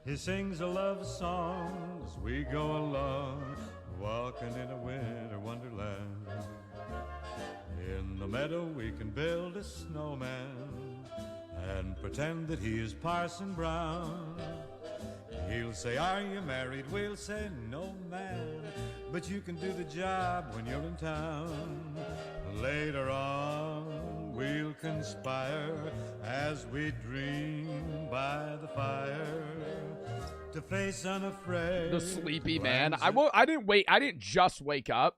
He sings a love song as we go along, walking in a winter wonderland. In the meadow we can build a snowman and pretend that he is Parson Brown. He'll say, are you married? We'll say, no, man, but you can do the job when you're in town. Later on, we'll conspire as we dream by the fire to face unafraid. The sleepy man. I didn't just wake up,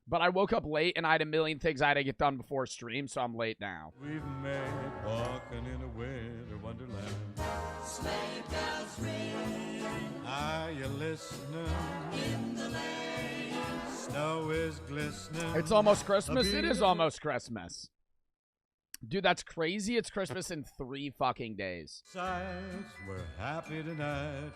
but I woke up late and I had a million things I had to get done before stream, so I'm late now. We've made walking in a winter wonderland. Sleigh bells ring. Are you listening? In the lane. Snow is glistening. It's almost Christmas. It is almost Christmas. Dude, that's crazy. It's Christmas in 3 fucking days. Sights, we're happy tonight,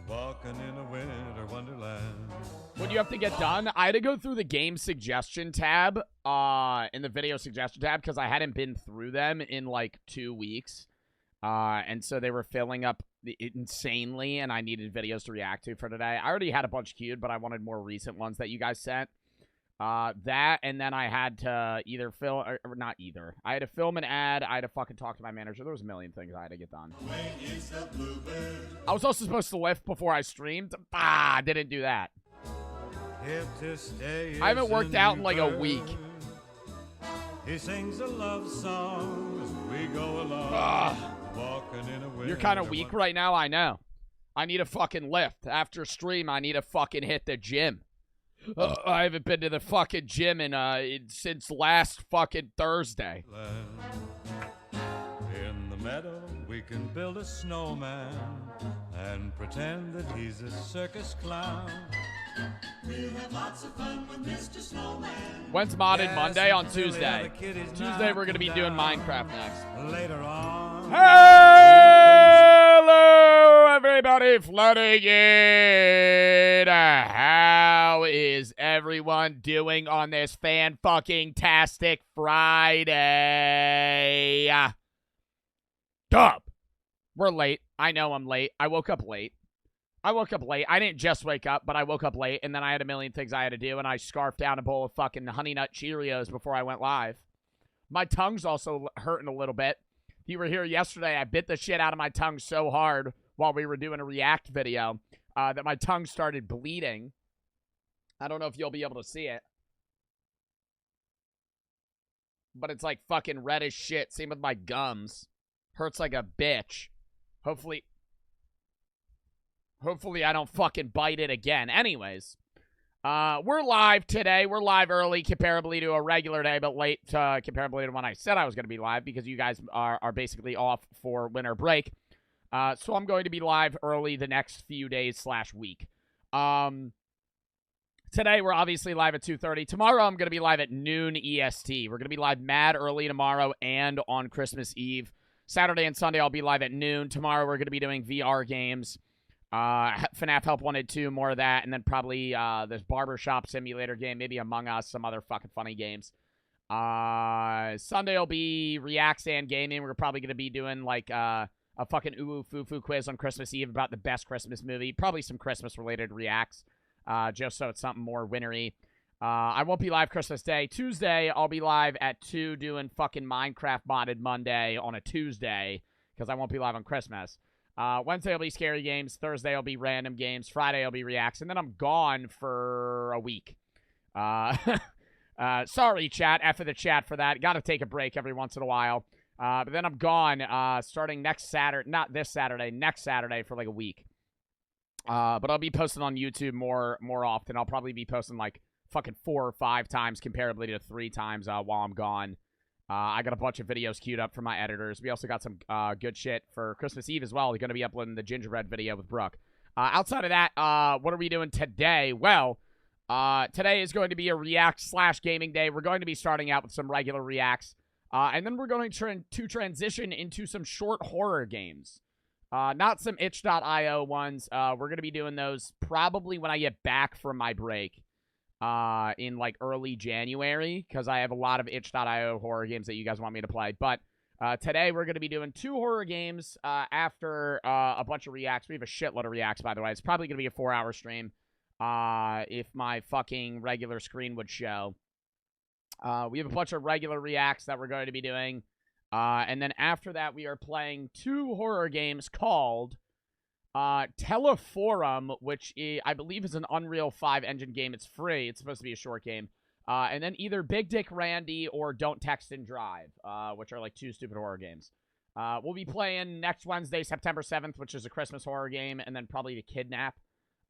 walking in a winter wonderland. What do you have to get done? I had to go through the game suggestion tab, in the video suggestion tab, because I hadn't been through them in like 2 weeks. And so they were filling up insanely, and I needed videos to react to for today. I already had a bunch queued, but I wanted more recent ones that you guys sent. That, and then I had to either film, or not either. I had to film an ad. I had to fucking talk to my manager. There was a million things I had to get done. I was also supposed to lift before I streamed. Didn't do that. I haven't worked out in like a week. He sings a love song as we go along. Walking in a winter. You're kind of weak right now, I know. I need a fucking lift. After stream, I need to fucking hit the gym. I haven't been to the fucking gym since last fucking Thursday. In the meadow, we can build a snowman and pretend that he's a circus clown. We'll have lots of fun with Mr. Snowman. When's Modded Yes, Monday? On until the Tuesday. other kid is Tuesday, we're going to be knocked doing down. Minecraft next. Later on. Hello, everybody flooding in. How is everyone doing on this fan-fucking-tastic Friday? Dub. We're late. I know I'm late. I woke up late. I didn't just wake up, but I woke up late, and then I had a million things I had to do, and I scarfed down a bowl of fucking Honey Nut Cheerios before I went live. My tongue's also hurting a little bit. If you were here yesterday, I bit the shit out of my tongue so hard while we were doing a react video that my tongue started bleeding. I don't know if you'll be able to see it. But it's like fucking red as shit. Same with my gums. Hurts like a bitch. Hopefully I don't fucking bite it again. Anyways, we're live today. We're live early comparably to a regular day, but late comparably to when I said I was going to be live because you guys are basically off for winter break. So I'm going to be live early the next few days / week. Today, we're obviously live at 2:30. Tomorrow, I'm going to be live at noon EST. We're going to be live mad early tomorrow and on Christmas Eve. Saturday and Sunday, I'll be live at noon. Tomorrow, we're going to be doing VR games. FNAF Help Wanted 2, more of that, and then probably this barbershop simulator game, maybe Among Us, some other fucking funny games. Sunday will be reacts and gaming. We're probably going to be doing like a fucking ooh-foo-foo quiz on Christmas Eve about the best Christmas movie. Probably some Christmas-related reacts, just so it's something more wintry. I won't be live Christmas Day. Tuesday, I'll be live at 2 doing fucking Minecraft Modded Monday on a Tuesday, because I won't be live on Christmas. Wednesday will be scary games. Thursday will be random games. Friday will be reacts. And then I'm gone for a week. Sorry, chat. F of the chat for that. Got to take a break every once in a while. But then I'm gone starting next Saturday. Not this Saturday. Next Saturday for like a week. But I'll be posting on YouTube more often. I'll probably be posting like fucking 4 or 5 times comparably to 3 times while I'm gone. I got a bunch of videos queued up for my editors. We also got some good shit for Christmas Eve as well. We're going to be uploading the gingerbread video with Brooke. Outside of that, what are we doing today? Well, today is going to be a react/gaming day. We're going to be starting out with some regular reacts. And then we're going to transition into some short horror games. Not some itch.io ones. We're going to be doing those probably when I get back from my break. In like early January, because I have a lot of itch.io horror games that you guys want me to play. But Today, we're going to be doing 2 horror games after a bunch of reacts. We have a shitload of reacts, by the way. It's probably going to be a 4-hour stream if my fucking regular screen would show. We have a bunch of regular reacts that we're going to be doing. And then after that, we are playing 2 horror games called Teleforum, which I believe is an Unreal 5 engine game. It's free. It's supposed to be a short game. And then either Big Dick Randy or Don't Text and Drive, which are like 2 stupid horror games. We'll be playing next Wednesday, September 7th, which is a Christmas horror game, and then probably to Kidnap.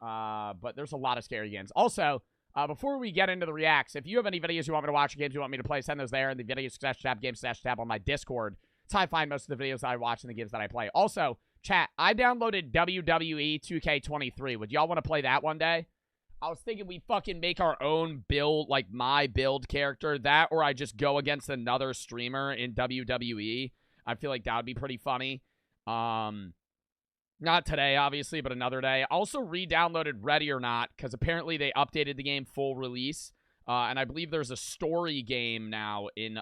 But there's a lot of scary games. Also, before we get into the reacts, if you have any videos you want me to watch or games you want me to play, send those there in the video tab, game tab on my Discord. It's how I find most of the videos that I watch and the games that I play. Also, chat, I downloaded WWE 2K23. Would y'all want to play that one day? I was thinking we fucking make our own build, like my build character. That, or I just go against another streamer in WWE. I feel like that would be pretty funny. Not today, obviously, but another day. I also re-downloaded Ready or Not, because apparently they updated the game full release. And I believe there's a story game now in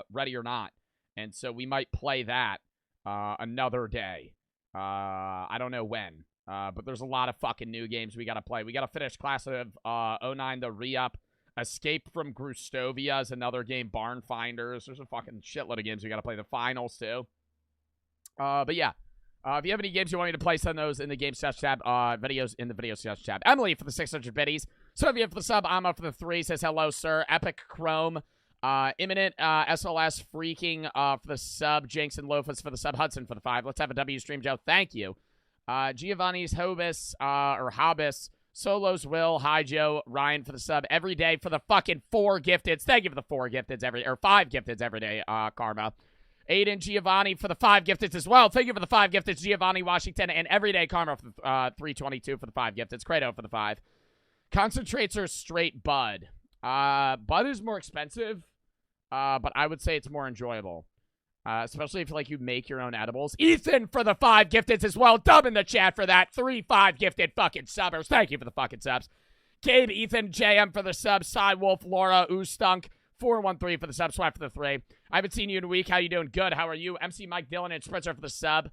Ready or Not. And so we might play that another day. I don't know when. But there's a lot of fucking new games we gotta play. We gotta finish Class of 09, the re-up. Escape from Grustovia is another game. Barn Finders. There's a fucking shitload of games we gotta play. The finals, too. But yeah. If you have any games you want me to play, send those in the game session tab. Videos in the video session tab. Emily for the 600 biddies. So if you have for the sub, I'm up for the 3. Says hello, sir. Epic Chrome. Imminent SLS freaking for the sub. Jinx and Lofus for the sub. Hudson for the 5. Let's have a W stream, Joe. Thank you. Giovanni's Hobus, or Hobbus, Solos Will, hi Joe, Ryan for the sub every day for the fucking 4 gifteds. Thank you for the 4 gifteds or 5 gifteds every day, Karma. Aiden Giovanni for the 5 gifteds as well. Thank you for the 5 gifteds, Giovanni Washington, and everyday Karma for the 322 for the 5 gifteds. Credo for the 5. Concentrates are straight Bud. Bud is more expensive, but I would say it's more enjoyable. Especially if, like, you make your own edibles. Ethan for the 5 gifteds as well. Dub in the chat for that. 3 5 gifted fucking subbers. Thank you for the fucking subs. Gabe, Ethan, JM for the subs. Cy Wolf, Laura, Oostunk. 413 for the sub. Swipe for the 3. I haven't seen you in a week. How you doing? Good. How are you? MC Mike Dillon and Spritzer for the sub.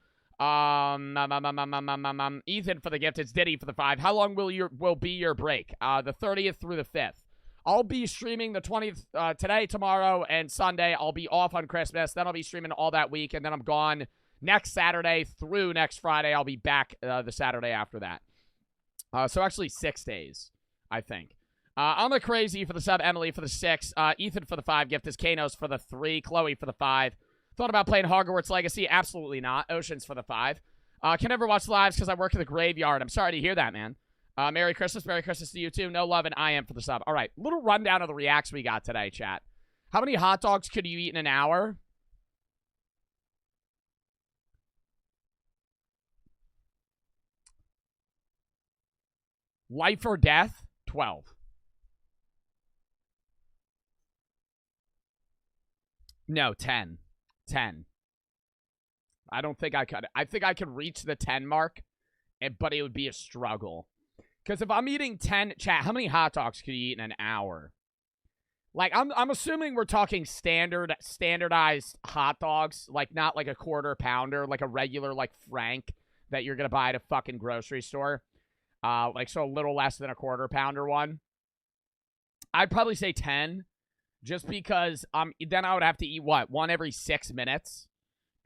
Ethan for the gifteds. Diddy for the 5. How long will be your break? The 30th through the 5th. I'll be streaming the 20th today, tomorrow, and Sunday. I'll be off on Christmas. Then I'll be streaming all that week, and then I'm gone next Saturday through next Friday. I'll be back the Saturday after that. So actually 6 days, I think. I'm a Crazy for the sub, Emily for the 6, Ethan for the 5, Gift is Kanos for the 3, Chloe for the 5. Thought about playing Hogwarts Legacy? Absolutely not. Oceans for the 5. Can never watch lives because I work in the graveyard. I'm sorry to hear that, man. Merry Christmas to you too. No love and I am for the sub. All right, little rundown of the reacts we got today, chat. How many hot dogs could you eat in an hour? Life or death? 12. No, 10. 10. I don't think I could. I think I could reach the 10 mark, but it would be a struggle. Because if I'm eating 10, chat, how many hot dogs could you eat in an hour? Like, I'm assuming we're talking standardized hot dogs, like not like a quarter pounder, like a regular, like Frank that you're going to buy at a fucking grocery store. Like, so a little less than a quarter pounder one. I'd probably say 10, just because then I would have to eat, what, 1 every 6 minutes?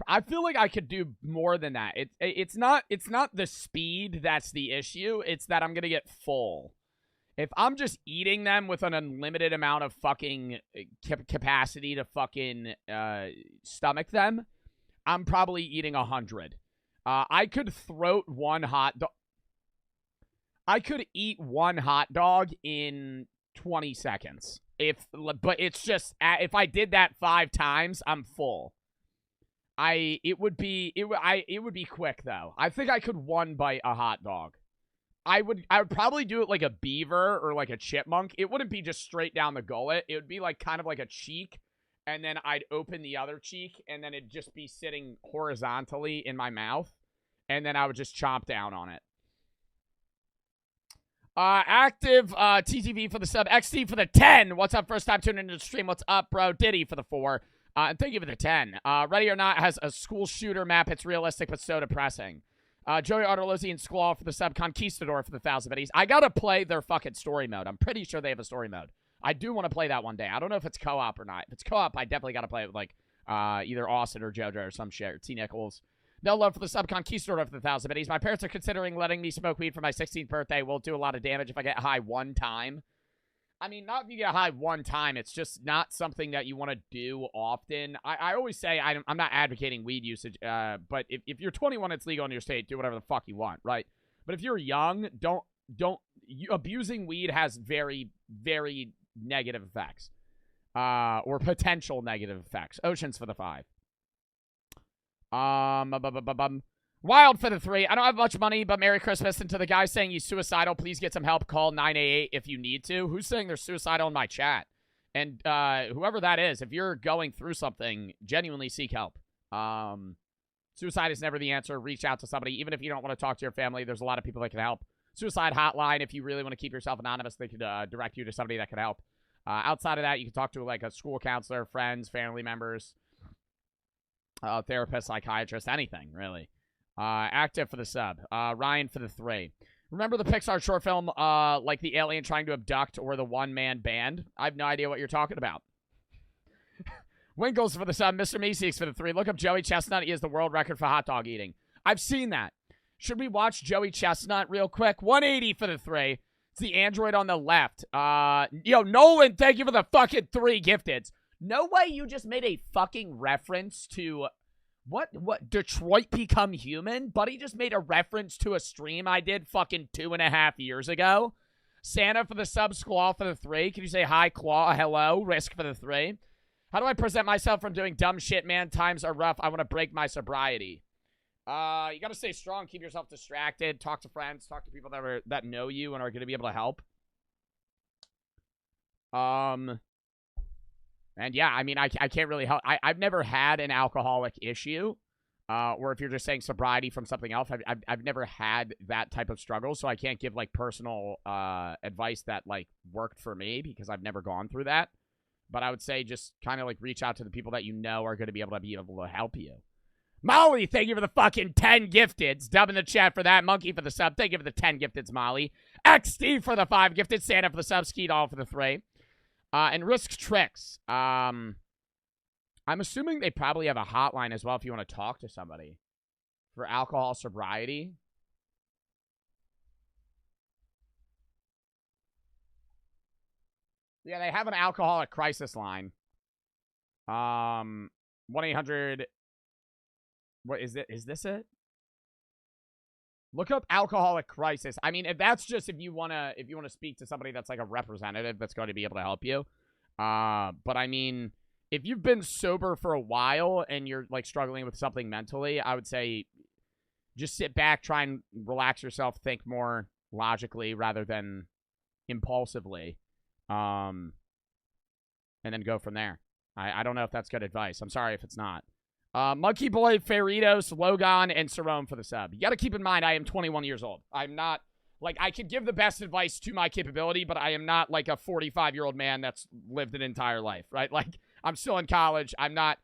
I feel like I could do more than that. It's not the speed that's the issue. It's that I'm going to get full. If I'm just eating them with an unlimited amount of fucking capacity to fucking stomach them, I'm probably eating 100. I could throat one hot dog. I could eat one hot dog in 20 seconds. But it's just, if I did that 5 times, I'm full. It would be quick though. I think I could one bite a hot dog. I would probably do it like a beaver or like a chipmunk. It wouldn't be just straight down the gullet. It would be like kind of like a cheek, and then I'd open the other cheek, and then it'd just be sitting horizontally in my mouth, and then I would just chomp down on it. Active TTV for the sub, XT for the 10. What's up? First time tuning into the stream. What's up, bro? Diddy for the 4. And thank you for the 10. Ready or Not has a school shooter map. It's realistic, but so depressing. Joey Bartolozzi and Squall for the sub. Conquistador for the 1,000 biddies. I gotta play their fucking story mode. I'm pretty sure they have a story mode. I do want to play that one day. I don't know if it's co-op or not. If it's co-op, I definitely gotta play it with, like, either Austin or JoJo or some shit, or T. Nichols. No love for the sub. Conquistador for the 1,000 biddies. My parents are considering letting me smoke weed for my 16th birthday. Will do a lot of damage if I get high one time. I mean, not if you get high one time. It's just not something that you want to do often. I always say I'm not advocating weed usage, but if you're 21, it's legal in your state. Do whatever the fuck you want, right? But if you're young, abusing weed has very, very negative effects, or potential negative effects. Oceans for the 5. Wild for the 3. I don't have much money, but Merry Christmas. And to the guy saying he's suicidal, please get some help. Call 988 if you need to. Who's saying they're suicidal in my chat? And whoever that is, if you're going through something, genuinely seek help. Suicide is never the answer. Reach out to somebody. Even if you don't want to talk to your family, there's a lot of people that can help. Suicide hotline, if you really want to keep yourself anonymous, they could direct you to somebody that could help. Outside of that, you can talk to, like, a school counselor, friends, family members, therapist, psychiatrist, anything, really. Active for the sub. Ryan for the 3. Remember the Pixar short film, like the alien trying to abduct or the one-man band? I have no idea what you're talking about. Winkles for the sub. Mr. Meeseeks for the 3. Look up Joey Chestnut. He has the world record for hot dog eating. I've seen that. Should we watch Joey Chestnut real quick? 180 for the 3. It's the android on the left. Yo, Nolan, thank you for the fucking 3 gifteds. No way you just made a fucking reference to... What? Detroit Become Human? Buddy just made a reference to a stream I did fucking 2.5 years ago. Santa for the sub. Squall for the 3. Can you say hi, Claw? Hello. Risk for the 3. How do I present myself from doing dumb shit, man? Times are rough. I want to break my sobriety. You gotta stay strong. Keep yourself distracted. Talk to friends. Talk to people that know you and are going to be able to help. And yeah, I mean, I can't really help. I've never had an alcoholic issue, or if you're just saying sobriety from something else, I've never had that type of struggle, so I can't give, like, personal advice that, like, worked for me because I've never gone through that. But I would say just kind of, like, reach out to the people that you know are going to be able to help you. Molly, thank you for the fucking 10 gifteds. Dub in the chat for that. Monkey for the sub. Thank you for the 10 gifteds, Molly. XD for the 5 gifted. Santa for the sub. Skeet all for the 3. And Risk Tricks. I'm assuming they probably have a hotline as well if you want to talk to somebody for alcohol sobriety. Yeah, they have an alcoholic crisis line. 1-800. What is it? Is this it? Look up alcoholic crisis. I mean, if that's just if you wanna speak to somebody that's like a representative that's going to be able to help you. But I mean, if you've been sober for a while and you're like struggling with something mentally, I would say just sit back, try and relax yourself, think more logically rather than impulsively. And then go from there. I don't know if that's good advice. I'm sorry if it's not. Monkey Boy, Ferritos, Logan, and Cerrone for the sub. You got to keep in mind, I am 21 years old. I'm not, like, I could give the best advice to my capability, but I am not, like, a 45-year-old man that's lived an entire life, right? Like, I'm still in college. I'm not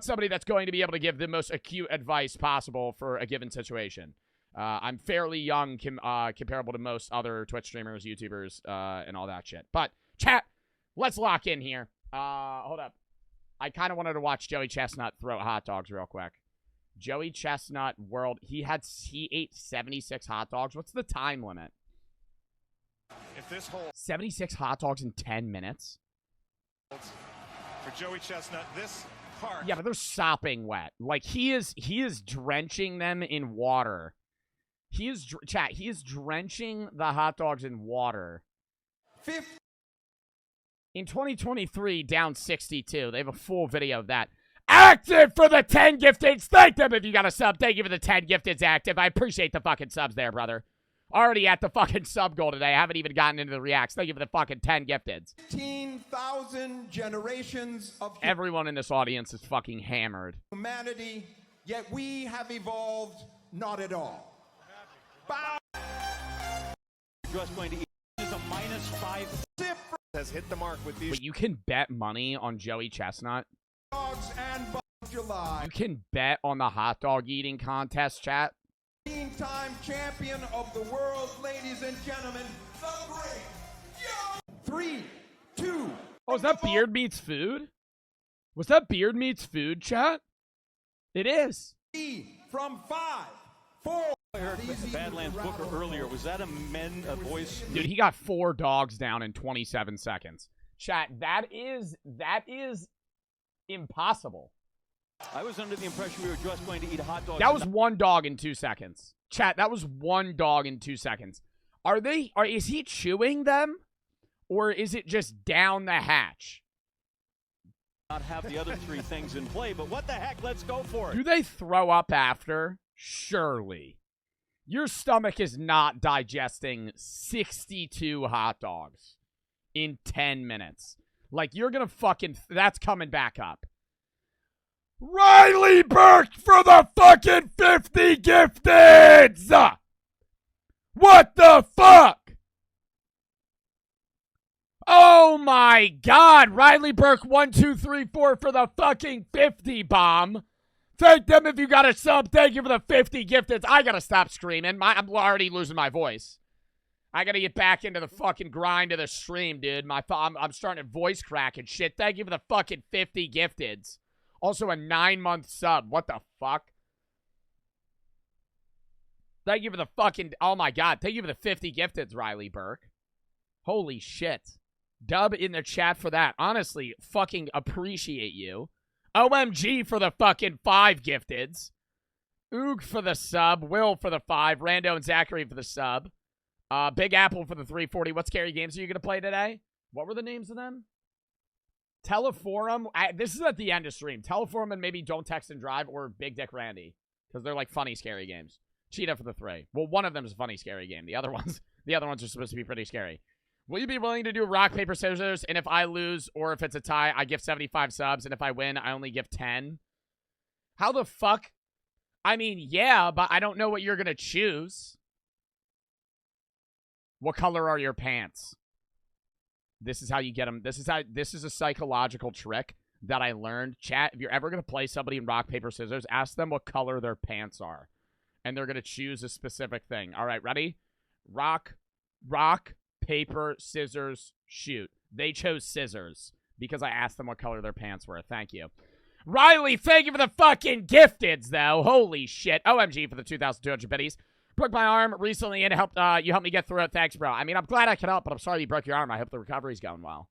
somebody that's going to be able to give the most acute advice possible for a given situation. I'm fairly young, comparable to most other Twitch streamers, YouTubers, and all that shit. But, chat, let's lock in here. Hold up. I kind of wanted to watch Joey Chestnut throw hot dogs real quick. Joey Chestnut World. He ate 76 hot dogs. What's the time limit? If this whole 76 hot dogs in 10 minutes? For Joey Chestnut, this part. Yeah, but they're sopping wet. Like, he is drenching them in water. He is drenching the hot dogs in water. In 2023, down 62. They have a full video of that. Active for the 10 gifteds. Thank them if you got a sub. Thank you for the 10 gifteds, Active. I appreciate the fucking subs there, brother. Already at the fucking sub goal today. I haven't even gotten into the reacts. Thank you for the fucking 10 gifteds. 15,000 generations of everyone in this audience is fucking hammered. Humanity, yet we have evolved not at all. Just going to eat is a -5. Has hit the mark with these. But you can bet money on Joey Chestnut. dogs and 4th of July. You can bet on the hot dog eating contest, chat. 15-time champion of the world, ladies and gentlemen, the great Yo! 3, 2. Oh, is that Beard Meets Food? Was that Beard Meets Food, chat? It is. From 5, 4. I heard Badlands Booker earlier. Was that a voice? Dude, he got 4 dogs down in 27 seconds. Chat, that is impossible. I was under the impression we were just going to eat hot dogs. That was 1 dog in 2 seconds. Chat, that was 1 dog in 2 seconds. Is he chewing them? Or is it just down the hatch? Not have the other 3 things in play, but what the heck? Let's go for it. Do they throw up after? Surely. Your stomach is not digesting 62 hot dogs in 10 minutes. Like, you're gonna fucking... That's coming back up. Riley Burke for the fucking 50 gifteds! What the fuck? Oh my god, Riley Burke 1, 2, 3, 4 for the fucking 50 bomb. Thank them if you got a sub. Thank you for the 50 gifteds. I gotta stop screaming. I'm already losing my voice. I gotta get back into the fucking grind of the stream, dude. I'm starting to voice crack and shit. Thank you for the fucking 50 gifteds. Also a 9-month sub. What the fuck? Thank you for the fucking... Oh my god. Thank you for the 50 gifteds, Riley Burke. Holy shit. Dub in the chat for that. Honestly, fucking appreciate you. OMG for the fucking 5 gifteds. Oog for the sub. Will for the 5. Rando and Zachary for the sub. Big Apple for the 340. What scary games are you going to play today? What were the names of them? Teleforum. This is at the end of stream. Teleforum and maybe Don't Text and Drive or Big Dick Randy. Because they're like funny, scary games. Cheetah for the 3. Well, one of them is a funny, scary game. The other ones are supposed to be pretty scary. Will you be willing to do rock, paper, scissors? And if I lose or if it's a tie, I give 75 subs. And if I win, I only give 10. How the fuck? I mean, yeah, but I don't know what you're going to choose. What color are your pants? This is how you get them. This is a psychological trick that I learned. Chat, if you're ever going to play somebody in rock, paper, scissors, ask them what color their pants are. And they're going to choose a specific thing. All right, ready? Rock, paper, scissors, shoot. They chose scissors because I asked them what color their pants were. Thank you. Riley, thank you for the fucking gifteds, though. Holy shit. OMG for the 2,200 biddies. Broke my arm recently and you helped me get through it. Thanks, bro. I mean, I'm glad I could help, but I'm sorry you broke your arm. I hope the recovery's going well.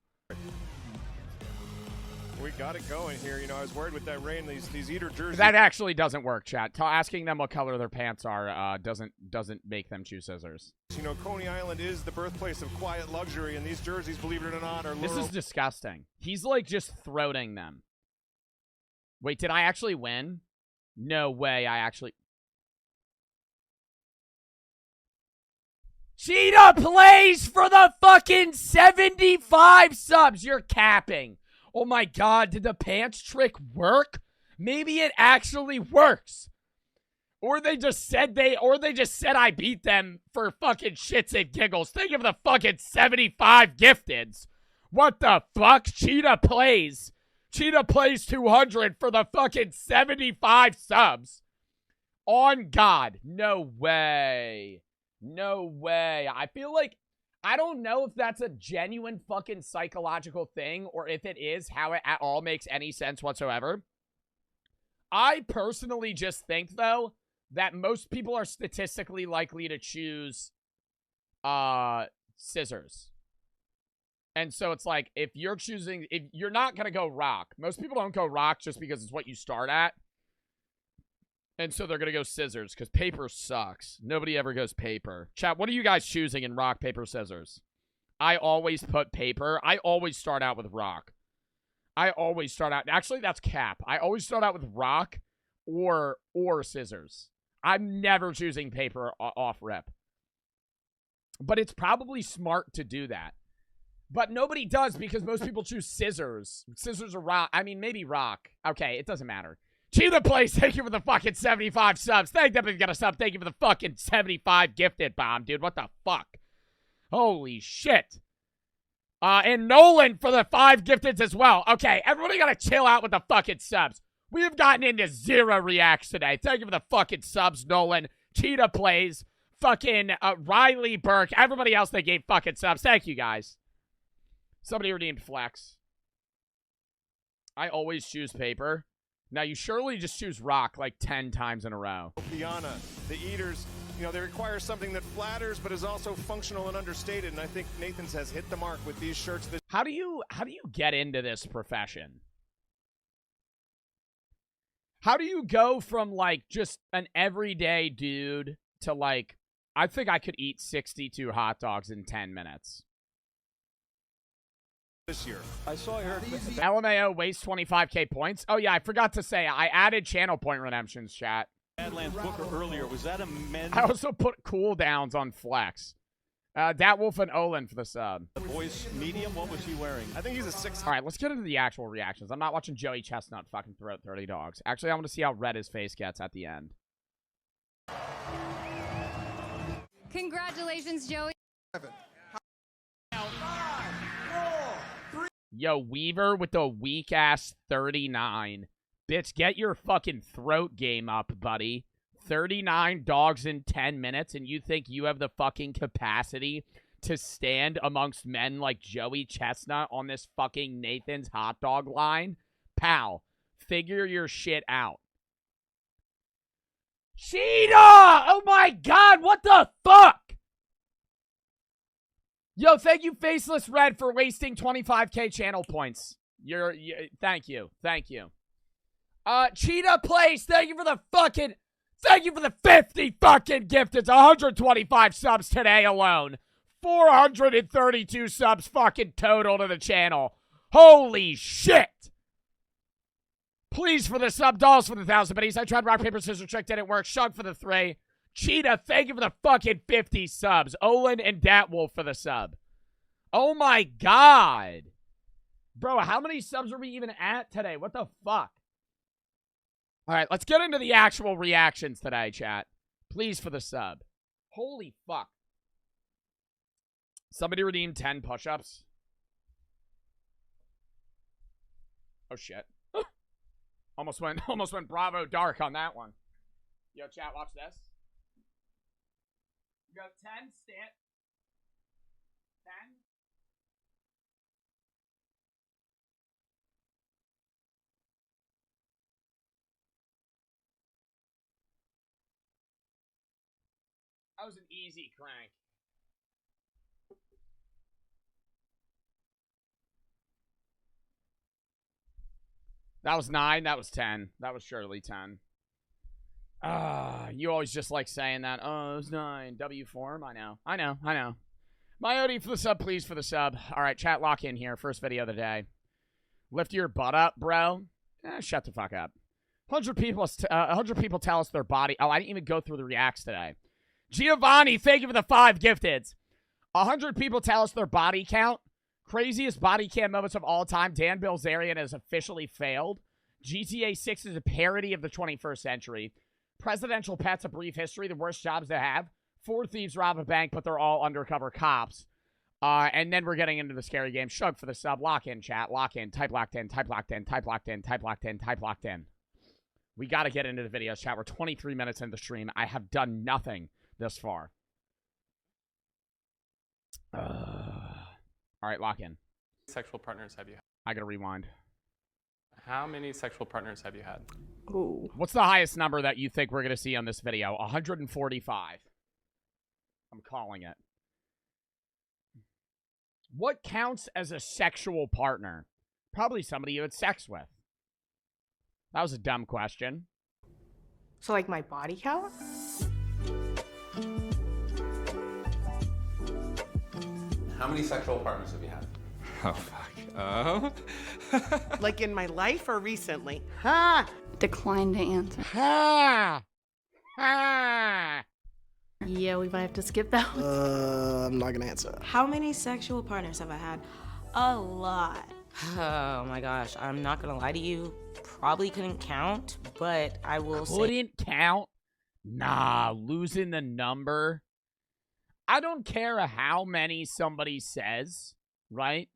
We got it going here. You know, I was worried with that rain. These eater jerseys. That actually doesn't work, chat. Asking them what color their pants are doesn't make them choose scissors. You know, Coney Island is the birthplace of quiet luxury, and these jerseys, believe it or not, are This is disgusting. He's like just throating them. Wait, did I actually win? No way, I actually... Cheetah plays for the fucking 75 subs. You're capping. Oh my god, did the pants trick work? Maybe it actually works. Or they just said I beat them for fucking shits and giggles. Think of the fucking 75 gifteds. What the fuck? Cheetah plays 200 for the fucking 75 subs. On God. No way. No way. I feel like, I don't know if that's a genuine fucking psychological thing or if it is how it at all makes any sense whatsoever. I personally just think, though, that most people are statistically likely to choose scissors. And so it's like, if you're not going to go rock. Most people don't go rock just because it's what you start at. And so they're going to go scissors because paper sucks. Nobody ever goes paper. Chat, what are you guys choosing in rock, paper, scissors? I always put paper. I always start out with rock. Actually, that's cap. I always start out with rock or scissors. I'm never choosing paper off rip. But it's probably smart to do that. But nobody does because most people choose scissors. Scissors or rock. I mean, maybe rock. Okay, it doesn't matter. Cheetah Place, thank you for the fucking 75 subs. Thank you if you got a sub. Thank you for the fucking 75 gifted bomb, dude. What the fuck? Holy shit. And Nolan for the 5 gifteds as well. Okay, everybody gotta chill out with the fucking subs. We have gotten into 0 reacts today. Thank you for the fucking subs, Nolan. Cheetah Plays. Fucking Riley Burke. Everybody else that gave fucking subs. Thank you, guys. Somebody redeemed Flex. I always choose paper. Now, you surely just choose rock like 10 times in a row. Diana, the eaters, you know, they require something that flatters but is also functional and understated, and I think Nathan's has hit the mark with these shirts. How do you get into this profession? How do you go from, like, just an everyday dude to, like, I think I could eat 62 hot dogs in 10 minutes. This year. I saw her. LMAO wastes 25k points. Oh, yeah, I forgot to say, I added channel point redemptions, chat. Badlands Booker earlier. Was that a men? I also put cooldowns on Flex. Dat Wolf and Olin for the sub. The boys medium. What was he wearing? I think he's a 6. All right, let's get into the actual reactions. I'm not watching Joey Chestnut fucking throw out 30 dogs. Actually, I want to see how red his face gets at the end. Congratulations, Joey. Yo, Weaver with the weak-ass 39. Bitch, get your fucking throat game up, buddy. 39 dogs in 10 minutes, and you think you have the fucking capacity to stand amongst men like Joey Chestnut on this fucking Nathan's hot dog line? Pal, figure your shit out. Cheetah! Oh my god, what the fuck? Yo, thank you, Faceless Red, for wasting 25k channel points. Thank you. Thank you. Cheetah Plays, thank you for the 50 fucking gifteds. 125 subs today alone. 432 subs fucking total to the channel. Holy shit. Please for the sub. Dolls for the 1,000 biddies. I tried rock, paper, scissors, trick, didn't work. Shug for the 3. Cheetah, thank you for the fucking 50 subs. Olin and Dat Wolf for the sub. Oh my god. Bro, how many subs are we even at today? What the fuck? All right, let's get into the actual reactions today, chat. Please for the sub. Holy fuck. Somebody redeemed 10 push-ups. Oh shit. Almost went Bravo Dark on that one. Yo, chat, watch this. You got 10, stand. 10. That was an easy crank. That was 9. That was 10. That was surely 10. You always just like saying that. Oh, it was 9. W form. I know. My OD for the sub, please for the sub. All right, chat, lock in here. First video of the day. Lift your butt up, bro. Shut the fuck up. 100 people tell us their body. Oh, I didn't even go through the reacts today. Giovanni, thank you for the 5 gifteds. 100 people tell us their body count. Craziest body cam moments of all time. Dan Bilzerian has officially failed. GTA 6 is a parody of the 21st century. Presidential pets, a brief history. The worst jobs to have. 4 thieves rob a bank, but they're all undercover cops. And then we're getting into the scary game. Shug for the sub. Lock in, chat. Lock in. Type locked in. Type locked in. Type locked in. Type locked in. Type locked in. We got to get into the videos, chat. We're 23 minutes into the stream. I have done nothing this far. All right, lock in. Sexual partners have you had? I gotta rewind. How many sexual partners have you had? Ooh. What's the highest number that you think we're gonna see on this video? 145. I'm calling it. What counts as a sexual partner? Probably somebody you had sex with. That was a dumb question. So, like, my body count? How many sexual partners have you had? Oh, fuck. Like, in my life or recently? Ha! Decline to answer. Ha! Ha! Yeah, we might have to skip that one. I'm not gonna answer. How many sexual partners have I had? A lot. Oh my gosh, I'm not gonna lie to you. Probably couldn't count, but I will say. Couldn't count? Nah, losing the number. I don't care how many somebody says. right?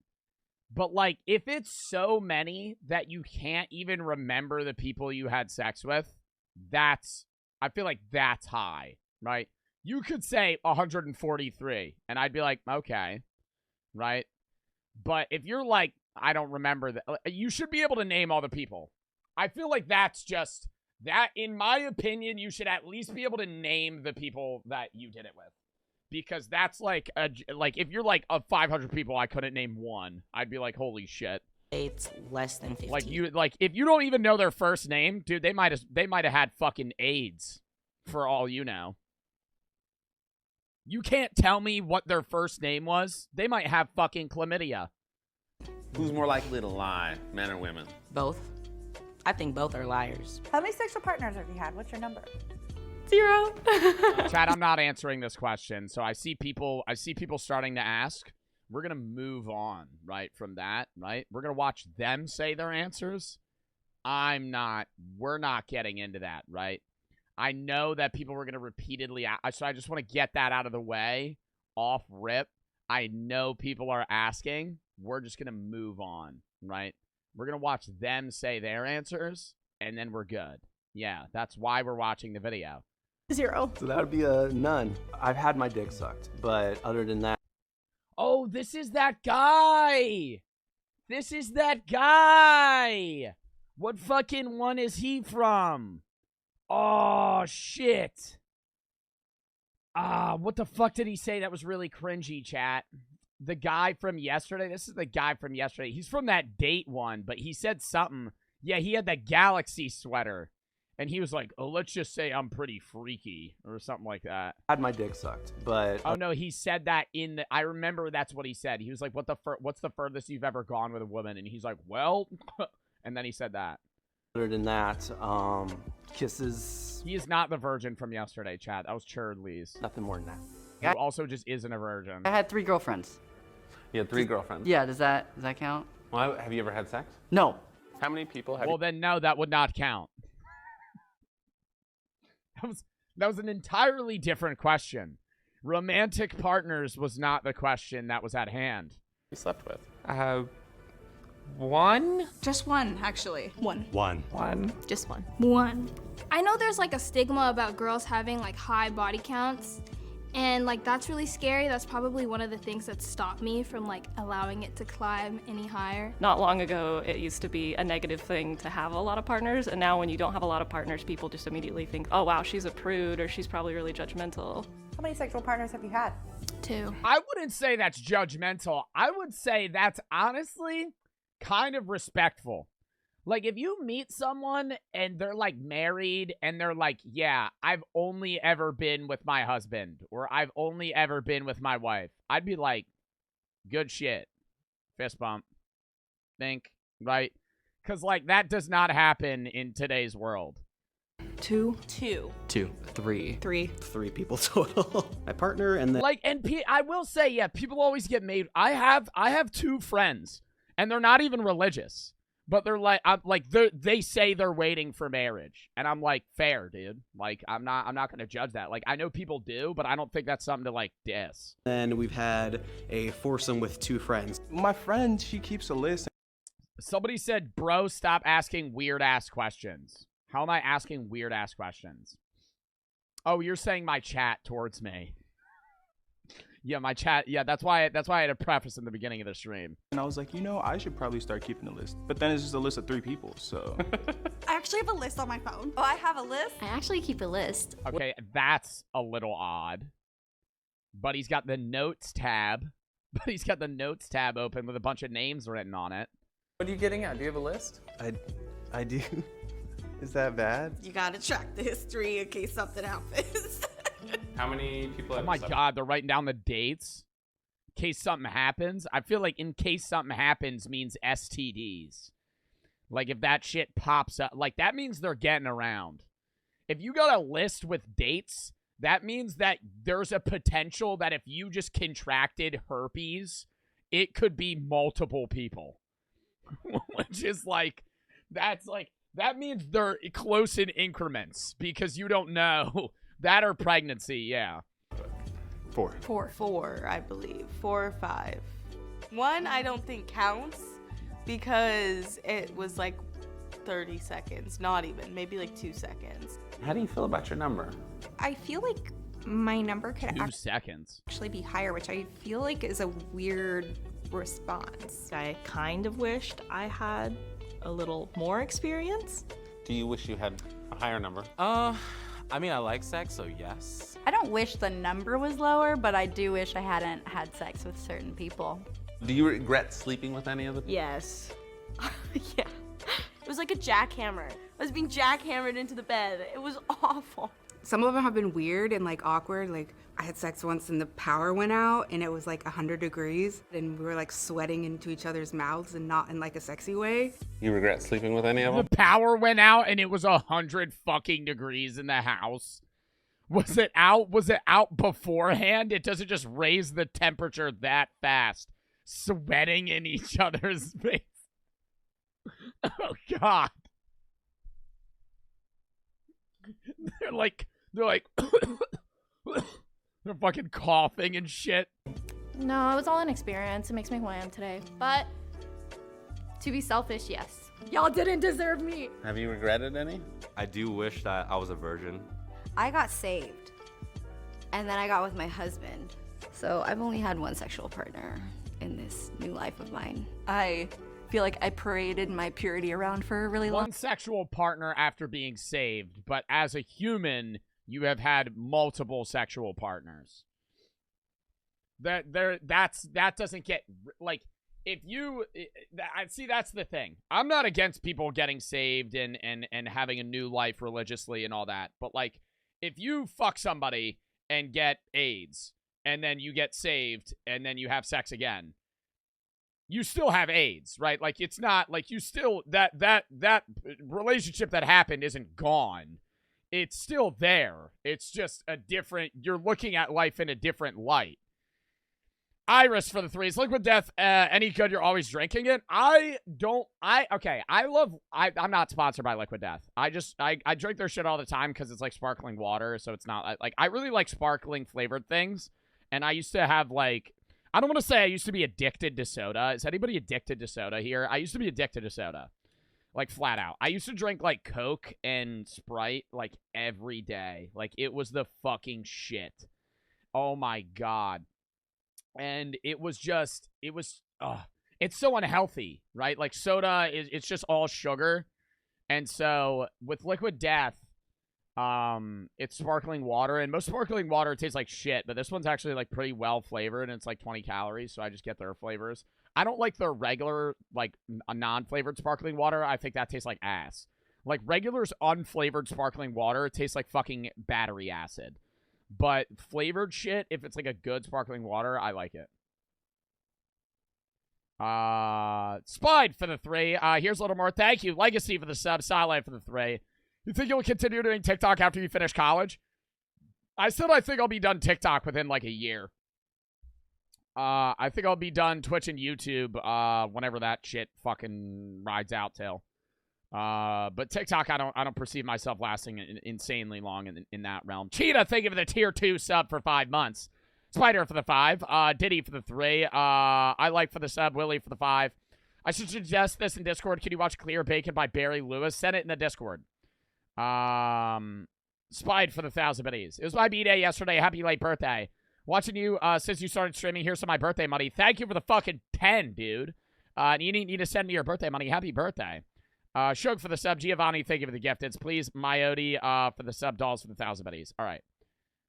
But, like, if it's so many that you can't even remember the people you had sex with, I feel like that's high, right? You could say 143, and I'd be like, okay, right? But if you're like, I don't remember that, you should be able to name all the people. I feel like that's just, that, in my opinion, you should at least be able to name the people that you did it with. Because that's like, if you're like, of 500 people, I couldn't name one. I'd be like, holy shit. It's less than 50. If you don't even know their first name, dude, they might have had fucking AIDS, for all you know. You can't tell me what their first name was. They might have fucking chlamydia. Who's more likely to lie, men or women? Both. I think both are liars. How many sexual partners have you had? What's your number? 0. Chad, I'm not answering this question. So I see people starting to ask. We're going to move on, right, from that, right? We're going to watch them say their answers. We're not getting into that, right? I know that people were going to repeatedly ask, so I just want to get that out of the way, off rip. I know people are asking. We're just going to move on, right? We're going to watch them say their answers, and then we're good. Yeah, that's why we're watching the video. 0. So that would be a none. I've had my dick sucked, but other than that. Oh, this is that guy. This is that guy. What fucking one is he from? Oh, shit. What the fuck did he say that was really cringy, chat? The guy from yesterday? This is the guy from yesterday. He's from that date one, but he said something. Yeah, he had that Galaxy sweater. And he was like, oh, let's just say I'm pretty freaky or something like that. Had my dick sucked, but. Oh, no, he said that I remember that's what he said. He was like, what's the furthest you've ever gone with a woman? And he's like, well, and then he said that. Other than that, kisses. He is not the virgin from yesterday, Chad. That was Churd Lee's. Nothing more than that. Who also just isn't a virgin. I had 3 girlfriends. You had 3 girlfriends? Yeah, does that count? Well, have you ever had sex? No. How many people have Well, then no, that would not count. That was an entirely different question. Romantic partners was not the question that was at hand. you slept with? 1? Just 1, actually. 1. 1. Just 1. 1. I know there's like a stigma about girls having like high body counts, and like that's really scary. That's probably one of the things that stopped me from like allowing it to climb any higher. Not long ago, it used to be a negative thing to have a lot of partners, and now when you don't have a lot of partners, people just immediately think, oh wow, she's a prude, or she's probably really judgmental. How many sexual partners have you had? 2. I wouldn't say that's judgmental. I would say that's honestly kind of respectful. Like, if you meet someone and they're, like, married and they're like, yeah, I've only ever been with my husband or I've only ever been with my wife, I'd be like, good shit. Fist bump. Think, right? Because, like, that does not happen in today's world. 2. 3. 3. 3 people total. My partner and then. Like, and I will say, yeah, people always get made. I have 2 friends, and they're not even religious. But they're like, they say they're waiting for marriage, and I'm like, fair, dude. Like, I'm not gonna judge that. Like, I know people do, but I don't think that's something to like diss. Then we've had a foursome with 2 friends. My friend, she keeps a list. Somebody said, bro, stop asking weird ass questions. How am I asking weird ass questions? Oh, you're saying my chat towards me. Yeah, my chat. Yeah, that's why I had a preface in the beginning of the stream. And I was like, I should probably start keeping a list. But then it's just a list of 3 people, so. I actually have a list on my phone. Oh, I have a list? I actually keep a list. Okay, that's a little odd. But he's got the notes tab. Open with a bunch of names written on it. What are you getting at? Do you have a list? I do. Is that bad? You gotta track the history in case something happens. How many people have Oh my god, they're writing down the dates? In case something happens? I feel like in case something happens means STDs. Like, if that shit pops up, like, that means they're getting around. If you got a list with dates, that means that there's a potential that if you just contracted herpes, it could be multiple people. Which is like, that means they're close in increments because you don't know. That or pregnancy, yeah. 4. 4, I believe. 4 or 5. One I don't think counts because it was like 30 seconds, not even, maybe like 2 seconds. How do you feel about your number? I feel like my number could 2 seconds. actually be higher, which I feel like is a weird response. I kind of wished I had a little more experience. Do you wish you had a higher number? I mean, I like sex, so yes. I don't wish the number was lower, but I do wish I hadn't had sex with certain people. Do you regret sleeping with any of them? Yes. Yeah. It was like a jackhammer. I was being jackhammered into the bed. It was awful. Some of them have been weird and like awkward. Like I had sex once and the power went out and it was like 100 degrees and we were like sweating into each other's mouths and not in like a sexy way. You regret sleeping with any of them? The power went out and it was 100 fucking degrees in the house. Was it out? Was it out beforehand? It doesn't just raise the temperature that fast. Sweating in each other's face. Oh God. They're like they're fucking coughing and shit. No, it was all an experience. It makes me who I am today. But to be selfish, yes. Y'all didn't deserve me. Have you regretted any? I do wish that I was a virgin. I got saved. And then I got with my husband. So I've only had one sexual partner in this new life of mine. I feel like I paraded my purity around for a really long One sexual partner after being saved, but as a human, you have had multiple sexual partners. That doesn't get, like, if you, I see, that's the thing. I'm not against people getting saved and having a new life religiously and all that, but like, if you fuck somebody and get AIDS, and then you get saved, and then you have sex again, you still have AIDS, right? Like, it's not, like, you still, that relationship that happened isn't gone. It's still there. It's just a different, you're looking at life in a different light. Iris for the 3s. Liquid Death, any good? You're always drinking it? I'm not sponsored by Liquid Death. I drink their shit all the time because it's like sparkling water, so it's not, like, I really like sparkling flavored things, and I used to have, like, I don't want to say I used to be addicted to soda. Is anybody addicted to soda here? I used to be addicted to soda. Like, flat out. I used to drink, like, Coke and Sprite, like, every day. Like, it was the fucking shit. Oh, my God. And it was just, it's so unhealthy, right? Like, soda, it's just all sugar. And so, with Liquid Death, it's sparkling water, and most sparkling water tastes like shit, but this one's actually, like, pretty well flavored, and it's, like, 20 calories, so I just get their flavors. I don't like their regular, like, a non-flavored sparkling water. I think that tastes like ass. Like, regular's unflavored sparkling water tastes like fucking battery acid. But flavored shit, if it's, like, a good sparkling water, I like it. Spied for the 3. Here's a little more. Thank you. Legacy for the sub. Silent for the 3. You think you'll continue doing TikTok after you finish college? I said I think I'll be done TikTok within, like, a year. I think I'll be done Twitch and YouTube whenever that shit fucking rides out till. But TikTok, I don't perceive myself lasting insanely long in that realm. Cheetah, thank you for the tier 2 sub for 5 months. Spider for the 5. Diddy for the 3. I like for the sub. Willie for the 5. I should suggest this in Discord. Can you watch Clear Bacon by Barry Lewis? Send it in the Discord. Spied for the 1,000 biddies. It was my B-day yesterday. Happy late birthday. Watching you since you started streaming. Here's some of my birthday money. Thank you for the fucking 10, dude. You need to send me your birthday money. Happy birthday. Shug for the sub. Giovanni, thank you for the gifteds. Please, Myodi for the sub. Dolls for the 1,000 biddies. All right.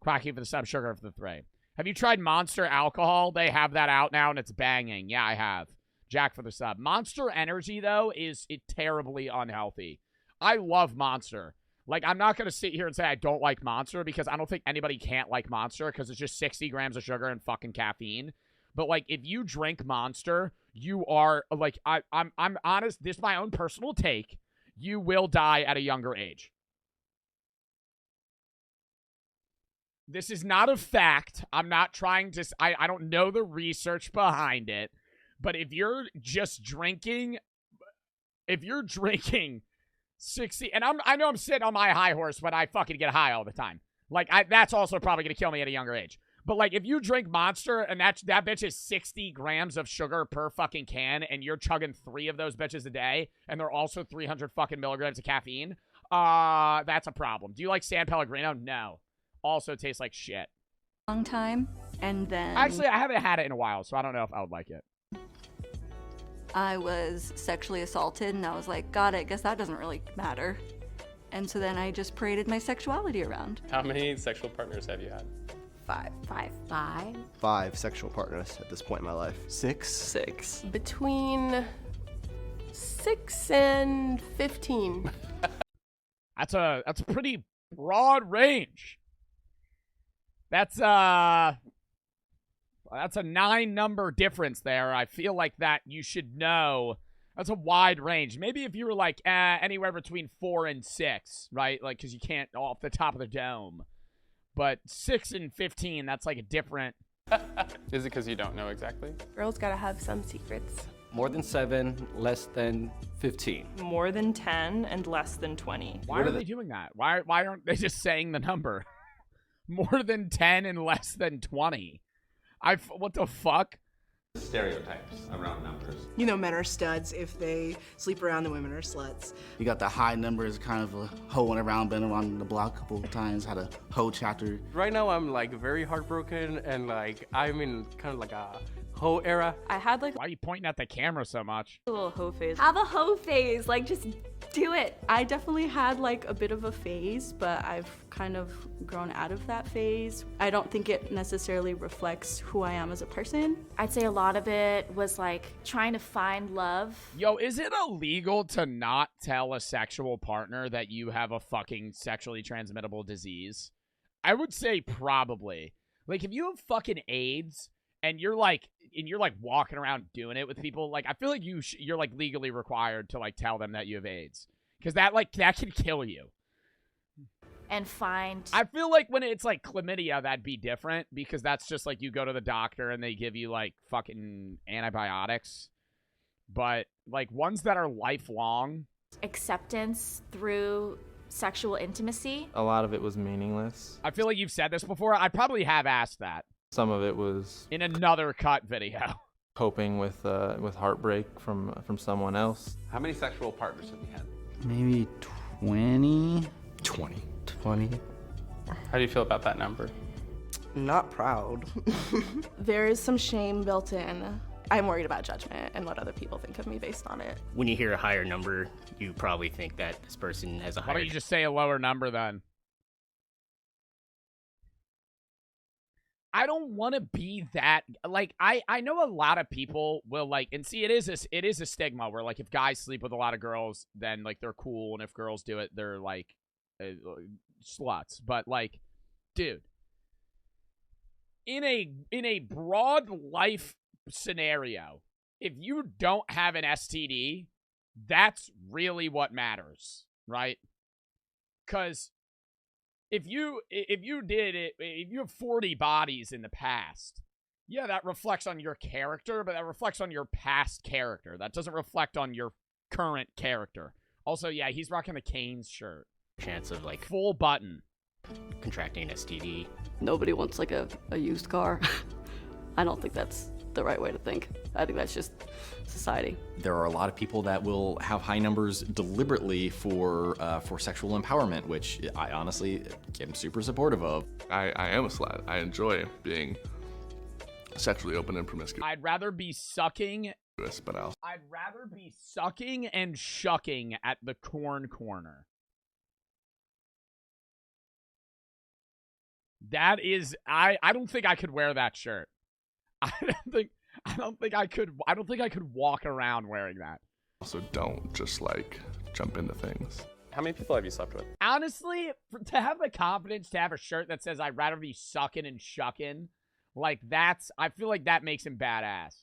Quacky for the sub. Sugar for the 3. Have you tried Monster alcohol? They have that out now, and it's banging. Yeah, I have. Jack for the sub. Monster Energy, though, is terribly unhealthy. I love Monster. Like, I'm not going to sit here and say I don't like Monster because I don't think anybody can't like Monster because it's just 60 grams of sugar and fucking caffeine. But, like, if you drink Monster, you are, like, I'm honest, this is my own personal take. You will die at a younger age. This is not a fact. I'm not trying to, I don't know the research behind it. But if you're just drinking, 60, and I know I'm sitting on my high horse when I fucking get high all the time. Like, that's also probably going to kill me at a younger age. But like, if you drink Monster and that bitch is 60 grams of sugar per fucking can, and you're chugging 3 of those bitches a day, and they're also 300 fucking milligrams of caffeine, that's a problem. Do you like San Pellegrino? No. Also tastes like shit. Long time, and then Actually, I haven't had it in a while, so I don't know if I would like it. I was sexually assaulted, and I was like, God, I guess that doesn't really matter. And so then I just paraded my sexuality around. How many sexual partners have you had? 5. 5 sexual partners at this point in my life. 6. Between 6 and 15. That's a pretty broad range. That's a 9-number difference there. I feel like that you should know. That's a wide range. Maybe if you were like anywhere between 4 and 6, right? Like, because you can't off the top of the dome. But 6 and 15, that's like a different. Is it because you don't know exactly? Girls gotta have some secrets. More than 7, less than 15. More than 10 and less than 20. Why are they doing that? Why aren't they just saying the number? More than 10 and less than 20. What the fuck? Stereotypes around numbers. You know, men are studs if they sleep around, the women are sluts. You got the high numbers, kind of a hoeing around, been around the block a couple of times, had a hoe chapter. Right now I'm like very heartbroken and like I'm in kind of like a hoe era. I had like. Why are you pointing at the camera so much? A little hoe phase. Have a hoe phase, like just do it. I definitely had like a bit of a phase, but I've kind of grown out of that phase. I don't think it necessarily reflects who I am as a person. I'd say a lot of it was like trying to find love. Yo, is it illegal to not tell a sexual partner that you have a fucking sexually transmittable disease? I would say probably. Like, if you have fucking AIDS and you're like walking around doing it with people, like, I feel like you're like legally required to like tell them that you have AIDS, because that can kill you. And find. I feel like when it's like chlamydia, that'd be different, because that's just like you go to the doctor and they give you like fucking antibiotics. But like ones that are lifelong. Acceptance through sexual intimacy. A lot of it was meaningless. I feel like you've said this before. I probably have asked that. Some of it was in another cut video. Coping with heartbreak from someone else. How many sexual partners have you had? Maybe 20. 20. How do you feel about that number? Not proud. There is some shame built in. I'm worried about judgment and what other people think of me based on it. When you hear a higher number, you probably think that this person has a higher... Why don't you just say a lower number then? I don't want to be that, like, I know a lot of people will, like, and see, it is a stigma where, like, if guys sleep with a lot of girls, then, like, they're cool, and if girls do it, they're, like, sluts. But, like, dude, in a broad life scenario, if you don't have an STD, that's really what matters, right? Because if you have 40 bodies in the past, yeah, that reflects on your character, but that reflects on your past character. That doesn't reflect on your current character. Also, yeah, he's rocking the Canes shirt. Chance of like full button contracting an STD. Nobody wants like a used car. I don't think that's the right way to think. I think that's just society. There are a lot of people that will have high numbers deliberately for sexual empowerment, which I honestly am super supportive of. I am a slut. I enjoy being sexually open and promiscuous. I'd rather be sucking. But I'd rather be sucking and shucking at the corn corner. That is, I don't think I could wear that shirt. I don't think I could walk around wearing that. Also, don't just like jump into things. How many people have you slept with? Honestly, to have the confidence to have a shirt that says I'd rather be sucking and shucking, like I feel like that makes him badass.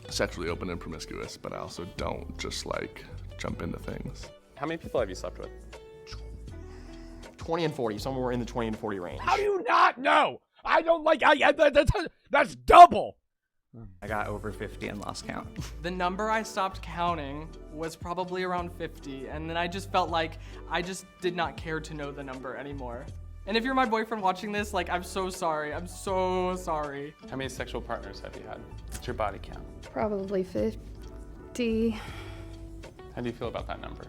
Sexually open and promiscuous, but I also don't just like jump into things. How many people have you slept with? 20 and 40, somewhere in the 20 and 40 range. How do you not know? I don't like, that's double. I got over 50 and lost count. The number I stopped counting was probably around 50, and then I just felt like I just did not care to know the number anymore. And if you're my boyfriend watching this, like, I'm so sorry. I'm so sorry. How many sexual partners have you had? What's your body count? Probably 50. How do you feel about that number?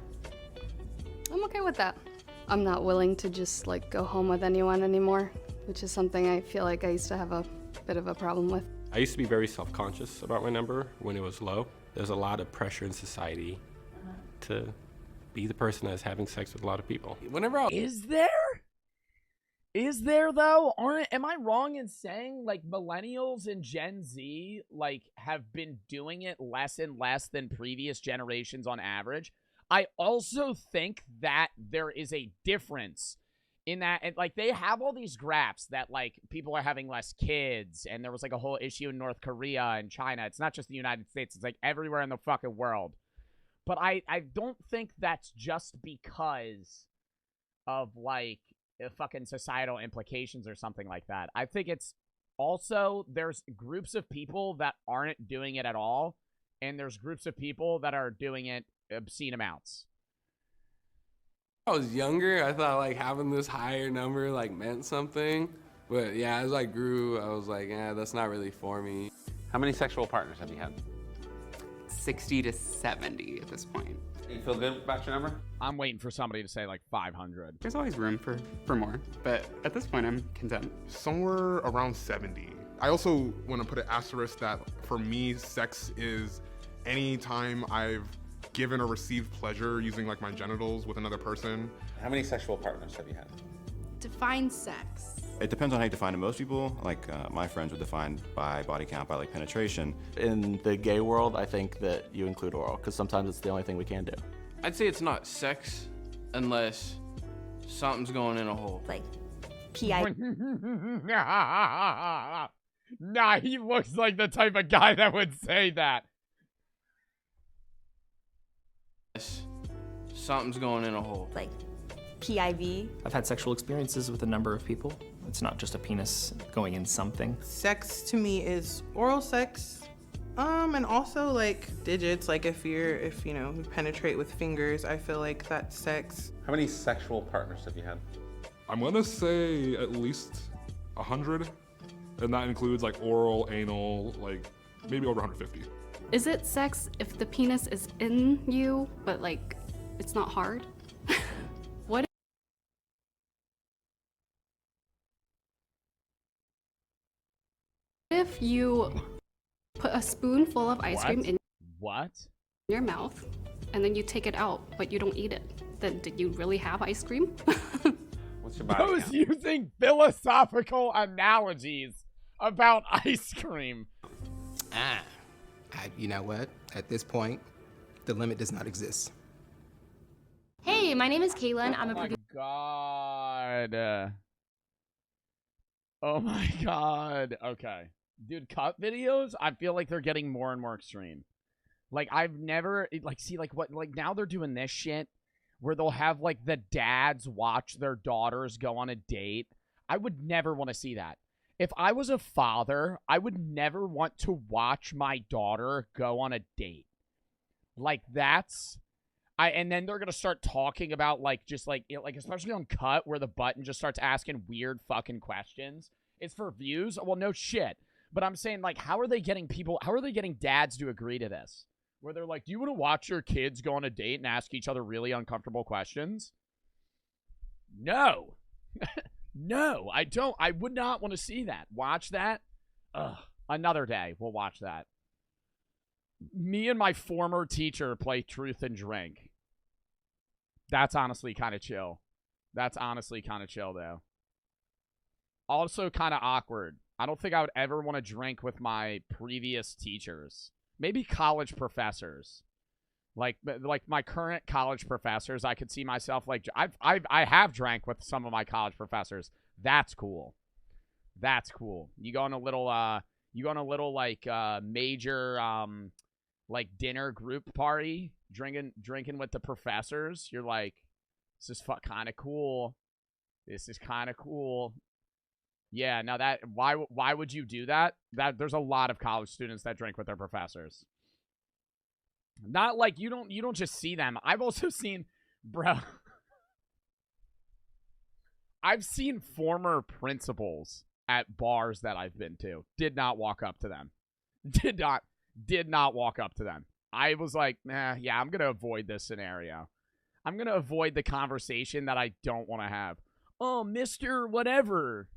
I'm okay with that. I'm not willing to just like go home with anyone anymore, which is something I feel like I used to have a bit of a problem with. I used to be very self-conscious about my number when it was low. There's a lot of pressure in society to be the person that's having sex with a lot of people. Is there though? Am I wrong in saying like millennials and Gen Z like have been doing it less and less than previous generations on average? I also think that there is a difference in that, and like they have all these graphs that like people are having less kids, and there was like a whole issue in North Korea and China. It's not just the United States, it's like everywhere in the fucking world. But I don't think that's just because of like fucking societal implications or something like that. I think it's also there's groups of people that aren't doing it at all, and there's groups of people that are doing it obscene amounts. I was younger, I thought like having this higher number like meant something. But yeah, as I grew, I was like, yeah, that's not really for me. How many sexual partners have you had? 60 to 70 at this point. You feel good about your number? I'm waiting for somebody to say like 500. There's always room for more, but at this point I'm content. Somewhere around 70. I also want to put an asterisk that for me, sex is any time I've given or received pleasure using like my genitals with another person. How many sexual partners have you had? Define sex. It depends on how you define it. Most people, like my friends, are defined by body count, by like penetration. In the gay world, I think that you include oral, because sometimes it's the only thing we can do. I'd say it's not sex unless something's going in a hole. Like PI. Nah, he looks like the type of guy that would say that. Something's going in a hole. Like PIV. I've had sexual experiences with a number of people. It's not just a penis going in something. Sex to me is oral sex, and also like digits. Like if you penetrate with fingers, I feel like that's sex. How many sexual partners have you had? I'm gonna say at least 100, and that includes like oral, anal, like maybe over 150. Is it sex if the penis is in you, but like it's not hard? What if you put a spoonful of ice cream in your mouth and then you take it out, but you don't eat it? Then did you really have ice cream? What's your body Those count? using philosophical analogies about ice cream. You know what? At this point, the limit does not exist. Hey, my name is Caitlin. I'm a Oh my producer. god. Oh my god. Okay. Dude, cut videos, I feel like they're getting more and more extreme. Like, I've never, like, see, like, what, like, now they're doing this shit where they'll have, like, the dads watch their daughters go on a date. I would never want to see that. If I was a father, I would never want to watch my daughter go on a date. Like, that's... and then they're going to start talking about, like, just, like, especially on Cut, where the button just starts asking weird fucking questions. It's for views? Well, no shit. But I'm saying, like, how are they getting dads to agree to this? Where they're like, do you want to watch your kids go on a date and ask each other really uncomfortable questions? No. No, I don't. I would not want to see that. Watch that? Ugh. Another day, we'll watch that. Me and my former teacher play Truth and Drink. That's honestly kind of chill. That's honestly kind of chill, though. Also kind of awkward. I don't think I would ever want to drink with my previous teachers. Maybe college professors. Like my current college professors, I could see myself like I have drank with some of my college professors. That's cool. That's cool. You go on a little like major like dinner group party, drinking with the professors. You're like, this is kind of cool. This is kind of cool. Yeah, now that why would you do that? That there's a lot of college students that drink with their professors. Not like you don't just see them. I've also seen, bro. I've seen former principals at bars that I've been to. Did not walk up to them. Did not walk up to them. I was like, yeah, I'm going to avoid this scenario. I'm going to avoid the conversation that I don't want to have. Oh, Mr. Whatever.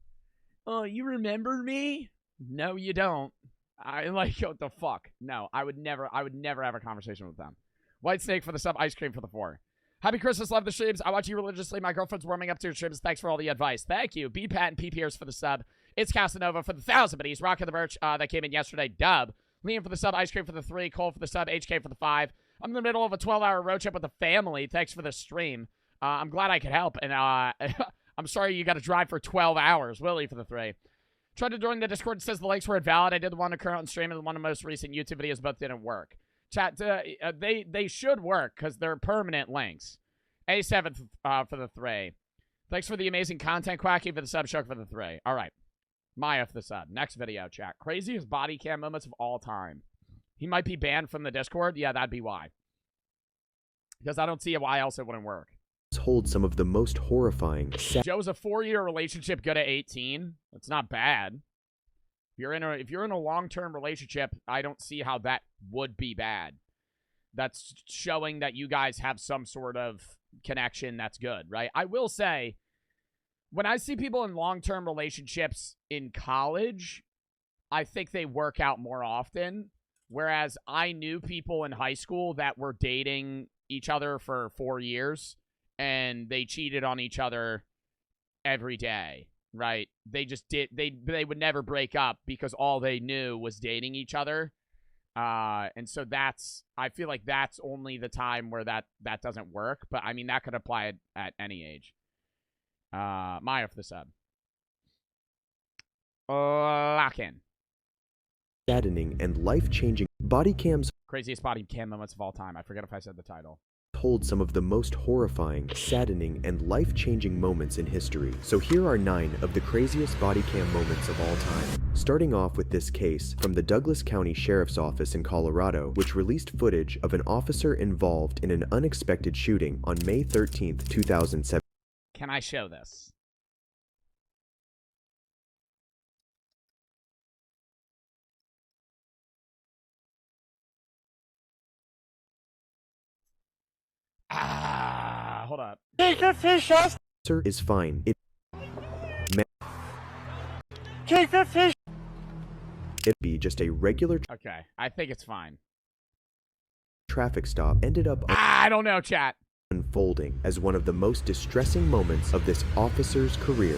Oh, you remember me? No, you don't. I like, what the fuck? No, I would never have a conversation with them. White Snake for the sub, ice cream for the 4. Happy Christmas, love the streams. I watch you religiously. My girlfriend's warming up to your streams. Thanks for all the advice. Thank you. B Pat and P Pierce for the sub. It's Casanova for the 1,000 biddies. Rockin' the merch that came in yesterday. Dub. Liam for the sub. Ice cream for the 3. Cole for the sub. HK for the 5. I'm in the middle of a 12-hour road trip with the family. Thanks for the stream. I'm glad I could help. And I'm sorry you got to drive for 12 hours. Willie for the 3. Tried to join the Discord. It says the links were invalid. I did the one to current stream and one of the most recent YouTube videos. Both didn't work. Chat, they should work because they're permanent links. A7 for the 3. Thanks for the amazing content, Quacky for the sub, Shark for the 3. All right. Maya for the sub. Next video, chat. Craziest body cam moments of all time. He might be banned from the Discord. Yeah, that'd be why. Because I don't see why else it wouldn't work. Hold some of the most horrifying. Joe's a 4-year relationship, good at 18. That's not bad. If you're in a long-term relationship, I don't see how that would be bad. That's showing that you guys have some sort of connection that's good, right? I will say, when I see people in long-term relationships in college, I think they work out more often. Whereas I knew people in high school that were dating each other for 4 years, and they cheated on each other every day, right? They just did. They would never break up because all they knew was dating each other. And so I feel like that's only the time where that doesn't work. But I mean, that could apply at any age. Maya for the sub. Lock in. Saddening and life-changing body cams Craziest body cam moments of all time. I forget if I said the title. hold some of the most horrifying, saddening, and life-changing moments in history. So here are 9 of the craziest body cam moments of all time. Starting off with this case from the Douglas County Sheriff's Office in Colorado, which released footage of an officer involved in an unexpected shooting on May 13th, 2007. Can I show this? Hold up. Take a fish off. Sir is fine. Take the fish. It'd be just a regular Okay, I think it's fine. traffic stop ended up I don't know, chat. Unfolding as one of the most distressing moments of this officer's career.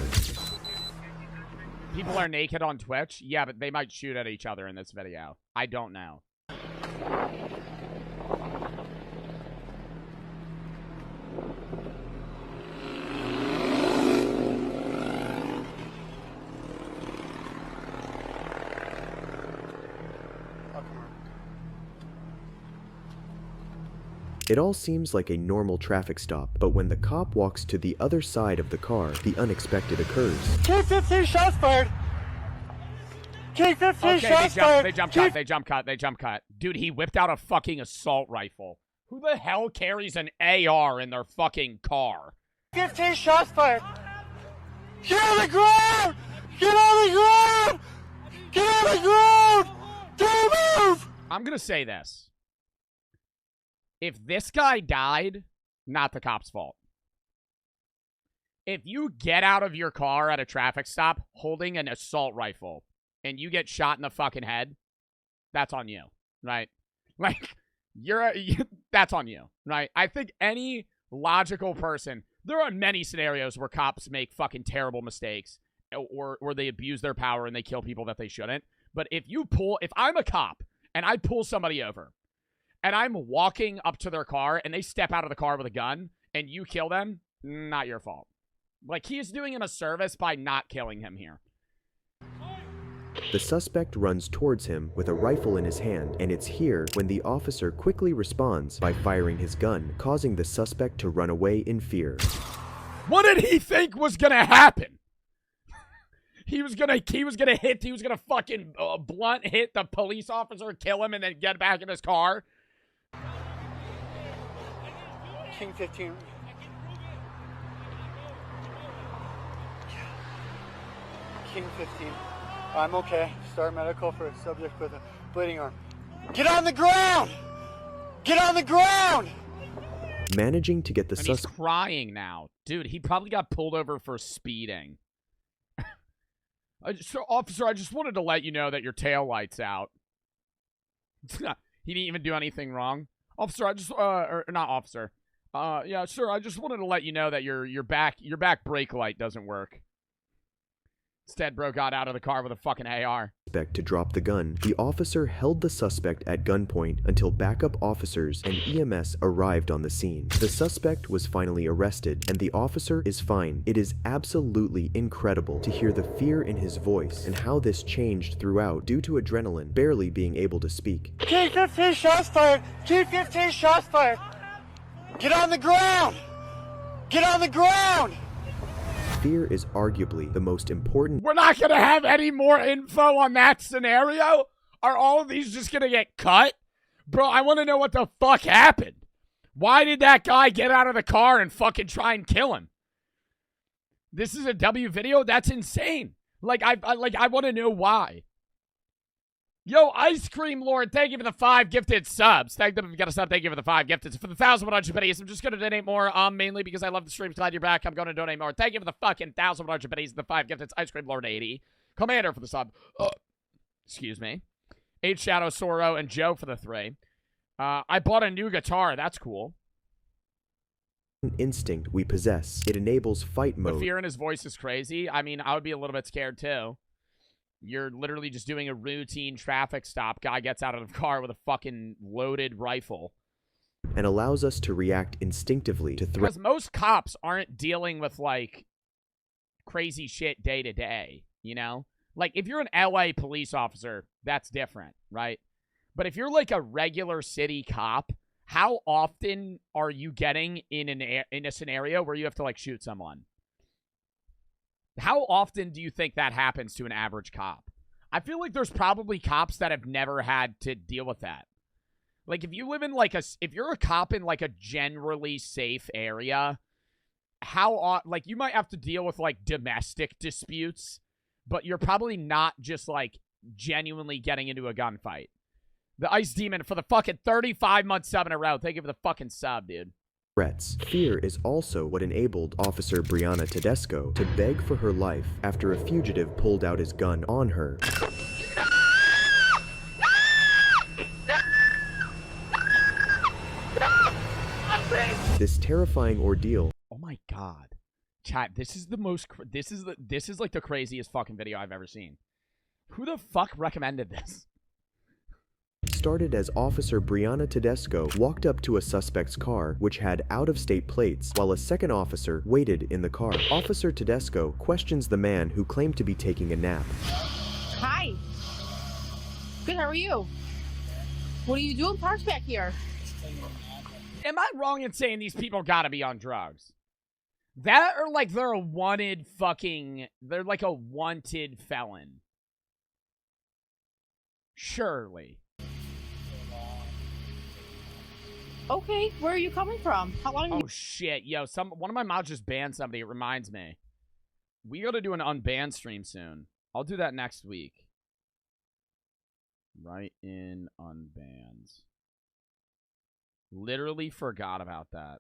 People are naked on Twitch? Yeah, but they might shoot at each other in this video. I don't know. It all seems like a normal traffic stop, but when the cop walks to the other side of the car, the unexpected occurs. Keep 15 shots fired! Keep 15 shots fired! They jump cut. Dude, he whipped out a fucking assault rifle. Who the hell carries an AR in their fucking car? 15 shots fired! Get on the ground! Get on the ground! Get on the ground! Don't move! I'm gonna say this. If this guy died, not the cop's fault. If you get out of your car at a traffic stop holding an assault rifle and you get shot in the fucking head, that's on you, right? Like, that's on you, right? I think any logical person, there are many scenarios where cops make fucking terrible mistakes or they abuse their power and they kill people that they shouldn't. But if I'm a cop and I pull somebody over, and I'm walking up to their car, and they step out of the car with a gun, and you kill them, not your fault. Like, he is doing him a service by not killing him here. The suspect runs towards him with a rifle in his hand, and it's here when the officer quickly responds by firing his gun, causing the suspect to run away in fear. What did he think was gonna happen? He was gonna fucking blunt hit the police officer, kill him, and then get back in his car? King 15. King 15. I'm okay. Start medical for a subject with a bleeding arm. Get on the ground! Get on the ground! Managing to get the And he's suspect. crying now. Dude, he probably got pulled over for speeding. Officer, I just wanted to let you know that your tail light's out. He didn't even do anything wrong. Officer, I just, or not officer. Yeah, sir, I just wanted to let you know that your back brake light doesn't work. Instead, bro got out of the car with a fucking AR. To drop the gun, the officer held the suspect at gunpoint until backup officers and EMS arrived on the scene. The suspect was finally arrested, and the officer is fine. It is absolutely incredible to hear the fear in his voice and how this changed throughout due to adrenaline, barely being able to speak. King 15 shots fired! King 15 shots fired! Get on the ground! Get on the ground! Fear is arguably the most important. We're not going to have any more info on that scenario? Are all of these just going to get cut? Bro, I want to know what the fuck happened. Why did that guy get out of the car and fucking try and kill him? This is a W video? That's insane. Like, I want to know why. Yo, Ice Cream Lord, thank you for the 5 gifted subs. Thank them if you got a sub. Thank you for the 5 gifted. For the 1,100 biddies, I'm just going to donate more, mainly because I love the streams. Glad you're back. I'm going to donate more. Thank you for the fucking 1,100 biddies and the 5 gifted. Ice Cream Lord 80. Commander for the sub. Excuse me. 8 Shadow Soro and Joe for the 3. I bought a new guitar. That's cool. Instinct we possess. It enables fight mode. The fear in his voice is crazy. I mean, I would be a little bit scared too. You're literally just doing a routine traffic stop. Guy gets out of the car with a fucking loaded rifle. And allows us to react instinctively to threats. Because most cops aren't dealing with, like, crazy shit day to day, you know? Like, if you're an LA police officer, that's different, right? But if you're, like, a regular city cop, how often are you getting in a scenario where you have to, like, shoot someone? How often do you think that happens to an average cop? I feel like there's probably cops that have never had to deal with that. Like, if you live in, like, if you're a cop in, like, a generally safe area, like, you might have to deal with, like, domestic disputes, but you're probably not just, like, genuinely getting into a gunfight. The Ice Demon for the fucking 35-month sub in a row. Thank you for the fucking sub, dude. Threats. Fear is also what enabled Officer Brianna Tedesco to beg for her life after a fugitive pulled out his gun on her. This terrifying ordeal. Oh my god. Chat, this is like the craziest fucking video I've ever seen. Who the fuck recommended this? Started as Officer Brianna Tedesco walked up to a suspect's car, which had out-of-state plates, while a second officer waited in the car. Officer Tedesco questions the man who claimed to be taking a nap. Hi. Good, how are you? What are you doing parked back here? Am I wrong in saying these people gotta be on drugs? That or like they're like a wanted felon. Surely. Okay, where are you coming from? How long? Oh shit, yo! One of my mods just banned somebody. It reminds me. We got to do an unbanned stream soon. I'll do that next week. Right in unbans. Literally forgot about that.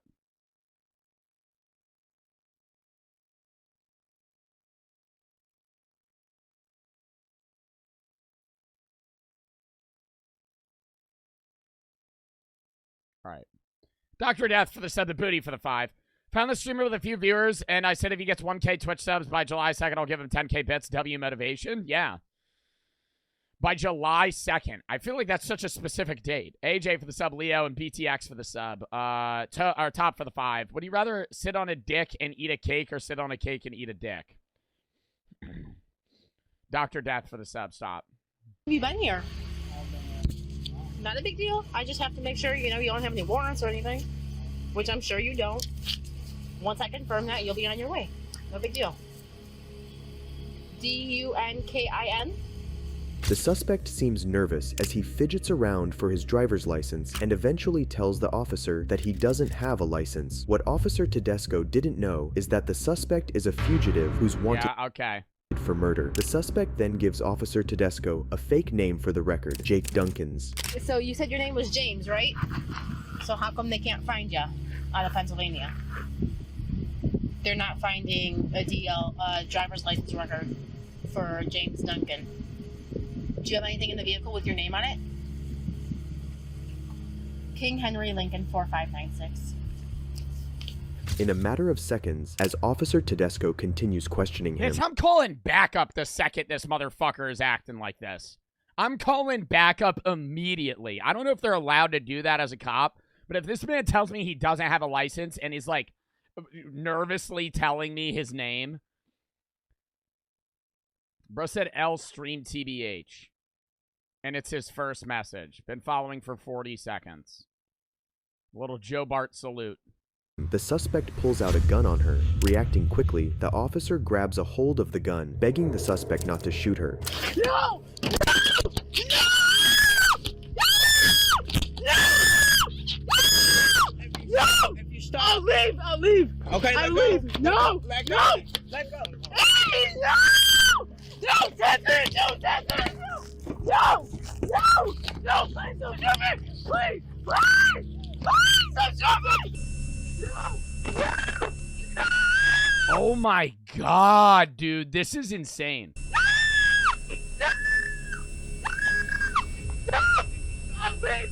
All right. Dr. Death for the sub, the booty for the 5. Found the streamer with a few viewers, and I said if he gets 1K Twitch subs by July 2nd, I'll give him 10K bits. W motivation? Yeah. By July 2nd. I feel like that's such a specific date. AJ for the sub, Leo, and BTX for the sub. Top for the 5. Would you rather sit on a dick and eat a cake or sit on a cake and eat a dick? Dr. Death for the sub. Stop. Have you been here? Not a big deal. I just have to make sure, you don't have any warrants or anything, which I'm sure you don't. Once I confirm that, you'll be on your way. No big deal. DUNKIN? The suspect seems nervous as he fidgets around for his driver's license and eventually tells the officer that he doesn't have a license. What Officer Tedesco didn't know is that the suspect is a fugitive who's wanted. Yeah, okay. for murder. The suspect then gives Officer Tedesco a fake name for the record, Jake Duncans. So you said your name was James, right? So how come they can't find you out of Pennsylvania? They're not finding a driver's license record for James Duncan. Do you have anything in the vehicle with your name on it? King Henry Lincoln 4596. In a matter of seconds, as Officer Tedesco continues questioning him, Bitch, I'm calling backup the second this motherfucker is acting like this. I'm calling backup immediately. I don't know if they're allowed to do that as a cop, but if this man tells me he doesn't have a license and he's like nervously telling me his name. Bro said L stream TBH. And it's his first message. Been following for 40 seconds. Little Joe Bart salute. the suspect pulls out a gun on her. Reacting quickly, the officer grabs a hold of the gun, begging the suspect not to shoot her. No! I'll leave! I'll leave! Okay, I'll let leave! go. No! Let go. No! Let go. Hey, no! Don't touch me! Don't touch me! No! No! No! Please don't shoot me! Please! Please! Please don't shoot me! No! No! Oh my god, dude. This is insane. No! Please!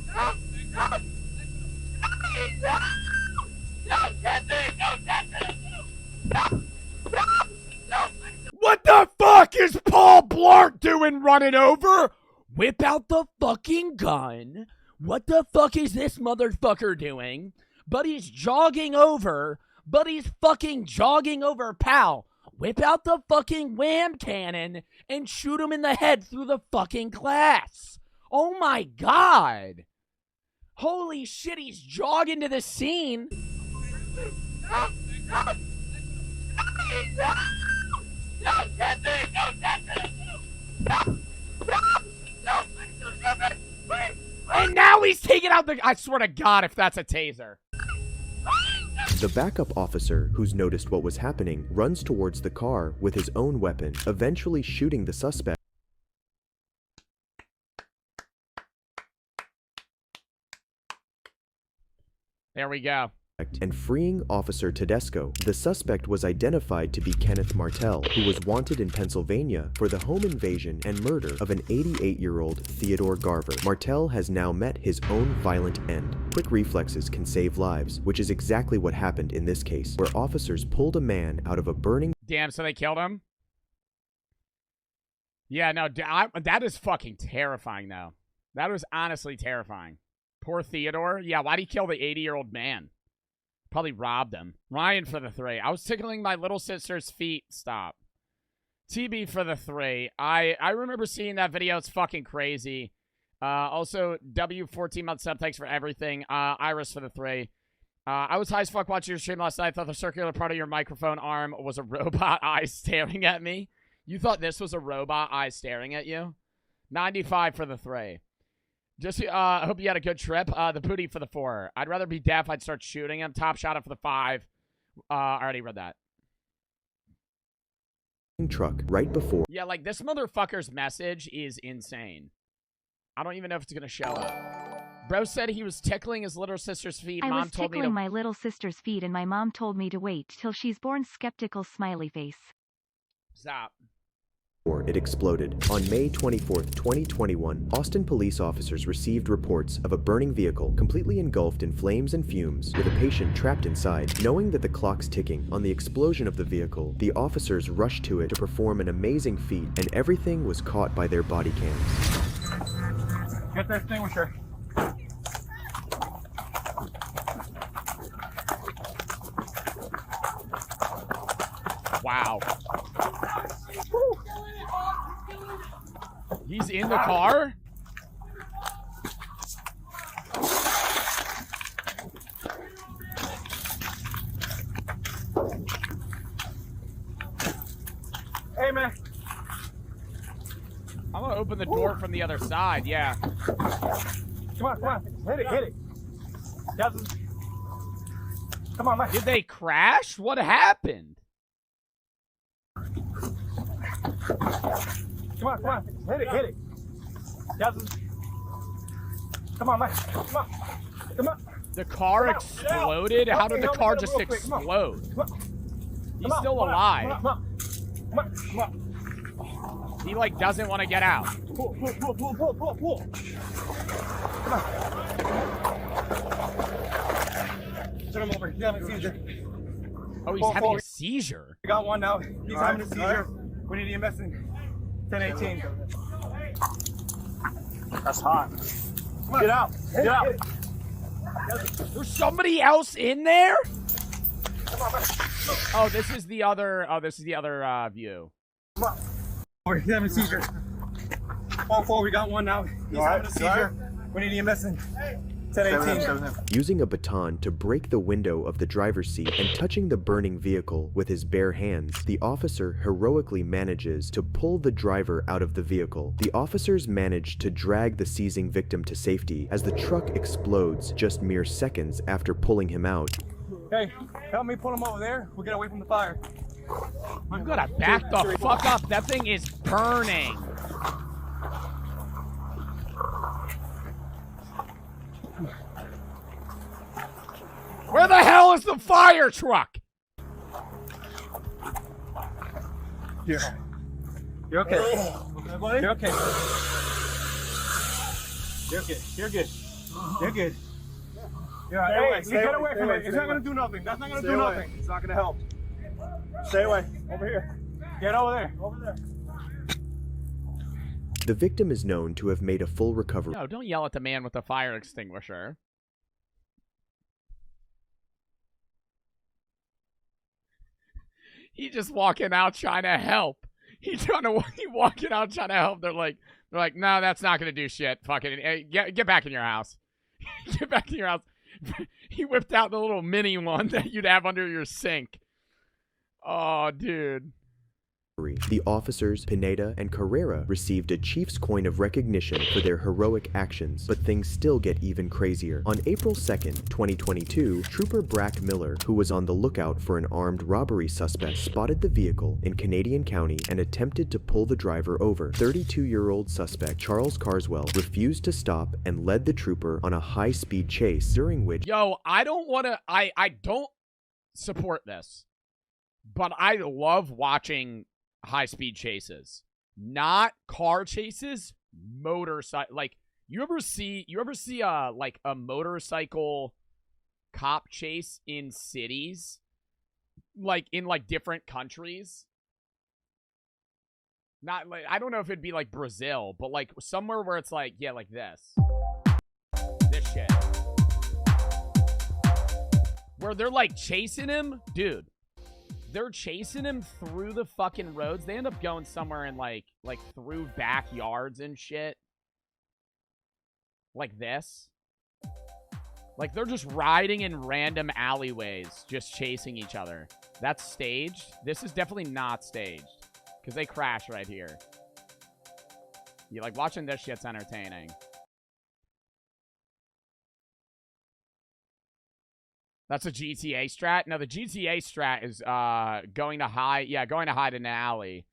No! No! No! Don't touch me! Don't touch me! No! No! No! What the fuck is Paul Blart doing running over? Whip out the fucking gun. What the fuck is this motherfucker doing? Buddy's jogging over. Buddy's fucking jogging over, pal. Whip out the fucking wham cannon and shoot him in the head through the fucking glass. Oh my god. Holy shit, he's jogging to the scene. No! No! No! Don't touch me! Don't touch me! No! No! No! Please don't shoot me! Please! And now he's taking out the... I swear to God, if that's a taser. The backup officer, who's noticed what was happening, runs towards the car with his own weapon, eventually shooting the suspect. There we go. And freeing Officer Tedesco. The suspect was identified to be Kenneth Martell, who was wanted in Pennsylvania for the home invasion and murder of an 88-year-old Theodore Garver. Martell has now met his own violent end. Quick reflexes can save lives, which is exactly what happened in this case, where officers pulled a man out of a burning... Damn, so they killed him? Yeah, no, that is fucking terrifying, though. That was honestly terrifying. Poor Theodore. Yeah, why'd he kill the 80-year-old man? Probably robbed him. Ryan for the 3. I was tickling my little sister's feet. Stop. TB for the 3. I remember seeing that video. It's fucking crazy. Also, W 14 month sub. Thanks for everything. Iris for the 3. I was high as fuck watching your stream last night. I thought the circular part of your microphone arm was a robot eye staring at me. You thought this was a robot eye staring at you? 95 for the 3. Just, I hope you had a good trip. The booty for the 4. I'd rather be deaf. I'd start shooting him. Top shot it for the 5. I already read that. truck right before... Yeah, like, this motherfucker's message is insane. I don't even know if it's gonna show up. Bro said he was tickling his little sister's feet. I Mom was told me tickling to... my little sister's feet and my mom told me to wait till she's born. Skeptical smiley face. Stop. It exploded. On May 24, 2021, Austin police officers received reports of a burning vehicle completely engulfed in flames and fumes, with a patient trapped inside. Knowing that the clock's ticking on the explosion of the vehicle, the officers rushed to it to perform an amazing feat, and everything was caught by their body cams. Get the extinguisher. Wow. He's in the car? Hey, man. I'm gonna open the door from the other side, yeah. Come on, come on. Hit it, hit it. Come on, man. Did they crash? What happened? Come on. Hit it. Jasmine. Come on, Mike. Come on. The car exploded? How did the car just explode? He's still alive. Come on. He, like, doesn't want to get out. Pull. Come on. Turn him over. He's having a seizure. Oh, he's having a seizure? We got one now. He's having a seizure. We need EMS in 1018. That's hot. Get out. There's somebody else in there? Oh, this is the other view. Come on. He's having a seizure. 4-4, we got one now. He's having a seizure. We need EMS in 1018. Using a baton to break the window of the driver's seat and touching the burning vehicle with his bare hands, the officer heroically manages to pull the driver out of the vehicle. The officers manage to drag the seizing victim to safety as the truck explodes just mere seconds after pulling him out. Hey, help me pull him over there. We'll get away from the fire. You gotta back the fuck up. That thing is burning. Where the hell is the fire truck? Here. You're okay. Okay, buddy? You're okay. You're good. You're good. You're good. You're all right. Get away from it. It's not going to do nothing. That's not going to do nothing. It's not going to help. Stay away. Over here. Get over there. Over there. The victim is known to have made a full recovery. No, don't yell at the man with the fire extinguisher. He just walking out trying to help. He walking out trying to help. They're like, no, that's not gonna do shit. Fucking hey, get back in your house. Get back in your house. He whipped out the little mini one that you'd have under your sink. Oh, dude. The officers, Pineda and Carrera, received a Chief's Coin of Recognition for their heroic actions, but things still get even crazier. On April 2nd, 2022, Trooper Brack Miller, who was on the lookout for an armed robbery suspect, spotted the vehicle in Canadian County and attempted to pull the driver over. 32-year-old suspect Charles Carswell refused to stop and led the trooper on a high-speed chase, during which... Yo, I don't support this, but I love watching high-speed chases, not car chases, motorcycle. Like, you ever see like a motorcycle cop chase in cities, like in like different countries? Not like, I don't know if it'd be like Brazil, but like somewhere where it's like, yeah, like this shit, where they're like chasing him, dude. They're chasing him through the fucking roads. They end up going somewhere in like through backyards and shit. Like this. Like they're just riding in random alleyways, just chasing each other. That's staged. This is definitely not staged, because they crash right here. You like watching this shit's entertaining. That's a GTA strat. No, the GTA strat is going to hide in an alley,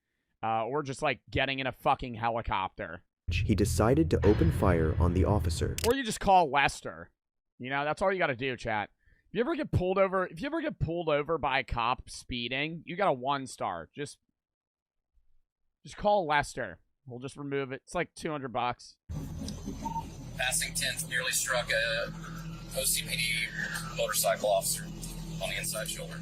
or just like getting in a fucking helicopter. He decided to open fire on the officer. Or you just call Lester. You know, that's all you got to do, chat. If you ever get pulled over by a cop speeding, you got a 1-star. Just call Lester. We'll just remove it. It's like $200. Passing 10th nearly struck a OCPD motorcycle officer on the inside shoulder.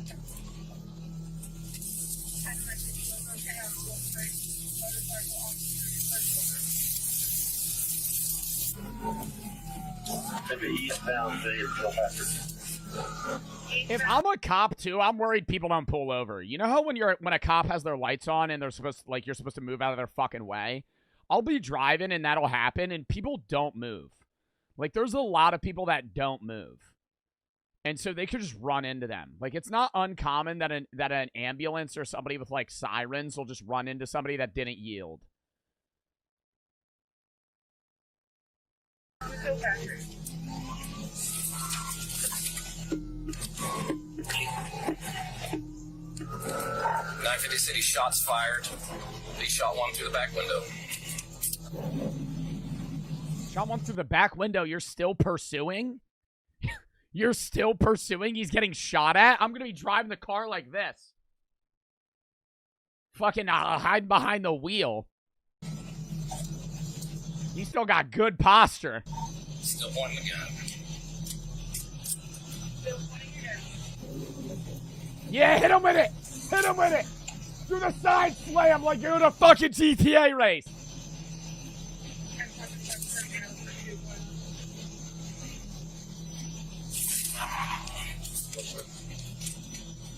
If I'm a cop too, I'm worried people don't pull over. You know how when a cop has their lights on and you're supposed to move out of their fucking way? I'll be driving and that'll happen and people don't move. Like, there's a lot of people that don't move. And so they could just run into them. Like, it's not uncommon that an ambulance or somebody with, like, sirens will just run into somebody that didn't yield. 950 City, shots fired. He shot one through the back window. Shot one through the back window. You're still pursuing? You're still pursuing? He's getting shot at? I'm going to be driving the car like this. Fucking hide behind the wheel. He's still got good posture. Still pointing the gun. Yeah, hit him with it. Hit him with it. Do the side slam like you're in a fucking GTA race.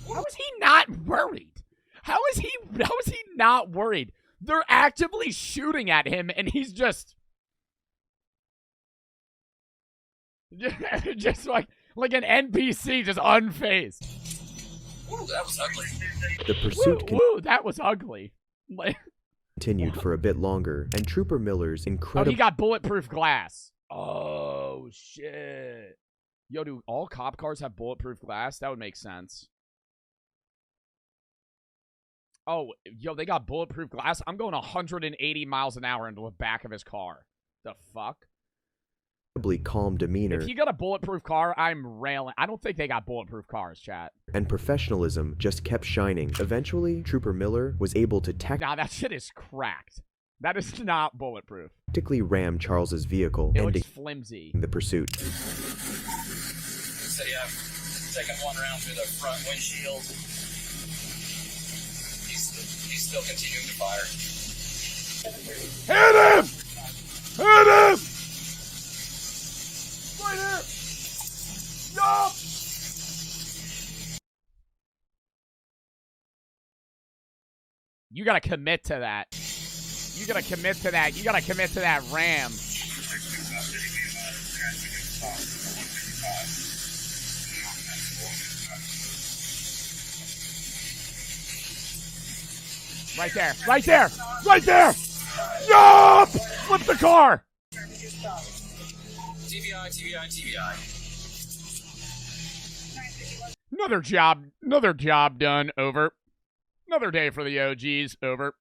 How is he not worried? How is he not worried? They're actively shooting at him and he's just like an NPC, just unfazed. Ooh, that was ugly. The pursuit Woo, that was ugly. continued for a bit longer, and Trooper Miller's Oh, incredible he got bulletproof glass. Oh, shit. Yo, do all cop cars have bulletproof glass? That would make sense. Oh, yo, they got bulletproof glass? I'm going 180 miles an hour into the back of his car. The fuck? calm demeanor If he got a bulletproof car, I'm railing. I don't think they got bulletproof cars, chat. and professionalism just kept shining. Eventually, Trooper Miller was able to Nah, that shit is cracked. That is not bulletproof. tactically ram Charles's vehicle, It ending looks flimsy. the pursuit. So yeah, taking one round through the front windshield. He's still continuing to fire. Hit him! Hit him! Right here! No! You gotta commit to that. You gotta commit to that. You gotta commit to that ram. Right there. Right there. Right there. No! Flip the car. TBI, TBI, TBI. Another job done. Over. Another day for the OGs. Over.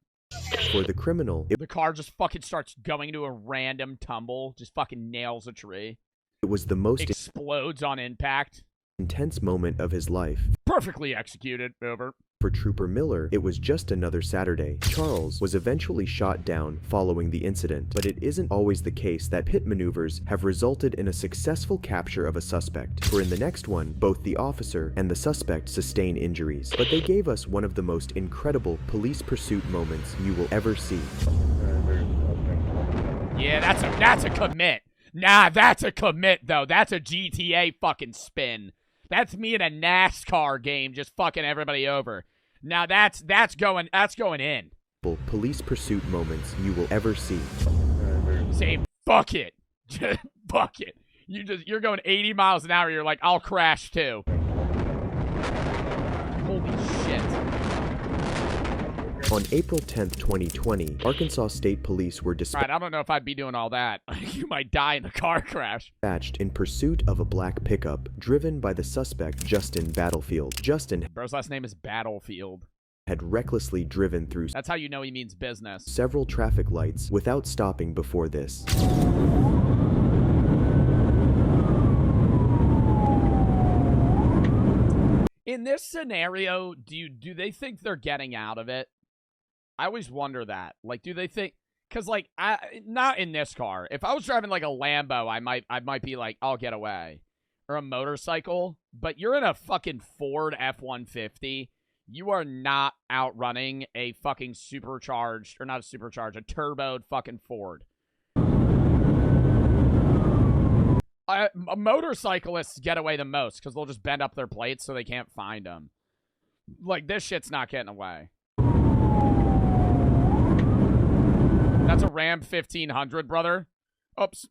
For the criminal, The car just fucking starts going into a random tumble. Just fucking nails a tree. it was the most Explodes on impact. intense moment of his life. Perfectly executed. Over. For Trooper Miller, it was just another Saturday. Charles was eventually shot down following the incident, but it isn't always the case that pit maneuvers have resulted in a successful capture of a suspect. For in the next one, both the officer and the suspect sustain injuries, but they gave us one of the most incredible police pursuit moments you will ever see. Yeah, that's a commit. Nah, that's a commit though. That's a GTA fucking spin. That's me in a NASCAR game just fucking everybody over. Now that's going in. Police pursuit moments you will ever see. Say fuck it. Just fuck it. You're going 80 miles an hour, you're like, I'll crash too. Holy shit. On April 10th, 2020, Arkansas State Police were Alright, I don't know if I'd be doing all that. You might die in a car crash. dispatched in pursuit of a black pickup driven by the suspect Justin Battlefield. Justin Bro's last name is Battlefield. had recklessly driven through That's how you know he means business. several traffic lights without stopping before this. In this scenario, do they think they're getting out of it? I always wonder that. Like, do they think? Because like, not in this car. If I was driving like a Lambo, I might be like, I'll get away, or a motorcycle. But you're in a fucking Ford F-150. You are not outrunning a fucking supercharged, or not a supercharged, a turboed fucking Ford. Motorcyclists get away the most because they'll just bend up their plates so they can't find them. Like, this shit's not getting away. That's a Ram 1500, brother. Oops.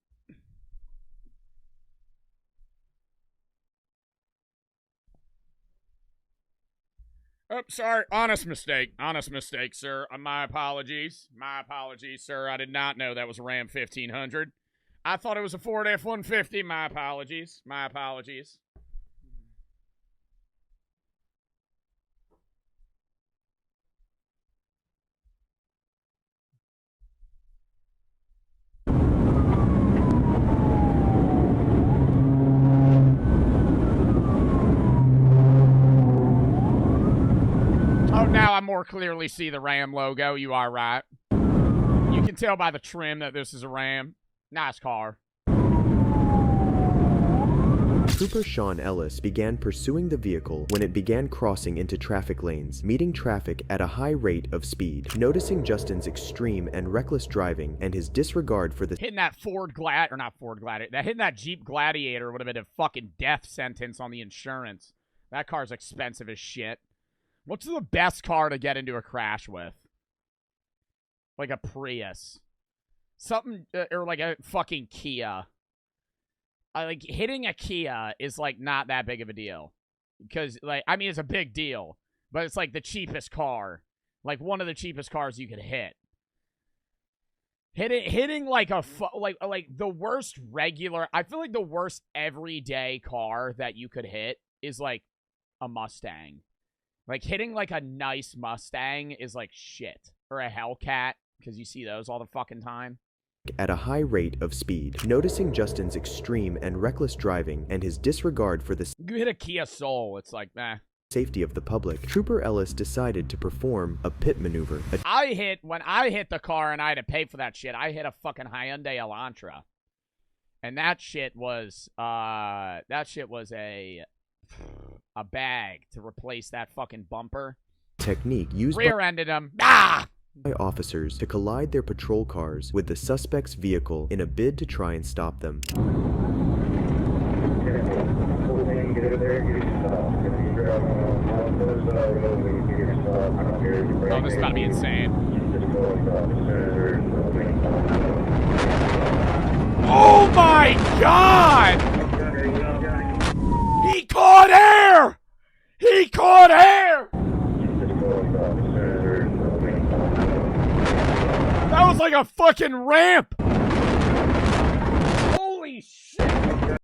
Oh, sorry. Honest mistake. Honest mistake, sir. My apologies. My apologies, sir. I did not know that was a Ram 1500. I thought it was a Ford F-150. My apologies. My apologies. more clearly see the Ram logo. You are right. You can tell by the trim that this is a Ram. Nice car. Trooper Sean Ellis began pursuing the vehicle when it began crossing into traffic lanes, meeting traffic at a high rate of speed. Noticing Justin's extreme and reckless driving and his disregard for the Hitting that hitting that Jeep Gladiator would have been a fucking death sentence on the insurance. That car's expensive as shit. What's the best car to get into a crash with? Like a Prius. Something, or like a fucking Kia. Like, hitting a Kia is, like, not that big of a deal. Because, like, I mean, it's a big deal. But it's, like, the cheapest car. Like, one of the cheapest cars you could hit. Hitting, like, like, the worst regular... I feel like the worst everyday car that you could hit is, like, a Mustang. Like, hitting, like, a nice Mustang is, like, shit. Or a Hellcat, because you see those all the fucking time. At a high rate of speed. Noticing Justin's extreme and reckless driving and his disregard for the You hit a Kia Soul, it's like, nah. Safety of the public, Trooper Ellis decided to perform a pit maneuver. When I hit the car and I had to pay for that shit, I hit a fucking Hyundai Elantra. And that shit was, a bag to replace that fucking bumper. Technique used Rear-ended him. Ah! by officers to collide their patrol cars with the suspect's vehicle in a bid to try and stop them. Oh, this is about to be insane. Oh my god! He caught air! He caught air! That was like a fucking ramp! Holy shit!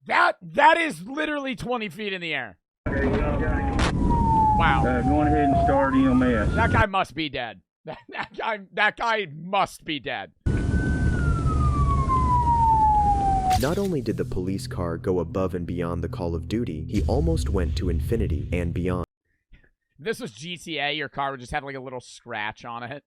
That is literally 20 feet in the air. Wow. Go ahead and start EMS. That guy must be dead. That guy must be dead. Not only did the police car go above and beyond the call of duty, he almost went to infinity and beyond. If this was GTA, your car would just have like a little scratch on it.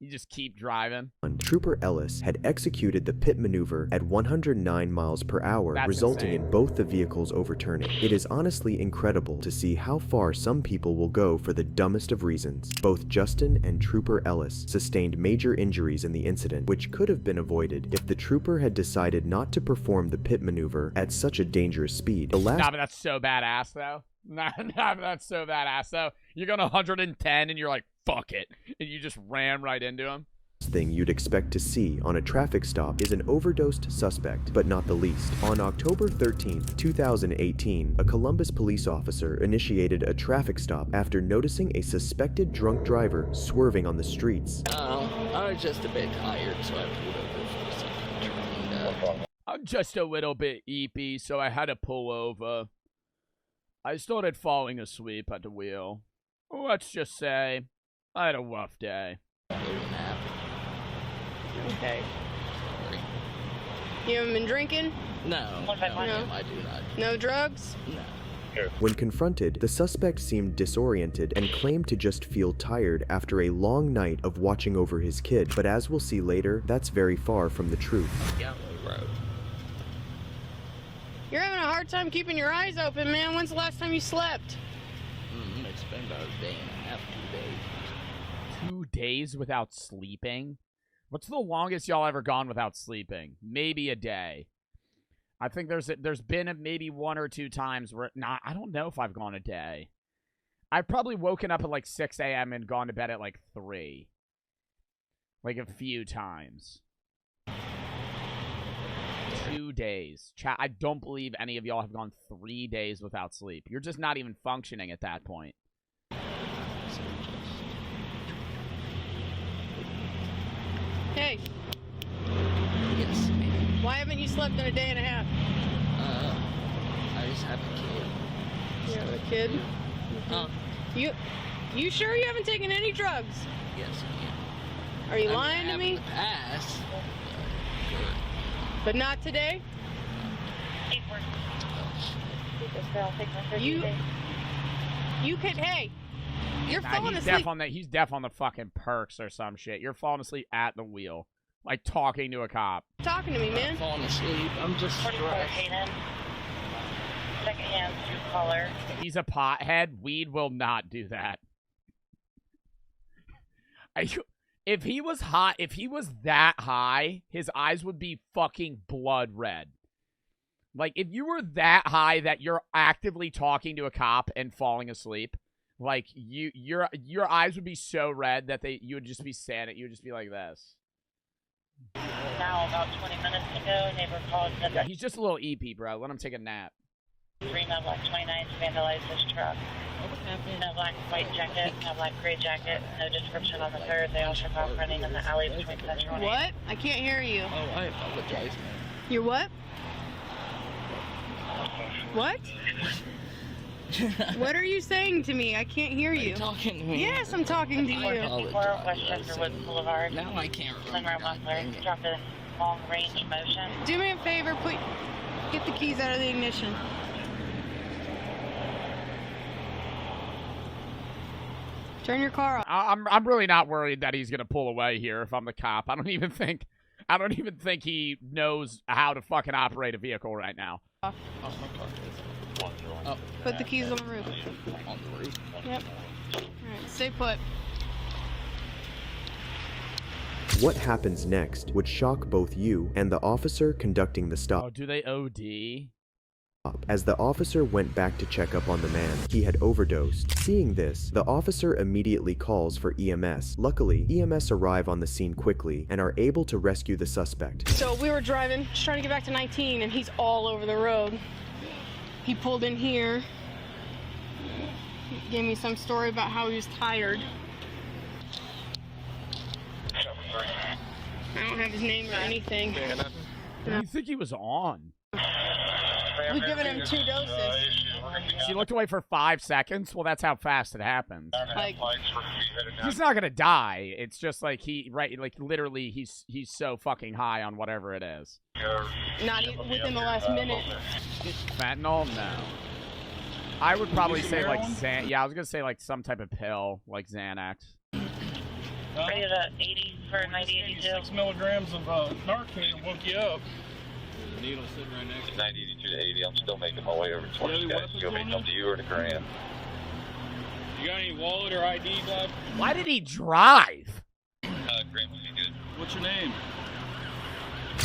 You just keep driving. Trooper Ellis had executed the pit maneuver at 109 miles per hour, resulting in both the vehicles overturning. It is honestly incredible to see how far some people will go for the dumbest of reasons. Both Justin and Trooper Ellis sustained major injuries in the incident, which could have been avoided if the trooper had decided not to perform the pit maneuver at such a dangerous speed. Nah, but that's so badass, though. Nah, but that's so badass, though. You're going 110 and you're like, fuck it. And you just ram right into him. Thing you'd expect to see on a traffic stop is an overdosed suspect, but not the least. On October 13th, 2018, a Columbus police officer initiated a traffic stop after noticing a suspected drunk driver swerving on the streets. I was just a bit tired, so I pulled over for a second. I'm just a little bit eepy, so I had to pull over. I started falling asleep at the wheel. Let's just say I had a rough day. Okay. You haven't been drinking? No. No, I do not. No drugs? No. When confronted, the suspect seemed disoriented and claimed to just feel tired after a long night of watching over his kid, but as we'll see later, that's very far from the truth. You're having a hard time keeping your eyes open, man. When's the last time you slept? It's been about a day and a half, 2 days. 2 days without sleeping? What's the longest y'all ever gone without sleeping? Maybe a day. I think there's been maybe 1 or 2 times where... Nah, I don't know if I've gone a day. I've probably woken up at like 6 a.m. and gone to bed at like 3. Like a few times. 2 days. Chat, I don't believe any of y'all have gone 3 days without sleep. You're just not even functioning at that point. Hey. Yes. Why haven't you slept in a day and a half? I just have a kid. You have a kid? You sure you haven't taken any drugs? Yes, I am. Are you lying to me? In the past. But not today? You could, hey, you're falling he's asleep. he's deaf on the fucking perks or some shit. You're falling asleep at the wheel. Like talking to a cop. Talking to me, man. I'm falling asleep. I'm just stressed. Second hand, caller. He's a pothead. Weed will not do that. If he was hot, if he was that high, his eyes would be fucking blood red. Like, if you were that high that you're actively talking to a cop and falling asleep, like, your eyes would be so red that you would just be standing, you would just be like this. Now, about 20 minutes ago, neighbor called and said that He's just a little EP, bro. Let him take a nap. Reno Black 29 vandalized his truck. No black white jacket, no black gray jacket, no description on the third. They all took off running in the alley between Central and What? I can't hear you. Oh, I apologize. You're what? What? What are you saying to me? I can't hear you. Are you talking to me? Yes, I'm talking to you. Westchester Woods Boulevard. Now I can't Sunrise Muffler. Dropped a long range motion. Do me a favor, get the keys out of the ignition. Turn your car off. I'm really not worried that he's gonna pull away here if I'm the cop. I don't even think he knows how to fucking operate a vehicle right now. Off. Oh, my car is. Oh. Put the keys on the roof. On the roof? Yep. Alright, stay put. What happens next would shock both you and the officer conducting the stop. Oh, do they OD? As the officer went back to check up on the man, he had overdosed. Seeing this, the officer immediately calls for EMS. Luckily, EMS arrive on the scene quickly and are able to rescue the suspect. So we were driving, just trying to get back to 19, and he's all over the road. He pulled in here. He gave me some story about how he was tired. I don't have his name or anything. What do you think he was on? We've given him 2 doses. She looked away for 5 seconds? Well, that's how fast it happens. Like, he's not gonna die. It's just like literally he's so fucking high on whatever it is. not even within the last minute. Fentanyl? No. I would probably say like I was gonna say like some type of pill, like Xanax. Ready to 80 for 9082. 6 milligrams of Narcan will woke you up. The needle sitting right next to 9082 to 80. I'm still making my way over towards you guys. You want me to come to you or to Graham? You got any wallet or ID, bud? Why did he drive? Graham would be good. What's your name?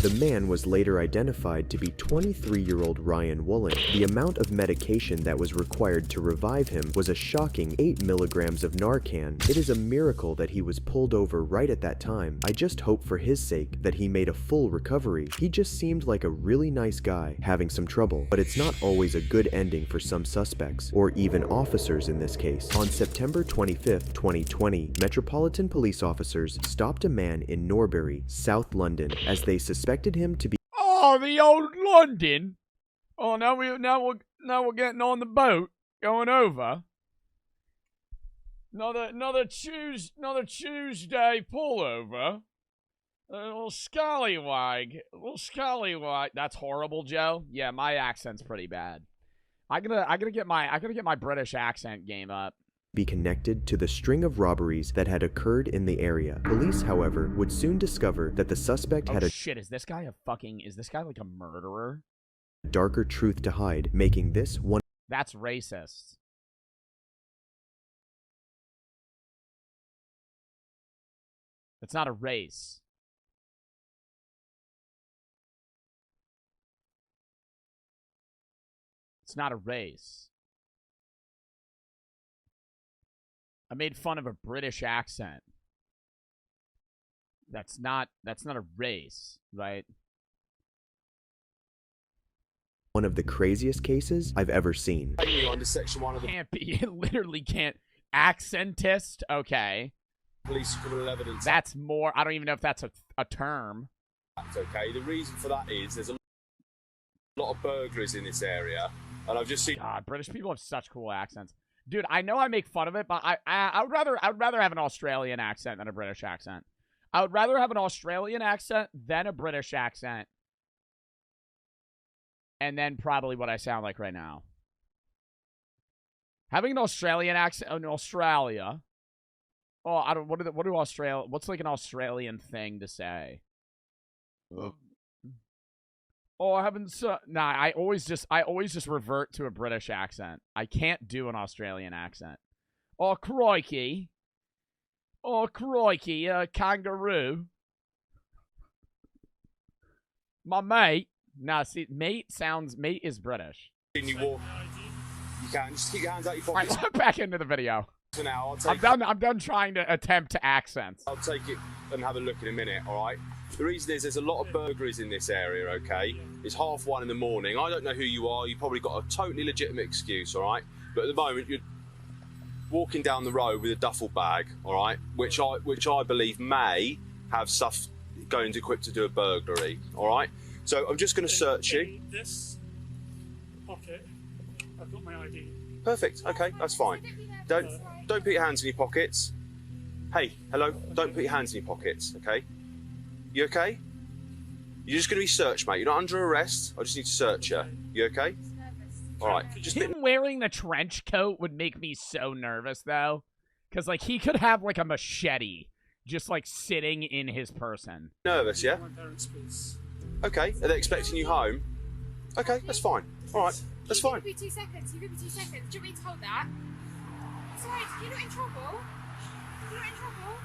The man was later identified to be 23-year-old Ryan Woolen. The amount of medication that was required to revive him was a shocking 8 milligrams of Narcan. It is a miracle that he was pulled over right at that time. I just hope for his sake that he made a full recovery. He just seemed like a really nice guy, having some trouble. But it's not always a good ending for some suspects, or even officers in this case. On September 25th, 2020, Metropolitan Police officers stopped a man in Norbury, South London, as they suspected him to be the old London. Oh, now we're getting on the boat, going over. Another Tuesday pullover. A little scallywag. That's horrible, Joe. Yeah, my accent's pretty bad. I gotta get my British accent game up. Be connected to the string of robberies that had occurred in the area. Police, however, would soon discover that the suspect had a shit, is this guy like a murderer? Darker truth to hide, making this one. That's racist. It's not a race. It's not a race. I made fun of a British accent. That's not a race, right? One of the craziest cases I've ever seen. Under section 1 of the Can't be. It literally can't. Accentist? Okay. police criminal evidence. That's more. I don't even know if that's a term. Act, okay. The reason for that is there's a lot of burglaries in this area, and I've just seen. God, British people have such cool accents. Dude, I know I make fun of it, but I would rather have an Australian accent than a British accent. I would rather have an Australian accent than a British accent. And then probably what I sound like right now. Having an Australian accent in Australia. Oh, I don't. What do Australia? What's like an Australian thing to say? Oh, I haven't. Nah, I always just revert to a British accent. I can't do an Australian accent. Oh crikey! Oh crikey! Kangaroo. My mate. Nah, see, mate is British. You walk. You can just keep your hands out your All right, pockets. back into the video. So now I'm done trying to attempt to accents. I'll take it and have a look in a minute, all right? The reason is there's a lot of burglaries in this area, okay? It's 1:30 in the morning. I don't know who you are. You probably got a totally legitimate excuse, all right? But at the moment, you're walking down the road with a duffel bag, all right? Which I believe may have stuff going to equipped to do a burglary, all right? So I'm just going to search you. This pocket, I've got my ID. Perfect. Okay, that's fine. Don't put your hands in your pockets. Hey, hello. Don't put your hands in your pockets. Okay. You okay? You're just going to be searched, mate. You're not under arrest. I just need to search you. You okay? All right. Just him wearing the trench coat would make me so nervous, though, because like he could have like a machete just like sitting in his person. Nervous, yeah? My parents, please. Okay. Are they expecting you home? Okay, that's fine. All right, that's fine. You give me 2 seconds. You give me 2 seconds. Do you want me to hold that? It's alright. You're not in trouble. You're not in trouble.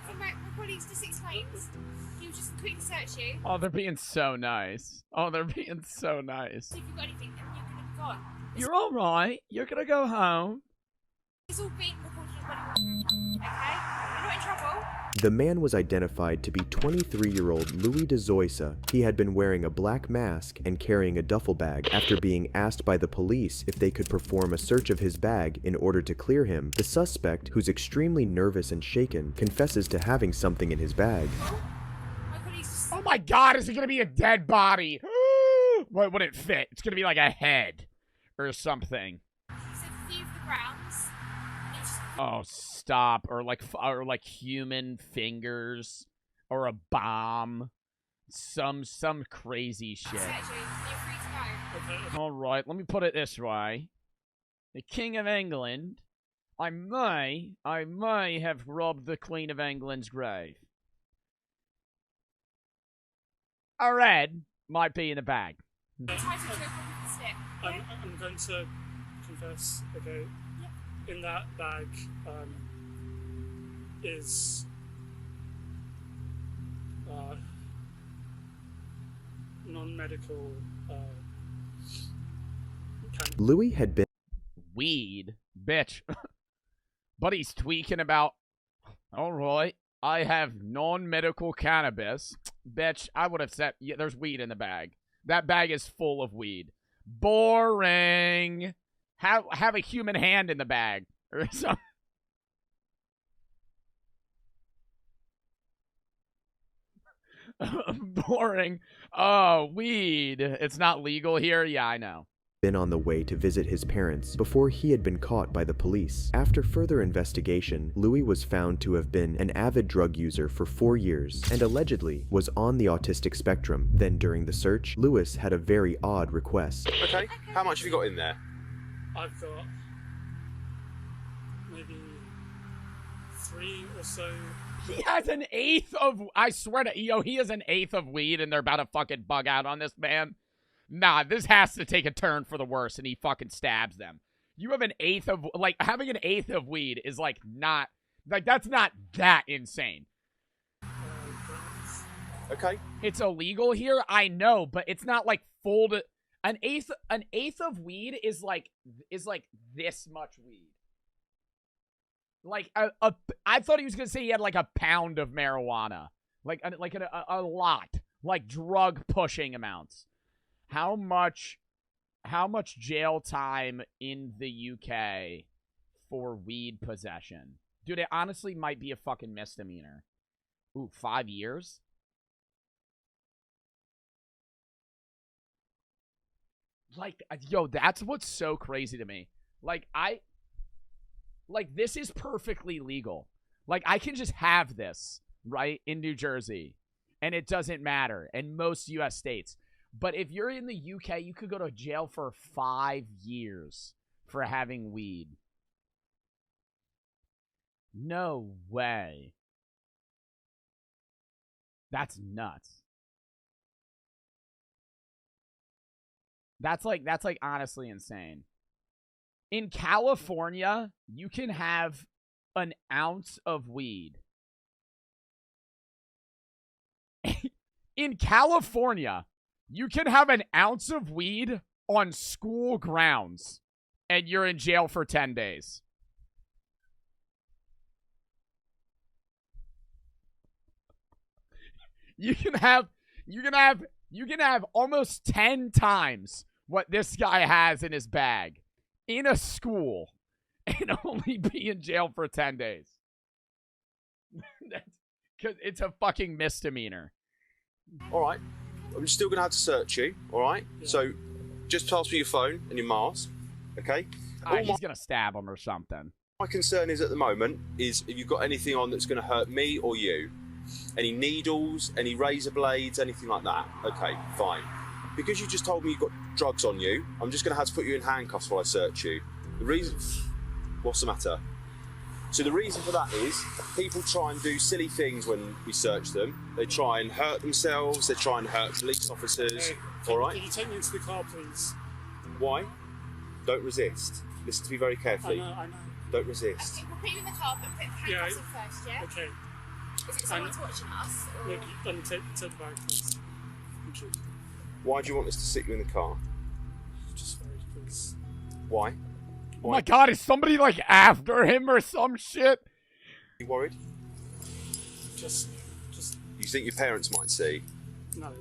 So my colleagues just explained. He was just quickly search you. Oh, they're being so nice. Oh, they're being so nice. If you've got anything, then you're gonna be gone. You're all right. You're gonna go home. It's all being recorded as well. Okay? You're not in trouble. The man was identified to be 23-year-old Louis de Zoysa. He had been wearing a black mask and carrying a duffel bag. After being asked by the police if they could perform a search of his bag in order to clear him, the suspect, who's extremely nervous and shaken, confesses to having something in his bag. Oh my god, is it gonna be a dead body? What would it fit? It's gonna be like a head or something. He said leave the grounds. Oh, stop. Or like human fingers. Or a bomb. Some crazy shit. You're free to go. Alright, let me put it this way. The King of England, I may have robbed the Queen of England's grave. A red might be in the bag. Try to do a copy of the slip. I'm going to confess, okay? In that bag is non-medical Louis had been weed, bitch. But he's tweaking about, all right, I have non-medical cannabis. Bitch, I would have said, yeah, there's weed in the bag. That bag is full of weed. Boring. Have a human hand in the bag or something. Boring. Oh, weed. It's not legal here? Yeah, I know. Been on the way to visit his parents before he had been caught by the police. After further investigation, Louis was found to have been an avid drug user for 4 years and allegedly was on the autistic spectrum. Then during the search, Louis had a very odd request. Okay, how much have you got in there? I've got maybe 3 or so. He has an eighth of, I swear to, he has an eighth of weed and they're about to fucking bug out on this man. Nah, this has to take a turn for the worse and he fucking stabs them. You have an eighth of, like, having an eighth of weed is, like, not, like, that's not that insane. Okay. It's illegal here, I know, but it's not, like, full to, an eighth of weed is, like, this much weed. Like, I thought he was gonna say he had, like, a pound of marijuana. Like a lot. Like, drug-pushing amounts. How much jail time in the UK for weed possession? Dude, it honestly might be a fucking misdemeanor. Ooh, 5 years? Like, yo, that's what's so crazy to me. Like, this is perfectly legal. Like, I can just have this, right, in New Jersey, and it doesn't matter, in most U.S. states. But if you're in the UK, you could go to jail for 5 years for having weed. No way. That's nuts. That's like honestly insane. In California, you can have an ounce of weed. In California, you can have an ounce of weed on school grounds, and you're in jail for 10 days. You can have almost 10 times what this guy has in his bag in a school and only be in jail for 10 days. Because it's a fucking misdemeanor. All right. I'm still going to have to search you, all right? Yeah. So just pass me your phone and your mask, okay? He's going to stab him or something. My concern is at the moment is if you've got anything on that's going to hurt me or you. Any needles, any razor blades, anything like that. Okay, fine. Because you just told me you've got drugs on you, I'm just going to have to put you in handcuffs while I search you. The reason... What's the matter? So the reason for that is people try and do silly things when we search them. They try and hurt themselves, they try and hurt police officers. All right? Can you take me into the car, please? Why? Don't resist. Listen to me very carefully. I know. Don't resist. Okay, we'll put you in the car, but put handcuffs in first, yeah? Okay. Is it someone's watching us? Or... Look, take the bag, please. Thank you. Why do you want us to sit you in the car? Just worried, please. Why? Oh my god, is somebody like after him or some shit? You worried? Just. You think your parents might see? No.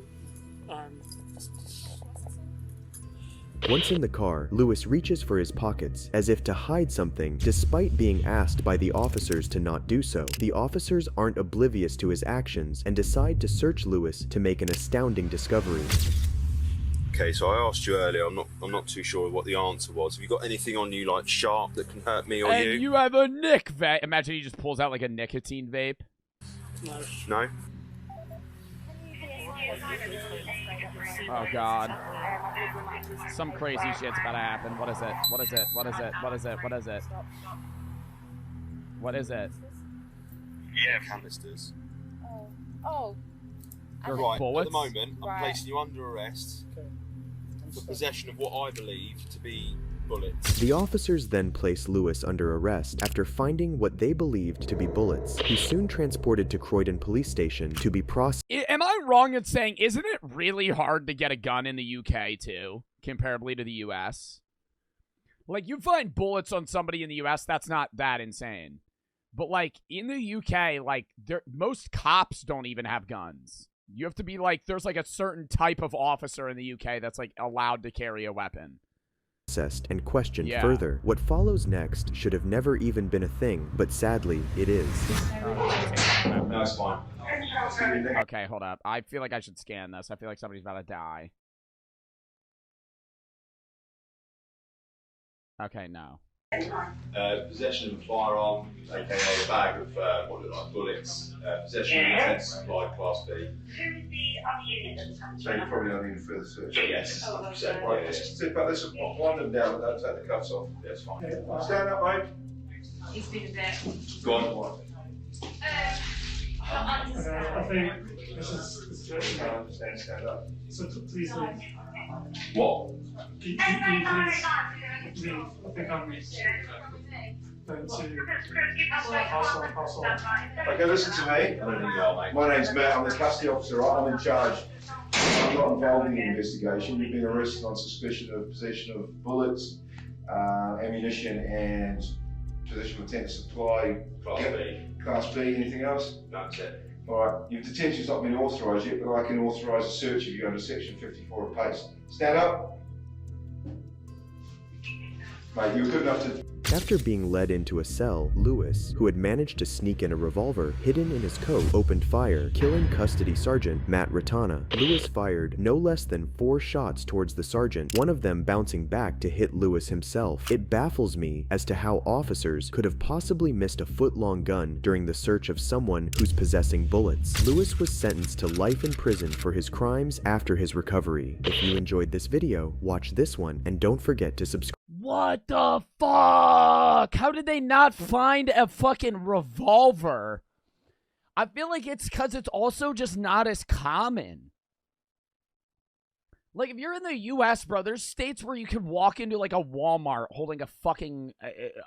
Once in the car, Lewis reaches for his pockets, as if to hide something, despite being asked by the officers to not do so. The officers aren't oblivious to his actions and decide to search Lewis to make an astounding discovery. Okay, so I asked you earlier, I'm not too sure what the answer was. Have you got anything on you like sharp that can hurt me or you? And you have a Nick vape. Imagine he just pulls out like a nicotine vape. No? Oh god. Some crazy shit's about to happen. What is it? What is it? What is it? What is it? What is it? What is it? Yeah, canisters. Oh. Right, bullets? at the moment, I'm placing you under arrest for possession of what I believe to be bullets. The officers then place Lewis under arrest after finding what they believed to be bullets. He's soon transported to Croydon Police Station to be processed. Am I wrong in saying, isn't it really hard to get a gun in the UK too, comparably to the US? Like, you find bullets on somebody in the US, that's not that insane. But, like, in the UK, like, most cops don't even have guns. You have to be, like, there's, like, a certain type of officer in the UK that's, like, allowed to carry a weapon. And questioned further. What follows next should have never even been a thing, but sadly, it is. No, it's fine. Okay, hold up. I feel like I should scan this. I feel like somebody's about to die. Okay, no. Possession of a firearm, aka a bag of what look like bullets. Possession of intent to supply Class B. Who is the other unit that's coming? So you're probably not needing further search. Yes. Right, sit back, let's wind them down, don't take the cuffs off. That's fine. Stand up, mate. He's been a bit. Go on. I think this is Stand up. So please leave. What? Please leave. I think I'm going to pass on. Okay, listen to me. I don't think you are, mate. My name's Matt, I'm the custody officer, right? I'm in charge. I'm not involved in the investigation. You've been arrested on suspicion of possession of bullets, ammunition, and possession of intent to supply. Class B. Class B, anything else? That's it. Alright, your detention's not been authorised yet, but I can authorise a search if you go under section 54 of PACE. Stand up. Mate, you were good enough to... After being led into a cell, Lewis, who had managed to sneak in a revolver hidden in his coat, opened fire, killing custody sergeant Matt Ratana. Lewis fired no less than 4 shots towards the sergeant, one of them bouncing back to hit Lewis himself. It baffles me as to how officers could have possibly missed a foot-long gun during the search of someone who's possessing bullets. Lewis was sentenced to life in prison for his crimes after his recovery. If you enjoyed this video, watch this one and don't forget to subscribe. What? What the fuck? How did they not find a fucking revolver? I feel like it's because it's also just not as common. Like, if you're in the U.S., bro, there's states where you can walk into, like, a Walmart holding a fucking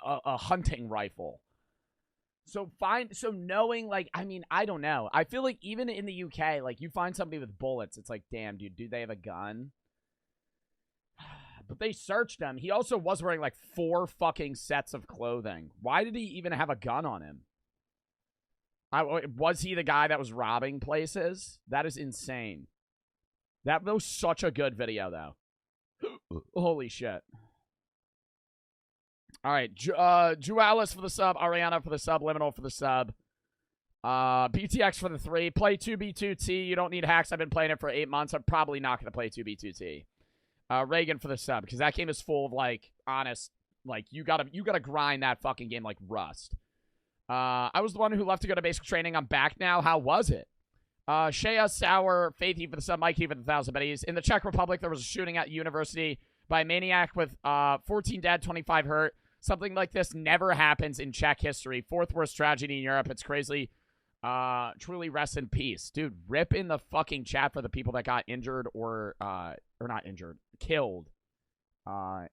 a hunting rifle. So knowing, like, I mean, I don't know. I feel like even in the UK, like, you find somebody with bullets, it's like, damn, dude, do they have a gun? But they searched him. He also was wearing, like, 4 fucking sets of clothing. Why did he even have a gun on him? Was he the guy that was robbing places? That is insane. That was such a good video, though. Holy shit. All right. Jualis for the sub. Ariana for the sub. Liminal for the sub. BTX for the 3. Play 2B2T. You don't need hacks. I've been playing it for 8 months. I'm probably not going to play 2B2T. Reagan for the sub, because that game is full of, like, honest, like, you gotta grind that fucking game like Rust. I was the one who left to go to basic training. I'm back now. How was it? Shea Sour, Faithy for the sub, Mikey for the 1,000 buddies. In the Czech Republic, there was a shooting at university by a maniac with 14 dead, 25 hurt. Something like this never happens in Czech history. 4th worst tragedy in Europe. It's crazy. Truly rest in peace. Dude, rip in the fucking chat for the people that got injured or not injured, killed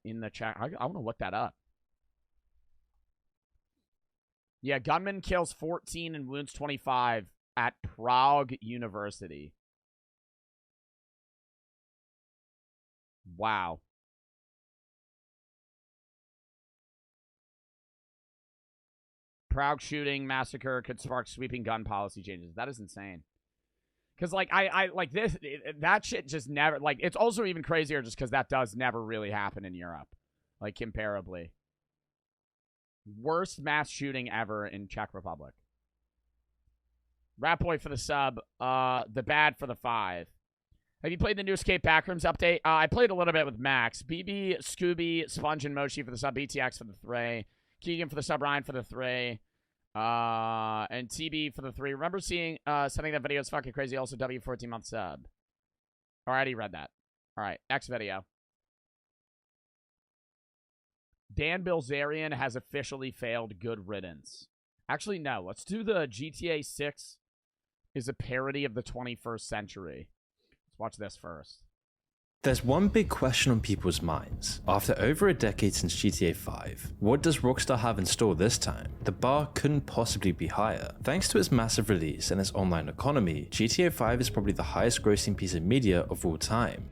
in the chat. I want to look that up. Yeah, gunman kills 14 and wounds 25 at Prague University. Wow. Prague shooting massacre could spark sweeping gun policy changes. That is insane. Because, like, I like this, that shit just never, like, it's also even crazier just because that does never really happen in Europe. Like, comparably. Worst mass shooting ever in Czech Republic. Ratboy for the sub. The bad for the 5. Have you played the new Escape Backrooms update? I played a little bit with Max. BB, Scooby, Sponge, and Moshi for the sub. BTX for the 3. Keegan for the sub. Ryan for the 3. And TB for the 3. Remember seeing something that video is fucking crazy. Also, W 14-month sub. Already read that. All right, next video. Dan Bilzerian has officially failed. Good riddance. Actually, no. Let's do the GTA 6 is a parody of the 21st century. Let's watch this first. There's one big question on people's minds. After over a decade since GTA 5, what does Rockstar have in store this time? The bar couldn't possibly be higher. Thanks to its massive release and its online economy, GTA 5 is probably the highest grossing piece of media of all time.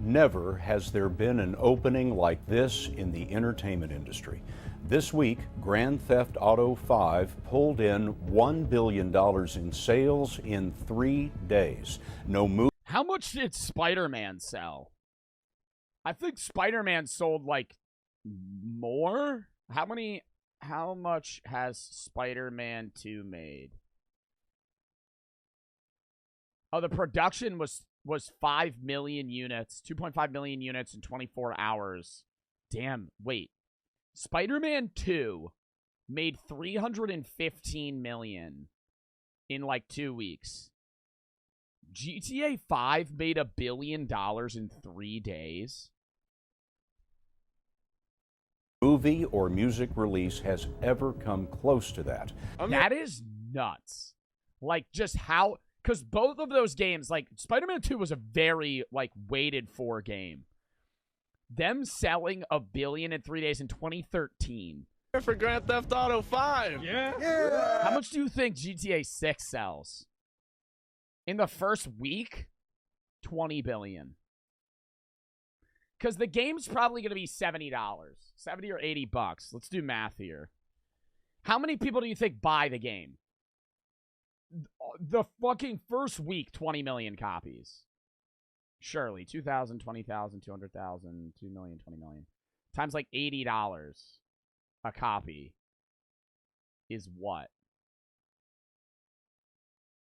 Never has there been an opening like this in the entertainment industry. This week, Grand Theft Auto 5 pulled in $1 billion in sales in 3 days. No movie. How much did Spider-Man sell? I think Spider-Man sold, like, more? How much has Spider-Man 2 made? Oh, the production was 5 million units, 2.5 million units in 24 hours. Damn, wait. Spider-Man 2 made 315 million in, like, 2 weeks. GTA 5 made $1 billion in 3 days. Movie or music release has ever come close to that. That is nuts. Like, just how... Because both of those games, like, Spider-Man 2 was a very, like, waited for game. Them selling $1 billion in 3 days in 2013. For Grand Theft Auto 5. Yeah. How much do you think GTA 6 sells? In the first week, 20 billion. Because the game's probably going to be $70. 70 or 80 bucks. Let's do math here. How many people do you think buy the game? The fucking first week, 20 million copies. Surely. 2,000, 20,000, 200,000, 2 million, 20 million. Times like $80 a copy is what?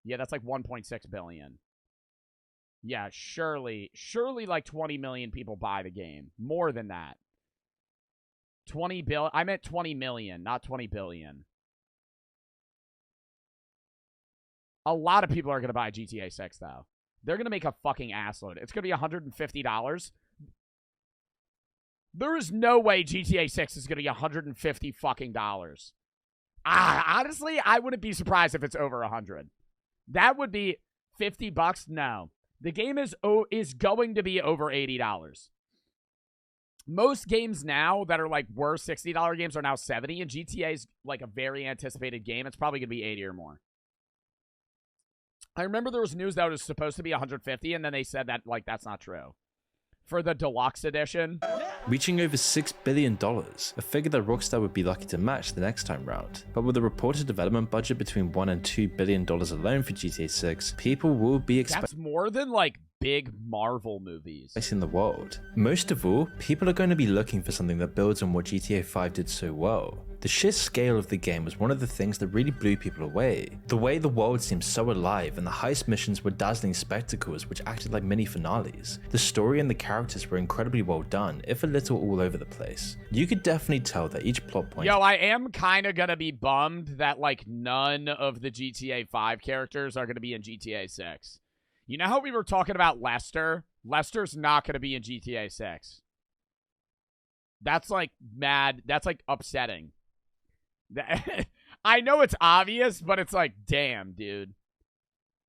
Yeah, that's like 1.6 billion. Yeah, surely like 20 million people buy the game. More than that. 20 billion. I meant 20 million, not 20 billion. A lot of people are going to buy GTA 6, though. They're going to make a fucking assload. It's going to be $150. There is no way GTA 6 is going to be $150 fucking dollars. Honestly, I wouldn't be surprised if it's over 100. That would be $50. No, the game is going to be over $80. Most games now that are like worth $60 games are now $70, and GTA is like a very anticipated game. It's probably going to be 80 or more. I remember there was news that it was supposed to be 150, and then they said that like that's not true. For the deluxe edition, reaching over $6 billion, a figure that Rockstar would be lucky to match the next time round. But with a reported development budget between $1 and $2 billion alone for GTA 6, people will be that's more than like big Marvel movies in the world. Most of all, people are going to be looking for something that builds on what GTA 5 did so well. The sheer scale of the game was one of the things that really blew people away. The way the world seemed so alive and the heist missions were dazzling spectacles which acted like mini finales. The story and the characters were incredibly well done, if a little all over the place. You could definitely tell that each plot point— Yo, I am kind of gonna be bummed that like none of the GTA 5 characters are gonna be in GTA 6. You know how we were talking about Lester? Lester's not gonna be in GTA 6. That's like mad. That's like upsetting. I know it's obvious, but it's like, damn, dude.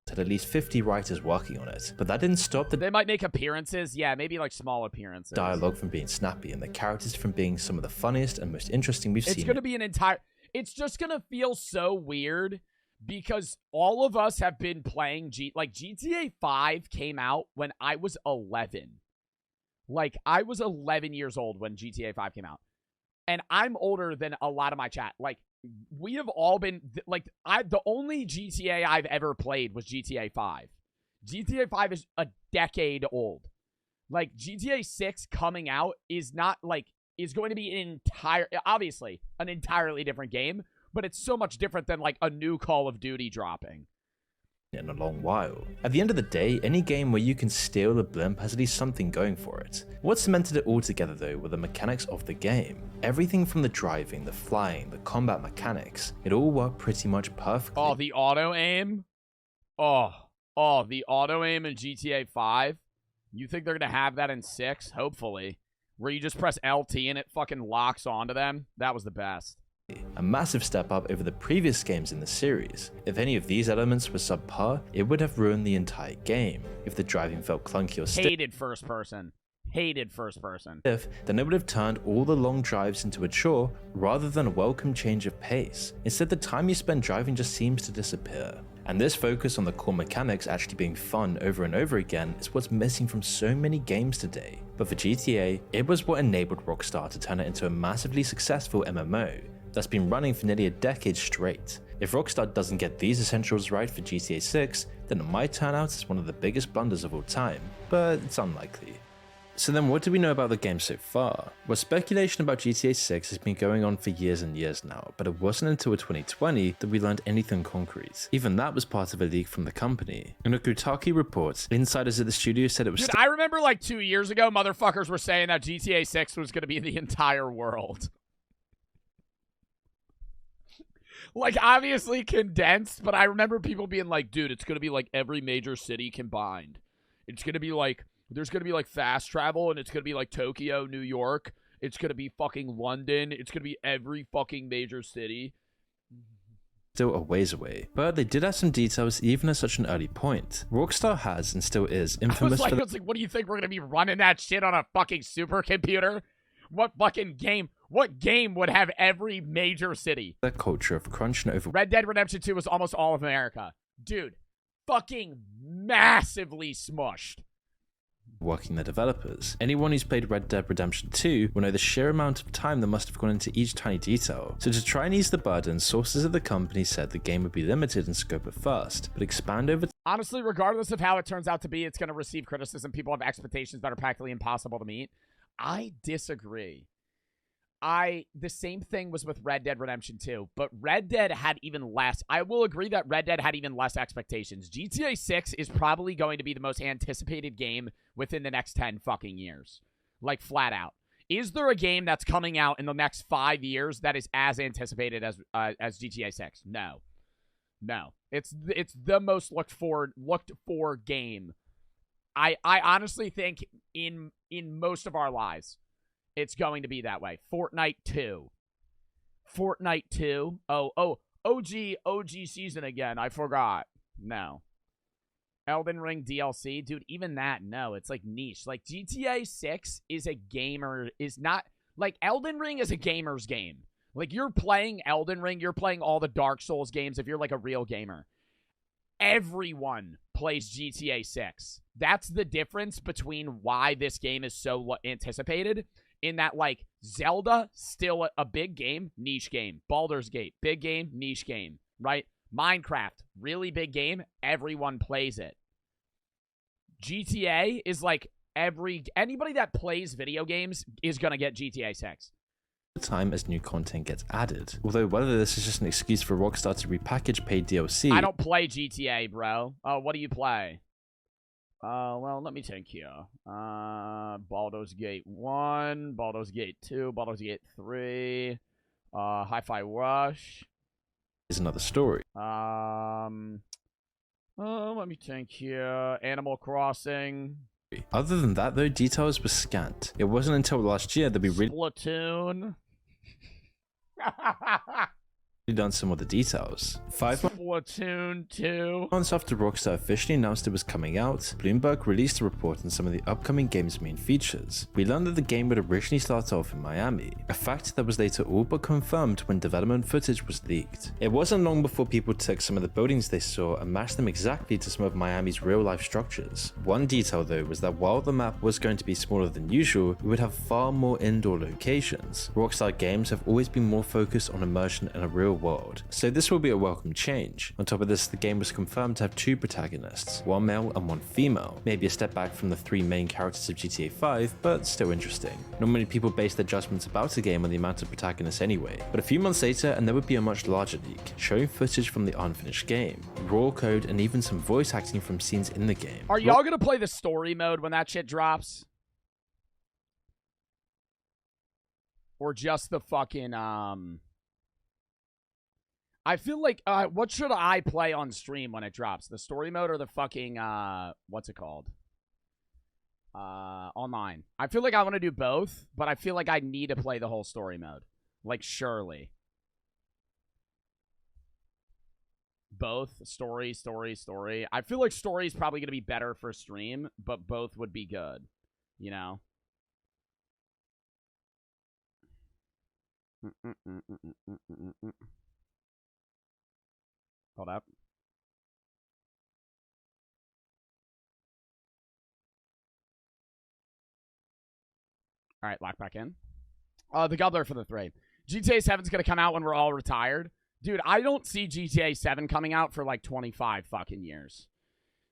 Had at least 50 writers working on it, but that didn't stop the— They might make appearances. Yeah, maybe like small appearances. Dialogue from being snappy and the characters from being some of the funniest and most interesting we've seen. It's going to be an entire— It's just going to feel so weird because all of us have been playing like GTA 5 came out when I was 11. Like I was 11 years old when GTA 5 came out. And I'm older than a lot of my chat. Like, we have all been, like, the only GTA I've ever played was GTA 5. GTA 5 is a decade old. Like, GTA 6 coming out is not, like, is going to be obviously, an entirely different game, but it's so much different than, like, a new Call of Duty dropping. In a long while. At the end of the day, any game where you can steal a blimp has at least something going for it. What cemented it all together though were the mechanics of the game. Everything from the driving, the flying, the combat mechanics, it all worked pretty much perfectly. Oh, the auto aim? Oh, the auto aim in GTA 5? You think they're gonna have that in 6? Hopefully. Where you just press LT and it fucking locks onto them? That was the best. A massive step up over the previous games in the series. If any of these elements were subpar, it would have ruined the entire game. If the driving felt clunky or stiff, Hated first person. then it would have turned all the long drives into a chore rather than a welcome change of pace. Instead, the time you spend driving just seems to disappear. And this focus on the core mechanics actually being fun over and over again is what's missing from so many games today. But for GTA, it was what enabled Rockstar to turn it into a massively successful MMO that's been running for nearly a decade straight. If Rockstar doesn't get these essentials right for GTA 6, then it might turn out as one of the biggest blunders of all time, but it's unlikely. So then what do we know about the game so far? Well, speculation about GTA 6 has been going on for years and years now, but it wasn't until 2020 that we learned anything concrete. Even that was part of a leak from the company. In a Kotaku report, insiders at the studio said it was— Dude, I remember like 2 years ago, motherfuckers were saying that GTA 6 was going to be the entire world. Like, obviously condensed, but I remember people being like, dude, it's going to be like every major city combined. It's going to be like, there's going to be like fast travel, and it's going to be like Tokyo, New York. It's going to be fucking London. It's going to be every fucking major city. Still a ways away, but they did have some details even at such an early point. Rockstar has and still is infamous I was like, what do you think, we're going to be running that shit on a fucking supercomputer? What fucking game? What game would have every major city? The culture of crunching over— Red Dead Redemption 2 was almost all of America. Dude, fucking massively smushed. Working the developers. Anyone who's played Red Dead Redemption 2 will know the sheer amount of time that must have gone into each tiny detail. So to try and ease the burden, sources at the company said the game would be limited in scope at first, but expand over— Honestly, regardless of how it turns out to be, it's going to receive criticism. People have expectations that are practically impossible to meet. I disagree. The same thing was with Red Dead Redemption 2, but Red Dead had even less. I will agree that Red Dead had even less expectations. GTA 6 is probably going to be the most anticipated game within the next 10 fucking years. Like, flat out. Is there a game that's coming out in the next 5 years that is as anticipated as GTA 6? No. No. It's the most looked for game. I honestly think in most of our lives. it's going to be that way. Fortnite 2. Fortnite 2. Oh, OG season again. I forgot. No. Elden Ring DLC. Dude, even that, no. It's like niche. Like GTA 6 is a gamer, is not, like Elden Ring is a gamer's game. Like you're playing Elden Ring, you're playing all the Dark Souls games if you're like a real gamer. Everyone plays GTA 6. That's the difference between why this game is so anticipated, in that, like, Zelda, still a big game, niche game. Baldur's Gate, big game, niche game, right? Minecraft, really big game, everyone plays it. GTA is like anybody that plays video games is going to get GTA 6. Time as new content gets added. Although whether this is just an excuse for Rockstar to repackage paid DLC... I don't play GTA, bro. Oh, what do you play? Well, let me think here. Baldur's Gate 1, Baldur's Gate 2, Baldur's Gate 3, Hi-Fi Rush. Is another story. Let me think here. Animal Crossing. Other than that, though, details were scant. It wasn't until last year that we really... Splatoon. done some of the details. 5 Splatoon 2. months after Rockstar officially announced it was coming out, Bloomberg released a report on some of the upcoming game's main features. We learned that the game would originally start off in Miami, a fact that was later all but confirmed when development footage was leaked. It wasn't long before people took some of the buildings they saw and matched them exactly to some of Miami's real-life structures. One detail though was that while the map was going to be smaller than usual, it would have far more indoor locations. Rockstar games have always been more focused on immersion in a real world, so this will be a welcome change. On top of this, the game was confirmed to have 2 protagonists, one male and one female. Maybe a step back from the 3 main characters of GTA 5, but still interesting. Not many people base their judgments about a game on the amount of protagonists anyway, but a few months later and there would be a much larger leak, showing footage from the unfinished game, raw code, and even some voice acting from scenes in the game. Are y'all gonna play the story mode when that shit drops? Or just the fucking, I feel like, what should I play on stream when it drops? The story mode or the fucking, what's it called? Online. I feel like I want to do both, but I feel like I need to play the whole story mode. Like, surely. Both. Story. I feel like story is probably going to be better for stream, but both would be good. You know? Hold up. All right, lock back in. The Gobbler for the 3. GTA 7's going to come out when we're all retired. Dude, I don't see GTA 7 coming out for like 25 fucking years.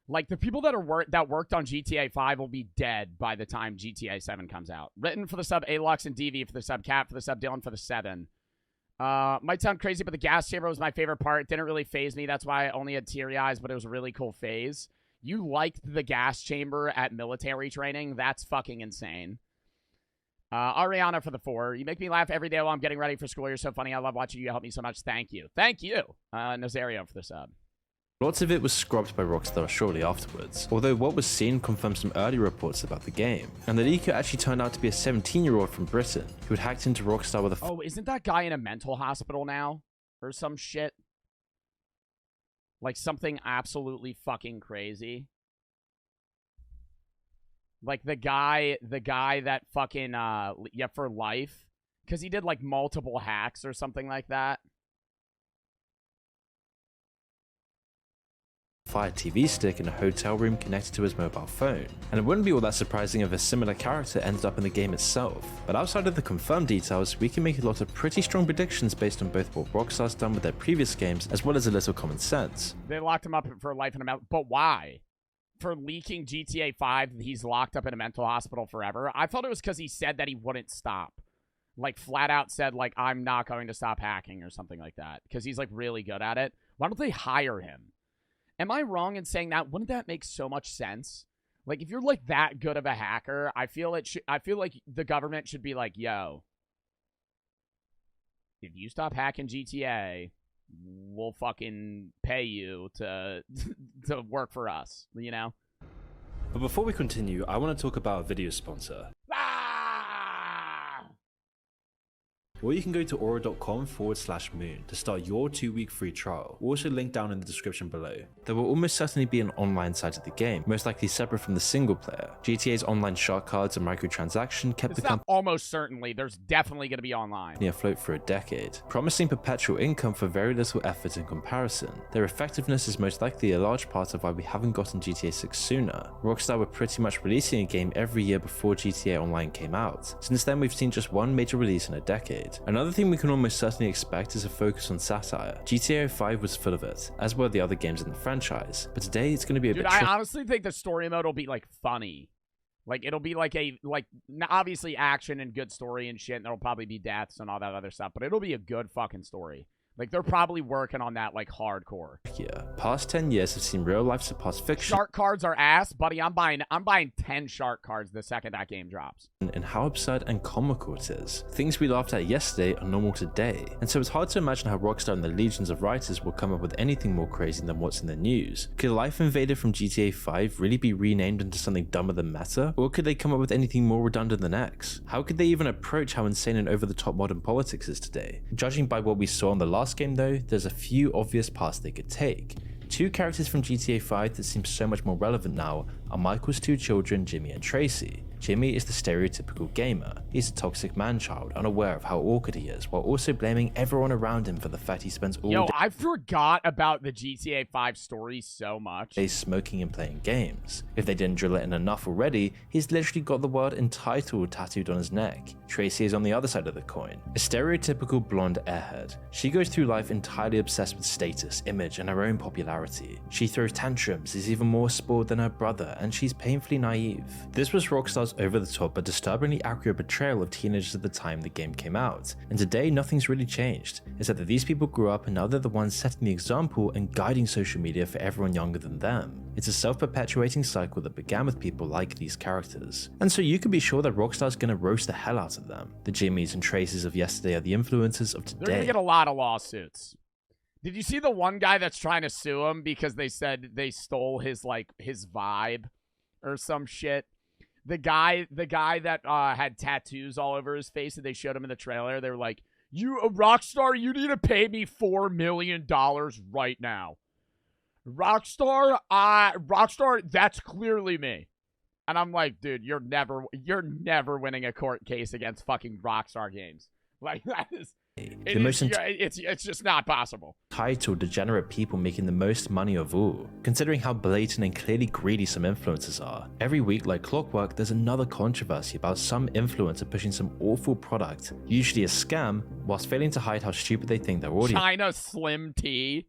Like, the people that worked on GTA 5 will be dead by the time GTA 7 comes out. Written for the sub Alux and DV for the sub Cat for the sub Dylan for the 7. Might sound crazy, but the gas chamber was my favorite part. It didn't really phase me. That's why I only had teary eyes, but it was a really cool phase. You liked the gas chamber at military training? That's fucking insane. Ariana for the 4. You make me laugh every day while I'm getting ready for school. You're so funny. I love watching you. You help me so much. Thank you. Thank you. Nazario for the sub. Lots of it was scrubbed by Rockstar shortly afterwards, although what was seen confirmed some early reports about the game, and the leaker actually turned out to be a 17-year-old from Britain who had hacked into Rockstar with a Oh, isn't that guy in a mental hospital now? Or some shit? Like something absolutely fucking crazy? Like the guy that fucking, yeah, for life? Because he did like multiple hacks or something like that. Fire TV stick in a hotel room connected to his mobile phone, and it wouldn't be all that surprising if a similar character ended up in the game itself. But outside of the confirmed details, we can make a lot of pretty strong predictions based on both what Rockstar's done with their previous games as well as a little common sense. They locked him up for life in a mental, but why? For leaking GTA 5, he's locked up in a mental hospital forever? I thought it was because he said that he wouldn't stop. Like, flat out said, like, I'm not going to stop hacking or something like that. Because he's, like, really good at it. Why don't they hire him? Am I wrong in saying that? Wouldn't that make so much sense? Like, if you're, like, that good of a hacker, I feel like the government should be like, yo, if you stop hacking GTA, we'll fucking pay you to work for us, you know? But before we continue, I want to talk about a video sponsor. or you can go to aura.com/moon to start your 2-week free trial, also linked down in the description below. There will almost certainly be an online side of the game, most likely separate from the single player. GTA's online shark cards and microtransaction kept the company almost certainly, there's definitely going to be online afloat for a decade, promising perpetual income for very little effort in comparison. Their effectiveness is most likely a large part of why we haven't gotten GTA 6 sooner. Rockstar were pretty much releasing a game every year before GTA Online came out. Since then, we've seen just one major release in a decade. Another thing we can almost certainly expect is a focus on satire. GTA 5 was full of it, as were the other games in the franchise, but today it's going to be a bit I honestly think the story mode will be like funny. Like, it'll be like obviously action and good story and shit, and there'll probably be deaths and all that other stuff, but it'll be a good fucking story. Like, they're probably working on that, like, hardcore. Yeah, past 10 years have seen real life surpass fiction. Shark cards are ass, buddy. I'm buying 10 shark cards the second that game drops. And how absurd and comical it is. Things we laughed at yesterday are normal today, and so it's hard to imagine how Rockstar and the legions of writers will come up with anything more crazy than what's in the news. Could Life Invader from GTA 5 really be renamed into something dumber than Meta? Or could they come up with anything more redundant than X? How could they even approach how insane and over-the-top modern politics is today? Judging by what we saw in the last game though, there's a few obvious paths they could take. Two characters from GTA 5 that seem so much more relevant now are Michael's two children, Jimmy and Tracy. Jimmy is the stereotypical gamer. He's a toxic man-child, unaware of how awkward he is, while also blaming everyone around him for the fact he spends all day I forgot about the GTA 5 story so much. Smoking and playing games. If they didn't drill it in enough already, he's literally got the word entitled tattooed on his neck. Tracy is on the other side of the coin, a stereotypical blonde airhead. She goes through life entirely obsessed with status, image, and her own popularity. She throws tantrums, is even more spoiled than her brother, and she's painfully naive. This was Rockstar's over-the-top but disturbingly accurate portrayal of teenagers at the time the game came out, and today nothing's really changed, except that these people grew up and now they're the ones setting the example and guiding social media for everyone younger than them. It's a self-perpetuating cycle that began with people like these characters, and so you can be sure that Rockstar's gonna roast the hell out of them. The Jimmys and Traces of yesterday are the influencers of today. They're gonna get a lot of lawsuits. Did you see the one guy that's trying to sue him because they said they stole his vibe or some shit? The guy that had tattoos all over his face that they showed him in the trailer, they were like, "You, a Rockstar, you need to pay me $4 million right now." Rockstar, that's clearly me. And I'm like, dude, you're never winning a court case against fucking Rockstar Games. Like, that is... It's just not possible. Titled degenerate people making the most money of all. Considering how blatant and clearly greedy some influencers are, every week like clockwork there's another controversy about some influencer pushing some awful product, usually a scam, whilst failing to hide how stupid they think their audience China Slim Tea.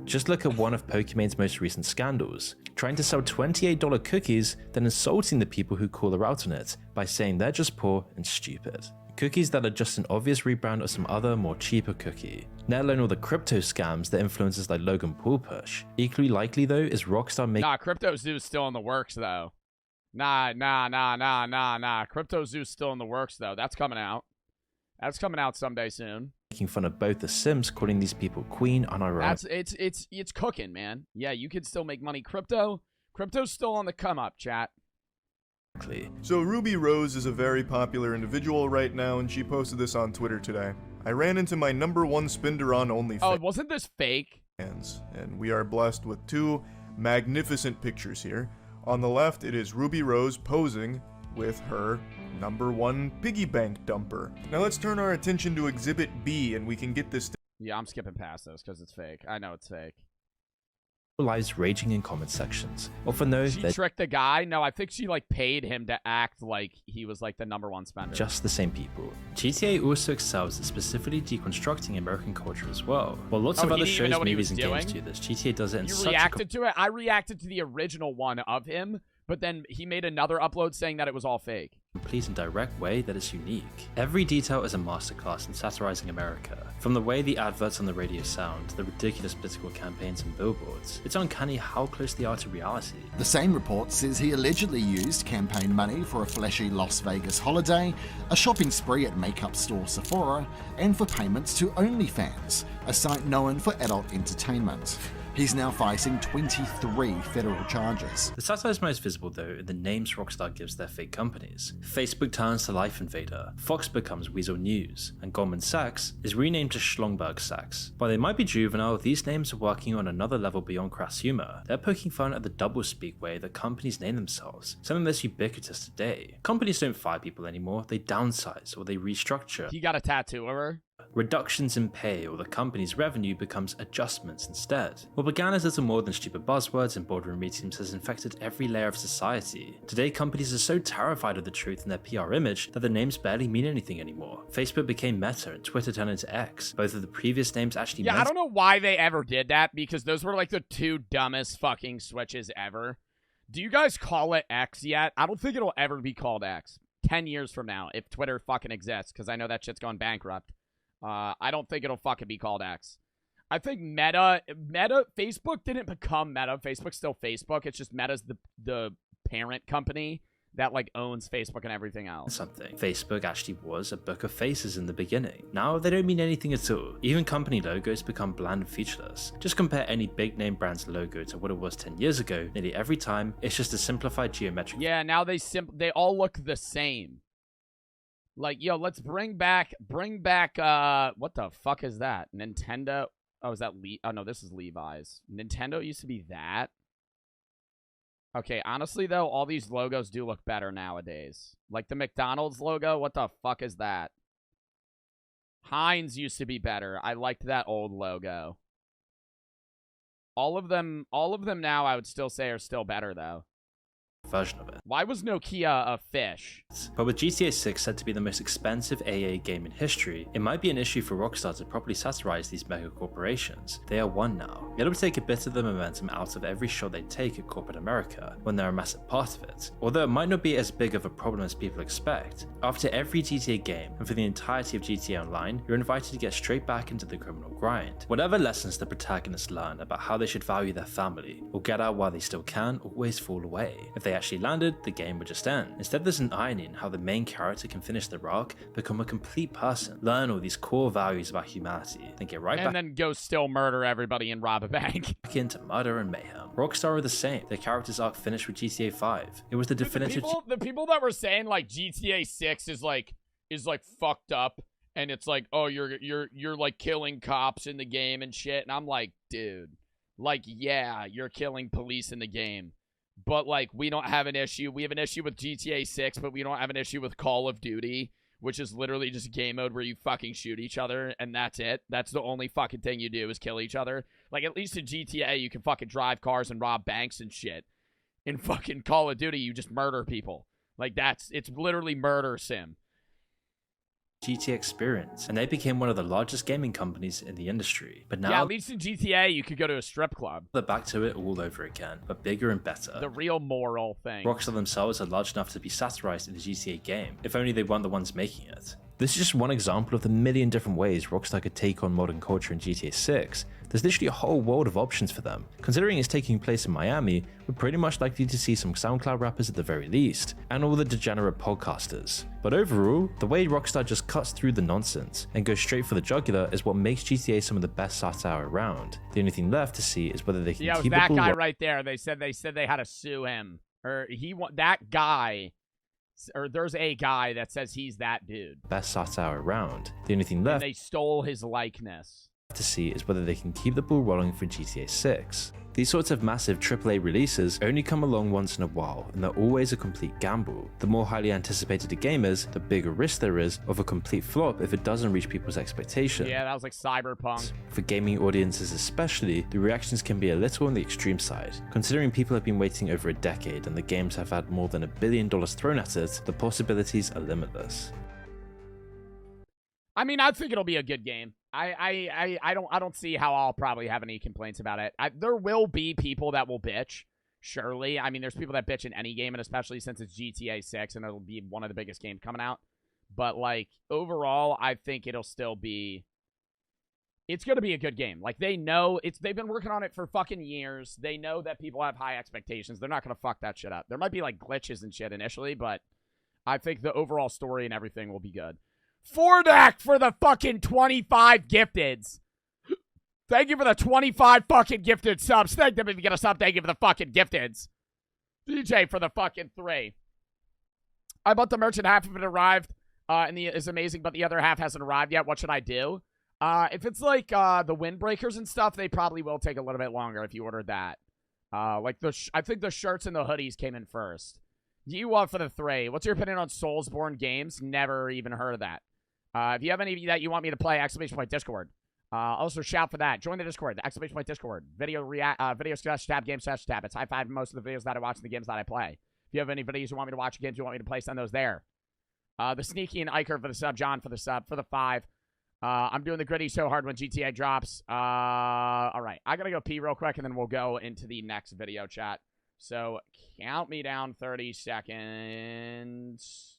Just look at one of Pokemon's most recent scandals, trying to sell $28 cookies, then insulting the people who call her out on it by saying they're just poor and stupid. Cookies that are just an obvious rebrand of some other, more cheaper cookie. Let alone all the crypto scams that influencers like Logan Paul push. Equally likely though is Rockstar making— Nah, Crypto Zoo's still in the works though. Nah. Crypto Zoo's still in the works though. That's coming out. That's coming out someday soon. Making fun of both the Sims, calling these people queen unironically. It's cooking, man. Yeah, you can still make money. Crypto's still on the come up, chat. So Ruby Rose is a very popular individual right now, and she posted this on Twitter today. I ran into my #1 spender on OnlyFans. Oh, wasn't this fake? And we are blessed with two magnificent pictures here. On the left, it is Ruby Rose posing with her #1 piggy bank dumper. Now let's turn our attention to Exhibit B, and we can get this. Yeah, I'm skipping past this because it's fake. I know it's fake. Lives raging in comment sections. Often though, she tricked the guy. No, I think she paid him to act like he was the #1 spender. Just the same people. GTA also excels at specifically deconstructing American culture as well. While lots of other shows, movies, and games do this, GTA does it in such a... You reacted to it? I reacted to the original one of him, but then he made another upload saying that it was all fake. Complete and direct way that is unique. Every detail is a masterclass in satirizing America. From the way the adverts on the radio sound, the ridiculous political campaigns and billboards, it's uncanny how close they are to reality. The same report says he allegedly used campaign money for a flashy Las Vegas holiday, a shopping spree at makeup store Sephora, and for payments to OnlyFans, a site known for adult entertainment. He's now facing 23 federal charges. The satire is most visible though in the names Rockstar gives their fake companies. Facebook turns to Life Invader, Fox becomes Weasel News, and Goldman Sachs is renamed to Schlongberg Sachs. While they might be juvenile, these names are working on another level beyond crass humor. They're poking fun at the doublespeak way that companies name themselves, something that's ubiquitous today. Companies don't fire people anymore, they downsize or they restructure. He got a tattoo of her. Reductions in pay or the company's revenue becomes adjustments instead. What began as little more than stupid buzzwords in boardroom meetings has infected every layer of society. Today, companies are so terrified of the truth in their PR image that the names barely mean anything anymore. Facebook became Meta and Twitter turned into X. Both of the previous names actually I don't know why they ever did that, because those were like the two dumbest fucking switches ever. Do you guys call it X yet? I don't think it'll ever be called X. 10 years from now, if Twitter fucking exists, because I know that shit's gone bankrupt. I don't think it'll fucking be called X. I think Facebook didn't become Meta. Facebook's still Facebook. It's just Meta's the parent company that like owns Facebook and everything else. Facebook actually was a book of faces in the beginning. Now they don't mean anything at all. Even company logos become bland and featureless. Just compare any big name brand's logo to what it was 10 years ago. Nearly every time, it's just a simplified geometric. Yeah, now they all look the same. Like, yo, let's bring back, what the fuck is that? Nintendo? Oh, is that oh, no, this is Levi's. Nintendo used to be that. Okay, honestly, though, all these logos do look better nowadays. Like the McDonald's logo, what the fuck is that? Heinz used to be better. I liked that old logo. All of them now, I would still say, are still better, though. Version of it. Why was Nokia a fish? But with GTA 6 said to be the most expensive AA game in history, it might be an issue for Rockstar to properly satirize these mega corporations. They are one now. It would take a bit of the momentum out of every shot they take at corporate America when they're a massive part of it. Although it might not be as big of a problem as people expect. After every GTA game, and for the entirety of GTA Online, you're invited to get straight back into the criminal grind. Whatever lessons the protagonists learn about how they should value their family, or get out while they still can, always fall away. If they actually landed, the game would just end. Instead, there's an irony in how the main character can finish their arc, become a complete person, learn all these core values about humanity, then get right back, and then go still murder everybody and rob a bank. Back into murder and mayhem. Rockstar are the same. Their character's arc finished with GTA 5. It was the definitive. The people that were saying like GTA 6 is like fucked up, and it's like, oh, you're like killing cops in the game and shit, and I'm like, dude, like, yeah, you're killing police in the game. But, like, we don't have an issue. We have an issue with GTA 6, but we don't have an issue with Call of Duty, which is literally just a game mode where you fucking shoot each other, and that's it. That's the only fucking thing you do is kill each other. Like, at least in GTA, you can fucking drive cars and rob banks and shit. In fucking Call of Duty, you just murder people. Like, it's literally murder sim. GTA experience, and they became one of the largest gaming companies in the industry. But now, yeah, at least in GTA, you could go to a strip club. They're back to it all over again, but bigger and better. The real moral thing. Rockstar themselves are large enough to be satirized in the GTA game, if only they weren't the ones making it. This is just one example of the million different ways Rockstar could take on modern culture in GTA 6. There's literally a whole world of options for them. Considering it's taking place in Miami, we're pretty much likely to see some SoundCloud rappers at the very least, and all the degenerate podcasters. But overall, the way Rockstar just cuts through the nonsense and goes straight for the jugular is what makes GTA some of the best satire around. The only thing left to see is whether they can keep that guy right there. They said they had to sue him, or that guy. Or there's a guy that says he's that dude. Best satire around. The only thing left and they stole his likeness to see is whether they can keep the ball rolling for GTA 6. These sorts of massive AAA releases only come along once in a while, and they're always a complete gamble. The more highly anticipated a game is, the bigger risk there is of a complete flop if it doesn't reach people's expectations. Yeah, that was like Cyberpunk. For gaming audiences especially, the reactions can be a little on the extreme side. Considering people have been waiting over a decade and the games have had more than $1 billion thrown at it, the possibilities are limitless. I mean, I think it'll be a good game. I don't see how I'll probably have any complaints about it. There will be people that will bitch, surely. I mean, there's people that bitch in any game, and especially since it's GTA 6 and it'll be one of the biggest games coming out. But, like, overall, I think it'll still be... It's going to be a good game. Like, they know... They've been working on it for fucking years. They know that people have high expectations. They're not going to fuck that shit up. There might be, like, glitches and shit initially, but I think the overall story and everything will be good. Fordak for the fucking 25 gifteds. Thank you for the 25 fucking gifted subs. Thank them if you get a sub. Thank you for the fucking gifteds. DJ for the fucking 3. I bought the merchant. Half of it arrived and is amazing, but the other half hasn't arrived yet. What should I do? If it's like the windbreakers and stuff, they probably will take a little bit longer if you ordered that. Like I think the shirts and the hoodies came in first. You for the 3. What's your opinion on Soulsborne games? Never even heard of that. If you have any that you want me to play, ! Discord. Also shout for that. Join the Discord, the ! Discord. Video /tab, game /tab. It's high five most of the videos that I watch and the games that I play. If you have any videos you want me to watch, games you want me to play, send those there. The Sneaky and Iker for the sub, John for the sub, for the 5. I'm doing the gritty so hard when GTA drops. All right, I gotta go pee real quick, and then we'll go into the next video chat. So count me down 30 seconds.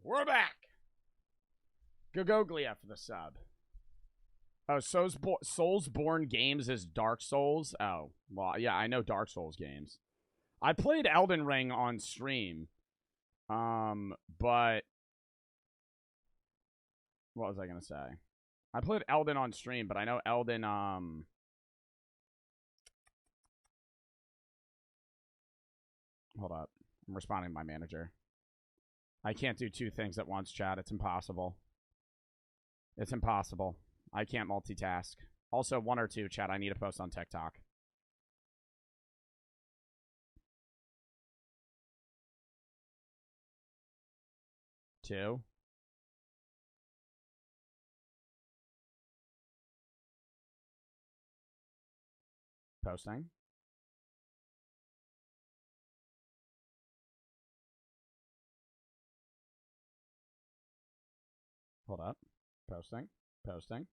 We're back. Gagoglia for the sub. Oh, Soulsborne games is Dark Souls? Oh, well, yeah, I know Dark Souls games. I played Elden Ring on stream. But what was I going to say? I played Elden on stream, but I know Elden, hold up. I'm responding to my manager. I can't do 2 things at once, chat. It's impossible. It's impossible. I can't multitask. Also, 1 or 2, chat. I need to post on TikTok. Two. Posting. Hold up. Posting. Posting.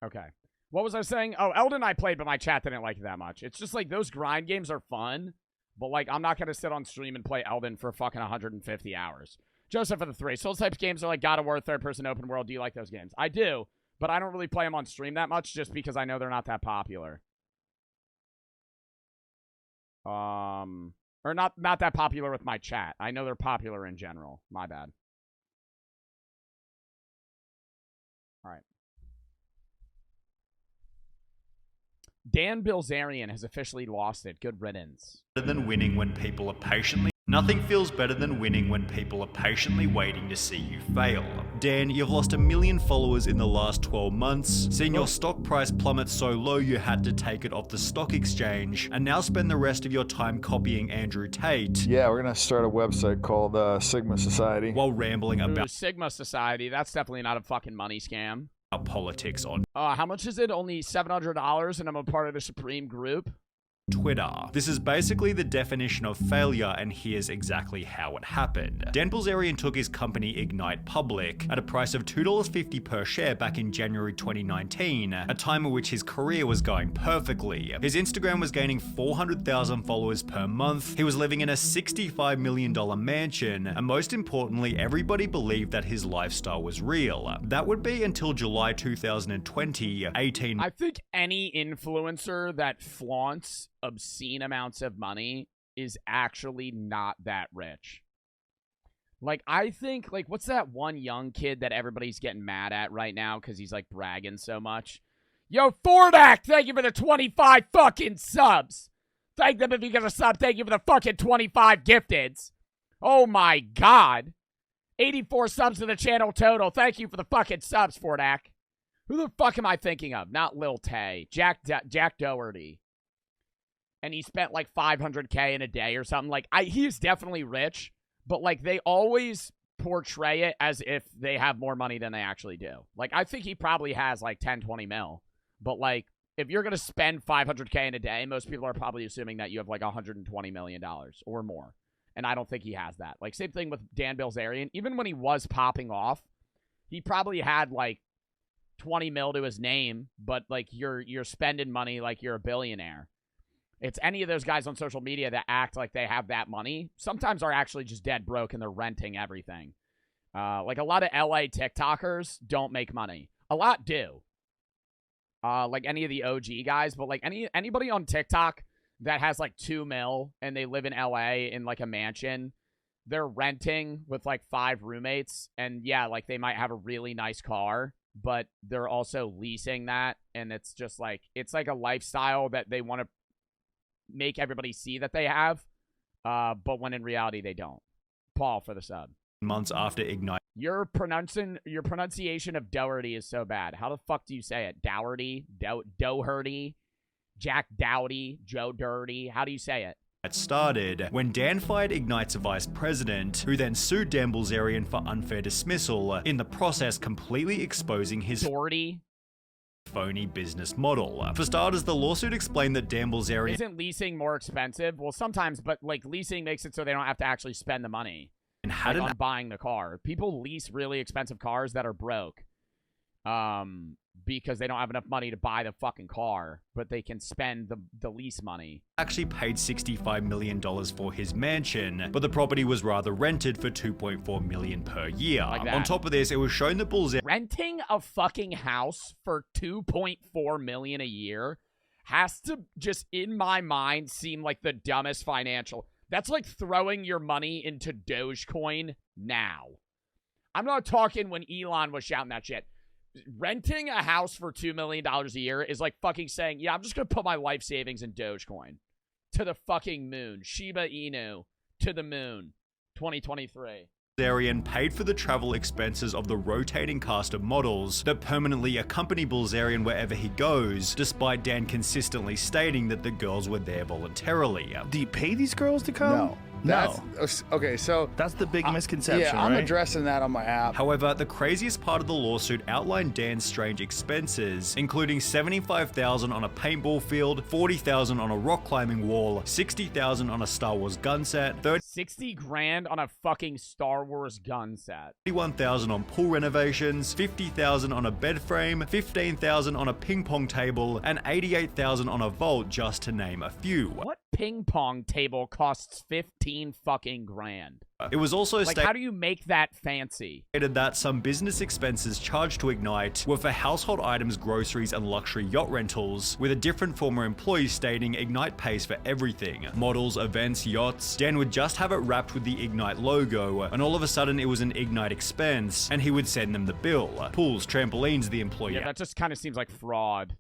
Okay. What was I saying? Oh, Elden I played, but my chat didn't like it that much. It's just like those grind games are fun, but like I'm not going to sit on stream and play Elden for fucking 150 hours. Joseph for the 3. Souls types games are like God of War, third-person open world. Do you like those games? I do, but I don't really play them on stream that much just because I know they're not that popular. Or not that popular with my chat. I know they're popular in general. My bad. All right. Dan Bilzerian has officially lost it. Good riddance. Better than winning when people are patiently. Nothing feels better than winning when people are patiently waiting to see you fail. Dan, you've lost 1 million followers in the last 12 months, seen your stock price plummet so low you had to take it off the stock exchange, and now spend the rest of your time copying Andrew Tate. Yeah, we're gonna start a website called Sigma Society. While rambling about Ooh, Sigma Society, that's definitely not a fucking money scam. Politics on how much is it? Only $700 and I'm a part of the Supreme Group? Twitter. This is basically the definition of failure, and here's exactly how it happened. Dan Bilzerian took his company Ignite public at a price of $2.50 per share back in January 2019, a time at which his career was going perfectly. His Instagram was gaining 400,000 followers per month, he was living in a $65 million mansion, and most importantly, everybody believed that his lifestyle was real. That would be until July 2020, 18. I think any influencer that flaunts obscene amounts of money is actually not that rich. Like, I think, like, what's that one young kid that everybody's getting mad at right now because he's, like, bragging so much? Yo, Fordak, thank you for the 25 fucking subs. Thank them if you get a sub. Thank you for the fucking 25 gifteds. Oh my god. 84 subs to the channel total. Thank you for the fucking subs, Fordak. Who the fuck am I thinking of? Not Lil Tay. Jack Doherty. And he spent like $500K in a day or something. Like, he's definitely rich, but like they always portray it as if they have more money than they actually do. Like, I think he probably has like 10, 20 mil. But like, if you're going to spend $500K in a day, most people are probably assuming that you have like $120 million or more. And I don't think he has that. Like, same thing with Dan Bilzerian. Even when he was popping off, he probably had like 20 mil to his name, but like you're spending money like you're a billionaire. It's any of those guys on social media that act like they have that money. Sometimes are actually just dead broke and they're renting everything. Like a lot of LA TikTokers don't make money. A lot do. Like any of the OG guys, but like anybody on TikTok that has like 2 mil and they live in LA in like a mansion, they're renting with like 5 roommates. And yeah, like they might have a really nice car, but they're also leasing that. And it's just like, it's like a lifestyle that they want to make everybody see that they have. But when in reality, they don't. Paul for the sub. Months after Ignite. Your pronunciation of Doherty is so bad. How the fuck do you say it? Doherty? Doherty? Jack Dowdy? Joe Dirty? How do you say it? It started when Dan fired Ignite's vice president, who then sued Dan Bilzerian for unfair dismissal, in the process completely exposing his phony business model. For starters, the lawsuit explained that Dan Bilzerian isn't leasing more expensive. Well, sometimes, but like leasing makes it so they don't have to actually spend the money on buying the car. People lease really expensive cars that are broke. Because they don't have enough money to buy the fucking car, but they can spend the lease money. Actually paid $65 million for his mansion, but the property was rather rented for $2.4 million per year. Like that. On top of this, it was shown that Bilzerian renting a fucking house for $2.4 million a year has to just, in my mind, seem like the dumbest financial. That's like throwing your money into Dogecoin now. I'm not talking when Elon was shouting that shit. Renting a house for $2 million a year is like fucking saying, yeah, I'm just going to put my life savings in Dogecoin. To the fucking moon. Shiba Inu. To the moon. 2023. Bilzerian paid for the travel expenses of the rotating cast of models that permanently accompany Bilzerian wherever he goes, despite Dan consistently stating that the girls were there voluntarily. Do you pay these girls to come? No. Okay, so that's the big misconception, yeah, I'm right? addressing that on my app. However, the craziest part of the lawsuit outlined Dan's strange expenses, including $75,000 on a paintball field, $40,000 on a rock climbing wall, $60,000 on a Star Wars gun set, 60 grand on a fucking Star Wars gun set, $31,000 on pool renovations, $50,000 on a bed frame, $15,000 on a ping pong table, and $88,000 on a vault, just to name a few. What ping pong table costs 15 fucking grand? It was also like, how do you make that fancy? Stated that some business expenses charged to Ignite were for household items, groceries, and luxury yacht rentals, with a different former employee stating Ignite pays for everything. Models, events, yachts. Dan would just have it wrapped with the Ignite logo, and all of a sudden it was an Ignite expense, and he would send them the bill. Pools, trampolines, the employee. Yeah, that just kind of seems like fraud.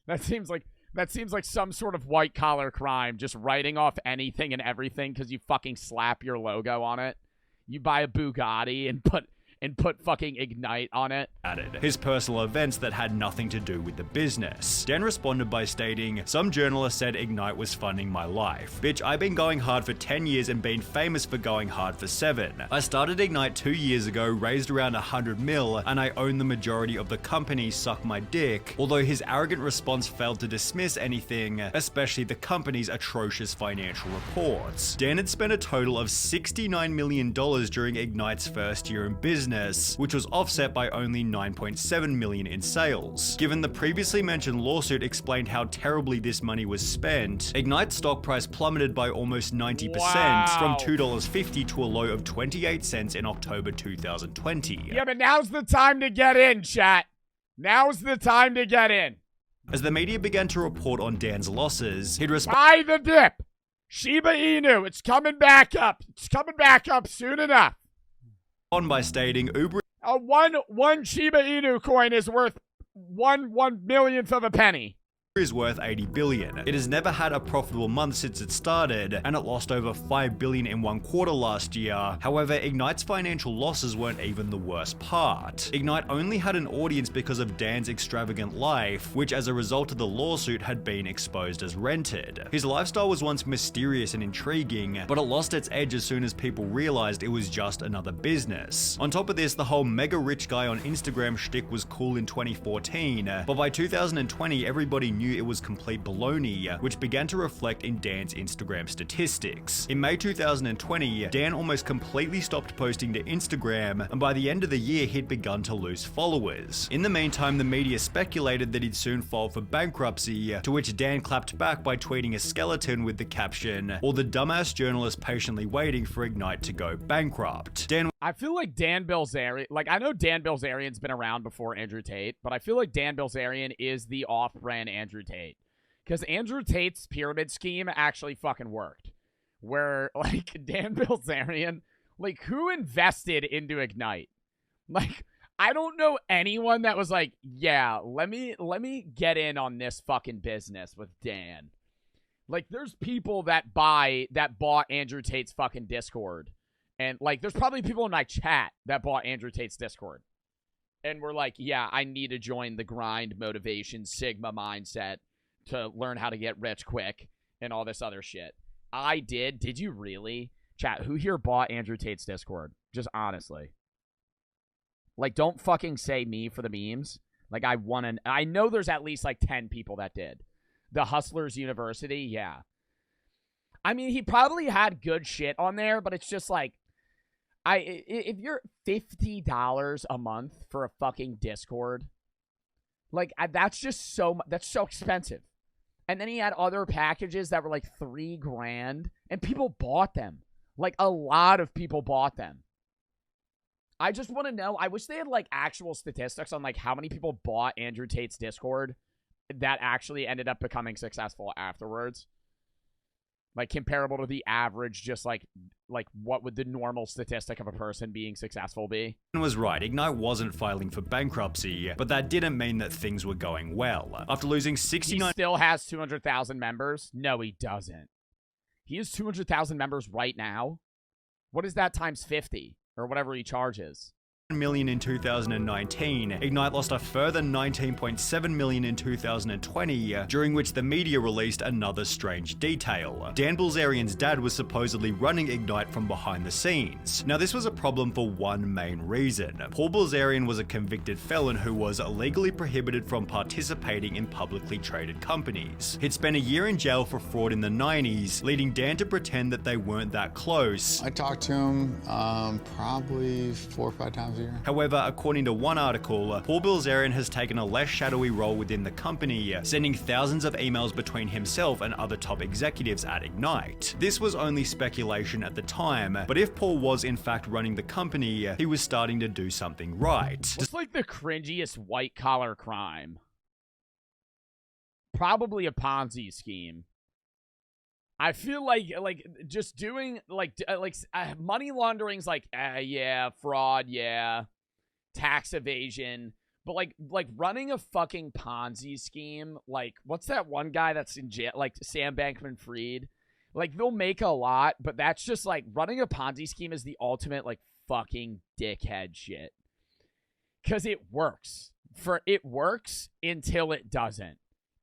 That seems like some sort of white-collar crime, just writing off anything and everything because you fucking slap your logo on it. You buy a Bugatti and put fucking Ignite on it. Added his personal events that had nothing to do with the business. Dan responded by stating, "Some journalist said Ignite was funding my life. Bitch, I've been going hard for 10 years and been famous for going hard for 7. I started Ignite 2 years ago, raised around 100 mil, and I own the majority of the company, suck my dick." Although his arrogant response failed to dismiss anything, especially the company's atrocious financial reports. Dan had spent a total of $69 million during Ignite's first year in business, which was offset by only $9.7 million in sales. Given the previously mentioned lawsuit explained how terribly this money was spent, Ignite's stock price plummeted by almost 90% from $2.50 to a low of 28 cents in October 2020. Yeah, but now's the time to get in, chat. Now's the time to get in. As the media began to report on Dan's losses, he'd buy the dip. Shiba Inu, it's coming back up. It's coming back up soon enough. On by stating Uber. One Shiba Inu coin is worth one millionth of a penny. is worth 80 billion. It has never had a profitable month since it started, and it lost over 5 billion in one quarter last year. However, Ignite's financial losses weren't even the worst part. Ignite only had an audience because of Dan's extravagant life, which as a result of the lawsuit had been exposed as rented. His lifestyle was once mysterious and intriguing, but it lost its edge as soon as people realized it was just another business. On top of this, the whole mega rich guy on Instagram shtick was cool in 2014, but by 2020 everybody knew it was complete baloney, which began to reflect in Dan's Instagram statistics. In May 2020, Dan almost completely stopped posting to Instagram, and by the end of the year he'd begun to lose followers. In the meantime, the media speculated that he'd soon file for bankruptcy, to which Dan clapped back by tweeting a skeleton with the caption, "Or the dumbass journalist patiently waiting for Ignite to go bankrupt." I feel like Dan Bilzerian, I know Dan Bilzerian's been around before Andrew Tate, but I feel like Dan Bilzerian is the off-brand Andrew Tate. Because Andrew Tate's pyramid scheme actually fucking worked. Where, Dan Bilzerian, who invested into Ignite? I don't know anyone that was like, yeah, let me get in on this fucking business with Dan. There's people that bought Andrew Tate's fucking Discord. And, there's probably people in my chat that bought Andrew Tate's Discord. And were like, yeah, I need to join the grind, motivation, Sigma mindset to learn how to get rich quick and all this other shit. I did. Did you really? Chat, who here bought Andrew Tate's Discord? Just honestly. Don't fucking say me for the memes. I know there's at least 10 people that did. The Hustlers University, yeah. I mean, he probably had good shit on there, but it's just if you're $50 a month for a fucking Discord, that's just that's so expensive. And then he had other packages that were $3,000, and people bought them. A lot of people bought them. I just want to know, I wish they had actual statistics on how many people bought Andrew Tate's Discord that actually ended up becoming successful afterwards. Comparable to the average, just what would the normal statistic of a person being successful be? Was right, Ignite wasn't filing for bankruptcy, but that didn't mean that things were going well. After losing 69... He still has 200,000 members? No, he doesn't. He has 200,000 members right now? What is that times 50? Or whatever he charges. Million in 2019, Ignite lost a further 19.7 million in 2020, during which the media released another strange detail. Dan Bilzerian's dad was supposedly running Ignite from behind the scenes. Now this was a problem for one main reason. Paul Bilzerian was a convicted felon who was legally prohibited from participating in publicly traded companies. He'd spent a year in jail for fraud in the 90s, leading Dan to pretend that they weren't that close. I talked to him probably 4 or 5 times a year. However, according to one article, Paul Bilzerian has taken a less shadowy role within the company, sending thousands of emails between himself and other top executives at Ignite. This was only speculation at the time, but if Paul was in fact running the company, he was starting to do something right. What's the cringiest white-collar crime? Probably a Ponzi scheme. I feel just doing money laundering's yeah, fraud, yeah, tax evasion, but running a fucking Ponzi scheme, what's that one guy that's in jail, Sam Bankman-Fried, they'll make a lot, but that's just running a Ponzi scheme is the ultimate fucking dickhead shit, because it works until it doesn't,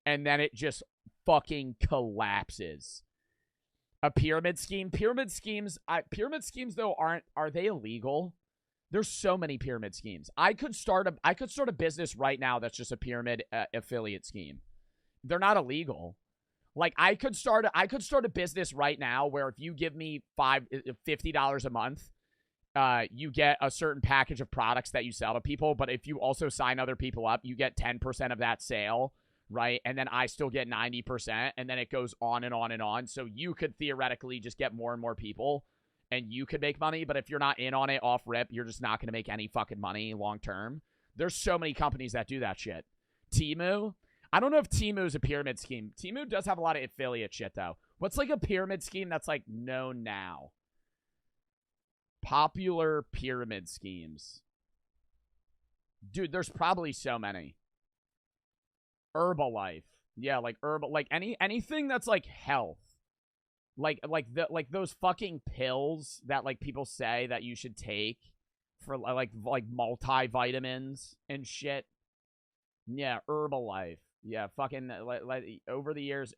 and then it just fucking collapses. A pyramid scheme? Pyramid schemes though are they illegal? There's so many pyramid schemes. I could start a business right now that's just a pyramid affiliate scheme. They're not illegal. I could start a business right now where if you give me $50 a month, you get a certain package of products that you sell to people, but if you also sign other people up, you get 10% of that sale. Right? And then I still get 90%, and then it goes on and on and on. So you could theoretically just get more and more people, and you could make money. But if you're not in on it off rip, you're just not going to make any fucking money long term. There's so many companies that do that shit. Temu? I don't know if Temu is a pyramid scheme. Temu does have a lot of affiliate shit, though. What's a pyramid scheme that's known now? Popular pyramid schemes. Dude, there's probably so many. Herbalife. Yeah, like herbal, like anything that's like health. Like those fucking pills that like people say that you should take for like multivitamins and shit. Yeah, Herbalife. Yeah, fucking over the years,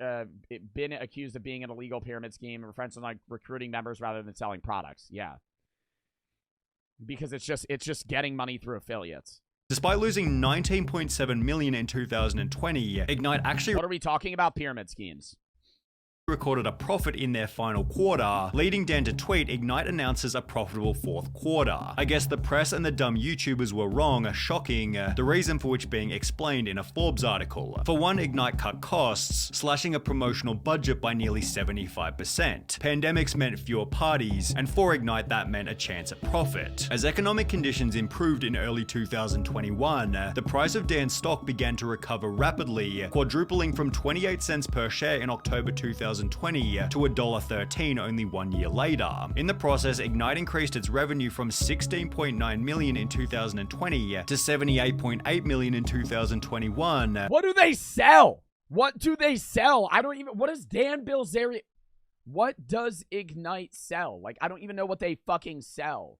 been accused of being an illegal pyramid scheme and friends like recruiting members rather than selling products. Yeah, because it's just getting money through affiliates. Despite losing $19.7 million in 2020, Ignite actually... What are we talking about? Pyramid schemes. Recorded a profit in their final quarter, leading Dan to tweet, Ignite announces a profitable fourth quarter. I guess the press and the dumb YouTubers were wrong, shocking, the reason for which being explained in a Forbes article. For one, Ignite cut costs, slashing a promotional budget by nearly 75%. Pandemics meant fewer parties, and for Ignite that meant a chance at profit. As economic conditions improved in early 2021, the price of Dan's stock began to recover rapidly, quadrupling from 28 cents per share in October 2020 to $1.13 only 1 year later. In the process, Ignite increased its revenue from $16.9 million in 2020 to $78.8 million in 2021. What do they sell? What do they sell? I don't even... What does Dan Bilzerian... What does Ignite sell? Like, I don't even know what they fucking sell.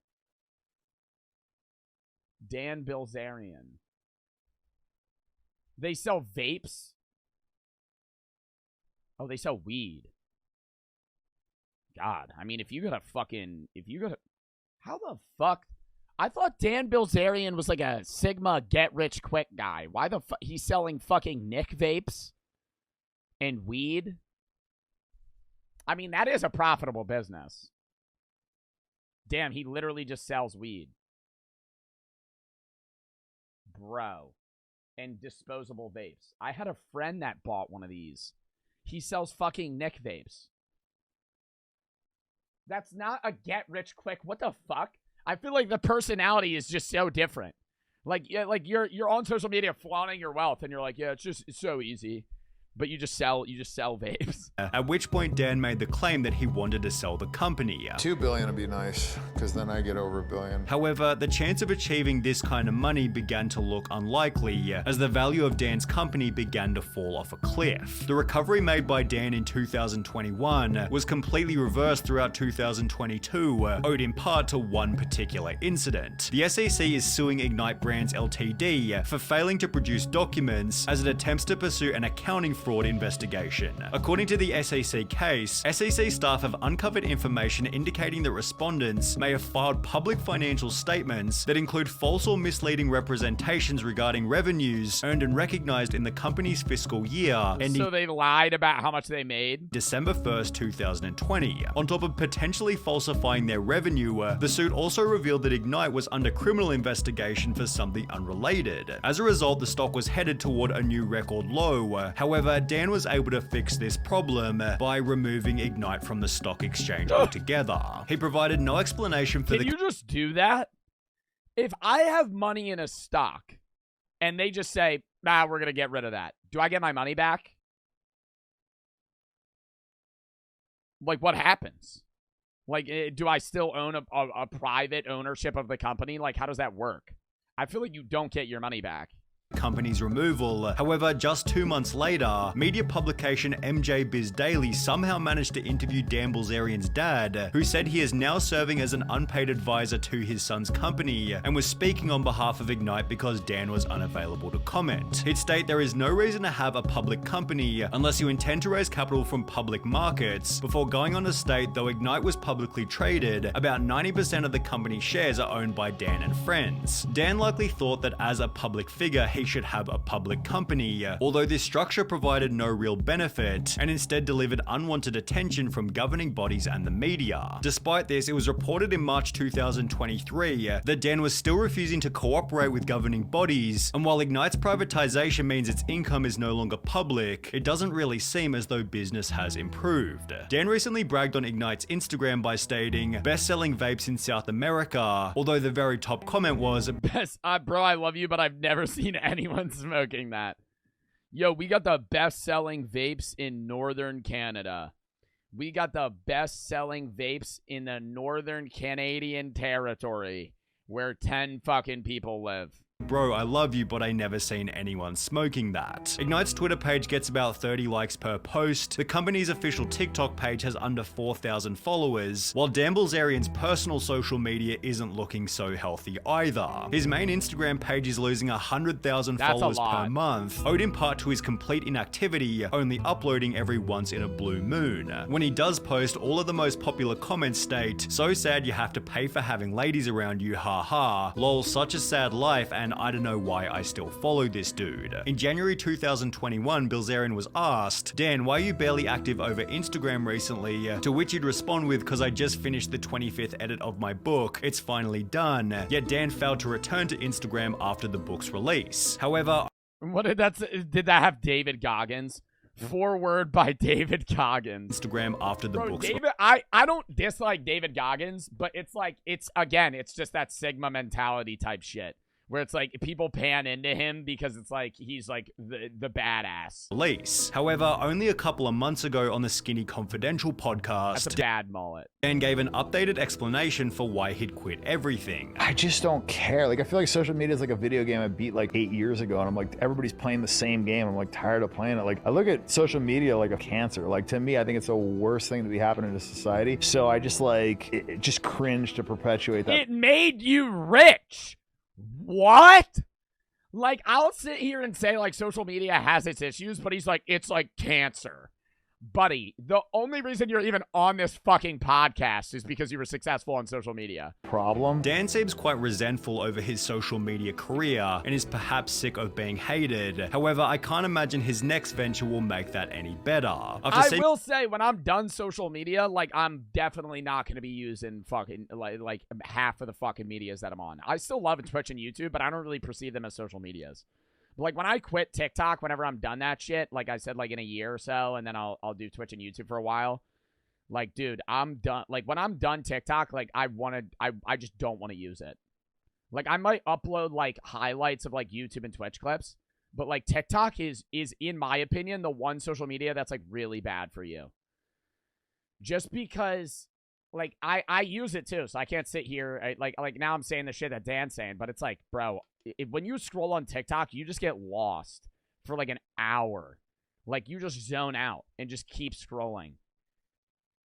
Dan Bilzerian. They sell vapes? Oh, they sell weed. God, I mean, if you got a... How the fuck... I thought Dan Bilzerian was like a Sigma get-rich-quick guy. Why the fuck... He's selling fucking Nick vapes and weed? I mean, that is a profitable business. Damn, he literally just sells weed. Bro. And disposable vapes. I had a friend that bought one of these. He sells fucking Nick vapes. That's not a get-rich-quick. What the fuck? I feel like the personality is just so different. Like, yeah, like you're on social media flaunting your wealth, and you're like, yeah, it's so easy. But you just sell vapes. At which point Dan made the claim that he wanted to sell the company. $2 billion would be nice, because then I get over $1 billion. However, the chance of achieving this kind of money began to look unlikely as the value of Dan's company began to fall off a cliff. The recovery made by Dan in 2021 was completely reversed throughout 2022, owed in part to one particular incident. The SEC is suing Ignite Brands Ltd for failing to produce documents as it attempts to pursue an accounting fraud investigation. According to the SEC case, SEC staff have uncovered information indicating that respondents may have filed public financial statements that include false or misleading representations regarding revenues earned and recognized in the company's fiscal year ending so they lied about how much they made? December 1st, 2020. On top of potentially falsifying their revenue, the suit also revealed that Ignite was under criminal investigation for something unrelated. As a result, the stock was headed toward a new record low. However, Dan was able to fix this problem by removing Ignite from the stock exchange altogether. He provided no explanation for Can you just do that? If I have money in a stock and they just say, nah, we're going to get rid of that, do I get my money back? Like, what happens? Like, do I still own a private ownership of the company? Like, how does that work? I feel like you don't get your money back. Company's removal. However, just 2 months later, media publication MJ Biz Daily somehow managed to interview Dan Bilzerian's dad, who said he is now serving as an unpaid advisor to his son's company and was speaking on behalf of Ignite because Dan was unavailable to comment. He'd state there is no reason to have a public company unless you intend to raise capital from public markets, before going on to state though Ignite was publicly traded, about 90% of the company's shares are owned by Dan and friends. Dan likely thought that as a public figure, he should have a public company, although this structure provided no real benefit and instead delivered unwanted attention from governing bodies and the media. Despite this, it was reported in March 2023 that Dan was still refusing to cooperate with governing bodies, and while Ignite's privatization means its income is no longer public, it doesn't really seem as though business has improved. Dan recently bragged on Ignite's Instagram by stating, best-selling vapes in South America, although the very top comment was, bro, I love you, but I've never seen anyone smoking that. Yo, we got the best-selling vapes in Northern Canada. We got the best-selling vapes in the Northern Canadian Territory, where 10 fucking people live. Bro, I love you, but I never seen anyone smoking that. Ignite's Twitter page gets about 30 likes per post. The company's official TikTok page has under 4,000 followers, while Dan Bilzerian's personal social media isn't looking so healthy either. His main Instagram page is losing 100,000 followers per month, owed in part to his complete inactivity, only uploading every once in a blue moon. When he does post, all of the most popular comments state, "So sad you have to pay for having ladies around you, haha, lol, such a sad life, and I don't know why I still follow this dude." In January 2021, Bilzerian was asked, "Dan, why are you barely active over Instagram recently?" To which he'd respond with, "Cause I just finished the 25th edit of my book, it's finally done." Yet Dan failed to return to Instagram after the book's release. However, did that have David Goggins? Foreword by David Goggins. Instagram after the book's David, I don't dislike David Goggins, but it's like, it's just that Sigma mentality type shit. Where it's like people pan into him because it's like he's like the badass. Release. However, only a couple of months ago on the Skinny Confidential podcast, that's a bad mullet, Dan gave an updated explanation for why he'd quit everything. I just don't care. Like, I feel like social media is like a video game I beat like 8 years ago, and I'm like, everybody's playing the same game. I'm like tired of playing it. Like, I look at social media like a cancer. Like, to me, I think it's the worst thing to be happening to society. So I just it just cringe to perpetuate that. It made you rich. What? Like, I'll sit here and say, like, social media has its issues, but he's like, it's like cancer. Buddy, the only reason you're even on this fucking podcast is because you were successful on social media. Problem? Dan seems quite resentful over his social media career and is perhaps sick of being hated. However, I can't imagine his next venture will make that any better. I will say, when I'm done social media, like, I'm definitely not going to be using fucking, like half of the fucking medias that I'm on. I still love Twitch and YouTube, but I don't really perceive them as social medias. Like, when I quit TikTok, whenever I'm done that shit, like I said, like in a year or so, and then I'll do Twitch and YouTube for a while. Like, dude, I'm done. Like, when I'm done TikTok, like, I just don't want to use it. Like, I might upload, like, highlights of, like, YouTube and Twitch clips, but, like, TikTok is in my opinion, the one social media that's, like, really bad for you. Just because, like, I use it, too, so I can't sit here, like now I'm saying the shit that Dan's saying, but it's like, bro, when you scroll on TikTok, you just get lost for like an hour. Like, you just zone out and just keep scrolling.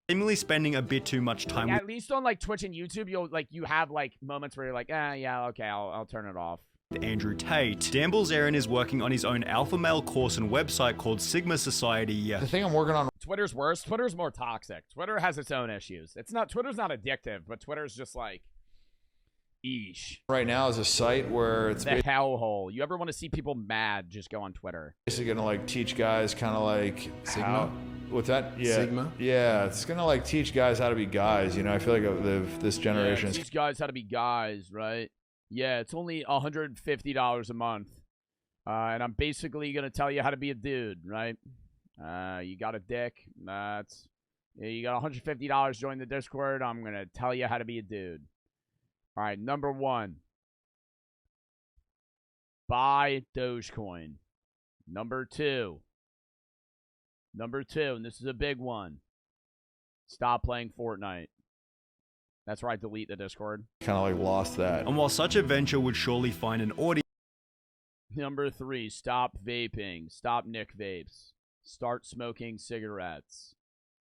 Seemingly spending a bit too much time At least on like Twitch and YouTube, you have like moments where you're like, yeah, okay, I'll turn it off. Andrew Tate. Dan Bilzerian is working on his own alpha male course and website called Sigma Society. The thing I'm working on. Twitter's worse. Twitter's more toxic. Twitter has its own issues. Twitter's not addictive, but Twitter's just like, eesh. Right now is a site where it's the hellhole. You ever want to see people mad, just go on Twitter. Basically gonna like teach guys kind of like Sigma. What's that? Yeah. Sigma? Yeah, it's gonna like teach guys how to be guys. You know, I feel like this generation. Teach guys how to be guys, right? Yeah, it's only $150 a month. And I'm basically gonna tell you how to be a dude, right? You got a dick. You got $150, join the Discord. I'm gonna tell you how to be a dude. All right, number 1. Buy Dogecoin. Number 2, and this is a big one. Stop playing Fortnite. That's where I delete the Discord. Kind of like lost that. And while such a venture would surely find an audience. Number 3, stop vaping. Stop Nick vapes. Start smoking cigarettes.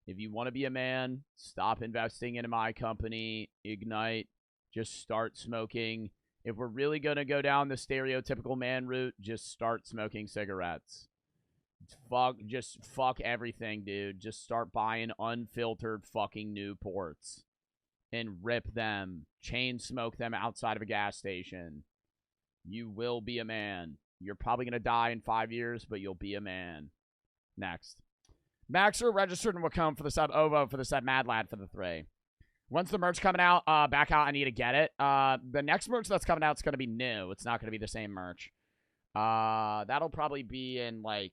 If you want to be a man, stop investing in my company, Ignite. Just start smoking. If we're really going to go down the stereotypical man route, just start smoking cigarettes. Just fuck everything, dude. Just start buying unfiltered fucking Newports and rip them. Chain smoke them outside of a gas station. You will be a man. You're probably going to die in 5 years, but you'll be a man. Next. Maxer registered and will come for the sub. Ovo for the sub. Mad Lad for the 3. Once the merch coming out, back out, I need to get it. The next merch that's coming out is going to be new. It's not going to be the same merch. That'll probably be in, like,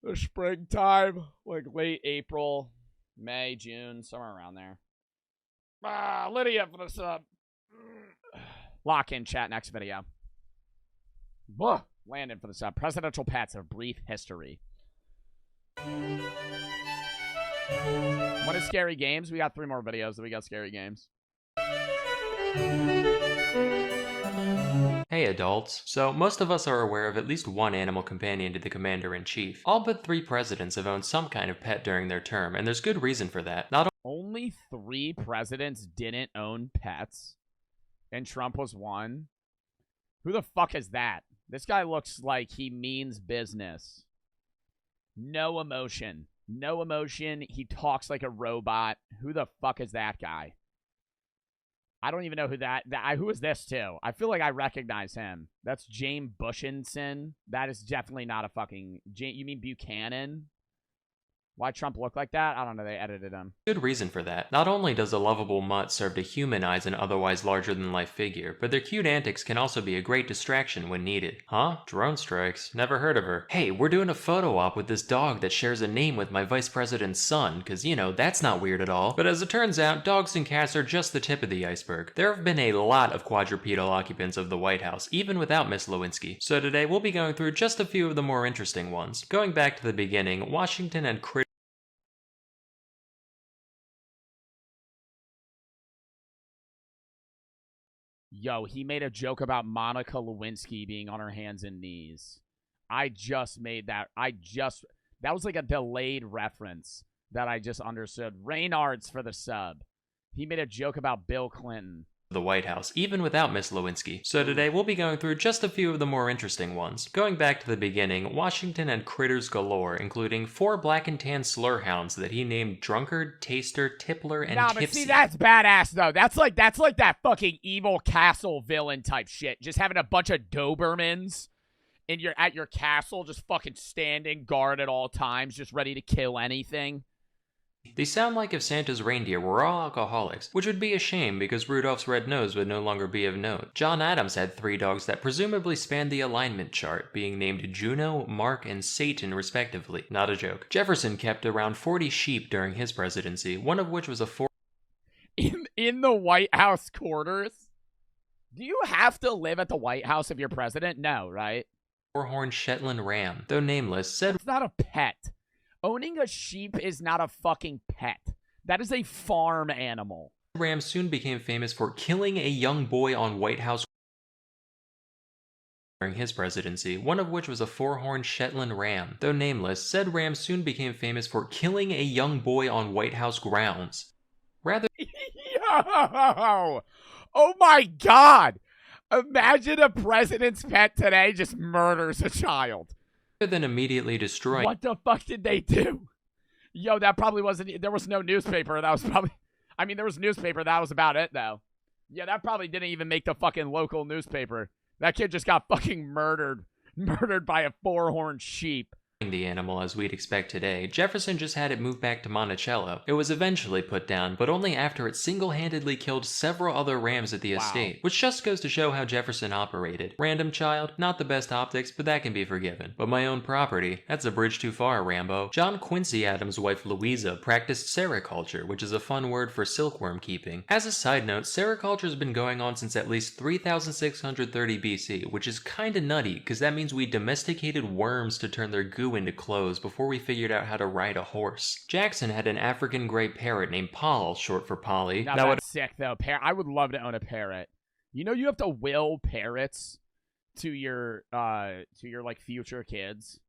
the springtime. Like, late April, May, June, somewhere around there. Lydia for the sub. Lock in, chat, next video. Landon for the sub. Presidential pets of brief history. What is scary games? We got 3 more videos that we got scary games. Hey Hey adults. So most of us are aware of at least one animal companion to the Commander-in-Chief. All but 3 presidents have owned some kind of pet during their term, and there's good reason for that. Not Only 3 presidents didn't own pets, and Trump was one. Who the fuck is that? This guy looks like he means business. No emotion. No emotion. He talks like a robot. Who the fuck is that guy? I don't even know who who is this too? I feel like I recognize him. That's James Bushinson. That is definitely not a fucking... You mean Buchanan? Why Trump look like that? I don't know. They edited him. Good reason for that. Not only does a lovable mutt serve to humanize an otherwise larger-than-life figure, but their cute antics can also be a great distraction when needed. Huh? Drone strikes. Never heard of her. Hey, we're doing a photo op with this dog that shares a name with my vice president's son, cause you know, that's not weird at all. But as it turns out, dogs and cats are just the tip of the iceberg. There have been a lot of quadrupedal occupants of the White House, even without Miss Lewinsky. So today we'll be going through just a few of the more interesting ones. Going back to the beginning, Washington had Yo, he made a joke about Monica Lewinsky being on her hands and knees. I just made that. That was like a delayed reference that I just understood. Reynards for the sub. He made a joke about Bill Clinton. The White House, even without Miss Lewinsky. So today we'll be going through just a few of the more interesting ones. Going back to the beginning, Washington had critters galore, including 4 black and tan slur hounds that he named Drunkard, Taster, Tippler, and Nah, Tipsy. but see, that's badass though. That's like that fucking evil castle villain type shit. Just having a bunch of Dobermans at your castle, just fucking standing guard at all times, just ready to kill anything. They sound like if Santa's reindeer were all alcoholics, which would be a shame because Rudolph's red nose would no longer be of note. John Adams had 3 dogs that presumably spanned the alignment chart, being named Juno, Mark, and Satan respectively. Not a joke. Jefferson kept around 40 sheep during his presidency, one of which was a In the White House quarters? Do you have to live at the White House if you're president? No, right? 4-horned Shetland ram, though nameless, said it's not a pet. Owning a sheep is not a fucking pet. That is a farm animal. Ram soon became famous for killing a young boy on White House during his presidency, one of which was a 4-horned Shetland ram. Though nameless, said ram soon became famous for killing a young boy on White House grounds. Rather... Yo! Oh my god! Imagine a president's pet today just murders a child. Than immediately destroying. What the fuck did they do? Yo, that probably wasn't... There was no newspaper. That was probably... I mean, there was newspaper. That was about it, though. Yeah, that probably didn't even make the fucking local newspaper. That kid just got fucking murdered. Murdered by a 4-horned sheep. The animal as we'd expect today, Jefferson just had it moved back to Monticello. It was eventually put down, but only after it single-handedly killed several other rams at the estate, which just goes to show how Jefferson operated. Random child, not the best optics, but that can be forgiven. But my own property, that's a bridge too far, Rambo. John Quincy Adams' wife Louisa practiced sericulture, which is a fun word for silkworm keeping. As a side note, sericulture's been going on since at least 3630 BC, which is kinda nutty, because that means we domesticated worms to turn their goo into clothes before we figured out how to ride a horse. Jackson had an African gray parrot named Paul, short for Polly. Now that's sick, though. I would love to own a parrot. You know, you have to will parrots to your like future kids,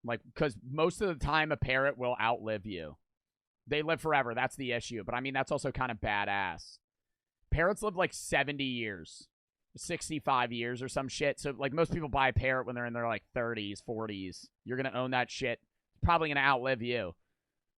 like, because most of the time a parrot will outlive you. They live forever. That's the issue. But I mean, that's also kind of badass. Parrots live like 70 years. 65 years or some shit. So, like, most people buy a parrot when they're in their, like, 30s, 40s. You're gonna own that shit. It's probably gonna outlive you.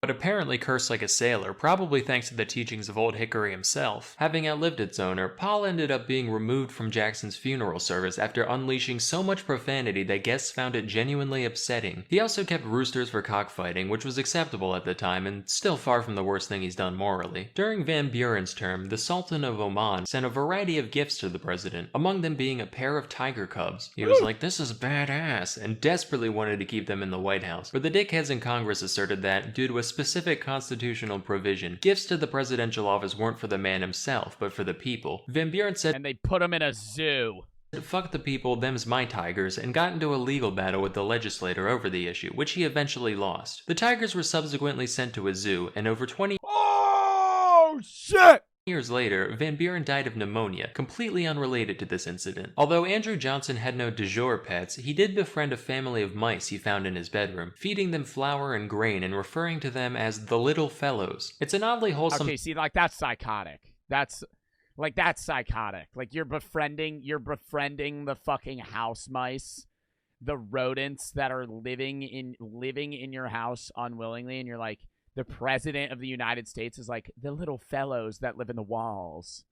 But apparently cursed like a sailor, probably thanks to the teachings of Old Hickory himself. Having outlived its owner, Paul ended up being removed from Jackson's funeral service after unleashing so much profanity that guests found it genuinely upsetting. He also kept roosters for cockfighting, which was acceptable at the time and still far from the worst thing he's done morally. During Van Buren's term, the Sultan of Oman sent a variety of gifts to the president, among them being a pair of tiger cubs. He was like, "This is badass," and desperately wanted to keep them in the White House. But the dickheads in Congress asserted that, due to a specific constitutional provision, gifts to the presidential office weren't for the man himself, but for the people. Van Buren said, and they put him in a zoo. "Fuck the people, them's my tigers," and got into a legal battle with the legislator over the issue, which he eventually lost. The tigers were subsequently sent to a zoo, and over 20... Oh, shit! Years later, Van Buren died of pneumonia, completely unrelated to this incident. Although Andrew Johnson had no du jour pets, he did befriend a family of mice he found in his bedroom, feeding them flour and grain and referring to them as the little fellows. It's an oddly wholesome— Okay, see, like, that's psychotic. That's psychotic. Like, you're befriending the fucking house mice, the rodents that are living in your house unwillingly, and you're like, the president of the United States is like, the little fellows that live in the walls.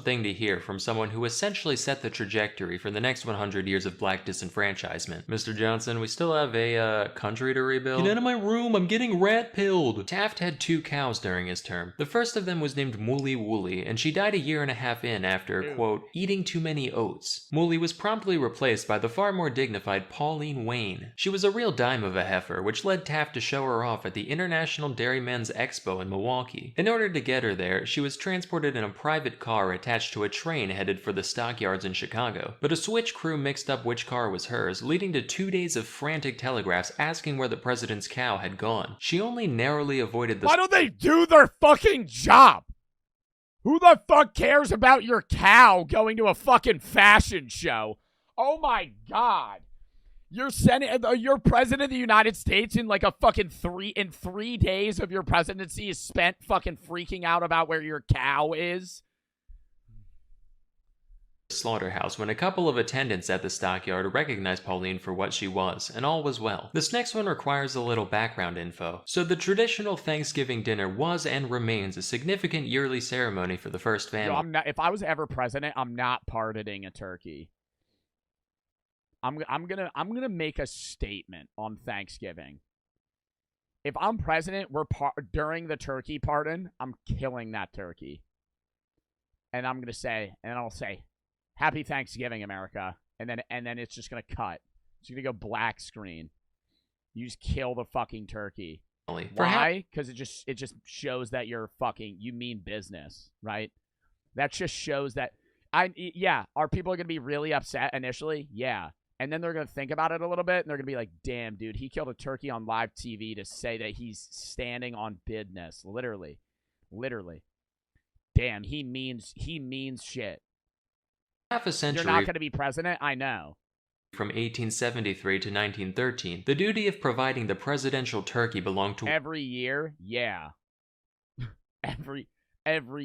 Thing to hear from someone who essentially set the trajectory for the next 100 years of black disenfranchisement. Mr. Johnson, we still have a country to rebuild. Get out of my room, I'm getting rat-pilled. Taft had 2 cows during his term. The first of them was named Mooly Wooly, and she died a year and a half in after, quote, eating too many oats. Mooly was promptly replaced by the far more dignified Pauline Wayne. She was a real dime of a heifer, which led Taft to show her off at the International Dairymen's Expo in Milwaukee. In order to get her there, she was transported in a private car attached to a train headed for the stockyards in Chicago. But a switch crew mixed up which car was hers, leading to 2 days of frantic telegraphs asking where the president's cow had gone. She only narrowly avoided the— Why don't they do their fucking job? Who the fuck cares about your cow going to a fucking fashion show? Oh my god. You're president of the United States in like a fucking 3 days of your presidency is spent fucking freaking out about where your cow is? slaughterhouse when a couple of attendants at the stockyard recognized Pauline for what she was, and all was well. This next one requires a little background info. So the traditional Thanksgiving dinner was and remains a significant yearly ceremony for the first family. Yo, if I was ever president, I'm not pardoning a turkey. I'm gonna make a statement on Thanksgiving. If I'm president, during the turkey pardon, I'm killing that turkey. And I'll say, Happy Thanksgiving, America. And then it's just gonna cut. It's gonna go black screen. You just kill the fucking turkey. Why? Because it just shows that you mean business, right? That just shows that are people gonna be really upset initially? Yeah. And then they're going to think about it a little bit, and they're going to be like, damn, dude, he killed a turkey on live TV to say that he's standing on business. Literally. Damn, he means shit. Half a century. You're not going to be president? I know. From 1873 to 1913, the duty of providing the presidential turkey belonged to every year? Yeah. Every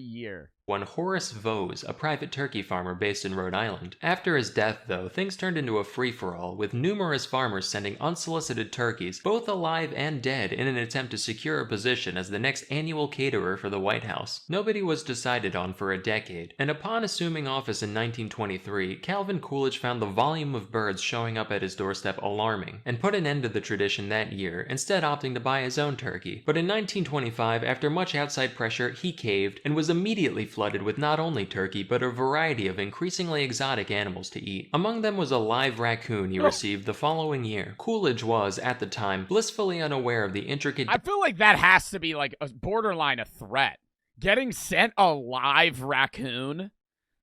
year. One Horace Vose, a private turkey farmer based in Rhode Island. After his death, though, things turned into a free-for-all, with numerous farmers sending unsolicited turkeys, both alive and dead, in an attempt to secure a position as the next annual caterer for the White House. Nobody was decided on for a decade, and upon assuming office in 1923, Calvin Coolidge found the volume of birds showing up at his doorstep alarming, and put an end to the tradition that year, instead opting to buy his own turkey. But in 1925, after much outside pressure, he caved, and was immediately flooded with not only turkey, but a variety of increasingly exotic animals to eat. Among them was a live raccoon he received the following year. Coolidge was, at the time, blissfully unaware of the intricate— I feel like that has to be like a borderline a threat. Getting sent a live raccoon?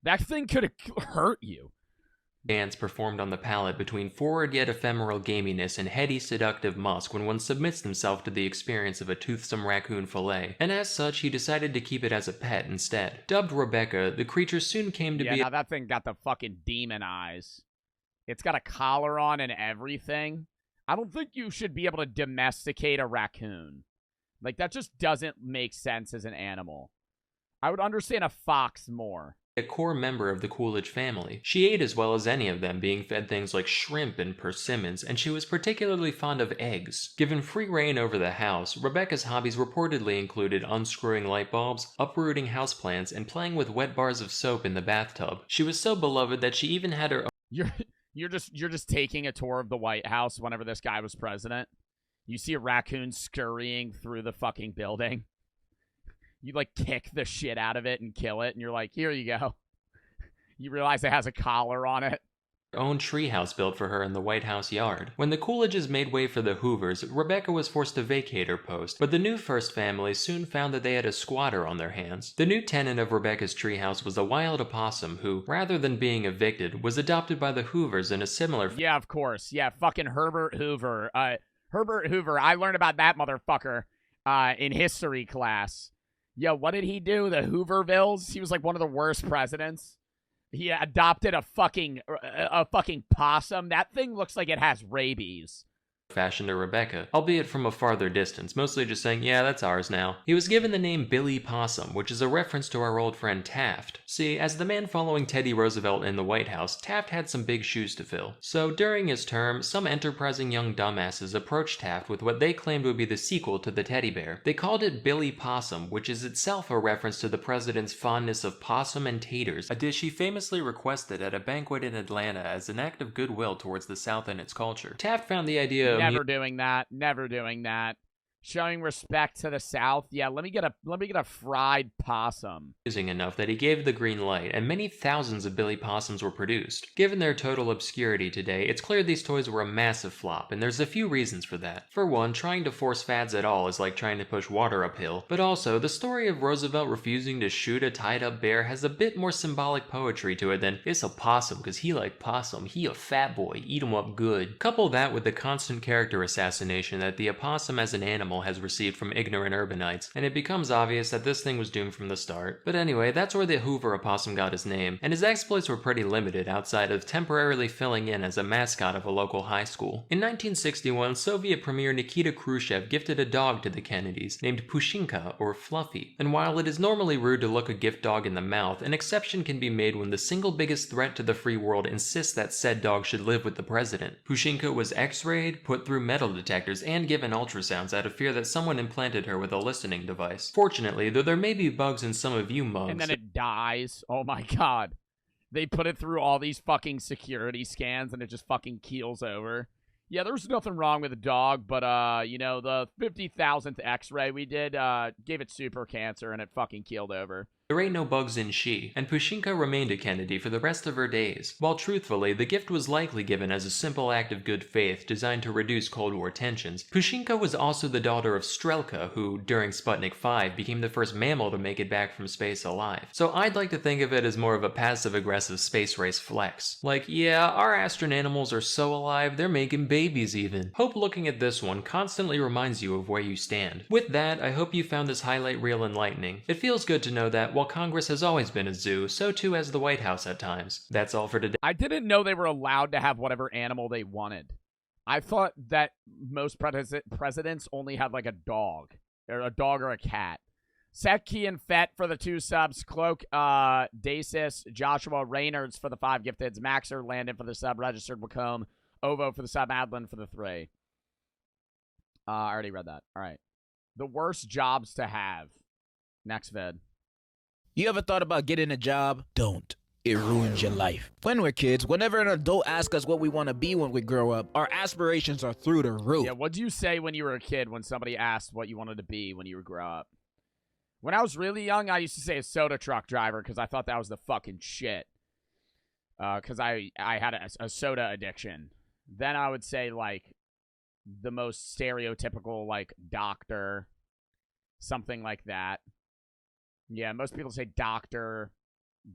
That thing could have hurt you. Dance performed on the palate between forward yet ephemeral gaminess and heady seductive musk when one submits himself to the experience of a toothsome raccoon fillet, and as such he decided to keep it as a pet instead. Dubbed Rebecca, the creature soon came to be— now that thing got the fucking demon eyes. It's got a collar on and everything. I don't think you should be able to domesticate a raccoon. Like, that just doesn't make sense as an animal. I would understand a fox more. A core member of the Coolidge family. She ate as well as any of them, being fed things like shrimp and persimmons, and she was particularly fond of eggs. Given free reign over the house, Rebecca's hobbies reportedly included unscrewing light bulbs, uprooting houseplants, and playing with wet bars of soap in the bathtub. She was so beloved that she even had her own— You're just taking a tour of the White House whenever this guy was president. You see a raccoon scurrying through the fucking building. You, like, kick the shit out of it and kill it, and you're like, here you go. You realize it has a collar on it. Own treehouse built for her in the White House yard. When the Coolidges made way for the Hoovers, Rebecca was forced to vacate her post, but the new first family soon found that they had a squatter on their hands. The new tenant of Rebecca's treehouse was a wild opossum who, rather than being evicted, was adopted by the Hoovers in a similar— Yeah, of course. Yeah, fucking Herbert Hoover. Herbert Hoover, I learned about that motherfucker in history class. Yo, what did he do? The Hoovervilles? He was like one of the worst presidents. He adopted a fucking possum. That thing looks like it has rabies. Fashion to Rebecca, albeit from a farther distance, mostly just saying, yeah, that's ours now. He was given the name Billy Possum, which is a reference to our old friend Taft. See, as the man following Teddy Roosevelt in the White House, Taft had some big shoes to fill. So during his term, some enterprising young dumbasses approached Taft with what they claimed would be the sequel to the teddy bear. They called it Billy Possum, which is itself a reference to the president's fondness of possum and taters, a dish he famously requested at a banquet in Atlanta as an act of goodwill towards the South and its culture. Taft found the idea of Never doing that. Never doing that. Showing respect to the South. Yeah, let me get a fried possum. Using enough that he gave the green light, and many thousands of Billy Possums were produced. Given their total obscurity today, it's clear these toys were a massive flop, and there's a few reasons for that. For one, trying to force fads at all is like trying to push water uphill, but also, the story of Roosevelt refusing to shoot a tied-up bear has a bit more symbolic poetry to it than, it's a possum cause he like possum, he a fat boy, eat him up good. Couple that with the constant character assassination that the opossum as an animal has received from ignorant urbanites, and it becomes obvious that this thing was doomed from the start. But anyway, that's where the Hoover opossum got his name, and his exploits were pretty limited outside of temporarily filling in as a mascot of a local high school. In 1961, Soviet Premier Nikita Khrushchev gifted a dog to the Kennedys, named Pushinka, or Fluffy. And while it is normally rude to look a gift dog in the mouth, an exception can be made when the single biggest threat to the free world insists that said dog should live with the president. Pushinka was x-rayed, put through metal detectors, and given ultrasounds out of fear that someone implanted her with a listening device. Fortunately, though there may be bugs in some of you mugs, And then it dies. Oh my god. They put it through all these fucking security scans and it just fucking keels over. Yeah, there's nothing wrong with the dog, but, you know, the 50,000th x-ray we did, gave it super cancer and it fucking keeled over. there ain't no bugs in she, and Pushinka remained a Kennedy for the rest of her days. While truthfully, the gift was likely given as a simple act of good faith designed to reduce Cold War tensions, Pushinka was also the daughter of Strelka, who, during Sputnik 5, became the first mammal to make it back from space alive. So I'd like to think of it as more of a passive-aggressive space race flex. Like, yeah, our astronanimals are so alive, they're making babies even. Hope looking at this one constantly reminds you of where you stand. With that, I hope you found this highlight reel enlightening. It feels good to know that while Congress has always been a zoo, so too has the White House at times. That's all for today. I didn't know they were allowed to have whatever animal they wanted. I thought that most presidents only had like a dog or a cat. Seki and Fett for the 2 subs. Cloak, Dasis, Joshua Reynolds for the 5 gifteds. Maxer, Landon for the sub. Registered Wacombe. Ovo for the sub. Adlin for the 3. I already read that. All right. The worst jobs to have. Next vid. You ever thought about getting a job? Don't. It ruins your life. When we're kids, whenever an adult asks us what we want to be when we grow up, our aspirations are through the roof. Yeah, what'd you say when you were a kid when somebody asked what you wanted to be when you would grow up? When I was really young, I used to say a soda truck driver because I thought that was the fucking shit. Because I had a soda addiction. Then I would say, like, the most stereotypical, like, doctor, something like that. Yeah, most people say doctor,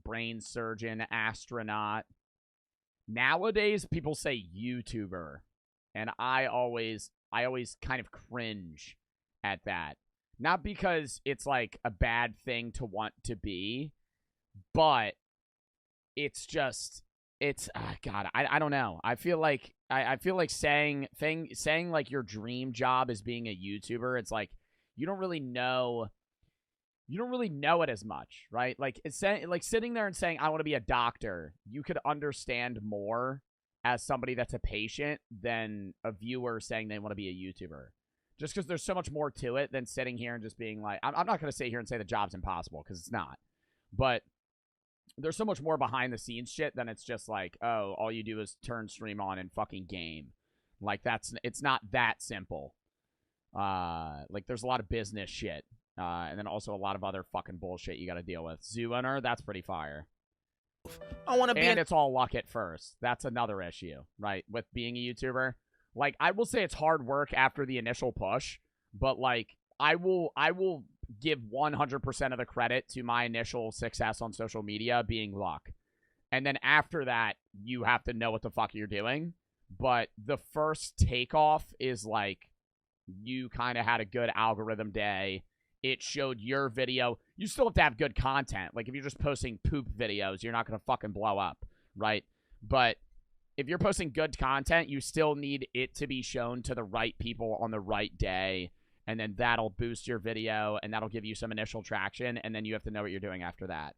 brain surgeon, astronaut. Nowadays, people say YouTuber. And I always kind of cringe at that. Not because it's like a bad thing to want to be, but it's just, God, I don't know. I feel like saying like your dream job is being a YouTuber. It's like, you don't really know it as much, right? Like it's like sitting there and saying, I want to be a doctor. You could understand more as somebody that's a patient than a viewer saying they want to be a YouTuber. Just because there's so much more to it than sitting here and just being like, I'm not going to sit here and say the job's impossible because it's not. But there's so much more behind the scenes shit than it's just like, oh, all you do is turn stream on and fucking game. Like it's not that simple. Like there's a lot of business shit. And then also a lot of other fucking bullshit you got to deal with. Zoo owner, that's pretty fire. I want to be, and it's all luck at first. That's another issue, right? With being a YouTuber, like I will say it's hard work after the initial push, but like I will give 100% of the credit to my initial success on social media being luck, and then after that you have to know what the fuck you're doing. But the first takeoff is like you kind of had a good algorithm day. it showed your video. You still have to have good content. Like, if you're just posting poop videos, you're not going to fucking blow up, right? But if you're posting good content, you still need it to be shown to the right people on the right day, and then that'll boost your video, and that'll give you some initial traction, and then you have to know what you're doing after that.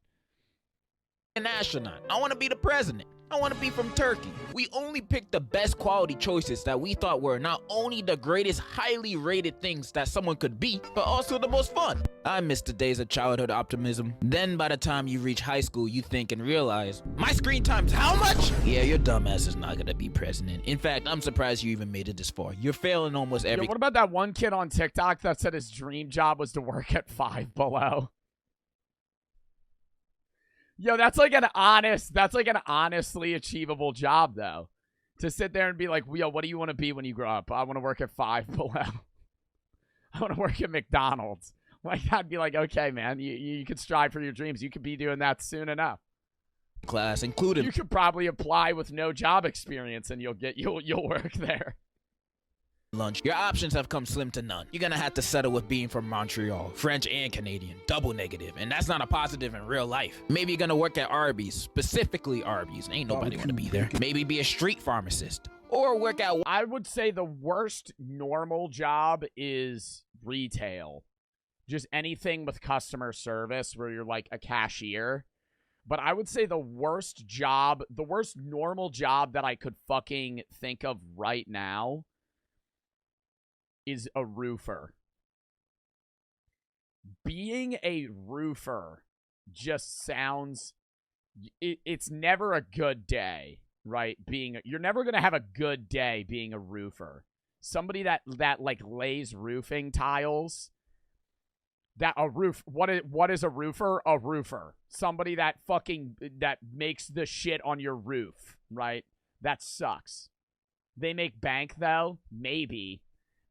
An astronaut. I want to be the president. I want to be from Turkey. We only picked the best quality choices that we thought were not only the greatest highly rated things that someone could be, but also the most fun. I miss the days of childhood optimism. Then by the time you reach high school, you think and realize, my screen time's how much? Yeah, your dumbass is not going to be president. In fact, I'm surprised you even made it this far. You're failing almost every... Yo, what about that one kid on TikTok that said his dream job was to work at Five Below? Yo, that's like an honestly achievable job, though. To sit there and be like, yo, what do you want to be when you grow up? I want to work at Five Below. I want to work at McDonald's. Like, I'd be like, okay, man, you could strive for your dreams. You could be doing that soon enough. Class, including... You could probably apply with no job experience, and you'll work there. Lunch. Your options have come slim to none. You're gonna have to settle with being from Montreal, French and Canadian, double negative, and that's not a positive in real life. Maybe you're gonna work at Arby's, specifically Arby's. Ain't nobody wanna be there. Maybe be a street pharmacist, or work at... I would say the worst normal job is retail. Just anything with customer service where you're like a cashier. But I would say the worst normal job that I could fucking think of right now is a roofer. Being a roofer just sounds... It's never a good day, right? You're never going to have a good day being a roofer. Somebody that like lays roofing tiles. What is a roofer? A roofer. Somebody that makes the shit on your roof, right? That sucks. They make bank though? Maybe.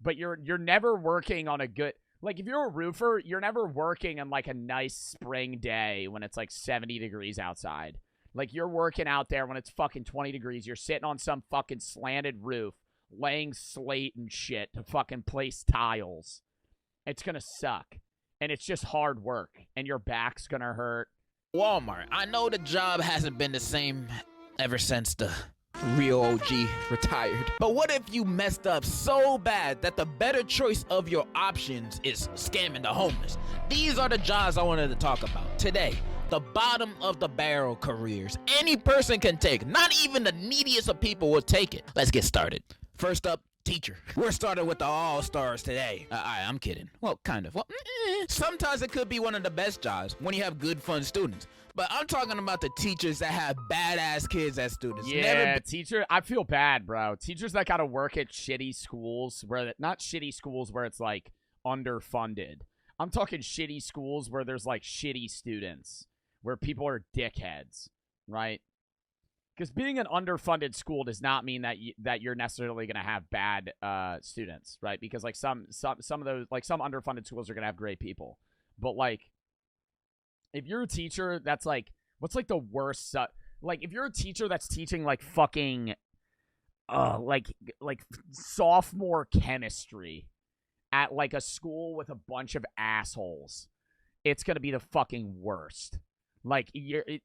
But you're never working on a good... Like, if you're a roofer, you're never working on, like, a nice spring day when it's, like, 70 degrees outside. Like, you're working out there when it's fucking 20 degrees. You're sitting on some fucking slanted roof, laying slate and shit to fucking place tiles. It's gonna suck. And it's just hard work. And your back's gonna hurt. Walmart. I know the job hasn't been the same ever since the... real OG retired. But what if you messed up so bad that the better choice of your options is scamming the homeless? These are the jobs I wanted to talk about today. The bottom of the barrel careers any person can take. Not even the neediest of people will take it. Let's get started. First up, teacher. We're starting with the all-stars today. I'm kidding. Well, kind of. Well, sometimes it could be one of the best jobs when you have good, fun students. But I'm talking about the teachers that have badass kids as students. Yeah, teacher. I feel bad, bro. Teachers that got to work at shitty schools not shitty schools where it's like underfunded. I'm talking shitty schools where there's like shitty students, where people are dickheads, right? Because being an underfunded school does not mean that you're necessarily going to have bad students, right? Because like some of those, like some underfunded schools are going to have great people, but like, if you're a teacher that's like, what's like the worst, like if you're a teacher that's teaching like fucking, like sophomore chemistry at like a school with a bunch of assholes, it's gonna be the fucking worst. Like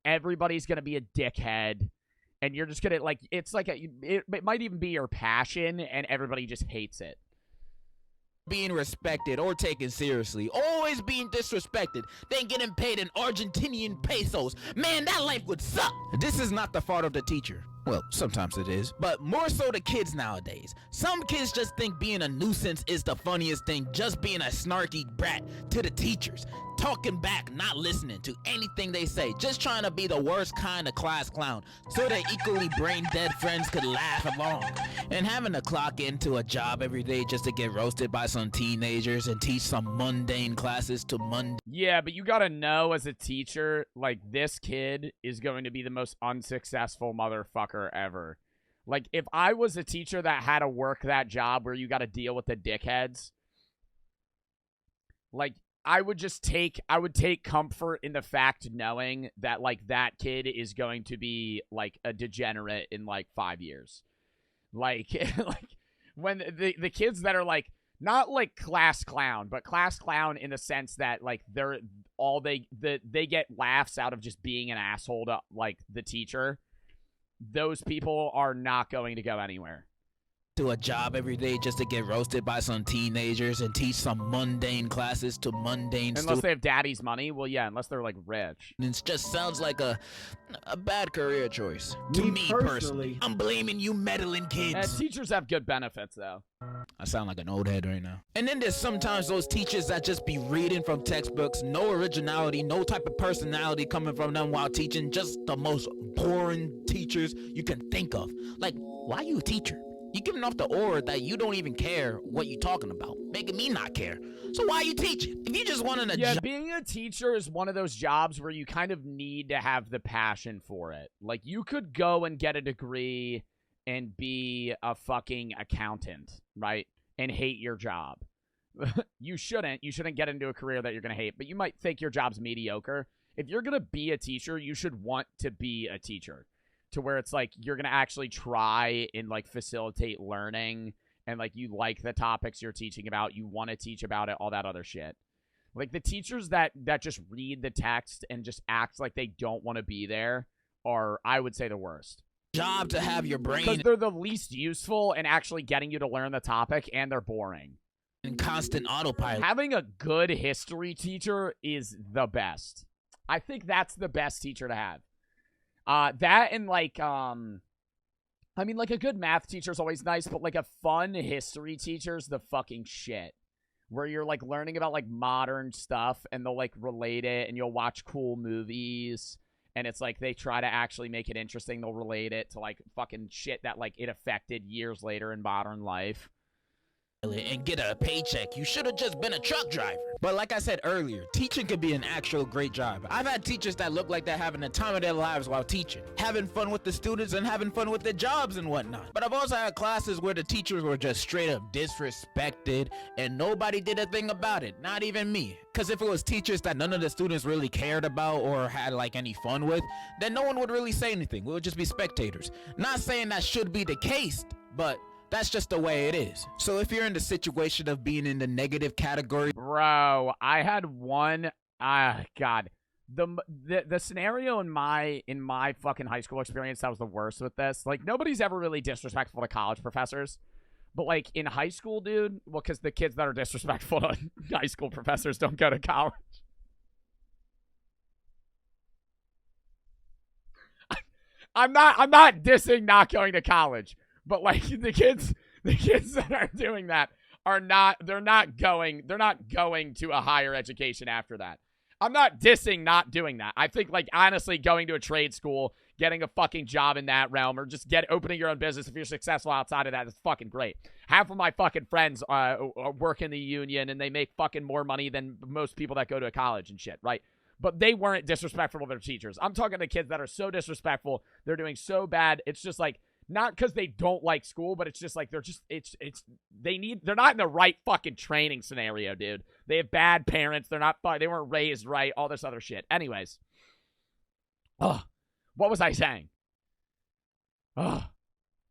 everybody's gonna be a dickhead, and you're just gonna like, it's like it might even be your passion, and everybody just hates it. Being respected or taken seriously, always being disrespected, then getting paid in Argentinian pesos. Man, that life would suck. This is not the fault of the teacher. Well, sometimes it is, but more so the kids nowadays. Some kids just think being a nuisance is the funniest thing, just being a snarky brat to the teachers. Talking back, not listening to anything they say, just trying to be the worst kind of class clown so their equally brain-dead friends could laugh along. And having to clock into a job every day just to get roasted by some teenagers and teach some mundane classes to mundane... Yeah, but you gotta know as a teacher, like, this kid is going to be the most unsuccessful motherfucker ever. Like, if I was a teacher that had to work that job where you gotta deal with the dickheads, like... I would take comfort in the fact knowing that, like, that kid is going to be, like, a degenerate in, like, 5 years. Like, like when the kids that are, like, Not like class clown, but class clown in the sense that like they get laughs out of just being an asshole to like the teacher. Those people are not going to go anywhere. To a job every day just to get roasted by some teenagers and teach some mundane classes to mundane Unless they have daddy's money. Well, yeah, unless they're like rich. It just sounds like a bad career choice. To me personally, I'm blaming you meddling kids. Teachers have good benefits though. I sound like an old head right now. And then there's sometimes those teachers that just be reading from textbooks, no originality, no type of personality coming from them while teaching, just the most boring teachers you can think of. Like, why are you a teacher? You're giving off the aura that you don't even care what you're talking about, making me not care. So why are you teaching? If you just wanted a job. Being a teacher is one of those jobs where you kind of need to have the passion for it. Like, you could go and get a degree and be a fucking accountant, right? And hate your job. You shouldn't. You shouldn't get into a career that you're going to hate, but you might think your job's mediocre. If you're going to be a teacher, you should want to be a teacher. To where it's like you're going to actually try and like facilitate learning and like you like the topics you're teaching about, you want to teach about it, all that other shit. Like the teachers that just read the text and just act like they don't want to be there are, I would say, the worst. Job to have your brain. Because they're the least useful in actually getting you to learn the topic and they're boring. In constant autopilot. Having a good history teacher is the best. I think that's the best teacher to have. That and like, I mean, like a good math teacher is always nice, but like a fun history teacher's the fucking shit. Where you're like learning about like modern stuff and they'll like relate it and you'll watch cool movies and it's like they try to actually make it interesting. They'll relate it to like fucking shit that like it affected years later in modern life. And get a paycheck. You should have just been a truck driver. But like I said earlier, teaching could be an actual great job. I've had teachers that look like they're having the time of their lives while teaching, having fun with the students and having fun with their jobs and whatnot. But I've also had classes where the teachers were just straight up disrespected and nobody did a thing about it, not even me. Because if it was teachers that none of the students really cared about or had like any fun with, then no one would really say anything. We would just be spectators. Not saying that should be the case, but that's just the way it is. So if you're in the situation of being in the negative category. Bro, I had one, God. The scenario in my fucking high school experience that was the worst with this. Like, nobody's ever really disrespectful to college professors. But, like, in high school, dude, well, because the kids that are disrespectful to high school professors don't go to college. I'm not dissing not going to college. But like the kids that are doing that they're not going to a higher education after that. I'm not dissing not doing that. I think like honestly going to a trade school, getting a fucking job in that realm, or just opening your own business if you're successful outside of that is fucking great. Half of my fucking friends work in the union and they make fucking more money than most people that go to college and shit, right? But they weren't disrespectful to their teachers. I'm talking to kids that are so disrespectful, they're doing so bad. It's just like, not because they don't like school, but it's just like they're not in the right fucking training scenario, dude. They have bad parents. They weren't raised right, all this other shit. Anyways. What was I saying? I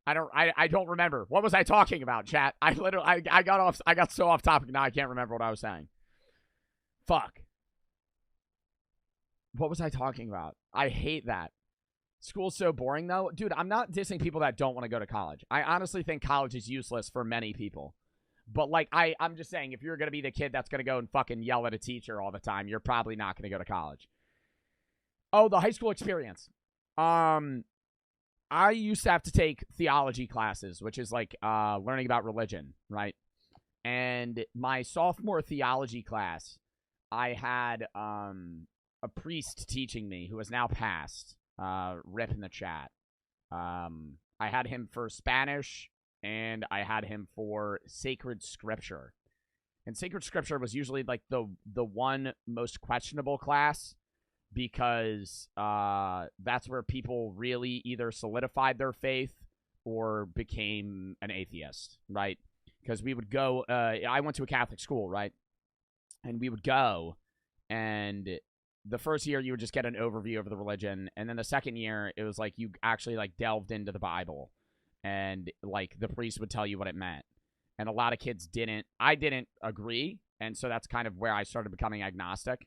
don't remember. What was I talking about, chat? I got so off topic now I can't remember what I was saying. Fuck. What was I talking about? I hate that. School's so boring, though. Dude, I'm not dissing people that don't want to go to college. I honestly think college is useless for many people. But, like, I'm just saying, if you're going to be the kid that's going to go and fucking yell at a teacher all the time, you're probably not going to go to college. Oh, the high school experience. I used to have to take theology classes, which is, like, learning about religion, right? And my sophomore theology class, I had a priest teaching me who has now passed. Rip in the chat. I had him for Spanish, and I had him for sacred scripture. And sacred scripture was usually like the one most questionable class because that's where people really either solidified their faith or became an atheist, right? Because we would go, I went to a Catholic school, right? And we would go, and the first year you would just get an overview of the religion, and then the second year it was like you actually like delved into the Bible, and like the priest would tell you what it meant. and a lot of kids didn't. I didn't agree, and so that's kind of where I started becoming agnostic.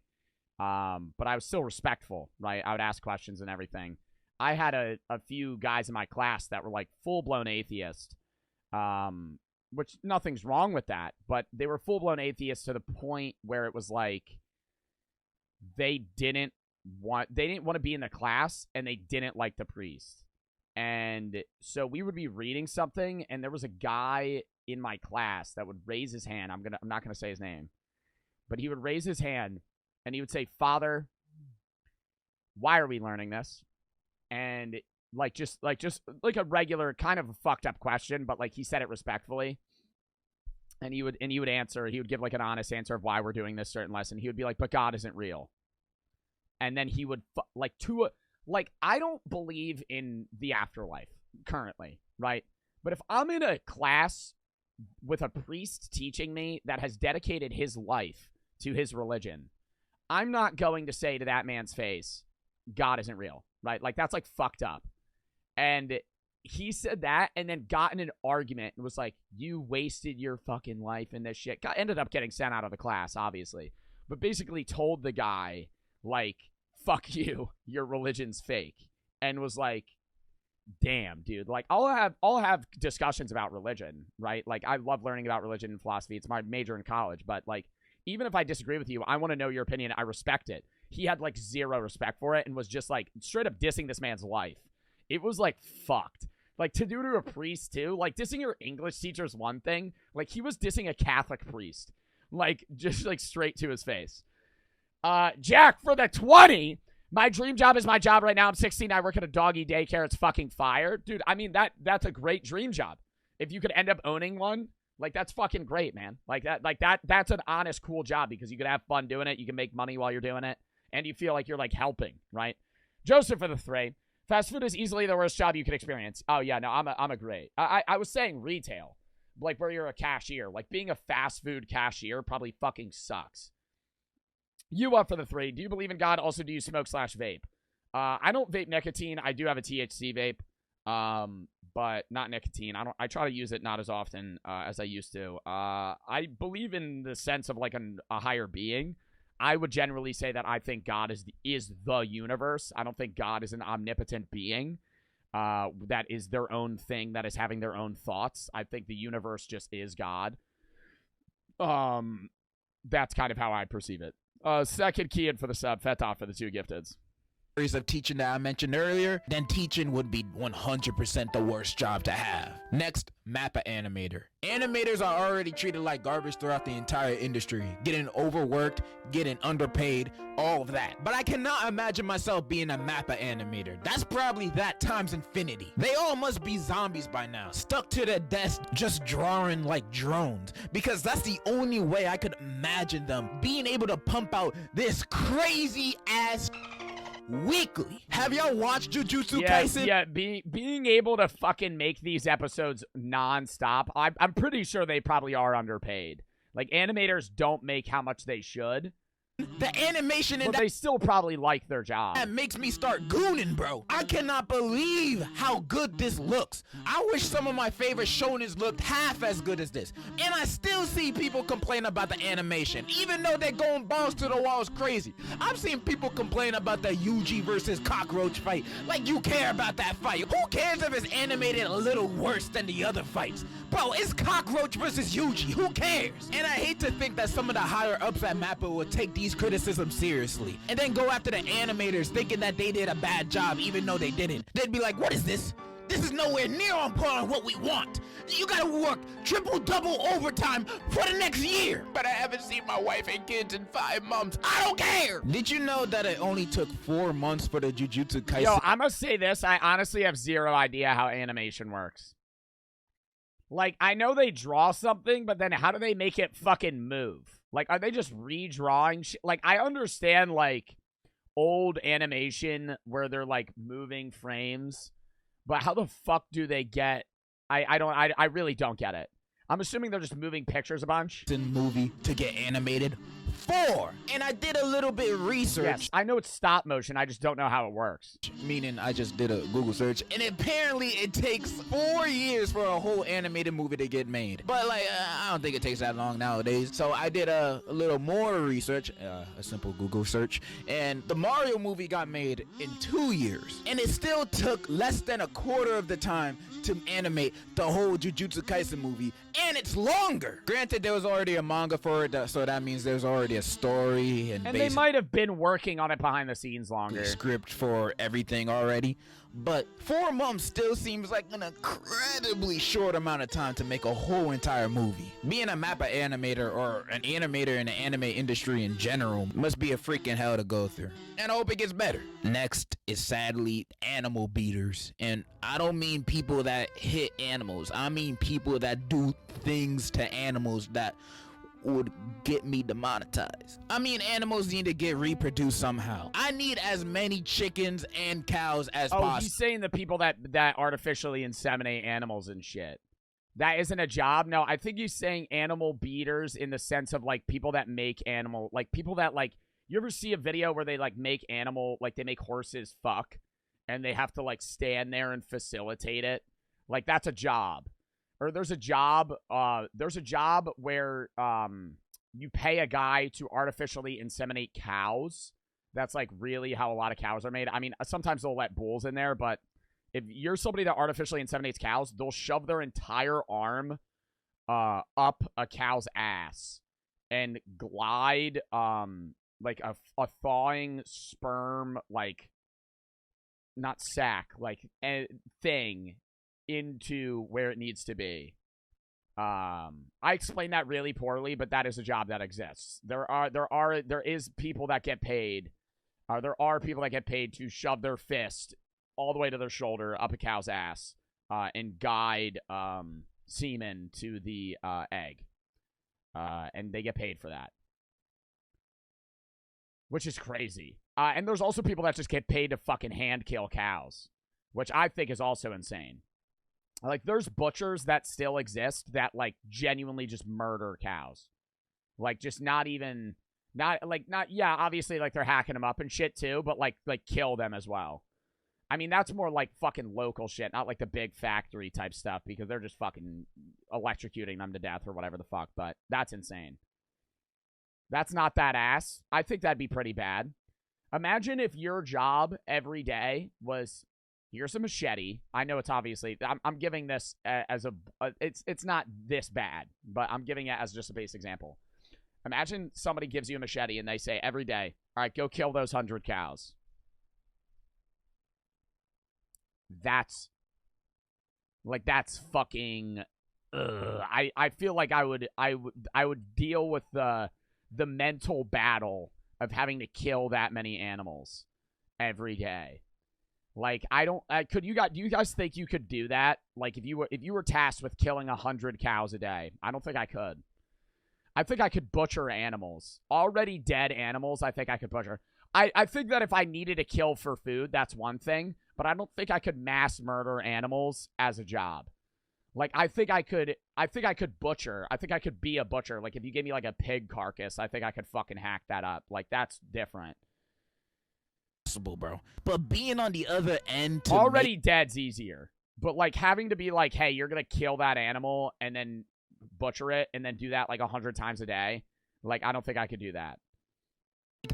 But I was still respectful, right? I would ask questions and everything. I had a few guys in my class that were like full-blown atheists, which nothing's wrong with that, but they were full-blown atheists to the point where it was like they didn't want to be in the class, and they didn't like the priest. And so we would be reading something, and there was a guy in my class that would raise his hand. I'm not gonna say his name, but he would raise his hand and he would say, "Father, why are we learning this?" And just a regular kind of a fucked up question, but like he said it respectfully. And he would answer. He would give like an honest answer of why we're doing this certain lesson. He would be like, "But God isn't real." And then he would I don't believe in the afterlife currently, right? But if I'm in a class with a priest teaching me that has dedicated his life to his religion, I'm not going to say to that man's face, "God isn't real," right? Like, that's like fucked up. And he said that and then got in an argument and was like, "You wasted your fucking life in this shit." Ended up getting sent out of the class, obviously. But basically told the guy, like, "Fuck you, your religion's fake." And was like, damn, dude. Like, I'll have discussions about religion, right? Like, I love learning about religion and philosophy. It's my major in college. But, like, even if I disagree with you, I want to know your opinion. I respect it. He had, like, zero respect for it and was just, like, straight up dissing this man's life. It was, like, fucked. Like, to do to a priest, too. Like, dissing your English teacher is one thing. Like, he was dissing a Catholic priest. Like, just, like, straight to his face. Jack, for the 20... My dream job is my job right now. I'm 16. I work at a doggy daycare. It's fucking fire. Dude, I mean, that's a great dream job. If you could end up owning one, like, that's fucking great, man. That's an honest, cool job because you could have fun doing it. You can make money while you're doing it. And you feel like you're, like, helping, right? Joseph for the 3. Fast food is easily the worst job you could experience. Oh, yeah, no, I'm a great. I was saying retail, like where you're a cashier. Like, being a fast food cashier probably fucking sucks. You up for the 3. Do you believe in God? Also, do you smoke/vape? I don't vape nicotine. I do have a THC vape, but not nicotine. I try to use it not as often as I used to. I believe in the sense of like a higher being. I would generally say that I think God is the universe. I don't think God is an omnipotent being that is their own thing, that is having their own thoughts. I think the universe just is God. That's kind of how I perceive it. Second key in for the sub, Fetov for the 2 gifteds. Of teaching that I mentioned earlier, then teaching would be 100% the worst job to have. Next, mappa animator. Animators are already treated like garbage throughout the entire industry, getting overworked, getting underpaid, all of that. But I cannot imagine myself being a mappa animator. That's probably that times infinity. They all must be zombies by now, stuck to their desk just drawing like drones, because that's the only way I could imagine them being able to pump out this crazy ass weekly. Have y'all watched Jujutsu Kaisen? Yeah, being able to fucking make these episodes nonstop, I'm pretty sure they probably are underpaid. Like, animators don't make how much they should. The animation in but they still probably like their job. That makes me start gooning, bro. I cannot believe how good this looks. I wish some of my favorite shonens looked half as good as this. And I still see people complain about the animation, even though they're going balls to the walls crazy. I've seen people complain about the Yuji versus Cockroach fight. Like, you care about that fight. Who cares if it's animated a little worse than the other fights? Bro, it's Cockroach versus Yuji. Who cares? And I hate to think that some of the higher ups at Mappa would take these criticisms seriously and then go after the animators thinking that they did a bad job even though they didn't. They'd be like, what is this? This is nowhere near on par on what we want. You gotta work triple-double overtime for the next year. But I haven't seen my wife and kids in 5 months. I don't care. Did you know that it only took 4 months for the Jujutsu Kaisen? Yo, I must say this. I honestly have zero idea how animation works. Like, I know they draw something, but then how do they make it fucking move? Like, are they just redrawing shit? Like, I understand, like, old animation where they're, like, moving frames, but how the fuck do they get... I really don't get it. I'm assuming they're just moving pictures a bunch. Movie to get animated 4. And I did a little bit of research. Yes, I know it's stop motion. I just don't know how it works. Meaning I just did a Google search, and apparently it takes 4 years for a whole animated movie to get made. But like, I don't think it takes that long nowadays. So I did a little more research, a simple Google search, and the Mario movie got made in 2 years, and it still took less than a quarter of the time to animate the whole Jujutsu Kaisen movie, and it's longer. Granted, there was already a manga for it, so that means there's already a story and they might have been working on it behind the scenes longer. Script for everything already. But 4 months still seems like an incredibly short amount of time to make a whole entire movie. Being a MAPPA animator or an animator in the anime industry in general must be a freaking hell to go through. And I hope it gets better. Next is sadly animal beaters. And I don't mean people that hit animals. I mean people that do things to animals that would get me demonetized. I mean, animals need to get reproduced somehow. I need as many chickens and cows as possible. He's saying the people that artificially inseminate animals and shit. That isn't a job? No, I think he's saying animal beaters in the sense of, like, people that make animal, like, people that, like, you ever see a video where they, like, make animal, like, they make horses fuck, and they have to, like, stand there and facilitate it? Like, that's a job. Or there's a job where you pay a guy to artificially inseminate cows. That's like really how a lot of cows are made. I mean, sometimes they'll let bulls in there, but if you're somebody that artificially inseminates cows, they'll shove their entire arm up a cow's ass and glide like a thawing sperm, like, not sack, like thing into where it needs to be. I explained that really poorly, but that is a job that exists. There is people that get paid. There are people that get paid to shove their fist all the way to their shoulder up a cow's ass and guide semen to the egg. And they get paid for that, which is crazy. And there's also people that just get paid to fucking hand kill cows, which I think is also insane. Like, there's butchers that still exist that, like, genuinely just murder cows. Like, just obviously, like, they're hacking them up and shit, too, but, like kill them as well. I mean, that's more, like, fucking local shit, not, like, the big factory type stuff, because they're just fucking electrocuting them to death or whatever the fuck, but that's insane. That's not that ass. I think that'd be pretty bad. Imagine if your job every day was... Here's a machete. I know it's obviously... I'm giving this as a... It's not this bad, but I'm giving it as just a base example. Imagine somebody gives you a machete and they say every day, all right, go kill those 100 cows. That's fucking... I feel like I would deal with the mental battle of having to kill that many animals every day. Like, do you guys think you could do that? Like, if you were tasked with killing 100 cows a day, I don't think I could. I think I could butcher animals. Already dead animals, I think I could butcher. I think that if I needed to kill for food, that's one thing, but I don't think I could mass murder animals as a job. Like, I think I could butcher. I think I could be a butcher. Like, if you gave me, like, a pig carcass, I think I could fucking hack that up. Like, that's different. Bro, but being on the other end to already dead's easier, but like having to be like, hey, you're gonna kill that animal and then butcher it and then do that like 100 times a day, like, I don't think I could do that.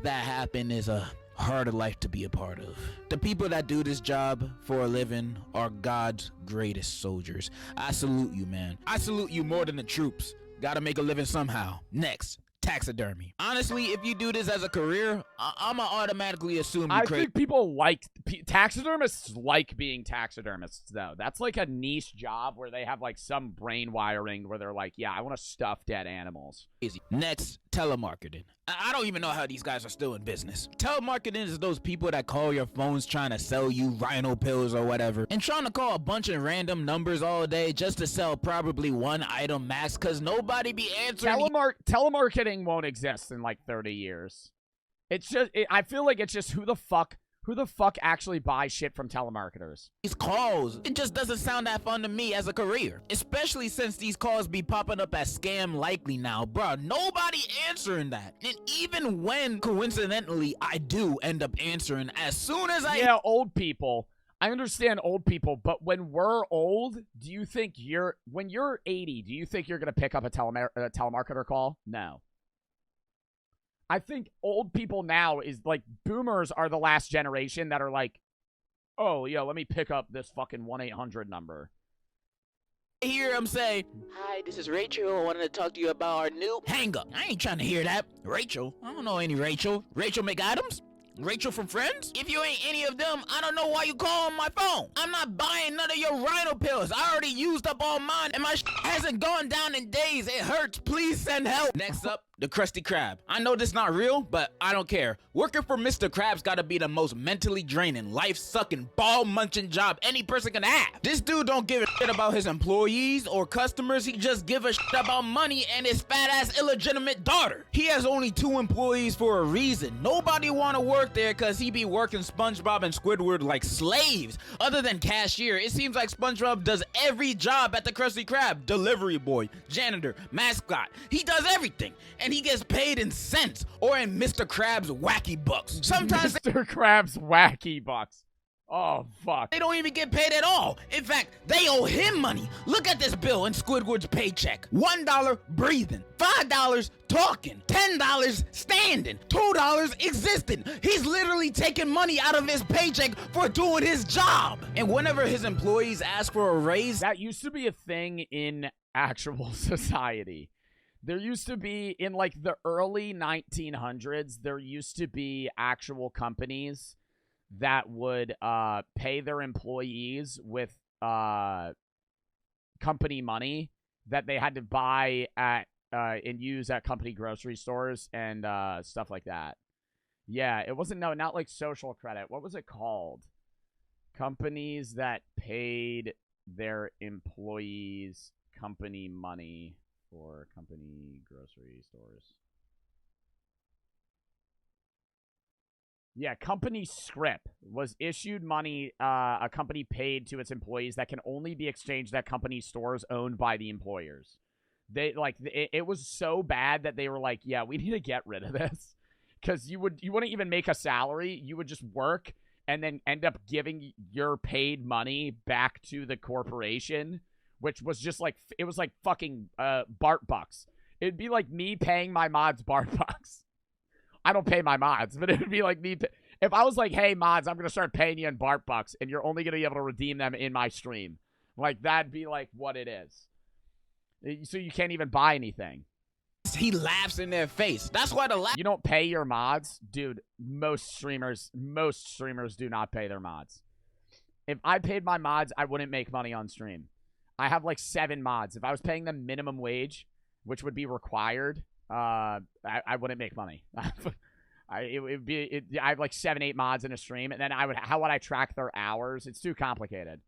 That happen is a harder life to be a part of. The people that do this job for a living are God's greatest soldiers. I salute you, man. I salute you more than the troops. Gotta make a living somehow. Next, taxidermy. Honestly, if you do this as a career, I'ma automatically assume you think people like taxidermists like being taxidermists, though. That's like a niche job where they have like some brain wiring where they're like, yeah, I want to stuff dead animals. Easy. Next, telemarketing. I don't even know how these guys are still in business. Telemarketing is those people that call your phones trying to sell you rhino pills or whatever, and trying to call a bunch of random numbers all day just to sell probably one item max, because nobody be answering. Telemarketing won't exist in like 30 years. It's just, I feel like it's just who the fuck Who the fuck actually buys shit from telemarketers? These calls, it just doesn't sound that fun to me as a career. Especially since these calls be popping up as scam likely now. Bruh, nobody answering that. And even when, coincidentally, I do end up answering as soon as I... Yeah, old people. I understand old people, but when we're old, do you think when you're 80, do you think you're going to pick up a telemarketer call? No. I think old people now is like, boomers are the last generation that are like, oh, yeah, let me pick up this fucking 1-800 number. Hear him say, "Hi, this is Rachel. I wanted to talk to you about our new..." Hang up. I ain't trying to hear that. Rachel? I don't know any Rachel. Rachel McAdams? Rachel from Friends? If you ain't any of them, I don't know why you call on my phone. I'm not buying none of your rhino pills. I already used up all mine, and my hasn't gone down in days. It hurts. Please send help. Next up, the Krusty Krab. I know this not real, but I don't care. Working for Mr. Krabs gotta be the most mentally draining, life-sucking, ball-munching job any person can have. This dude don't give a shit about his employees or customers. He just give a shit about money and his fat-ass illegitimate daughter. He has only 2 employees for a reason. Nobody wanna work there because he be working SpongeBob and Squidward like slaves. Other than cashier, it seems like SpongeBob does every job at the Krusty Krab. Delivery boy, janitor, mascot. He does everything. And he gets paid in cents or in Mr. Krabs' wacky bucks. Sometimes Mr. Krabs' wacky bucks. Oh, fuck. They don't even get paid at all. In fact, they owe him money. Look at this bill in Squidward's paycheck. $1 breathing, $5 talking, $10 standing, $2 existing. He's literally taking money out of his paycheck for doing his job. And whenever his employees ask for a raise... That used to be a thing in actual society. There used to be, in like the early 1900s, there used to be actual companies that would pay their employees with company money that they had to buy at and use at company grocery stores and stuff like that. Yeah, it wasn't, no, not like social credit. What was it called? Companies that paid their employees company money for company grocery stores. Yeah, company scrip was issued money a company paid to its employees that can only be exchanged at company stores owned by the employers. They like it was so bad that they were like, yeah, we need to get rid of this, because you wouldn't even make a salary. You would just work and then end up giving your paid money back to the corporation, which was just like, it was like fucking BART bucks. It'd be like me paying my mods BART bucks. I don't pay my mods, but it would be like me. If I was like, hey, mods, I'm going to start paying you in BART bucks, and you're only going to be able to redeem them in my stream. Like, that'd be like what it is. So you can't even buy anything. He laughs in their face. That's why you don't pay your mods? Dude, most streamers do not pay their mods. If I paid my mods, I wouldn't make money on stream. I have like 7 mods. If I was paying them minimum wage, which would be required, I wouldn't make money. I have like 7-8 mods in a stream, and then how would I track their hours? It's too complicated.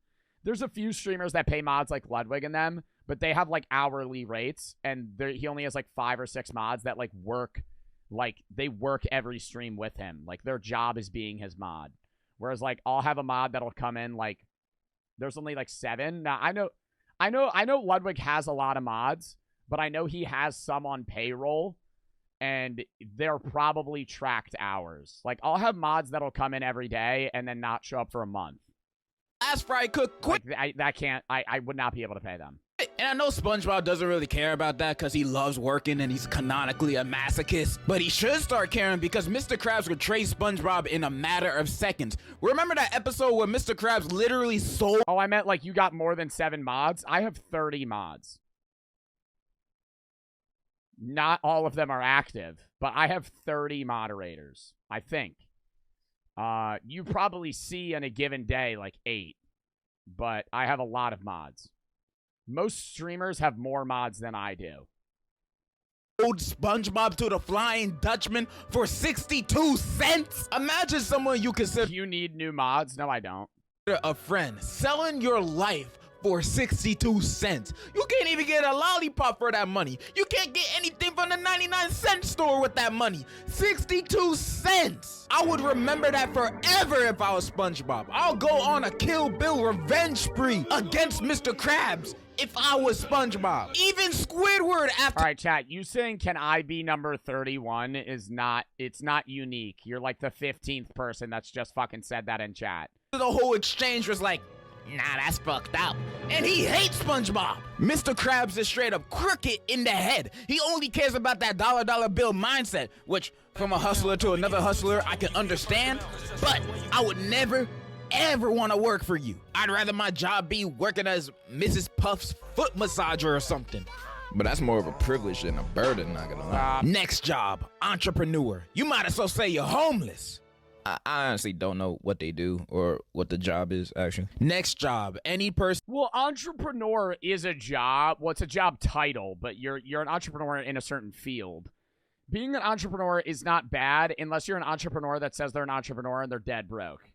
There's a few streamers that pay mods like Ludwig and them, but they have like hourly rates, and he only has like 5 or 6 mods that like work, like they work every stream with him. Like their job is being his mod. Whereas like I'll have a mod that'll come in like there's only like 7. Now I know Ludwig has a lot of mods, but I know he has some on payroll, and they're probably tracked hours. Like, I'll have mods that'll come in every day and then not show up for a month. Last fry cook quick. Like, I would not be able to pay them. And I know SpongeBob doesn't really care about that because he loves working and he's canonically a masochist. But he should start caring because Mr. Krabs would trade SpongeBob in a matter of seconds. Remember that episode where Mr. Krabs literally sold... Oh, I meant like you got more than 7 mods? I have 30 mods. Not all of them are active, but I have 30 moderators, I think. You probably see in a given day like 8, but I have a lot of mods. Most streamers have more mods than I do. Old SpongeBob to the Flying Dutchman for 62 cents? Imagine someone you consider... You need new mods? No, I don't. A friend selling your life for 62 cents. You can't even get a lollipop for that money. You can't get anything from the 99-cent store with that money. 62 cents. I would remember that forever if I was SpongeBob. I'll go on a Kill Bill revenge spree against Mr. Krabs if I was SpongeBob. Even Squidward after— All right, chat, you saying can I be number 31 is not, it's not unique. You're like the 15th person that's just fucking said that in chat. the whole exchange was like, nah, that's fucked up. And he hates SpongeBob. Mr. Krabs is straight up crooked in the head. He only cares about that dollar bill mindset, which from a hustler to another hustler, I can understand, but I would never, ever want to work for you. I'd rather my job be working as Mrs. Puff's foot massager or something. But that's more of a privilege than a burden, not gonna lie. Next job, entrepreneur. You might as well say you're homeless. I honestly don't know what they do or what the job is, actually. Next job, any person. Well, entrepreneur is a job. Well, it's a job title, but you're an entrepreneur in a certain field. Being an entrepreneur is not bad unless you're an entrepreneur that says they're an entrepreneur and they're dead broke.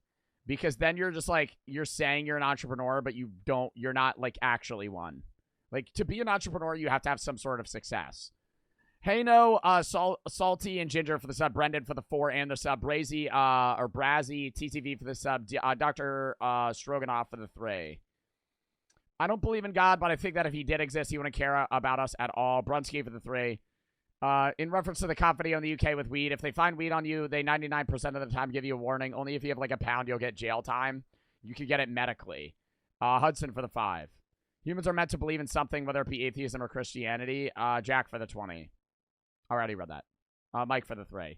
Because then you're just like, you're saying you're an entrepreneur, but you're not like actually one. Like, to be an entrepreneur, you have to have some sort of success. Hey, no, Salty and Ginger for the sub, Brendan for the 4 and the sub, Brazy, or Brazzy, TTV for the sub, Dr. Stroganoff for the 3. I don't believe in God, but I think that if he did exist, he wouldn't care about us at all. Brunsky for the 3. In reference to the cop video in the UK with weed, if they find weed on you, they 99% of the time give you a warning. Only if you have like a pound, you'll get jail time. You can get it medically. Hudson for the 5. Humans are meant to believe in something, whether it be atheism or Christianity. Jack for the 20. Already read that. Mike for the 3.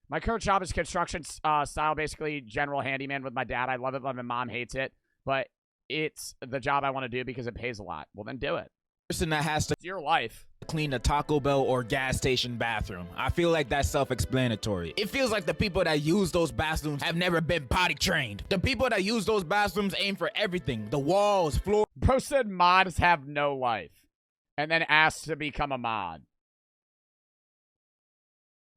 My current job is construction style, basically general handyman with my dad. I love it, but my mom hates it. But it's the job I want to do because it pays a lot. Well, then do it. Person that has to it's your life. Clean a Taco Bell or gas station bathroom. I feel like that's self-explanatory. It feels like the people that use those bathrooms have never been potty trained. The people that use those bathrooms aim for everything. The walls, floor. Bro said mods have no life. And then asked to become a mod.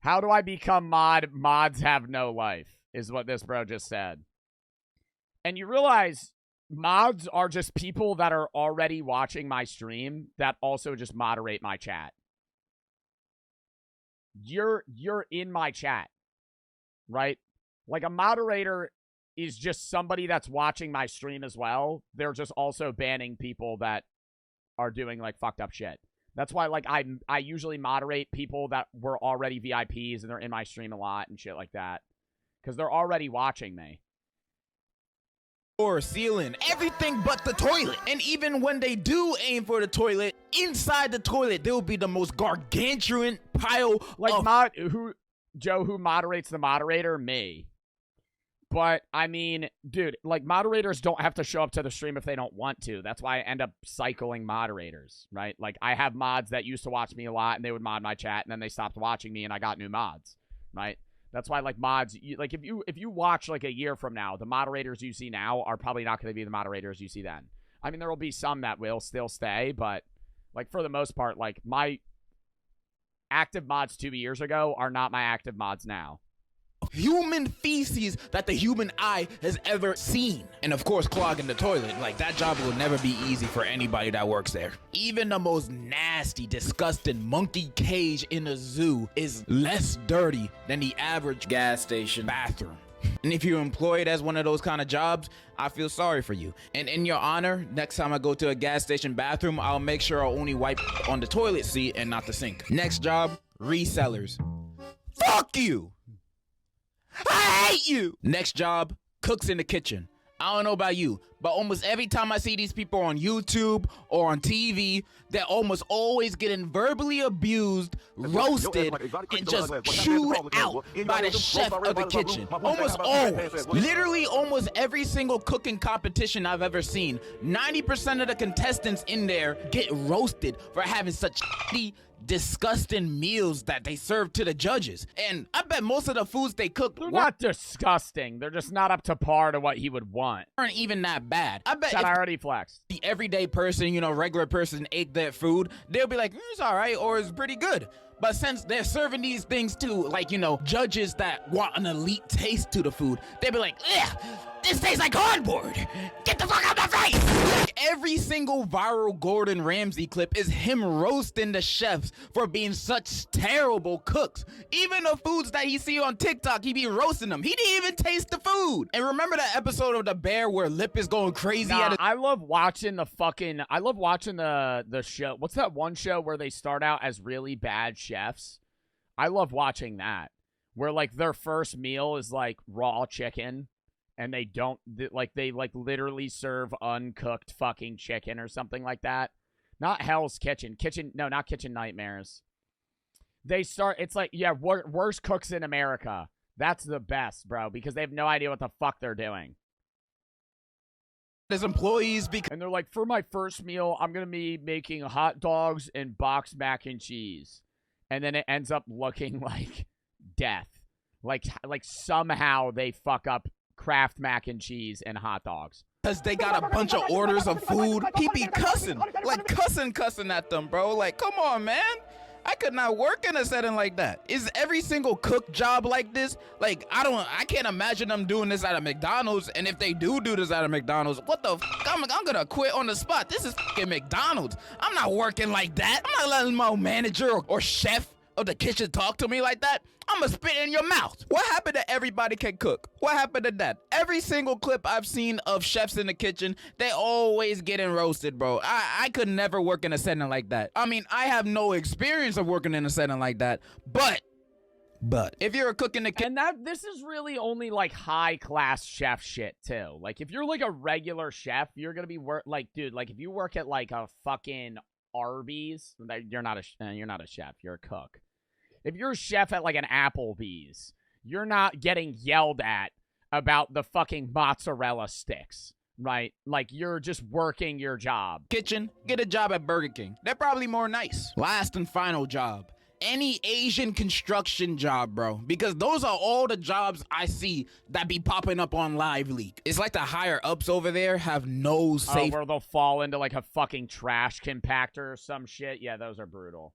How do I become mod? Mods have no life, is what this bro just said. And you realize mods are just people that are already watching my stream that also just moderate my chat. You're in my chat, right? Like a moderator is just somebody that's watching my stream as well. They're just also banning people that are doing like fucked up shit. That's why like I usually moderate people that were already VIPs and they're in my stream a lot and shit like that. Because they're already watching me. Or ceiling, everything but the toilet. And even when they do aim for the toilet, inside the toilet, there will be the most gargantuan pile like of... who moderates the moderator? Me. But, I mean, dude, like, moderators don't have to show up to the stream if they don't want to. That's why I end up cycling moderators, right? Like, I have mods that used to watch me a lot, and they would mod my chat, and then they stopped watching me, and I got new mods, right? That's why, like, mods, like, if you watch, like, a year from now, the moderators you see now are probably not going to be the moderators you see then. I mean, there will be some that will still stay, but, like, for the most part, like, my active mods 2 years ago are not my active mods now. Human feces that the human eye has ever seen. And of course, clogging the toilet. Like, that job will never be easy for anybody that works there. Even the most nasty, disgusting monkey cage in a zoo is less dirty than the average gas station bathroom. And if you're employed as one of those kind of jobs, I feel sorry for you. And in your honor, next time I go to a gas station bathroom, I'll make sure I only wipe on the toilet seat and not the sink. Next job, resellers. Fuck you! I hate you! Next job, cooks in the kitchen. I don't know about you, but almost every time I see these people on YouTube or on TV, they're almost always getting verbally abused, roasted, and just chewed out by the chef of the kitchen. Almost always. Literally almost every single cooking competition I've ever seen, 90% of the contestants in there get roasted for having such shitty, disgusting meals that they serve to the judges. And I bet most of the foods they cook they're not disgusting. They're just not up to par to what he would want. Aren't even that bad. I bet that I already flexed. The everyday person, you know, regular person ate that food, they'll be like, it's all right, or it's pretty good. But since they're serving these things to, like, you know, judges that want an elite taste to the food, they'll be like, ugh, this tastes like cardboard. Get the fuck out of my face! Like, Every single viral Gordon Ramsay clip is him roasting the chefs for being such terrible cooks. Even the foods that he see on TikTok, he be roasting them. He didn't even taste the food. And remember that episode of The Bear where Lip is going crazy at I love watching the show. What's that one show where they start out as really bad chefs? I love watching that. Where like their first meal is like raw chicken. And they literally serve uncooked fucking chicken or something like that. Not Hell's Kitchen. Not Kitchen Nightmares. It's like, yeah, worst cooks in America. That's the best, bro, because they have no idea what the fuck they're doing. His employees and they're like, for my first meal, I'm going to be making hot dogs and boxed mac and cheese. And then it ends up looking like death. Like somehow they fuck up Kraft mac and cheese and hot dogs. Because they got a bunch of orders of food. He be cussing. Like cussing at them, bro. Like, come on, man. I could not work in a setting like that. Is every single cook job like this? Like, I can't imagine them doing this at a McDonald's. And if they do this at a McDonald's, what the fuck? I'm gonna quit on the spot. This is fucking McDonald's. I'm not working like that. I'm not letting my manager or chef of the kitchen talk to me like that. I'm gonna spit in your mouth. What happened to everybody can cook? What happened to that? Every single clip I've seen of chefs in the kitchen, they always getting roasted, bro. I could never work in a setting like that. I mean, I have no experience of working in a setting like that, but if you're a cook in the kitchen, and this is really only like high class chef shit too. Like if you're like a regular chef, you're gonna be dude. Like if you work at like a fucking Arby's, you're not a chef. You're a cook. If you're a chef at like an Applebee's, you're not getting yelled at about the fucking mozzarella sticks, right? Like you're just working your job. Kitchen, get a job at Burger King. They're probably more nice. Last and final job. Any Asian construction job, bro. Because those are all the jobs I see that be popping up on Live Leak. It's like the higher ups over there have no safe. Where they'll fall into like a fucking trash compactor or some shit. Yeah, those are brutal.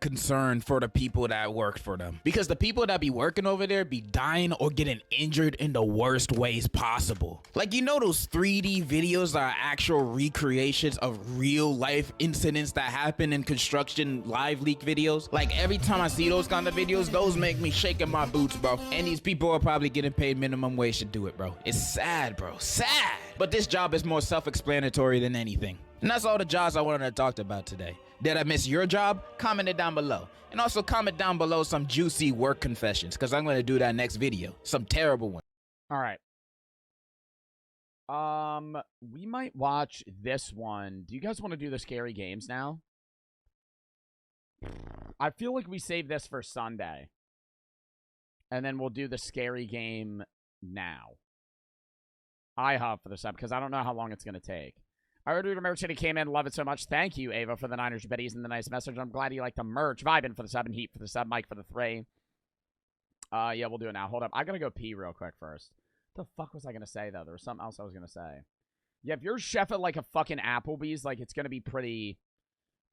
Concerned for the people that work for them, because the people that be working over there be dying or getting injured in the worst ways possible. Like, you know, those 3D videos are actual recreations of real life incidents that happen in construction Live Leak videos. Like every time I see those kind of videos, those make me shake in my boots, bro. And these people are probably getting paid minimum wage to do it, bro. It's sad, bro. Sad. But this job is more self-explanatory than anything. And that's all the jobs I wanted to talk about today. Did I miss your job? Comment it down below. And also comment down below some juicy work confessions, because I'm going to do that next video. Some terrible ones. All right. We might watch this one. Do you guys want to do the scary games now? I feel like we save this for Sunday. And then we'll do the scary game now. I hope for this up, because I don't know how long it's going to take. I heard the merch that came in. Love it so much. Thank you, Ava, for the Niners biddies and the nice message. I'm glad you like the merch. Vibing for the sub and Heat for the sub. Mike for the 3. Yeah, we'll do it now. Hold up. I gotta go pee real quick first. What the fuck was I gonna say, though? There was something else I was gonna say. Yeah, if you're a chef at, like, a fucking Applebee's, like, it's gonna be pretty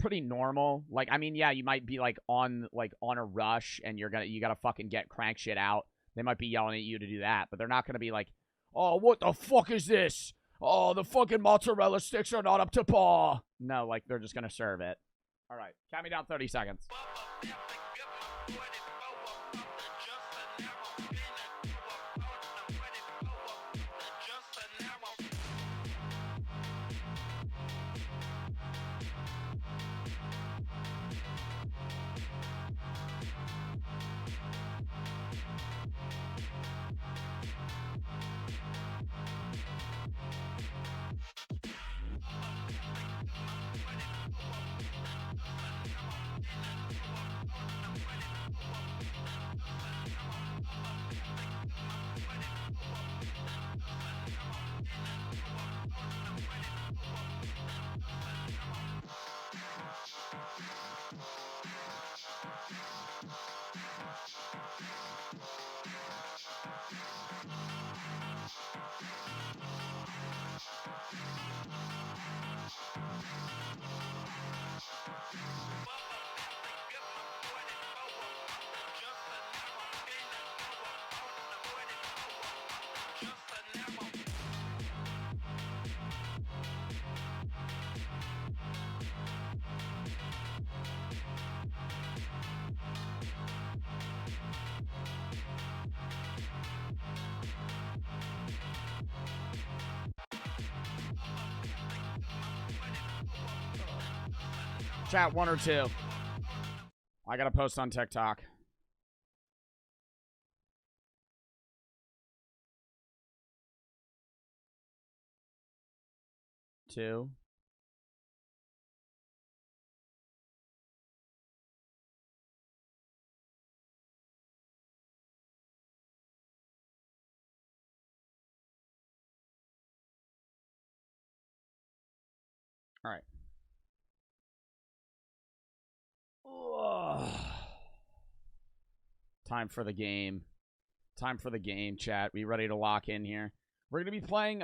normal. Like, I mean, yeah, you might be, like, on a rush, and you gotta fucking get crank shit out. They might be yelling at you to do that, but they're not gonna be like, oh, what the fuck is this? Oh, the fucking mozzarella sticks are not up to par. No, like, they're just going to serve it. All right. Count me down 30 seconds. Chat, 1 or 2. I gotta post on TikTok. Two. All right. Ugh. Time for the game. Time for the game, chat. We ready to lock in here? We're gonna be playing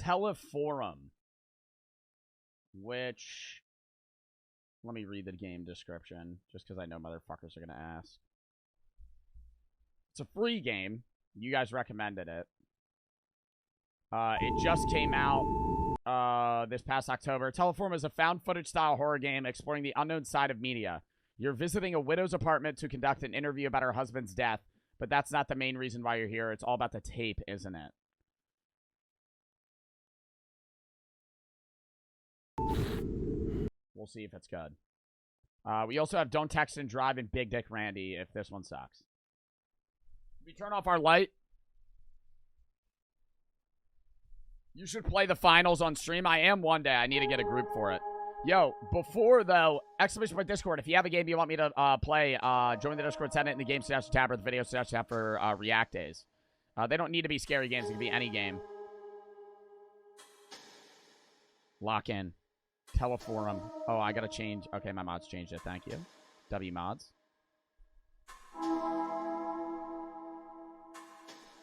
Teleforum, which, let me read the game description just because I know motherfuckers are gonna ask. It's a free game. You guys recommended it. It just came out this past October. Teleforum is a found footage style horror game exploring the unknown side of media. You're visiting a widow's apartment to conduct an interview about her husband's death, but that's not the main reason why you're here. It's all about the tape, isn't it? We'll see if it's good. We also have Don't Text and Drive and Big Dick Randy if this one sucks. We turn off our light. You should play the finals on stream. I am one day. I need to get a group for it. Yo, before, though, exclamation point Discord. If you have a game you want me to play, join the Discord, send it in the game / tab or the video / tab for React Days. They don't need to be scary games. It can be any game. Lock in. Teleforum. Oh, I gotta change. Okay, my mods changed it. Thank you. W mods.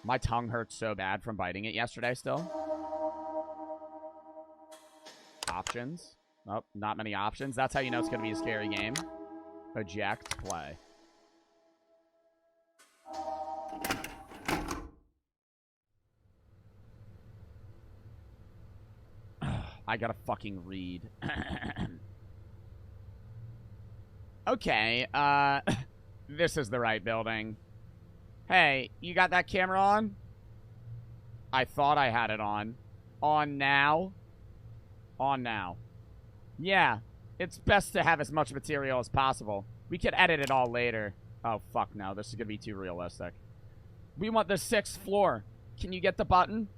My tongue hurts so bad from biting it yesterday still. Options. Oh, not many options. That's how you know it's going to be a scary game. Eject. Play. I gotta fucking read. Okay, this is the right building. Hey, you got that camera on? I thought I had it on. On now? On now. Yeah, it's best to have as much material as possible. We could edit it all later. Oh, fuck no. This is gonna be too realistic. We want the 6th floor. Can you get the button?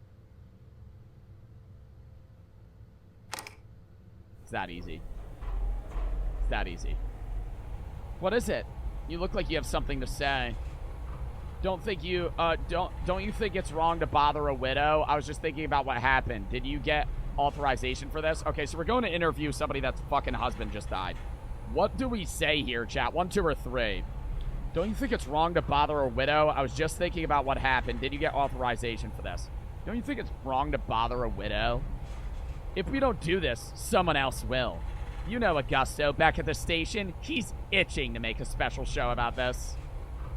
It's that easy. It's that easy. What is it? You look like you have something to say. Don't you think it's wrong to bother a widow? I was just thinking about what happened. Did you get authorization for this? Okay, so we're going to interview somebody that's fucking husband just died. What do we say here, chat? 1, 2, or 3? Don't you think it's wrong to bother a widow? I was just thinking about what happened. Did you get authorization for this? Don't you think it's wrong to bother a widow? If we don't do this, someone else will. You know Augusto back at the station. He's itching to make a special show about this.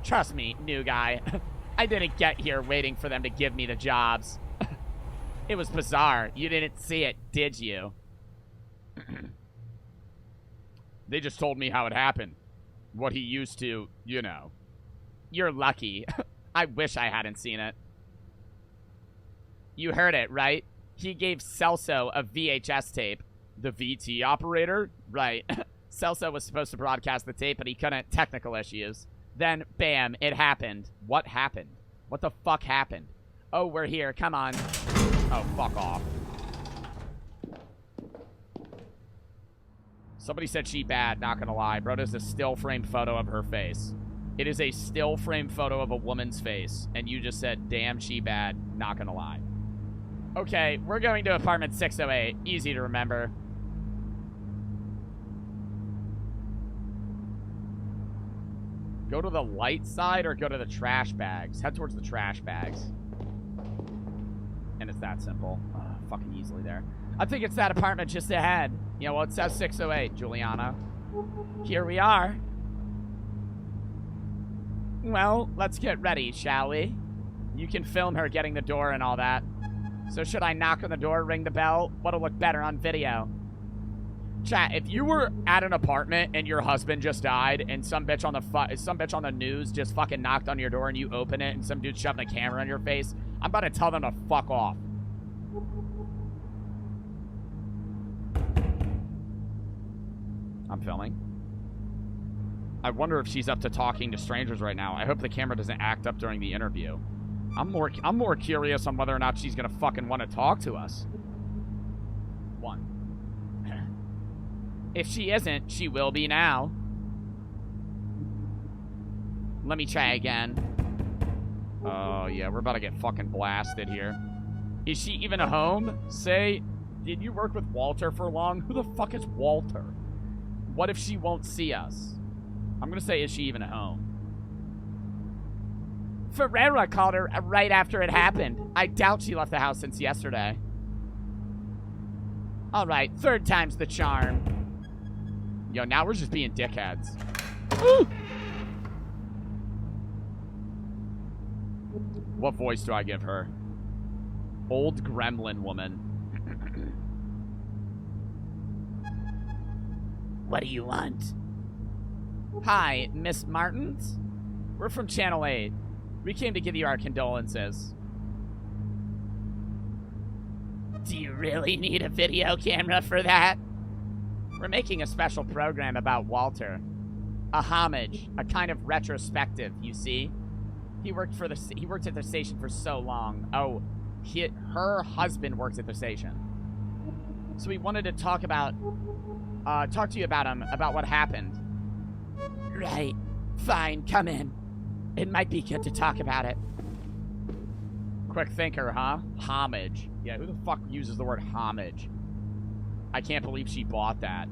Trust me, new guy. I didn't get here waiting for them to give me the jobs. It was bizarre. You didn't see it, did you? They just told me how it happened. What he used to, you know. You're lucky. I wish I hadn't seen it. You heard it, right? He gave Celso a VHS tape. The VT operator? Right. Celso was supposed to broadcast the tape, but he couldn't. Technical issues. Then, bam, it happened. What happened? What the fuck happened? Oh, we're here. Come on. Oh, fuck off. Somebody said she bad, not gonna lie. Bro, there's a still frame photo of her face. It is a still frame photo of a woman's face. And you just said, damn, she bad, not gonna lie. Okay, we're going to apartment 608. Easy to remember. Go to the light side or go to the trash bags? Head towards the trash bags. And it's that simple. Fucking easily there. I think it's that apartment just ahead. You know, well, it says 608, Juliana. Here we are. Well, let's get ready, shall we? You can film her getting the door and all that. So should I knock on the door, ring the bell? What'll look better on video? Chat, if you were at an apartment and your husband just died and some bitch on the news just fucking knocked on your door and you open it and some dude shoving a camera in your face, I'm about to tell them to fuck off. I'm filming. I wonder if she's up to talking to strangers right now. I hope the camera doesn't act up during the interview. I'm more curious on whether or not she's gonna fucking want to talk to us. 1. If she isn't, she will be now. Let me try again. Oh, yeah, we're about to get fucking blasted here. Is she even home? Say, did you work with Walter for long? Who the fuck is Walter? What if she won't see us? I'm gonna say, is she even home? Ferreira called her right after it happened. I doubt she left the house since yesterday. Alright, 3rd time's the charm. Yo, now we're just being dickheads. Ooh! What voice do I give her? Old gremlin woman. What do you want? Hi, Miss Martins? We're from Channel 8. We came to give you our condolences. Do you really need a video camera for that? We're making a special program about Walter. A homage, a kind of retrospective, you see? He worked at the station for so long. Oh, her husband works at the station. So we wanted to talk to you about him, about what happened. Right. Fine, come in. It might be good to talk about it. Quick thinker, huh? Homage. Yeah, who the fuck uses the word homage? I can't believe she bought that.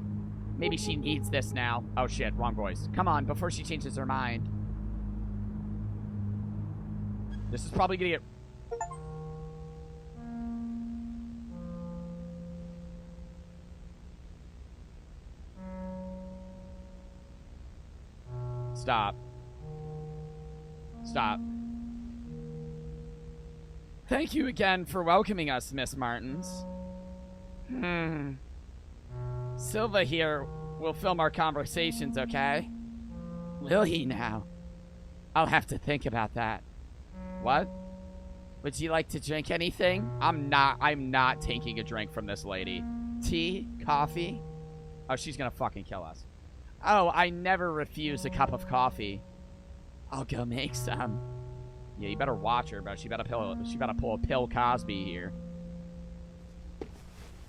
Maybe she needs this now. Oh shit, wrong voice. Come on, before she changes her mind. This is probably gonna get... Stop. Stop. Thank you again for welcoming us, Miss Martins. Silva here will film our conversations, okay? Will he now? I'll have to think about that. What? Would you like to drink anything? I'm not taking a drink from this lady. Tea? Coffee? Oh, she's gonna fucking kill us. Oh, I never refuse a cup of coffee. I'll go make some. Yeah, you better watch her, bro. She better pull a Bill Cosby here.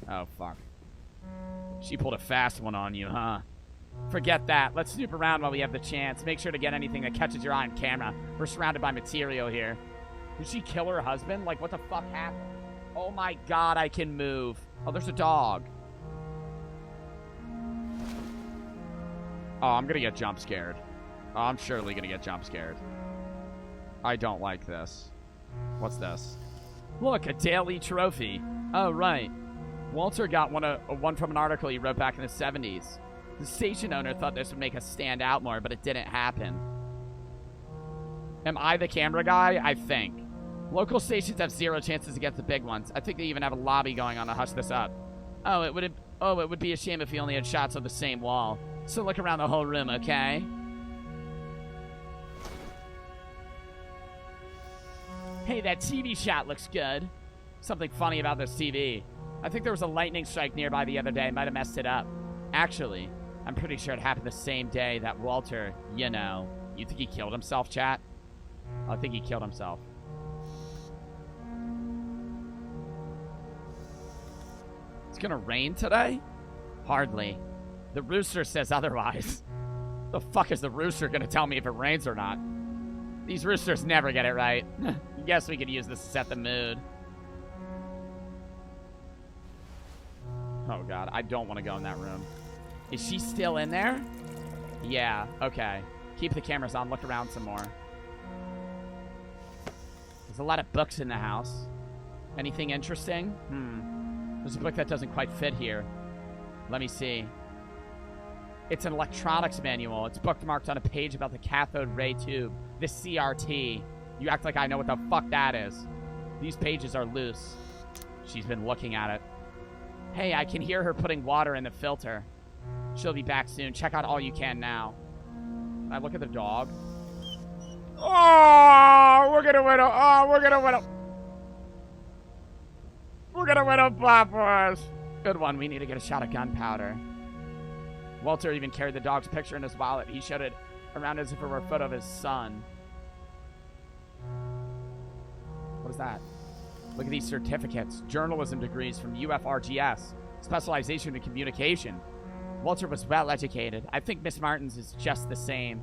Oh, fuck. She pulled a fast one on you, huh? Forget that. Let's snoop around while we have the chance. Make sure to get anything that catches your eye on camera. We're surrounded by material here. Did she kill her husband? Like, what the fuck happened? Oh my god, I can move. Oh, there's a dog. Oh, I'm gonna get jump scared. Oh, I'm surely gonna get jump scared. I don't like this. What's this? Look, a daily trophy. Oh, right. Walter got one from an article he wrote back in the 70s. The station owner thought this would make us stand out more, but it didn't happen. Am I the camera guy? I think. Local stations have 0 chances against the big ones. I think they even have a lobby going on to hush this up. Oh, it would be a shame if we only had shots of the same wall. So look around the whole room, okay? Hey, that TV shot looks good. Something funny about this TV. I think there was a lightning strike nearby the other day. Might have messed it up. Actually, I'm pretty sure it happened the same day that Walter, you know. You think he killed himself, chat? I think he killed himself. It's gonna rain today? Hardly. The rooster says otherwise. The fuck is the rooster gonna tell me if it rains or not? These roosters never get it right. Guess we could use this to set the mood. Oh god, I don't want to go in that room. Is she still in there? Yeah, okay. Keep the cameras on, look around some more. There's a lot of books in the house. Anything interesting? There's a book that doesn't quite fit here. Let me see. It's an electronics manual. It's bookmarked on a page about the cathode ray tube. The CRT. You act like I know what the fuck that is. These pages are loose. She's been looking at it. Hey, I can hear her putting water in the filter. She'll be back soon. Check out all you can now. Can I look at the dog? Oh, we're gonna win. We're gonna win a Poppers. Good one. We need to get a shot of gunpowder. Walter even carried the dog's picture in his wallet. He showed it around as if it were a photo of his son. What is that? Look at these certificates. Journalism degrees from UFRGS. Specialization in communication. Walter was well educated. I think Miss Martin's is just the same.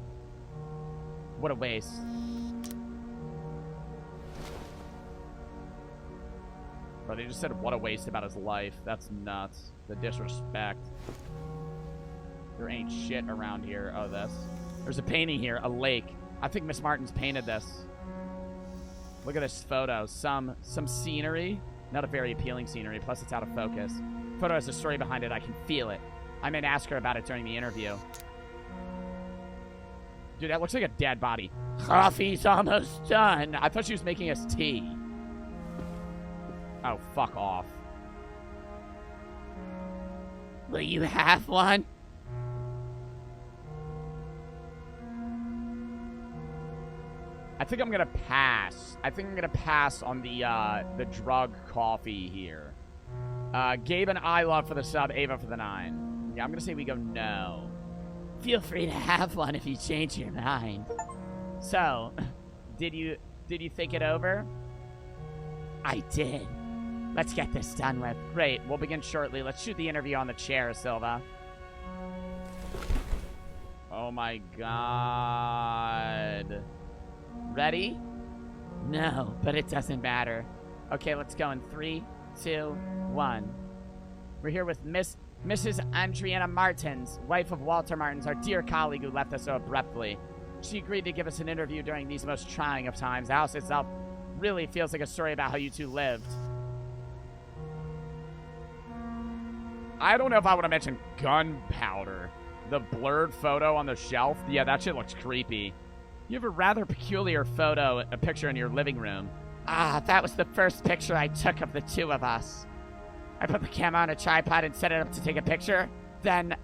What a waste. Bro, they just said what a waste about his life. That's nuts. The disrespect. There ain't shit around here. Oh, this. There's a painting here. A lake. I think Miss Martin's painted this. Look at this photo. Some scenery. Not a very appealing scenery. Plus, it's out of focus. Photo has a story behind it. I can feel it. I might ask her about it during the interview. Dude, that looks like a dead body. Coffee's almost done. I thought she was making us tea. Oh, fuck off. Will you have one? I think I'm gonna pass. I think I'm gonna pass on the drug coffee here. Gabe and I love for the sub, Ava for the 9. Yeah, I'm gonna say we go no. Feel free to have one if you change your mind. So, did you think it over? I did. Let's get this done with. Great, we'll begin shortly. Let's shoot the interview on the chair, Silva. Oh my god. Ready? No, but it doesn't matter. Okay, let's go in 3, 2, 1. We're here with Mrs. Andriana Martins, wife of Walter Martins, our dear colleague who left us so abruptly. She agreed to give us an interview during these most trying of times. The house itself really feels like a story about how you two lived. I don't know if I want to mention gunpowder. The blurred photo on the shelf. Yeah, that shit looks creepy. You have a rather peculiar a picture in your living room. Ah, that was the first picture I took of the two of us. I put the camera on a tripod and set it up to take a picture. Then,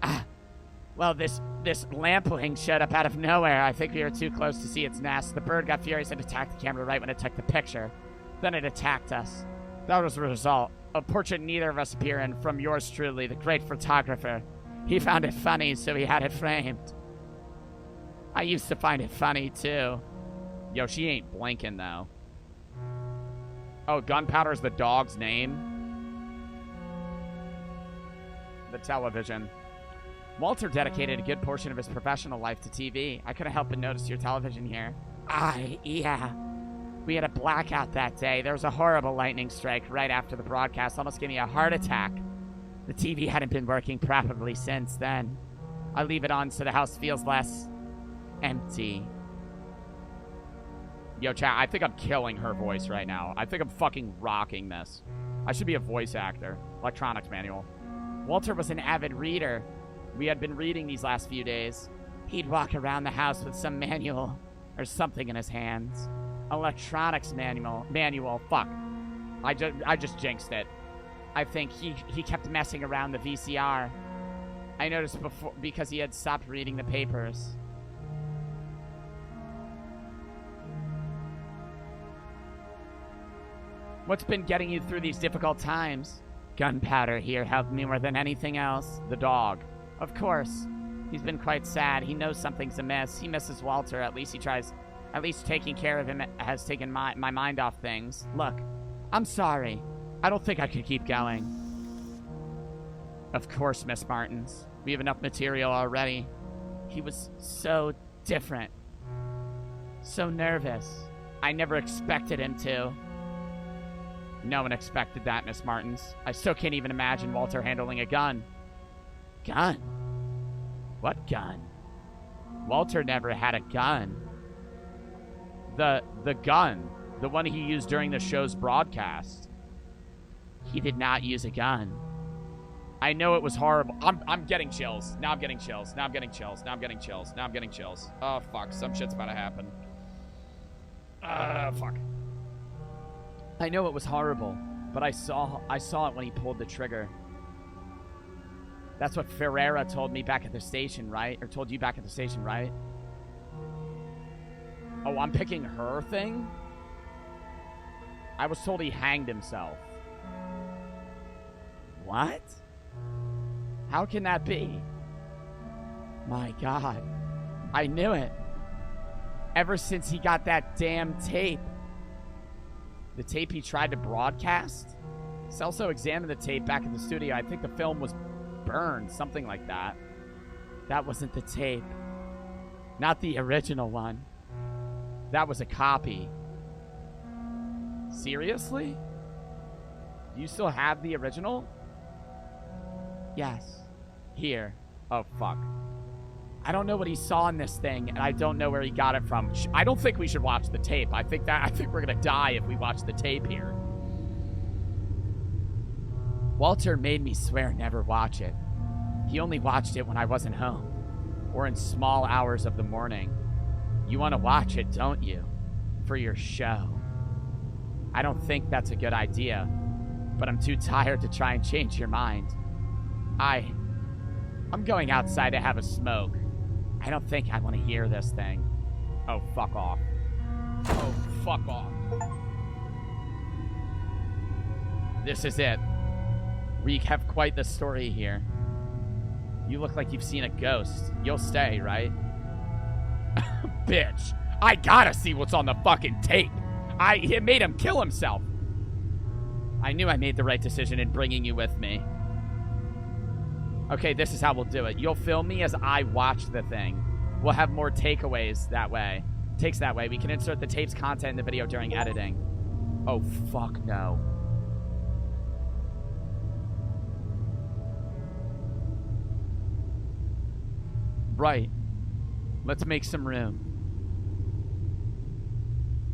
well, this lampwing showed up out of nowhere. I think we were too close to see its nest. The bird got furious and attacked the camera right when it took the picture. Then it attacked us. That was the result. A portrait neither of us appear in, from yours truly, the great photographer. He found it funny, so he had it framed. I used to find it funny, too. Yo, she ain't blinking, though. Oh, Gunpowder's the dog's name? The television. Walter dedicated a good portion of his professional life to TV. I couldn't help but notice your television here. Yeah. We had a blackout that day. There was a horrible lightning strike right after the broadcast. Almost gave me a heart attack. The TV hadn't been working properly since then. I leave it on so the house feels less empty. Yo, chat, I think I'm killing her voice right now. I think I'm fucking rocking this. I should be a voice actor. Electronics manual. Walter was an avid reader. We had been reading these last few days. He'd walk around the house with some manual or something in his hands. Electronics manual. Fuck. I just jinxed it. I think he kept messing around the VCR. I noticed before because he had stopped reading the papers. What's been getting you through these difficult times? Gunpowder here helped me more than anything else. The dog. Of course. He's been quite sad. He knows something's amiss. He misses Walter. At least he tries. At least taking care of him has taken my mind off things. Look, I'm sorry. I don't think I could keep going. Of course, Miss Martins. We have enough material already. He was so different. So nervous. I never expected him to. No one expected that, Miss Martins. I still can't even imagine Walter handling a gun. Gun? What gun? Walter never had a gun. The gun. The one he used during the show's broadcast. He did not use a gun. I know it was horrible. I'm getting chills. Now I'm getting chills. Now I'm getting chills. Now I'm getting chills. Now I'm getting chills. Oh, fuck. Some shit's about to happen. Fuck. I know it was horrible, but I saw it when he pulled the trigger. That's what Ferreira told me back at the station, right? Or told you back at the station, right? Oh, I'm picking her thing? I was told he hanged himself. What? How can that be? My God. I knew it. Ever since he got that damn tape. The tape he tried to broadcast? Celso examined the tape back in the studio. I think the film was burned, something like that. That wasn't the tape. Not the original one. That was a copy. Seriously? Do you still have the original? Yes. Here. Oh, fuck. I don't know what he saw in this thing, and I don't know where he got it from. I don't think we should watch the tape. I think we're gonna die if we watch the tape here. Walter made me swear never watch it. He only watched it when I wasn't home, or in small hours of the morning. You want to watch it, don't you? For your show. I don't think that's a good idea, but I'm too tired to try and change your mind. I'm going outside to have a smoke. I don't think I want to hear this thing. Oh, fuck off. Oh, fuck off. This is it. We have quite the story here. You look like you've seen a ghost. You'll stay, right? Bitch. I gotta see what's on the fucking tape. It made him kill himself. I knew I made the right decision in bringing you with me. Okay, this is how we'll do it. You'll film me as I watch the thing. We'll have more takeaways that way. Takes that way. We can insert the tape's content in the video during editing. Oh, fuck no. Right. Let's make some room.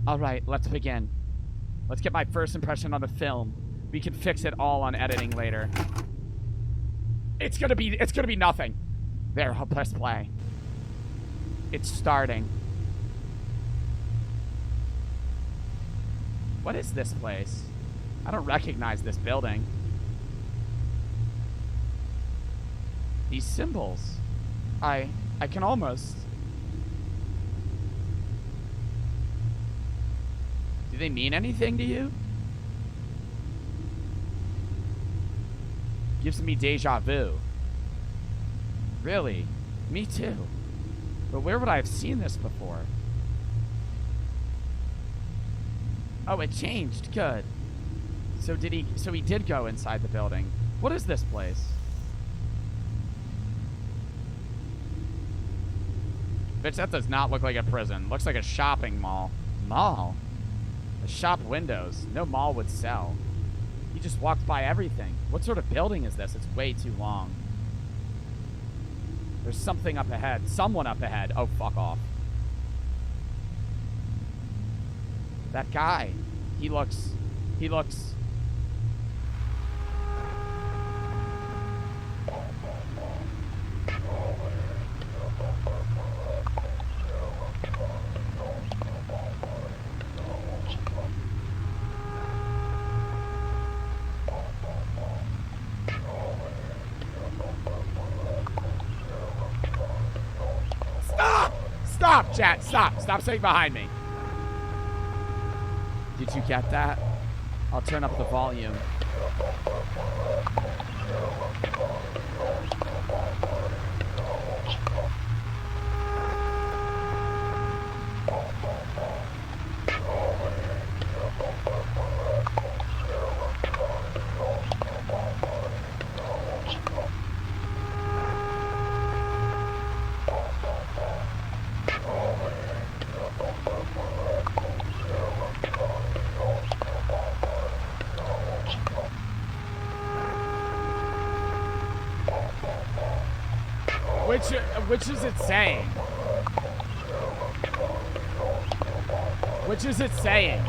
Alright, let's begin. Let's get my first impression on the film. We can fix it all on editing later. It's gonna be nothing. There, I'll press play. It's starting. What is this place? I don't recognize this building. These symbols. I can almost... Do they mean anything to you? Gives me deja vu. Really? Me too. But where would I have seen this before? Oh, it changed. Good. So he did go inside the building. What is this place? Bitch, that does not look like a prison. Looks like a shopping mall. Mall? The shop windows. No mall would sell. He just walked by everything. What sort of building is this? It's way too long. There's something up ahead. Someone up ahead. Oh, fuck off. That guy. He looks... Stop, chat. Stop. Stop sitting behind me. Did you get that? I'll turn up the volume. Which is it saying? Which is it saying?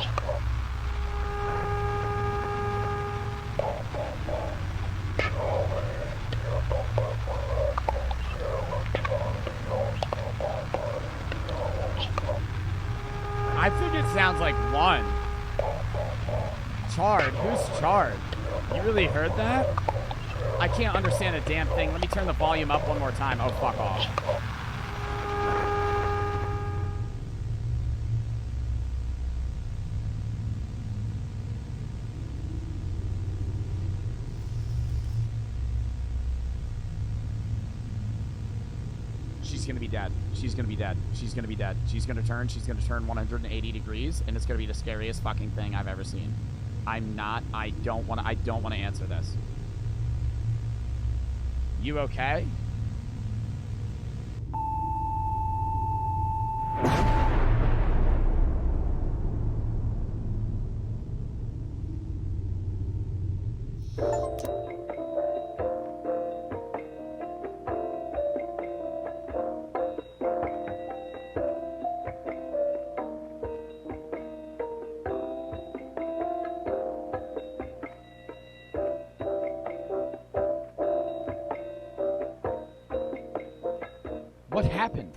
I think it sounds like one. Charred? Who's charred? You really heard that? I can't understand a damn thing. Let me turn the volume up one more time. Oh, fuck off. gonna be dead. She's gonna be dead. She's gonna be dead. She's gonna turn 180 degrees, and it's gonna be the scariest fucking thing I've ever seen. I don't wanna answer this. You okay? What happened?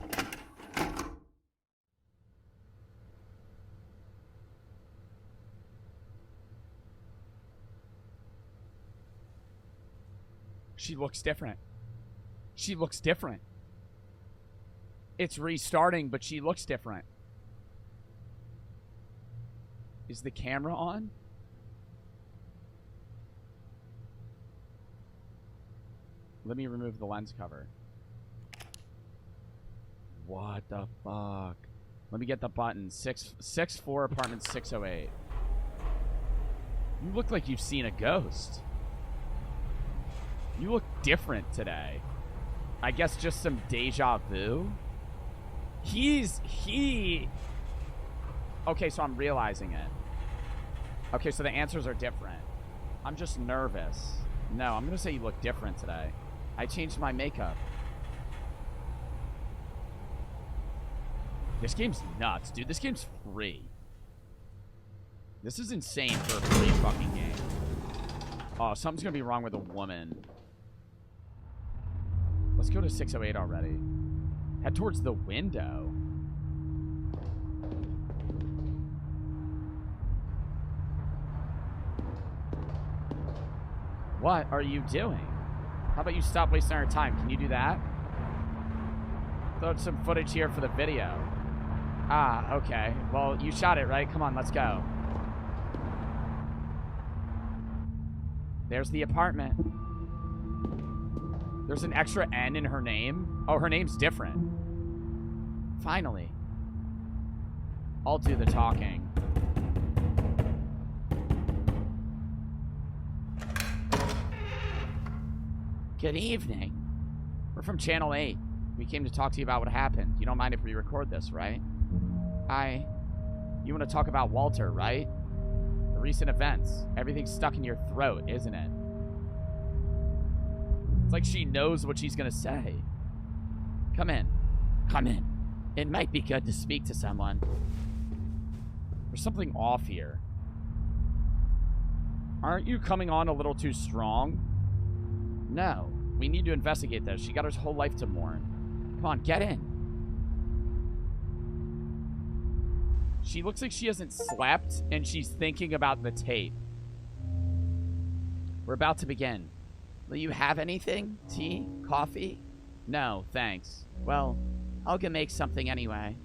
She looks different. She looks different. It's restarting, but she looks different. Is the camera on? Let me remove the lens cover. What the fuck? Let me get the button. 664 apartment 608. You look like you've seen a ghost. You look different today. I guess just some deja vu. Okay, so I'm realizing it. Okay, so the answers are different. I'm just nervous. No, I'm gonna say you look different today. I changed my makeup. This game's nuts, dude. This game's free. This is insane for a free fucking game. Oh, something's gonna be wrong with a woman. Let's go to 608 already. Head towards the window. What are you doing? How about you stop wasting our time? Can you do that? Throw some footage here for the video. Ah, okay. Well, you shot it, right? Come on, let's go. There's the apartment. There's an extra N in her name. Oh, her name's different. Finally. I'll do the talking. Good evening. We're from Channel 8. We came to talk to you about what happened. You don't mind if we record this, right? You want to talk about Walter, right? The recent events. Everything's stuck in your throat, isn't it? It's like she knows what she's gonna say. Come in. Come in. It might be good to speak to someone. There's something off here. Aren't you coming on a little too strong? No. We need to investigate this. She got her whole life to mourn. Come on, get in. She looks like she hasn't slept, and she's thinking about the tape. We're about to begin. Will you have anything? Tea? Coffee? No, thanks. Well, I'll go make something anyway.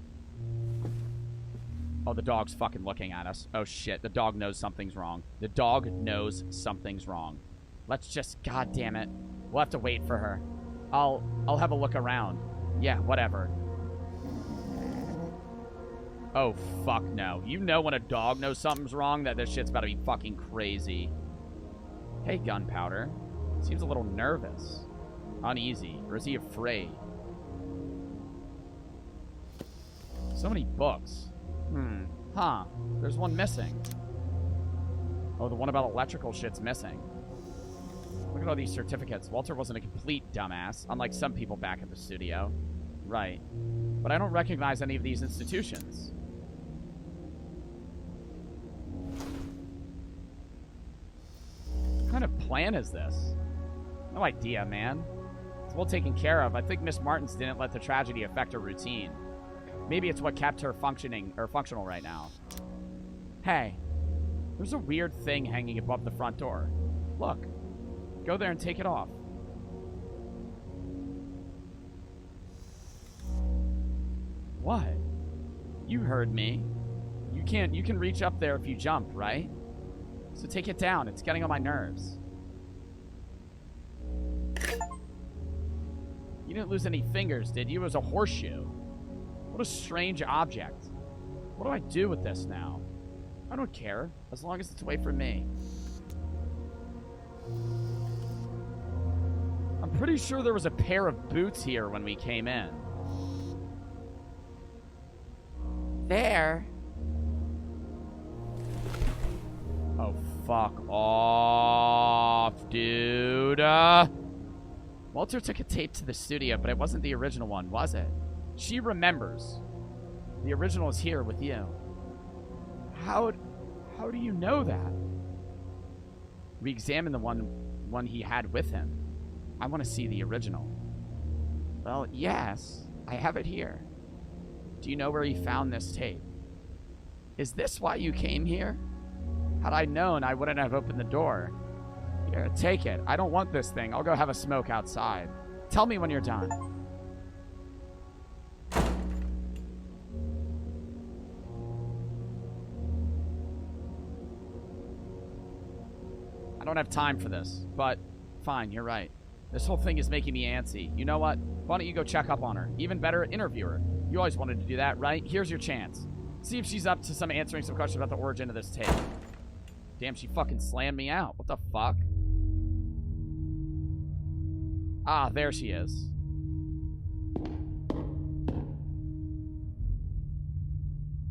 Oh, the dog's fucking looking at us. Oh, shit. The dog knows something's wrong. The dog knows something's wrong. Let's just... God damn it. We'll have to wait for her. I'll have a look around. Yeah, whatever. Oh, fuck no. You know when a dog knows something's wrong that this shit's about to be fucking crazy. Hey, Gunpowder. Seems a little nervous. Uneasy. Or is he afraid? So many books. Huh. There's one missing. Oh, the one about electrical shit's missing. Look at all these certificates. Walter wasn't a complete dumbass, unlike some people back at the studio. Right. But I don't recognize any of these institutions. What kind of plan is this? No idea, man. It's well taken care of. I think Miss Martins didn't let the tragedy affect her routine. Maybe it's what kept her functional right now. Hey, there's a weird thing hanging above the front door. Look. Go there and take it off. What? You heard me. You can reach up there if you jump, right? So take it down. It's getting on my nerves. You didn't lose any fingers, did you? It was a horseshoe. What a strange object. What do I do with this now? I don't care, as long as it's away from me. I'm pretty sure there was a pair of boots here when we came in. There. Oh, fuck off, dude. Walter took a tape to the studio, but it wasn't the original one, was it? She remembers. The original is here with you. How do you know that? We examined the one he had with him. I want to see the original. Well, yes, I have it here. Do you know where he found this tape? Is this why you came here? Had I known, I wouldn't have opened the door. Here, take it. I don't want this thing. I'll go have a smoke outside. Tell me when you're done. I don't have time for this, but fine, you're right. This whole thing is making me antsy. You know what? Why don't you go check up on her? Even better, interview her. You always wanted to do that, right? Here's your chance. See if she's up to answering some questions about the origin of this tape. Damn, she fucking slammed me out. What the fuck? Ah, there she is.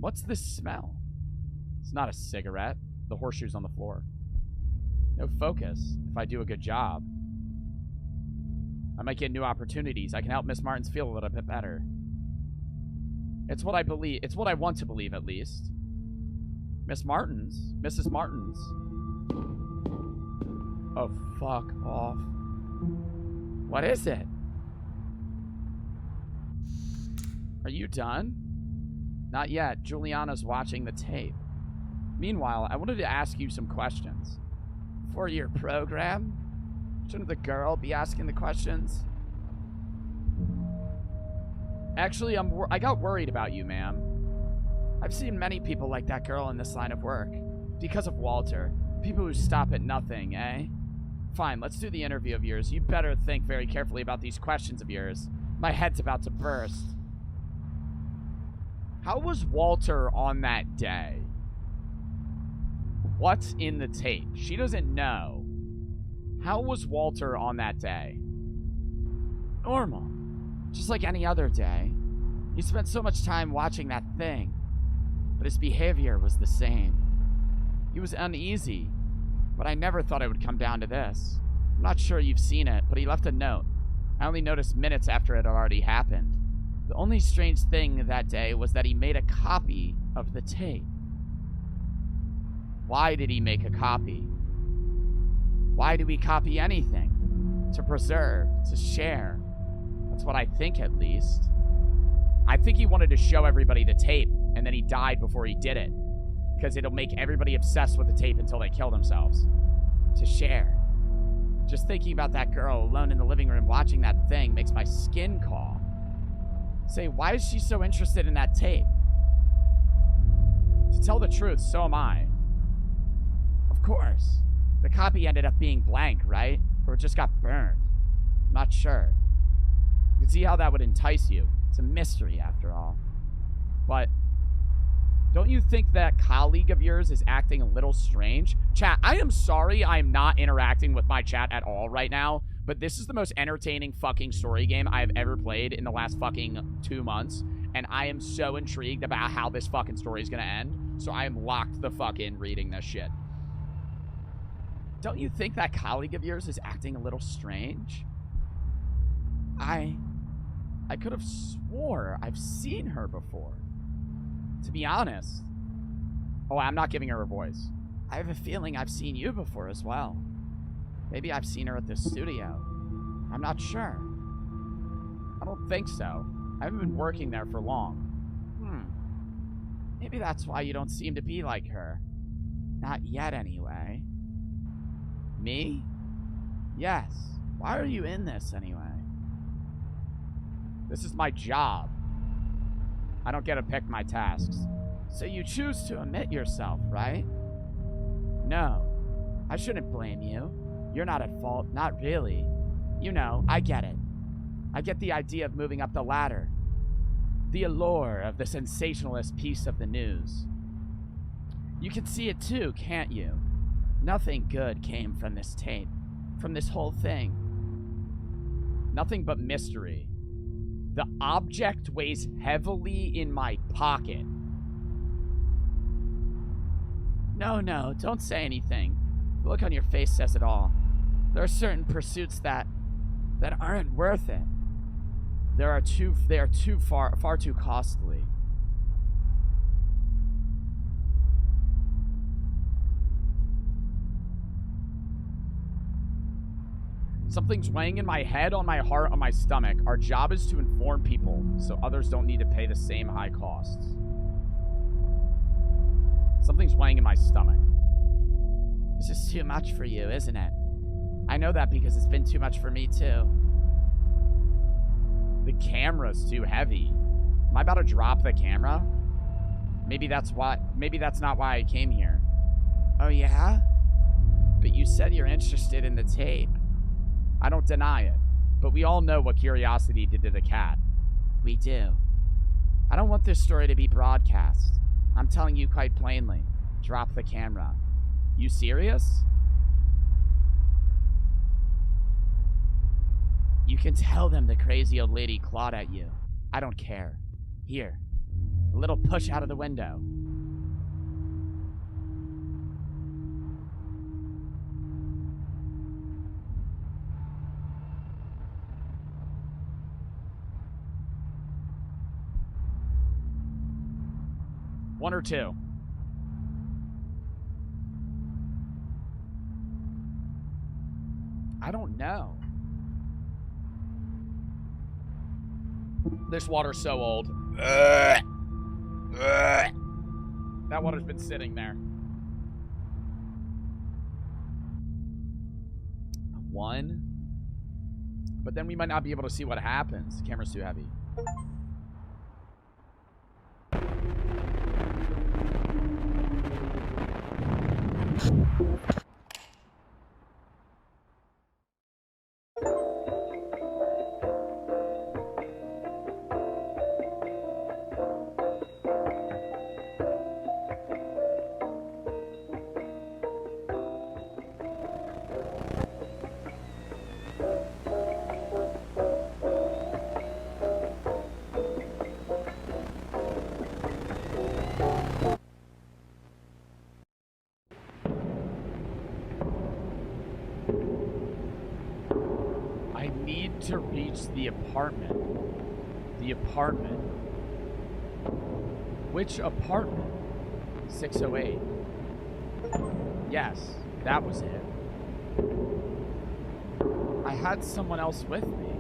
What's this smell? It's not a cigarette. The horseshoe's on the floor. No focus. If I do a good job, I might get new opportunities. I can help Miss Martins feel a little bit better. It's what I believe. It's what I want to believe, at least. Miss Martins? Mrs. Martins? Oh, fuck off. What is it? Are you done? Not yet. Juliana's watching the tape. Meanwhile, I wanted to ask you some questions. For your program? Shouldn't the girl be asking the questions? Actually, I got worried about you, ma'am. I've seen many people like that girl in this line of work. Because of Walter. People who stop at nothing, eh? Fine, let's do the interview of yours. You better think very carefully about these questions of yours. My head's about to burst. How was Walter on that day? What's in the tape? She doesn't know. How was Walter on that day? Normal. Just like any other day. He spent so much time watching that thing. But his behavior was the same. He was uneasy. But I never thought it would come down to this. I'm not sure you've seen it, but he left a note. I only noticed minutes after it had already happened. The only strange thing that day was that he made a copy of the tape. Why did he make a copy? Why do we copy anything? To preserve, to share. That's what I think, at least. I think he wanted to show everybody the tape, and then he died before he did it. Because it'll make everybody obsessed with the tape until they kill themselves. To share. Just thinking about that girl alone in the living room watching that thing makes my skin crawl. Say, why is she so interested in that tape? To tell the truth, so am I. Of course. The copy ended up being blank, right? Or it just got burned. I'm not sure. You can see how that would entice you. It's a mystery, after all. But don't you think that colleague of yours is acting a little strange? Chat, I am sorry I'm not interacting with my chat at all right now, but this is the most entertaining fucking story game I've ever played in the last fucking 2 months, and I am so intrigued about how this fucking story is gonna end, so I am locked the fuck in reading this shit. Don't you think that colleague of yours is acting a little strange? I could have swore I've seen her before. To be honest. Oh, I'm not giving her a voice. I have a feeling I've seen you before as well. Maybe I've seen her at the studio. I'm not sure. I don't think so. I haven't been working there for long. Maybe that's why you don't seem to be like her. Not yet, anyway. Me? Yes. Why are you in this, anyway? This is my job. I don't get to pick my tasks. So you choose to omit yourself, right? No. I shouldn't blame you. You're not at fault. Not really. You know, I get it. I get the idea of moving up the ladder. The allure of the sensationalist piece of the news. You can see it too, can't you? Nothing good came from this tape, from this whole thing. Nothing but mystery. The object weighs heavily in my pocket. No, don't say anything. The look on your face says it all. There are certain pursuits that aren't worth it. They are far too costly. Something's weighing in my head, on my heart, on my stomach. Our job is to inform people so others don't need to pay the same high costs. Something's weighing in my stomach. This is too much for you, isn't it? I know that because it's been too much for me too. The camera's too heavy. Am I about to drop the camera? Maybe that's not why I came here. Oh yeah? But you said you're interested in the tape. I don't deny it, but we all know what curiosity did to the cat. We do. I don't want this story to be broadcast. I'm telling you quite plainly. Drop the camera. You serious? You can tell them the crazy old lady clawed at you. I don't care. Here. A little push out of the window. One or two. I don't know. This water's so old. That water's been sitting there. One. But then we might not be able to see what happens. The camera's too heavy. To reach the apartment. The apartment. Which apartment? 608. Yes, that was it. I had someone else with me.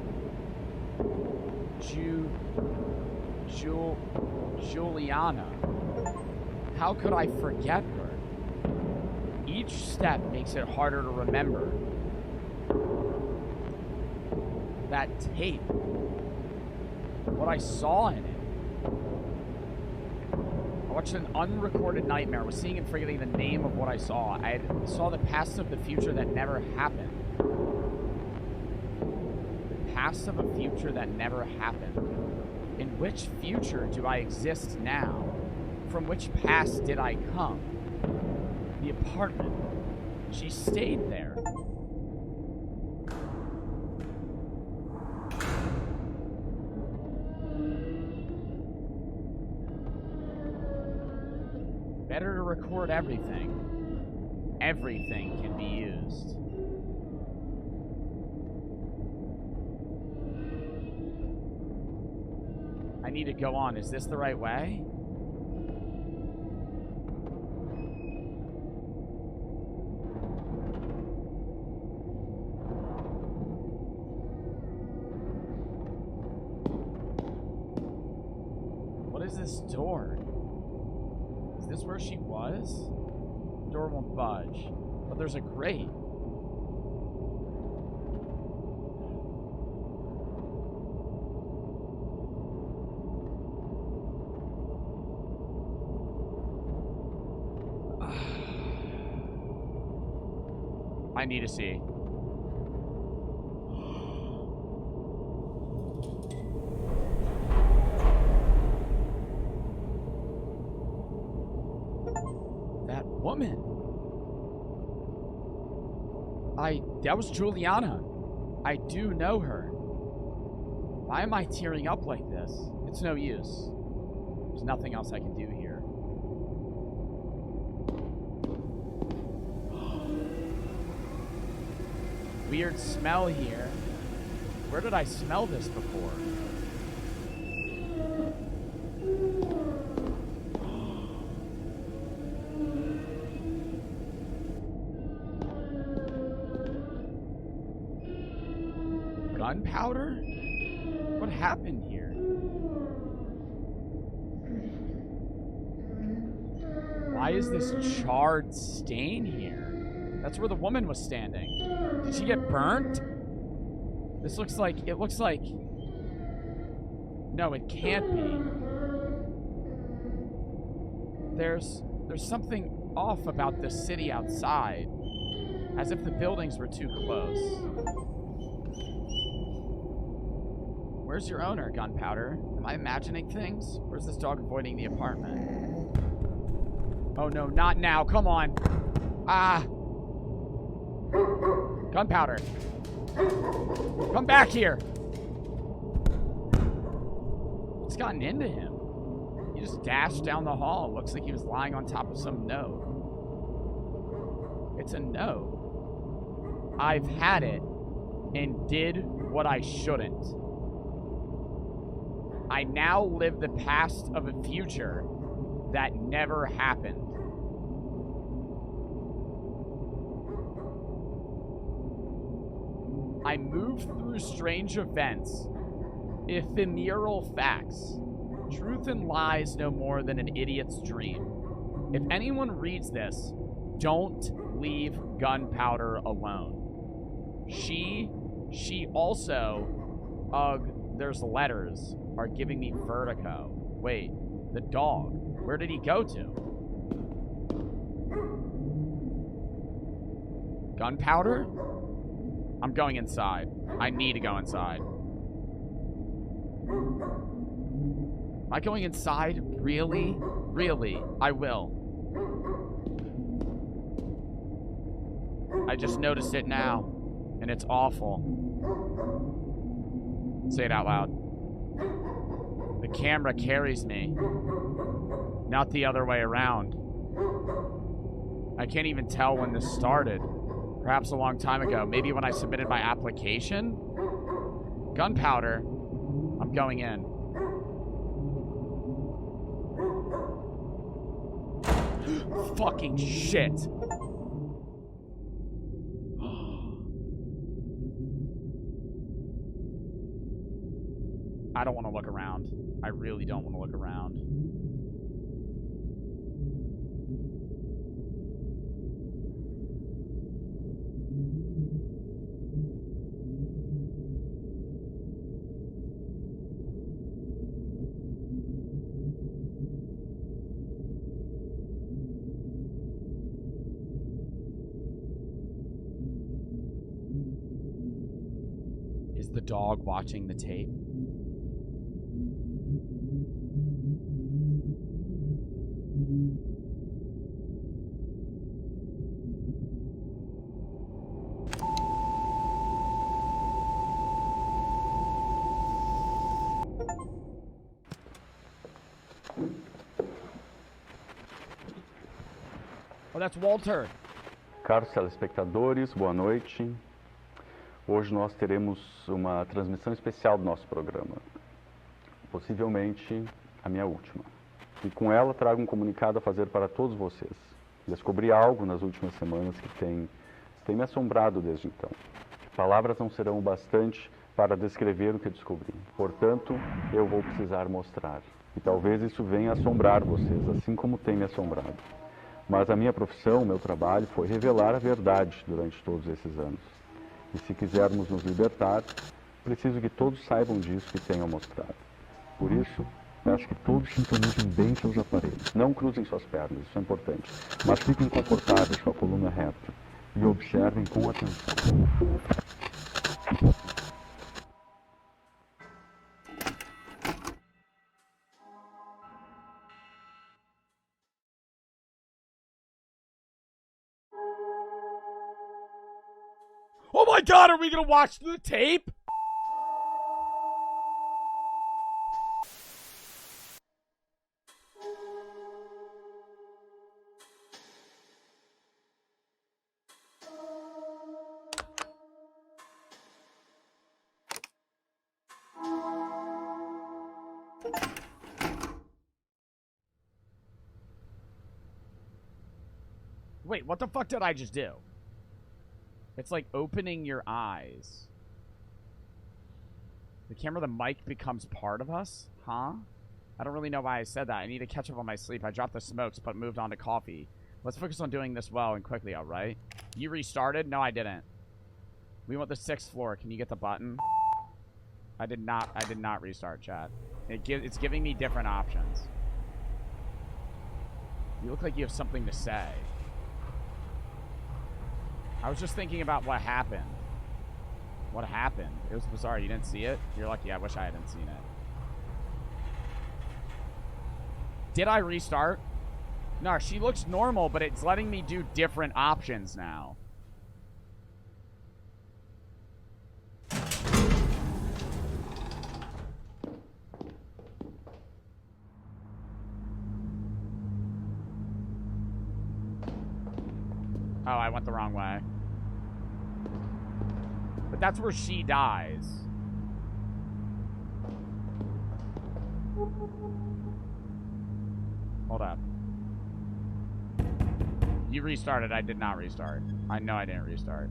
Juliana. How could I forget her? Each step makes it harder to remember. That tape. What I saw in it. I watched an unrecorded nightmare. I was seeing and forgetting the name of what I saw. I saw the past of the future that never happened. The past of a future that never happened. In which future do I exist now? From which past did I come? The apartment. She stayed there. Better to record everything. Everything can be used. I need to go on. Is this the right way? What is this door? Is this where she was? The door won't budge. But there's a grate. I need to see. woman. That was Juliana. I do know her. Why am I tearing up like this? It's no use. There's nothing else I can do here. Weird smell here. Where did I smell this before? Gunpowder? What happened here? Why is this charred stain here? That's where the woman was standing. Did she get burnt? This looks like, it looks like... No, it can't be. There's something off about the city outside. As if the buildings were too close. Where's your owner, Gunpowder? Am I imagining things? Or is this dog avoiding the apartment? Oh no, not now. Come on. Ah. Gunpowder. Come back here. What's gotten into him? He just dashed down the hall. Looks like he was lying on top of some node. It's a node. I've had it and did what I shouldn't. I now live the past of a future that never happened. I move through strange events, ephemeral facts, truth and lies no more than an idiot's dream. If anyone reads this, don't leave Gunpowder alone. She also, there's letters, are giving me vertigo. Wait, the dog, where did he go to? Gunpowder? I'm going inside. I need to go inside. Am I going inside? Really? Really? I will. I just noticed it now, and it's awful. Say it out loud. The camera carries me, not the other way around. I can't even tell when this started. Perhaps a long time ago. Maybe when I submitted my application? Gunpowder. I'm going in. Fucking shit. I don't want to look around. I really don't want to look around. Is the dog watching the tape? Oh, that's Walter. Caros telespectadores, boa noite. Hoje nós teremos uma transmissão especial do nosso programa. Possivelmente a minha última. E com ela trago um comunicado a fazer para todos vocês. Descobri algo nas últimas semanas que tem me assombrado desde então. Palavras não serão o bastante para descrever o que descobri. Portanto, eu vou precisar mostrar. E talvez isso venha assombrar vocês, assim como tem me assombrado. Mas a minha profissão, o meu trabalho, foi revelar a verdade durante todos esses anos. E se quisermos nos libertar, preciso que todos saibam disso que tenho a mostrar. Por isso, peço que todos sintonizem bem seus aparelhos. Não cruzem suas pernas, isso é importante. Mas fiquem confortáveis com a coluna reta e observem com atenção. Oh my god, are we gonna watch the tape? Wait, what the fuck did I just do? It's like opening your eyes. The camera, the mic becomes part of us? Huh? I don't really know why I said that. I need to catch up on my sleep. I dropped the smokes, but moved on to coffee. Let's focus on doing this well and quickly, alright? You restarted? No, I didn't. We want the 6th floor. Can you get the button? I did not restart, chat. It's giving me different options. You look like you have something to say. I was just thinking about what happened. What happened? It was bizarre. You didn't see it? You're lucky. I wish I hadn't seen it. Did I restart? No, she looks normal, but it's letting me do different options now. Oh, I went the wrong way. But that's where she dies. Hold up. You restarted. I did not restart. I know I didn't restart.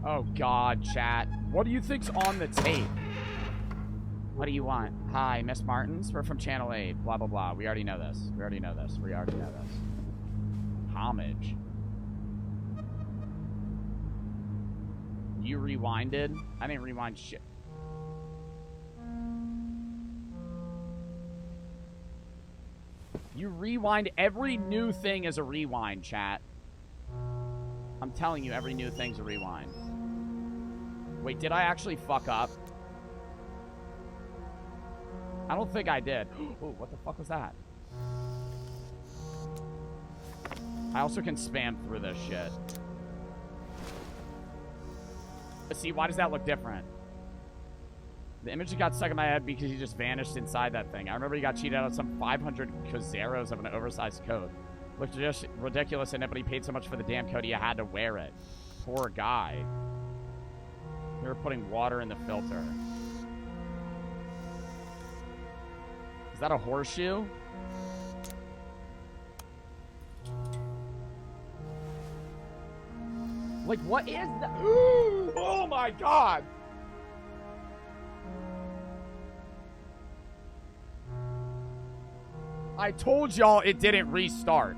Oh, God, chat. What do you think's on the tape? What do you want? Hi, Miss Martins. We're from Channel 8. Blah, blah, blah. We already know this. We already know this. We already know this. Homage. You rewinded? I didn't rewind shit. You rewind. Every new thing is a rewind, chat. I'm telling you, every new thing's a rewind. Wait, did I actually fuck up? I don't think I did. Oh, what the fuck was that? I also can spam through this shit. See, why does that look different? The image that got stuck in my head because he just vanished inside that thing. I remember he got cheated out of some 500 Cozeros of an oversized coat. Looked just ridiculous in it, but he paid so much for the damn coat he had to wear it. Poor guy. They were putting water in the filter. Is that a horseshoe? Like, what is that? Oh my god! I told y'all it didn't restart.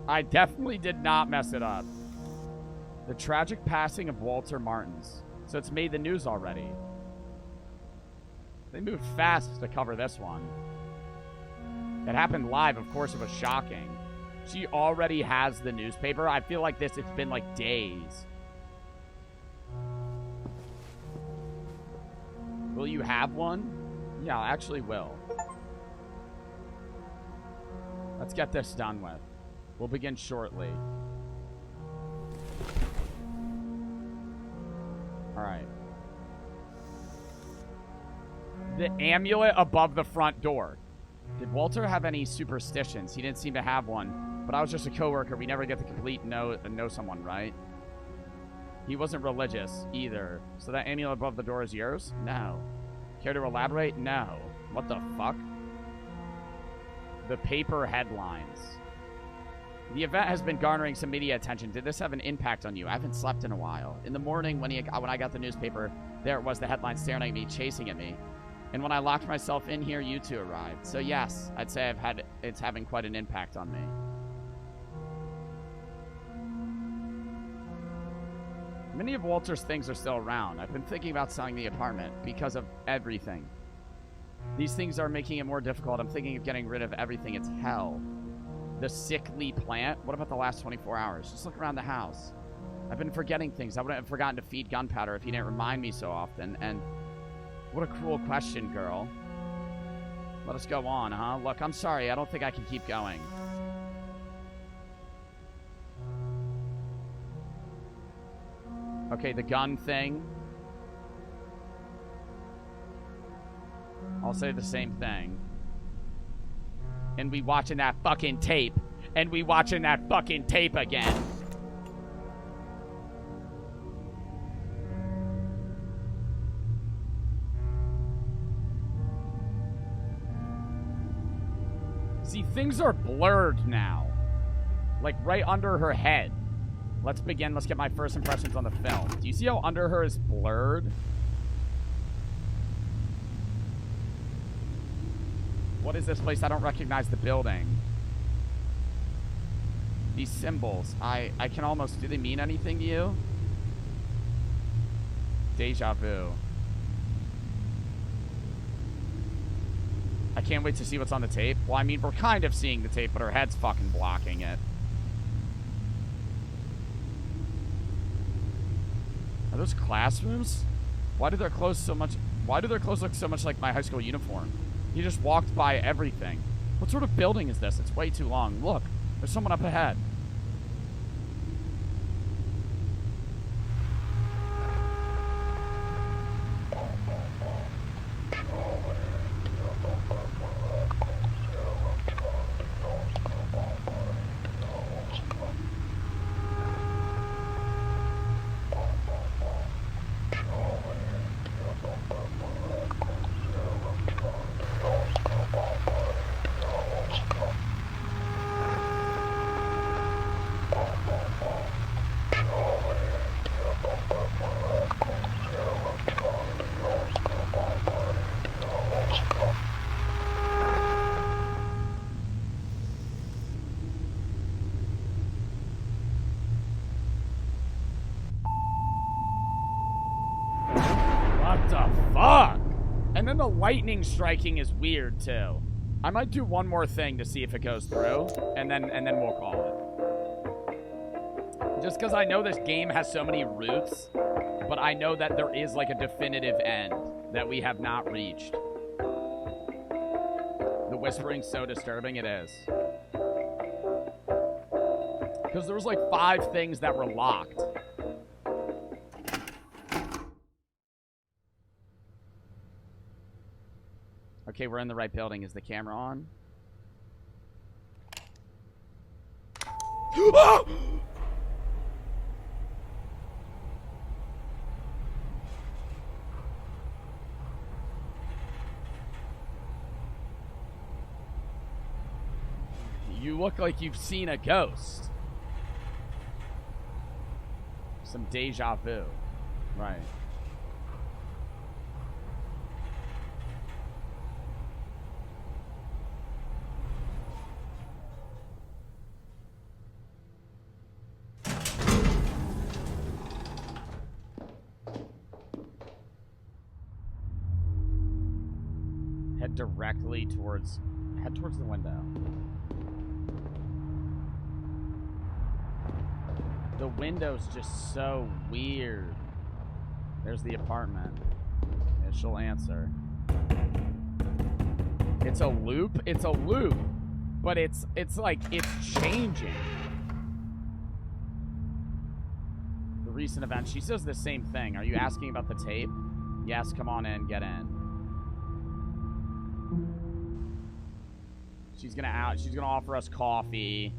I definitely did not mess it up. The tragic passing of Walter Martins. So it's made the news already. They moved fast to cover this one. It happened live. Of course, it was shocking. She already has the newspaper. I feel like it's been like days. Will you have one? Yeah, I actually will. Let's get this done with. We'll begin shortly. Alright. The amulet above the front door. Did Walter have any superstitions? He didn't seem to have one, but I was just a coworker. We never get to complete know someone, right? He wasn't religious either. So that amulet above the door is yours? No. Care to elaborate? No. What the fuck? The paper headlines. The event has been garnering some media attention. Did this have an impact on you? I haven't slept in a while. In the morning when I got the newspaper, there it was, the headline staring at me, chasing at me. And when I locked myself in here, you two arrived. So yes, I'd say it's having quite an impact on me. Many of Walter's things are still around. I've been thinking about selling the apartment because of everything. These things are making it more difficult. I'm thinking of getting rid of everything. It's hell. The sickly plant? What about the last 24 hours? Just look around the house. I've been forgetting things. I wouldn't have forgotten to feed gunpowder if you didn't remind me so often. And what a cruel question, girl. Let us go on, huh? Look, I'm sorry. I don't think I can keep going. Okay, the gun thing. I'll say the same thing. And we watching that fucking tape. And we watching that fucking tape again. See, things are blurred now. Like, right under her head. Let's begin. Let's get my first impressions on the film. Do you see how under her is blurred? What is this place? I don't recognize the building. These symbols. I can almost... Do they mean anything to you? Deja vu. I can't wait to see what's on the tape. Well, I mean, we're kind of seeing the tape, but her head's fucking blocking it. Are those classrooms? Why do their clothes so much... Why do their clothes look so much like my high school uniform? He just walked by everything. What sort of building is this? It's way too long. Look, there's someone up ahead. And then the lightning striking is weird too. I might do one more thing to see if it goes through, and then we'll call it. Just because I know this game has so many routes, but I know that there is like a definitive end that we have not reached. The whispering's so disturbing, it is. Because there was like 5 things that were locked. Okay, we're in the right building. Is the camera on? You look like you've seen a ghost. Some deja vu. Right. Directly towards... Head towards the window. The window's just so weird. There's the apartment. Yeah, she'll answer. It's a loop? It's a loop. But it's like, it's changing. The recent event. She says the same thing. Are you asking about the tape? Yes, come on in, get in. She's gonna offer us coffee.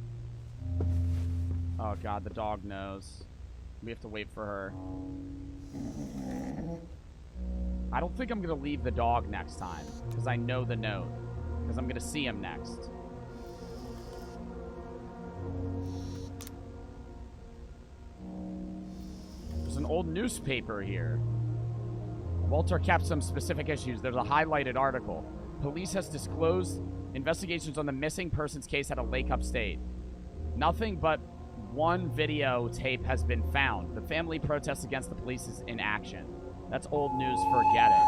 Oh god, the dog knows. We have to wait for her. I don't think I'm gonna leave the dog next time, because I know the note. Because I'm gonna see him next. There's an old newspaper here. Walter kept some specific issues. There's a highlighted article. Police has disclosed investigations on the missing persons case at a lake upstate. Nothing but one videotape has been found. The family protests against the police's inaction. That's old news, forget it.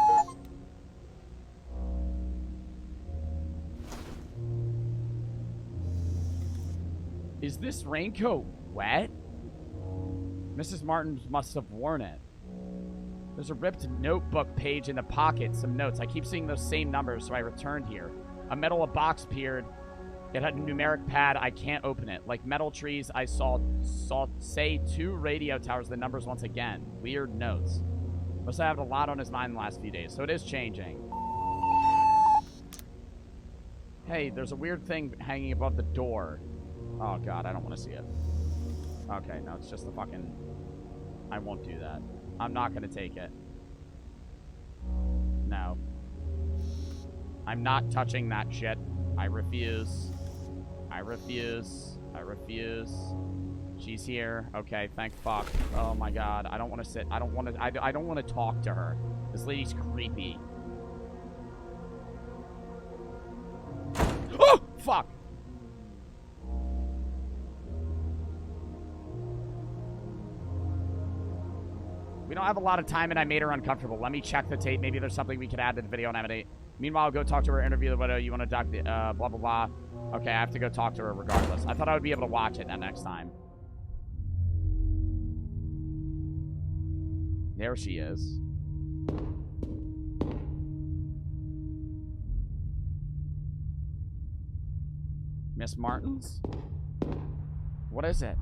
Is this raincoat wet? Mrs. Martin must have worn it. There's a ripped notebook page in the pocket, some notes. I keep seeing those same numbers, so I returned here. A metal box appeared. It had a numeric pad. I can't open it. Like metal trees, I saw say 2 radio towers, the numbers once again. Weird notes. Must have had a lot on his mind the last few days, so it is changing. Hey, there's a weird thing hanging above the door. Oh, God, I don't want to see it. Okay, no, it's just the fucking... I won't do that. I'm not going to take it. No. I'm not touching that shit. I refuse. I refuse. I refuse. She's here. Okay, thank fuck. Oh my god. I don't want to sit. I don't want to. I don't want to talk to her. This lady's creepy. Oh! Fuck! We don't have a lot of time and I made her uncomfortable. Let me check the tape. Maybe there's something we could add to the video and emanate. Meanwhile, go talk to her, interview the widow. You want to doc the, blah, blah, blah. Okay, I have to go talk to her regardless. I thought I would be able to watch it that next time. There she is. Miss Martins? What is it?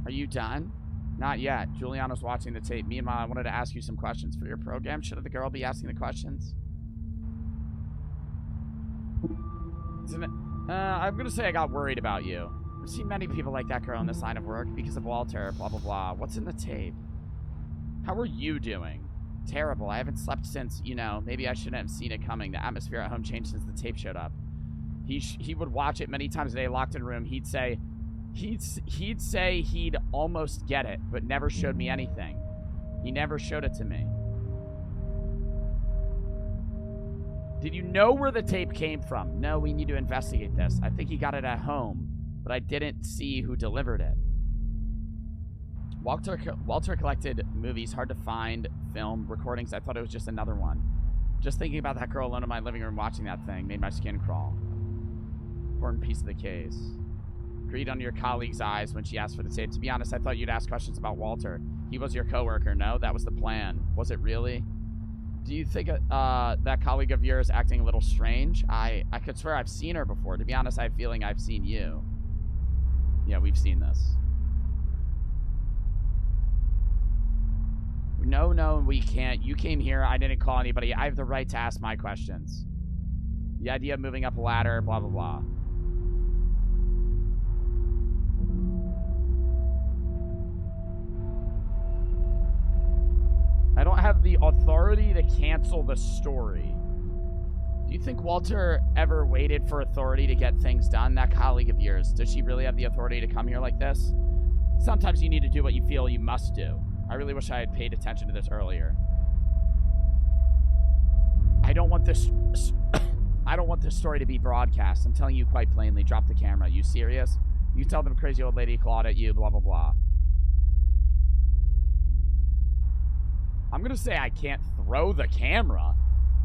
Are you done? Not yet. Juliana's watching the tape. Meanwhile, I wanted to ask you some questions for your program. Should the girl be asking the questions? I'm going to say I got worried about you. I've seen many people like that girl in this line of work because of Walter, blah, blah, blah. What's in the tape? How are you doing? Terrible. I haven't slept since, you know, maybe I shouldn't have seen it coming. The atmosphere at home changed since the tape showed up. He would watch it many times a day, locked in a room. He'd say he'd almost get it, but never showed me anything. He never showed it to me. Did you know where the tape came from? No, we need to investigate this. I think he got it at home, but I didn't see who delivered it. Walter collected movies, hard to find, film, recordings. I thought it was just another one. Just thinking about that girl alone in my living room watching that thing made my skin crawl. Important piece of the case. Greed under your colleague's eyes when she asked for the tape. To be honest, I thought you'd ask questions about Walter. He was your coworker. No, that was the plan. Was it really? Do you think that colleague of yours acting a little strange? I could swear I've seen her before. To be honest, I have a feeling I've seen you. Yeah, we've seen this. No, we can't. You came here. I didn't call anybody. I have the right to ask my questions. The idea of moving up a ladder, blah, blah, blah. I don't have the authority to cancel the story. Do you think Walter ever waited for authority to get things done? That colleague of yours, does she really have the authority to come here like this? Sometimes you need to do what you feel you must do. I really wish I had paid attention to this earlier. I don't want this story to be broadcast. I'm telling you quite plainly. Drop the camera. You serious? You tell them crazy old lady clawed at you, blah, blah, blah. I'm going to say I can't throw the camera.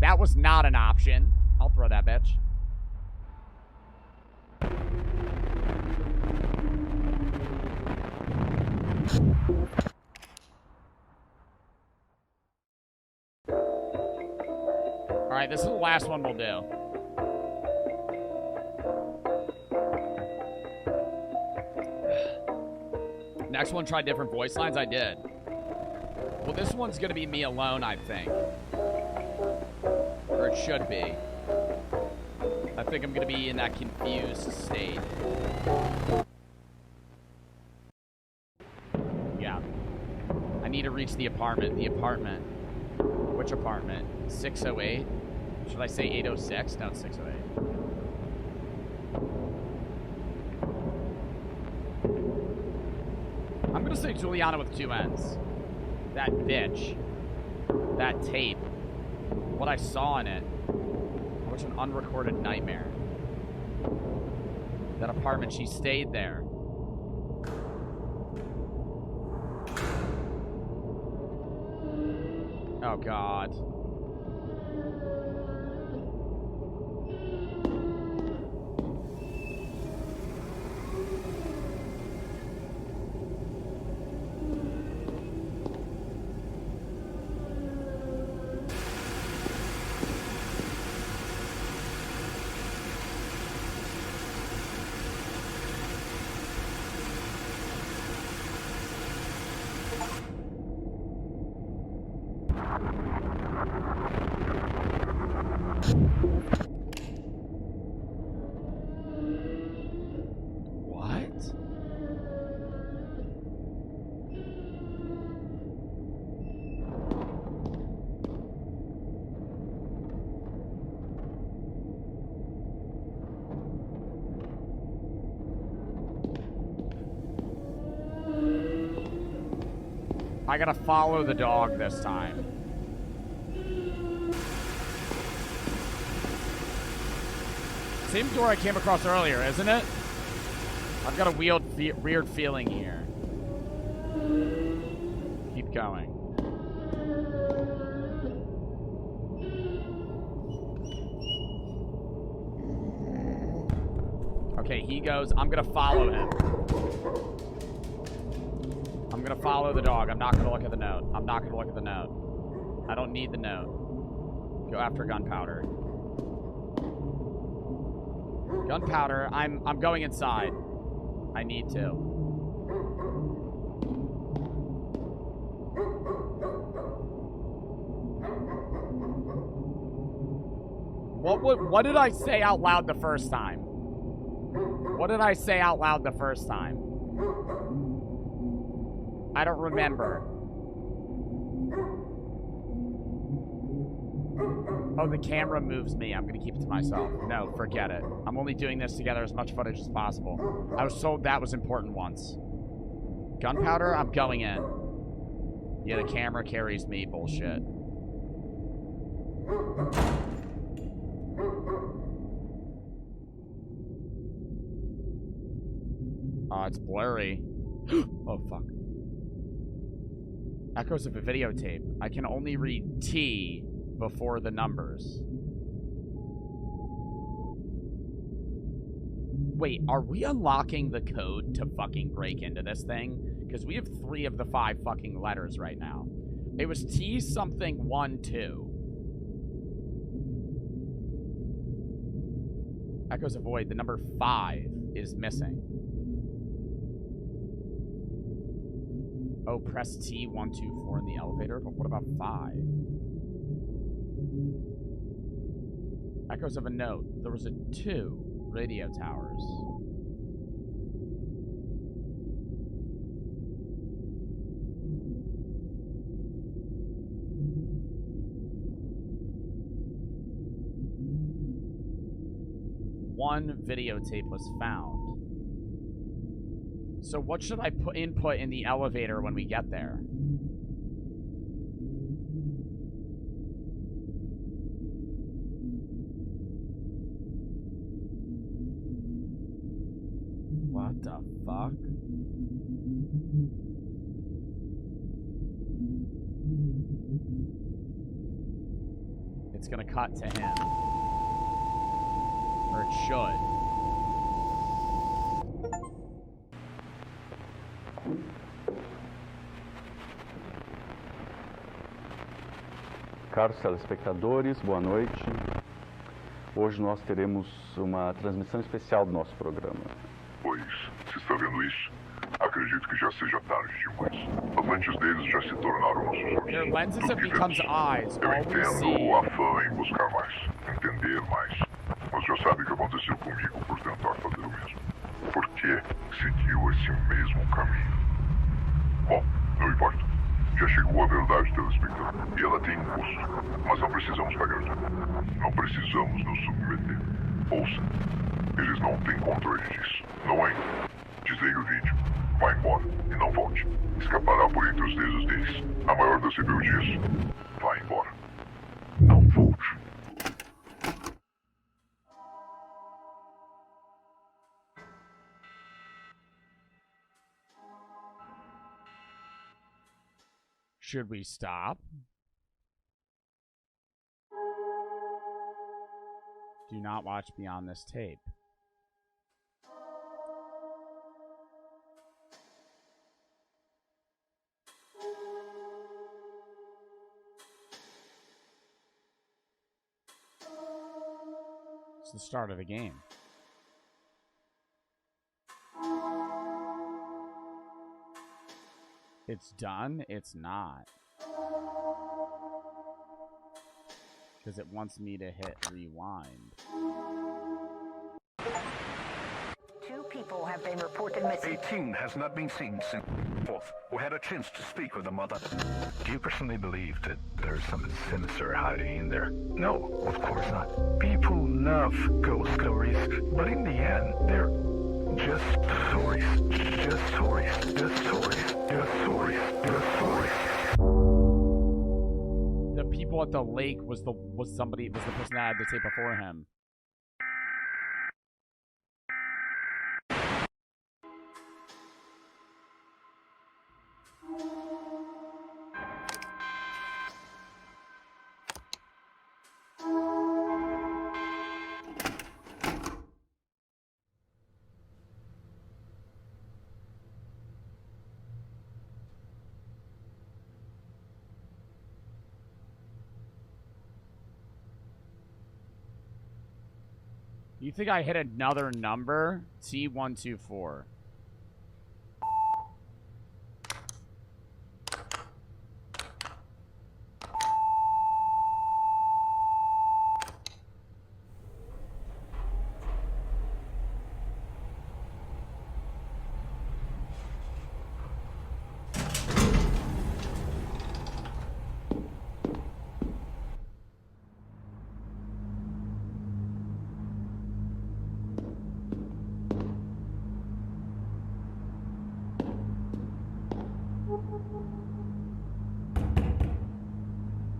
That was not an option. I'll throw that bitch. Alright, this is the last one we'll do. Next one, try different voice lines. I did. Well, this one's going to be me alone, I think. Or it should be. I think I'm going to be in that confused state. Yeah. I need to reach the apartment. The apartment. Which apartment? 608? Should I say 806? No, it's 608. I'm going to say Juliana with 2 N's. That bitch. That tape. What I saw in it. Was an unrecorded nightmare. That apartment, she stayed there. Oh, God. I gotta follow the dog this time. Same door I came across earlier, isn't it? I've got a weird feeling here. Keep going. Okay, he goes. I'm gonna follow him. I'm gonna follow the dog. I'm not gonna look at the note. I'm not gonna look at the note. I don't need the note. Go after gunpowder. Gunpowder, I'm going inside. I need to. What did I say out loud the first time? What did I say out loud the first time? I don't remember. Oh, the camera moves me. I'm gonna keep it to myself. No, forget it. I'm only doing this to gather as much footage as possible. I was told that was important once. Gunpowder, I'm going in. Yeah, the camera carries me. Bullshit. Oh, it's blurry. Oh, fuck. Echoes of a videotape. I can only read T before the numbers. Wait, are we unlocking the code to fucking break into this thing? Because we have 3 of the 5 fucking letters right now. It was T something 1 2. Echoes of Void. The number 5 is missing. Oh, press T 1 2 4 in the elevator. But what about 5? Echoes of a note. There was a 2 radio towers. One videotape was found. So what should I input in the elevator when we get there? What the fuck? It's gonna cut to him. Or it should. Caros telespectadores, boa noite. Hoje nós teremos uma transmissão especial do nosso programa. Pois, se está vendo isso, acredito que já seja tarde demais. As lentes deles já se tornaram nossos olhos. Their lenses have become eyes. Eu entendo o afã em buscar mais, entender mais. Mas já sabe o que aconteceu comigo por tentar fazer o mesmo. Por que seguiu esse mesmo caminho? Bom, não importa. Já chegou a verdade, telespectador. E ela tem um custo. Mas não precisamos pagar tudo. Não precisamos nos submeter. Ouça. Eles não têm controle disso. Não ainda. Desligue o vídeo. Vá embora. E não volte. Escapará por entre os dedos deles. A maior das rebeldias. Vá embora. Não volte. Should we stop? Do not watch beyond this tape. It's the start of the game. It's done? It's not. Because it wants me to hit rewind. 2 people have been reported missing. 18 has not been seen since 4th. We had a chance to speak with the mother. Do you personally believe that there's something sinister hiding in there? No, of course not. People love ghost stories, but in the end, they're just stories. Just stories. Just stories. Just stories. Just stories. people at the lake was the person that had the tape before him. You think I hit another number? T124.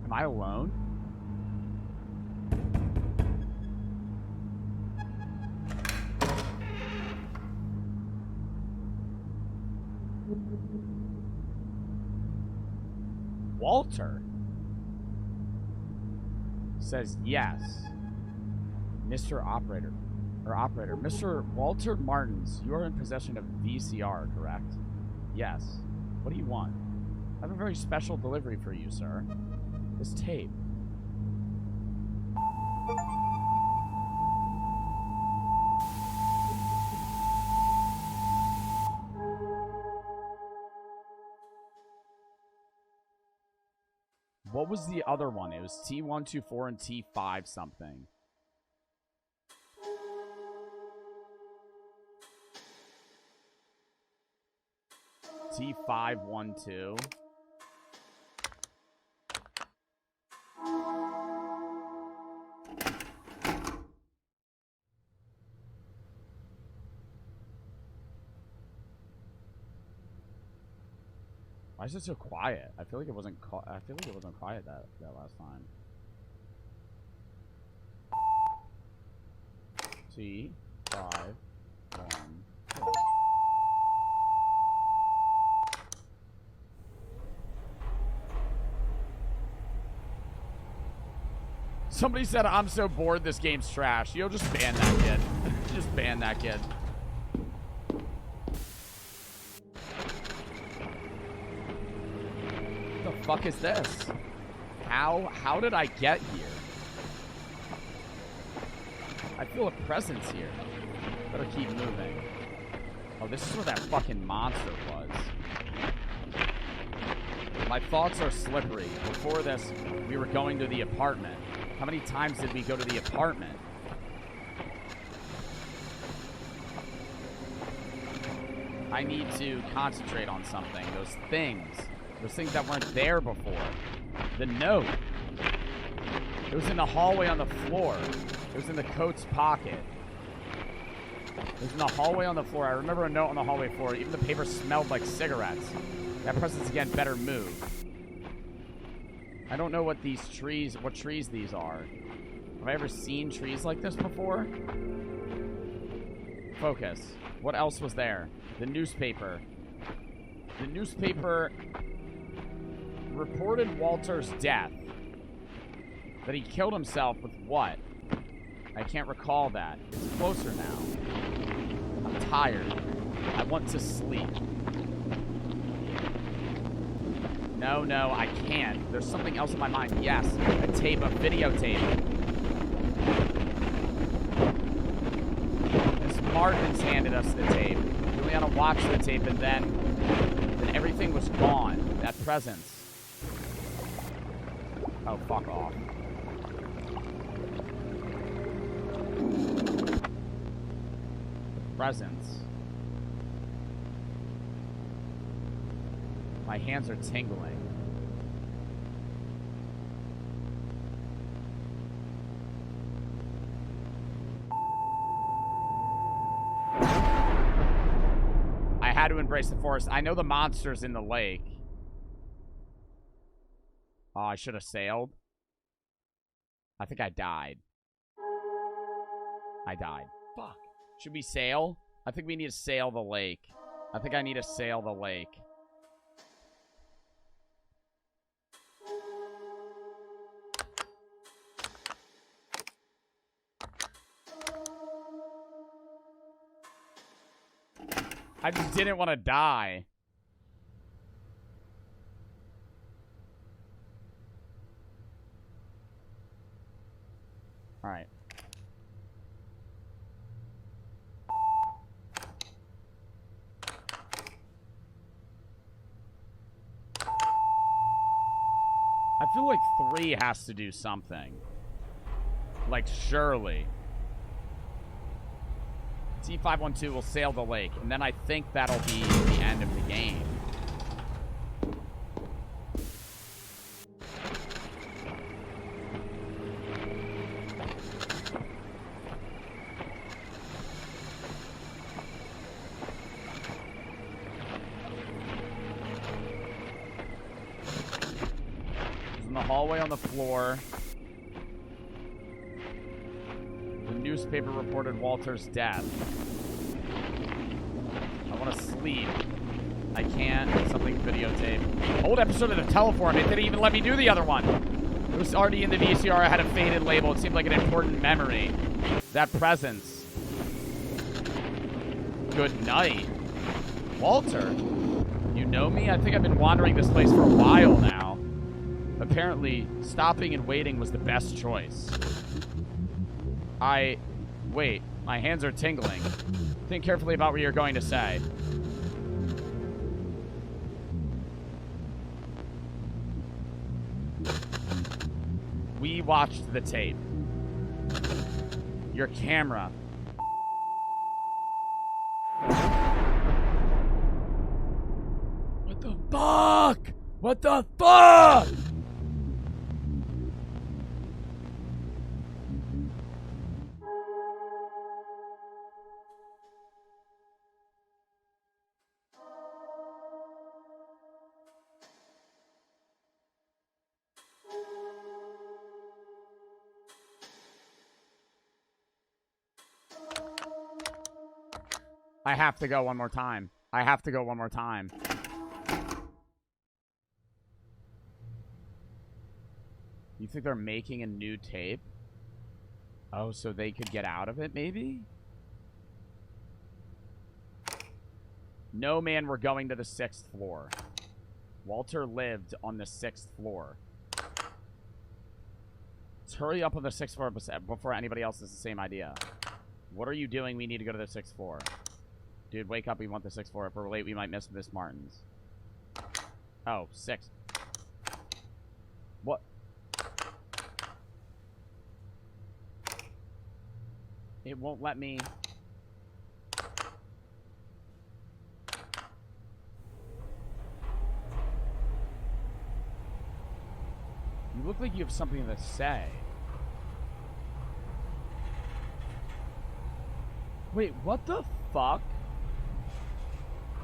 Am I alone? Walter says yes. Mr. Operator. Or Operator. Mr. Walter Martins, you are in possession of VCR, correct? Yes. What do you want? I have a very special delivery for you, sir. This tape. What was the other one? It was T124 and T5 something. T512. Why is it so quiet? I feel like it wasn't. I feel like it wasn't quiet that last time. T512. Somebody said, I'm so bored this game's trash. Yo, just ban that kid. Just ban that kid. What the fuck is this? How did I get here? I feel a presence here. Better keep moving. Oh, this is where that fucking monster was. My thoughts are slippery. Before this, we were going to the apartment. How many times did we go to the apartment? I need to concentrate on something. Those things that weren't there before. The note. It was in the hallway on the floor. It was in the coat's pocket. It was in the hallway on the floor. I remember a note on the hallway floor. Even the paper smelled like cigarettes. That presence again better move. I don't know what what trees these are. Have I ever seen trees like this before? Focus. What else was there? The newspaper. The newspaper reported Walter's death. That he killed himself with what? I can't recall that. It's closer now. I'm tired. I want to sleep. No, I can't. There's something else in my mind. Yes, a tape, a videotape. Miss Martins handed us the tape. Juliana watched the tape, and then everything was gone. That presence. Oh, fuck off. Presence. My hands are tingling. I had to embrace the forest. I know the monster's in the lake. Oh, I should have sailed. I think I died. I died. Fuck. Should we sail? I think we need to sail the lake. I think I need to sail the lake. I just didn't want to die. All right. I feel like 3 has to do something. Like, surely. T512 will sail the lake, and then I think that'll be the end of the game. In the hallway on the floor. The newspaper reported Walter's death. I want to sleep. I can't. Something videotape. Old episode of the Teleform. It didn't even let me do the other one. It was already in the VCR. I had a faded label. It seemed like an important memory. That presence. Good night. Walter? You know me? I think I've been wandering this place for a while now. Apparently, stopping and waiting was the best choice. Wait, my hands are tingling. Think carefully about what you're going to say. We watched the tape. Your camera. What the fuck? What the fuck? I have to go one more time. I have to go one more time. You think they're making a new tape? Oh, so they could get out of it, maybe? No, man, we're going to the 6th floor. Walter lived on the 6th floor. Let's hurry up on the 6th floor before anybody else has the same idea. What are you doing? We need to go to the 6th floor. Dude, wake up. We want the 6th floor. If we're late, we might miss Miss Martin's. Oh, 6. What? It won't let me. You look like you have something to say. Wait, what the fuck?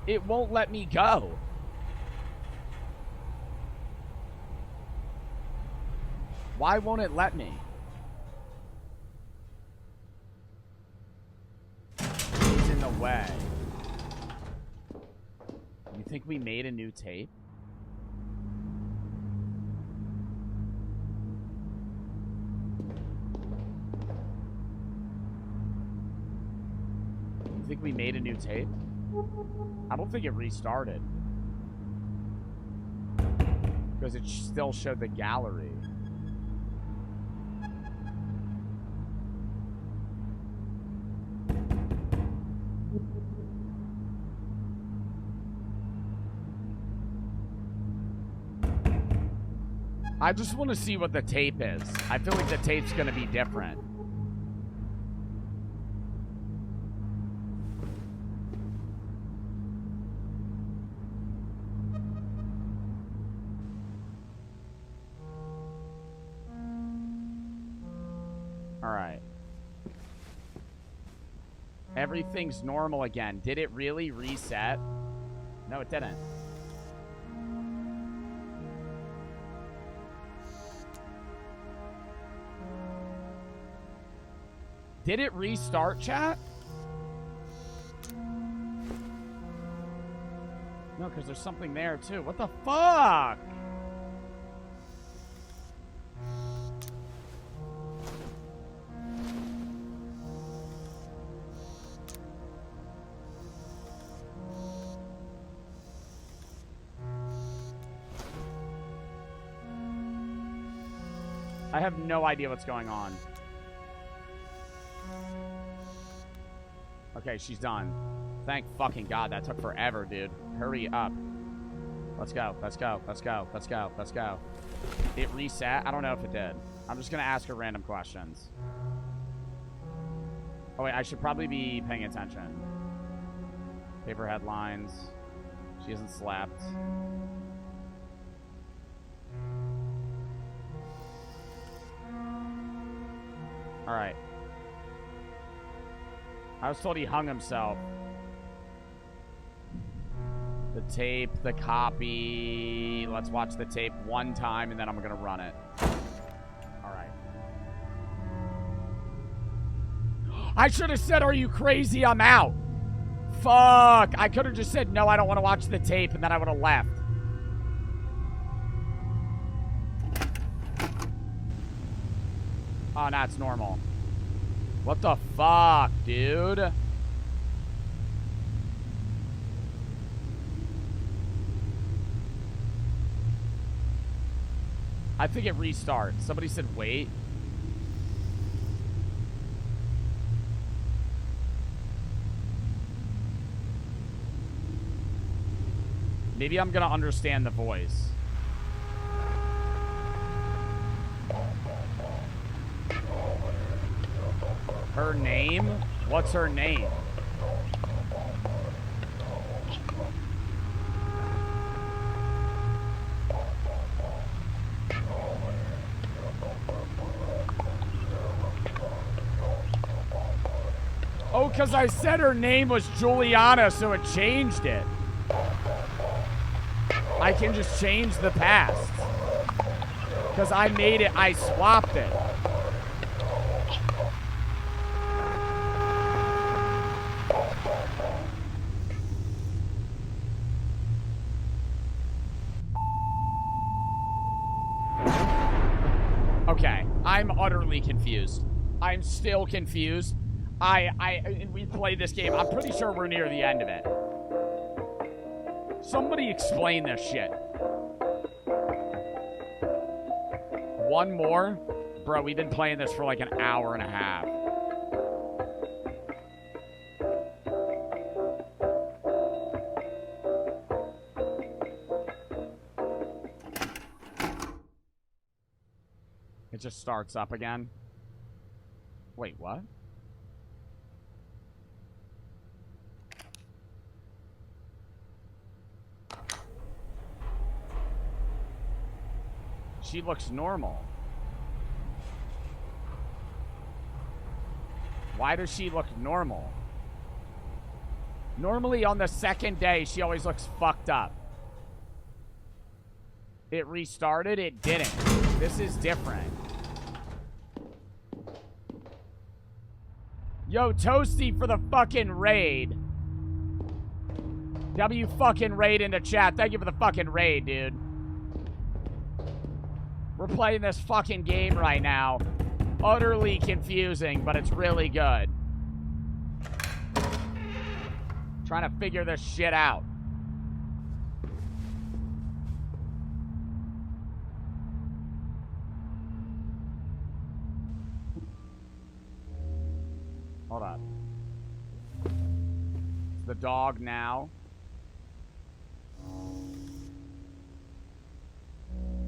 It won't let me go. Why won't it let me? He's in the way. You think we made a new tape? You think we made a new tape? I don't think it restarted. Because it still showed the gallery. I just want to see what the tape is. I feel like the tape's going to be different. Alright. Everything's normal again. Did it really reset? No, it didn't. Did it restart, chat? No, because there's something there, too. What the fuck? I have no idea what's going on. Okay, she's done. Thank fucking God, that took forever, dude. Hurry up. Let's go, let's go, let's go, let's go, let's go. It reset? I don't know if it did. I'm just gonna ask her random questions. Oh wait, I should probably be paying attention. Paper headlines. She hasn't slept. Alright. I was told he hung himself. The tape, the copy. Let's watch the tape one time and then I'm gonna run it. Alright. I should have said, are you crazy? I'm out. Fuck. I could have just said, no, I don't want to watch the tape, and then I would have left. Oh, no, it's normal. What the fuck, dude? I think it restarts. Somebody said wait. Maybe I'm gonna understand the voice. Her name? What's her name? Oh, because I said her name was Juliana, so it changed it. I can just change the past. Because I made it, I swapped it. Okay, I'm utterly confused. I'm still confused. We play this game. I'm pretty sure we're near the end of it. Somebody explain this shit. One more? Bro, we've been playing this for like an hour and a half. It just starts up again. Wait, what? She looks normal. Why does she look normal? Normally on the second day, she always looks fucked up. It restarted? It didn't. This is different. Yo, Toasty for the fucking raid. W fucking raid in the chat. Thank you for the fucking raid, dude. We're playing this fucking game right now. Utterly confusing, but it's really good. Trying to figure this shit out. Hold up. It's the dog now.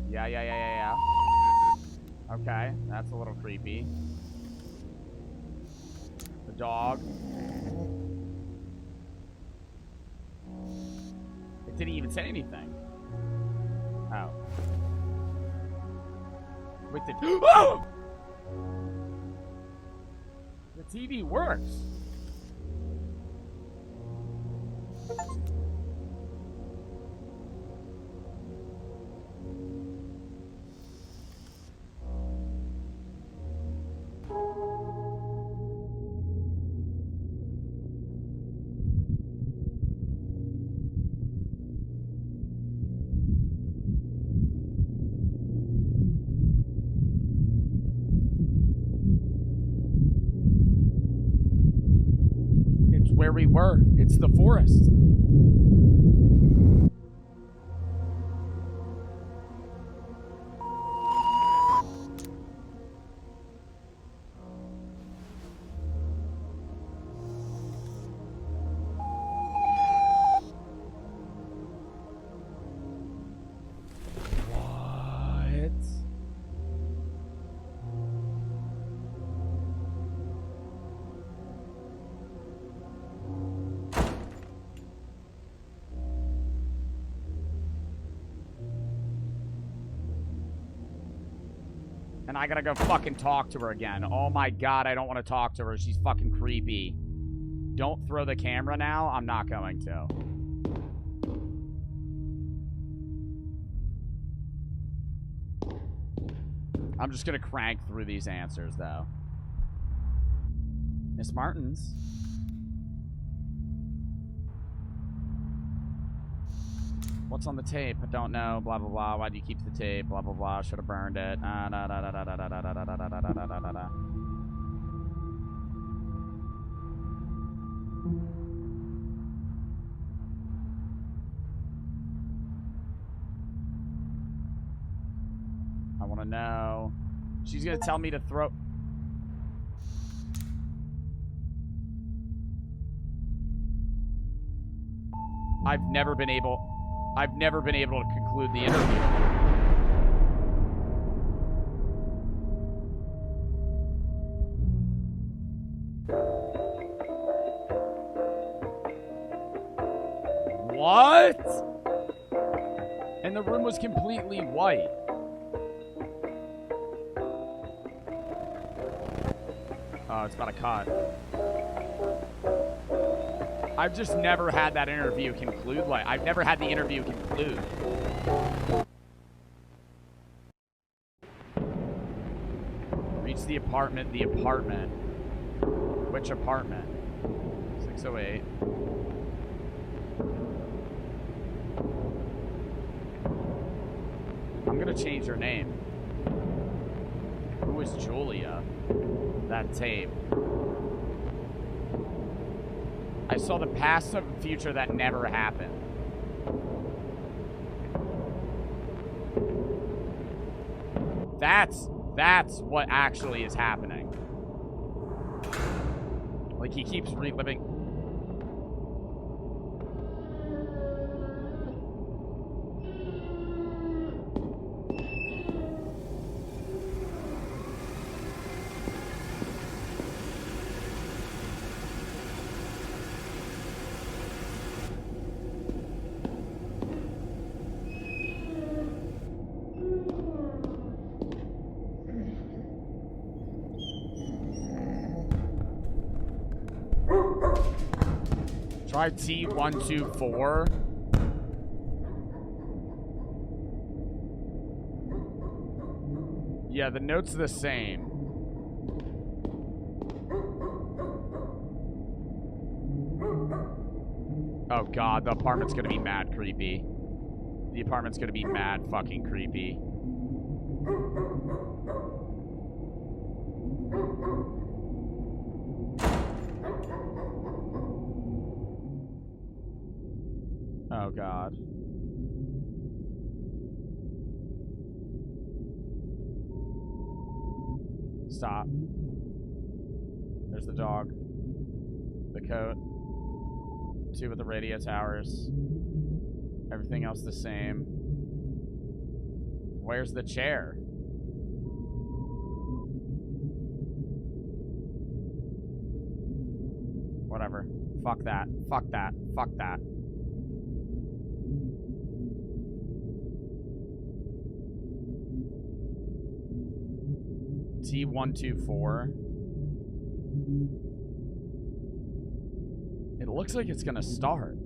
Yeah. Okay, that's a little creepy. The dog. It didn't even say anything. Oh. Wait, oh! The TV works. where we were. It's the forest. And I gotta go fucking talk to her again. Oh my god, I don't want to talk to her. She's fucking creepy. Don't throw the camera now. I'm not going to. I'm just gonna crank through these answers, though. Miss Martins. What's on the tape? I don't know. Blah, blah, blah. Why do you keep the tape? Blah, blah, blah. Should have burned it. Da, da, da, da, da, da, da, da, da, da, da, da, da, da. I want to know. She's going to tell me to throw... I've never been able to conclude the interview. What? And the room was completely white. Oh, it's about to cut. I've just never had that interview conclude. Like, I've never had the interview conclude. Reach the apartment. The apartment. Which apartment? 608. I'm gonna change her name. Who is Julia? That tape. I saw the past and future that never happened. That's what actually is happening. Like, he keeps reliving. Try T124. Yeah, the note's the same. Oh god, the apartment's gonna be mad creepy. The apartment's gonna be mad fucking creepy. Oh god. Stop. There's the dog. The coat. 2 with the radio towers. Everything else the same. Where's the chair? Whatever. Fuck that. Fuck that. Fuck that. T124. It looks like it's gonna start.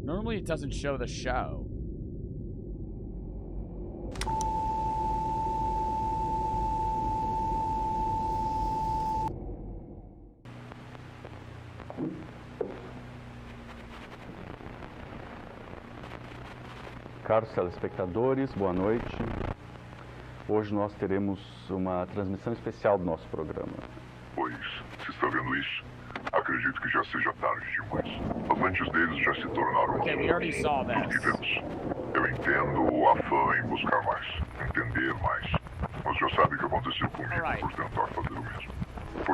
Normally it doesn't show the show. Caros telespectadores, boa noite. Hoje nós teremos uma transmissão especial do nosso programa. Pois, se está vendo isso, acredito Acredito que já seja tarde demais. As lentes deles já se tornaram Okay, we already saw do que this. vemos. Eu entendo o afã em buscar mais, entender mais. Mas já sabe o que aconteceu comigo por tentar fazer o mesmo.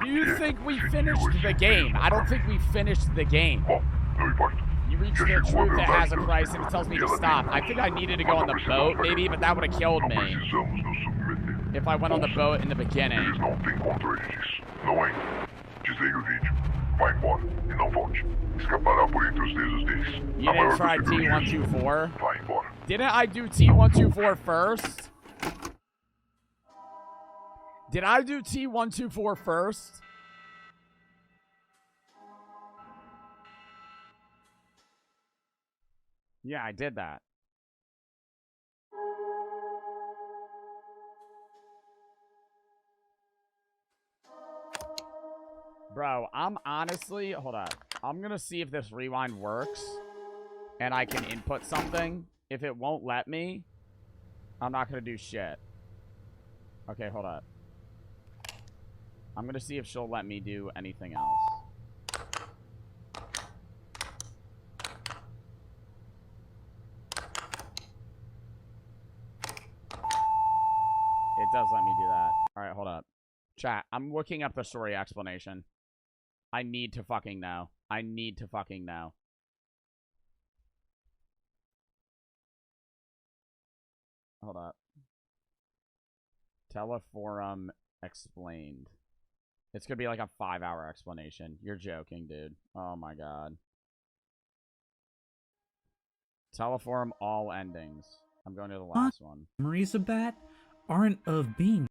Do you think we finished the game? I don't think we finished the game. Não importa. You reach the truth that has a price and it tells me to stop. I think I needed to go on the boat, maybe, but that would have killed me. If I went on the boat in the beginning. Eles não têm controle disso. Não ainda. Desligue o vídeo. Vá embora e não volte. Escapará por entre os dedos deles. You didn't try T124? Vá embora. Didn't I do T124 first? Did I do T124 first? Yeah, I did that. Bro, I'm honestly... Hold on. I'm gonna see if this rewind works. And I can input something. If it won't let me, I'm not gonna do shit. Okay, hold up. I'm gonna see if she'll let me do anything else. It does let me do that. Alright, hold up. Chat, I'm looking up the story explanation. I need to fucking know. I need to fucking know. Hold up. Teleforum explained. It's gonna be like a 5-hour explanation. You're joking, dude. Oh my god. Teleforum all endings. I'm going to the last one. Memories of that aren't of being.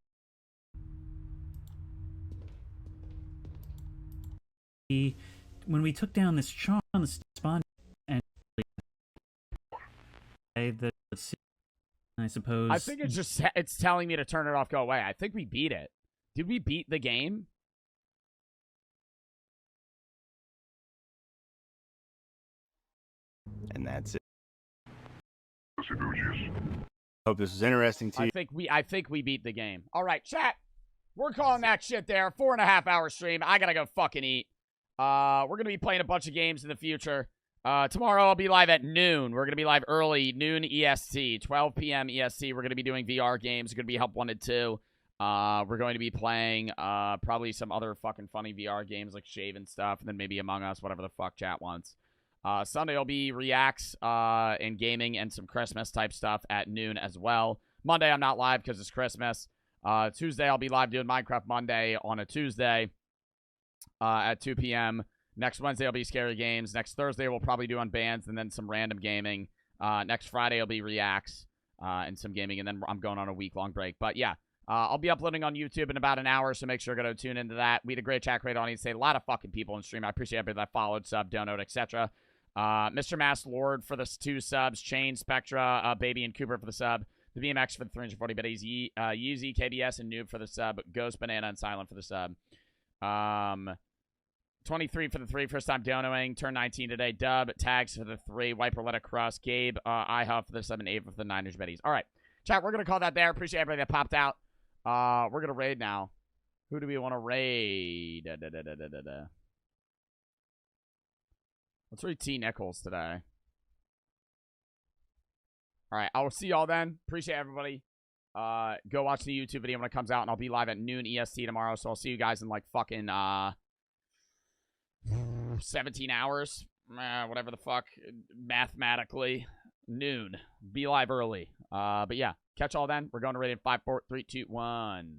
When we took down this charm on the spawn and I suppose I think it's just it's telling me to turn it off, go away. I think we beat it. Did we beat the game? And that's it. Hope this is interesting to you. I think we beat the game. All right, chat. We're calling that shit there. 4.5-hour stream. I gotta go fucking eat. We're gonna be playing a bunch of games in the future. Tomorrow I'll be live at noon. We're gonna be live early, noon EST, 12 p.m. EST. We're gonna be doing VR games. It's gonna be Help Wanted 2. We're going to be playing probably some other fucking funny VR games like Shave and stuff, and then maybe Among Us, whatever the fuck chat wants. Sunday will be reacts and gaming and some Christmas type stuff at noon as well. Monday I'm not live because it's Christmas. Tuesday I'll be live doing Minecraft Monday on a Tuesday at 2 p.m. Next Wednesday will be Scary Games. Next Thursday we'll probably do Unbanned and then some random gaming. Next Friday will be reacts and some gaming, and then I'm going on a week-long break. But yeah, I'll be uploading on YouTube in about an hour, so make sure to go tune into that. We had a great chat, great audience. A lot of fucking people in stream. I appreciate everybody that followed, sub, donate, etc. Mr. Mass Lord for the 2 subs. Chain, Spectra, Baby, and Cooper for the sub. The VMX for the 340 biddies. Yeezy, KBS, and Noob for the sub. Ghost, Banana, and Silent for the sub. 23 for the 3, first time donoing. Turn 19 today. Dub, Tags for the 3. Wiper, Let It Cross. Gabe, IHUF for the 7, 8 for the Niners biddies. All right, chat, we're going to call that there. Appreciate everybody that popped out. We're going to raid now. Who do we want to raid? Let's read T. Nichols today. All right, I will see y'all then. Appreciate everybody. Go watch the YouTube video when it comes out, and I'll be live at noon EST tomorrow, so I'll see you guys in like fucking 17 hours. Whatever the fuck, mathematically. Noon. Be live early. But yeah, catch all then. We're going to raid in 5, 4, 3, 2, 1.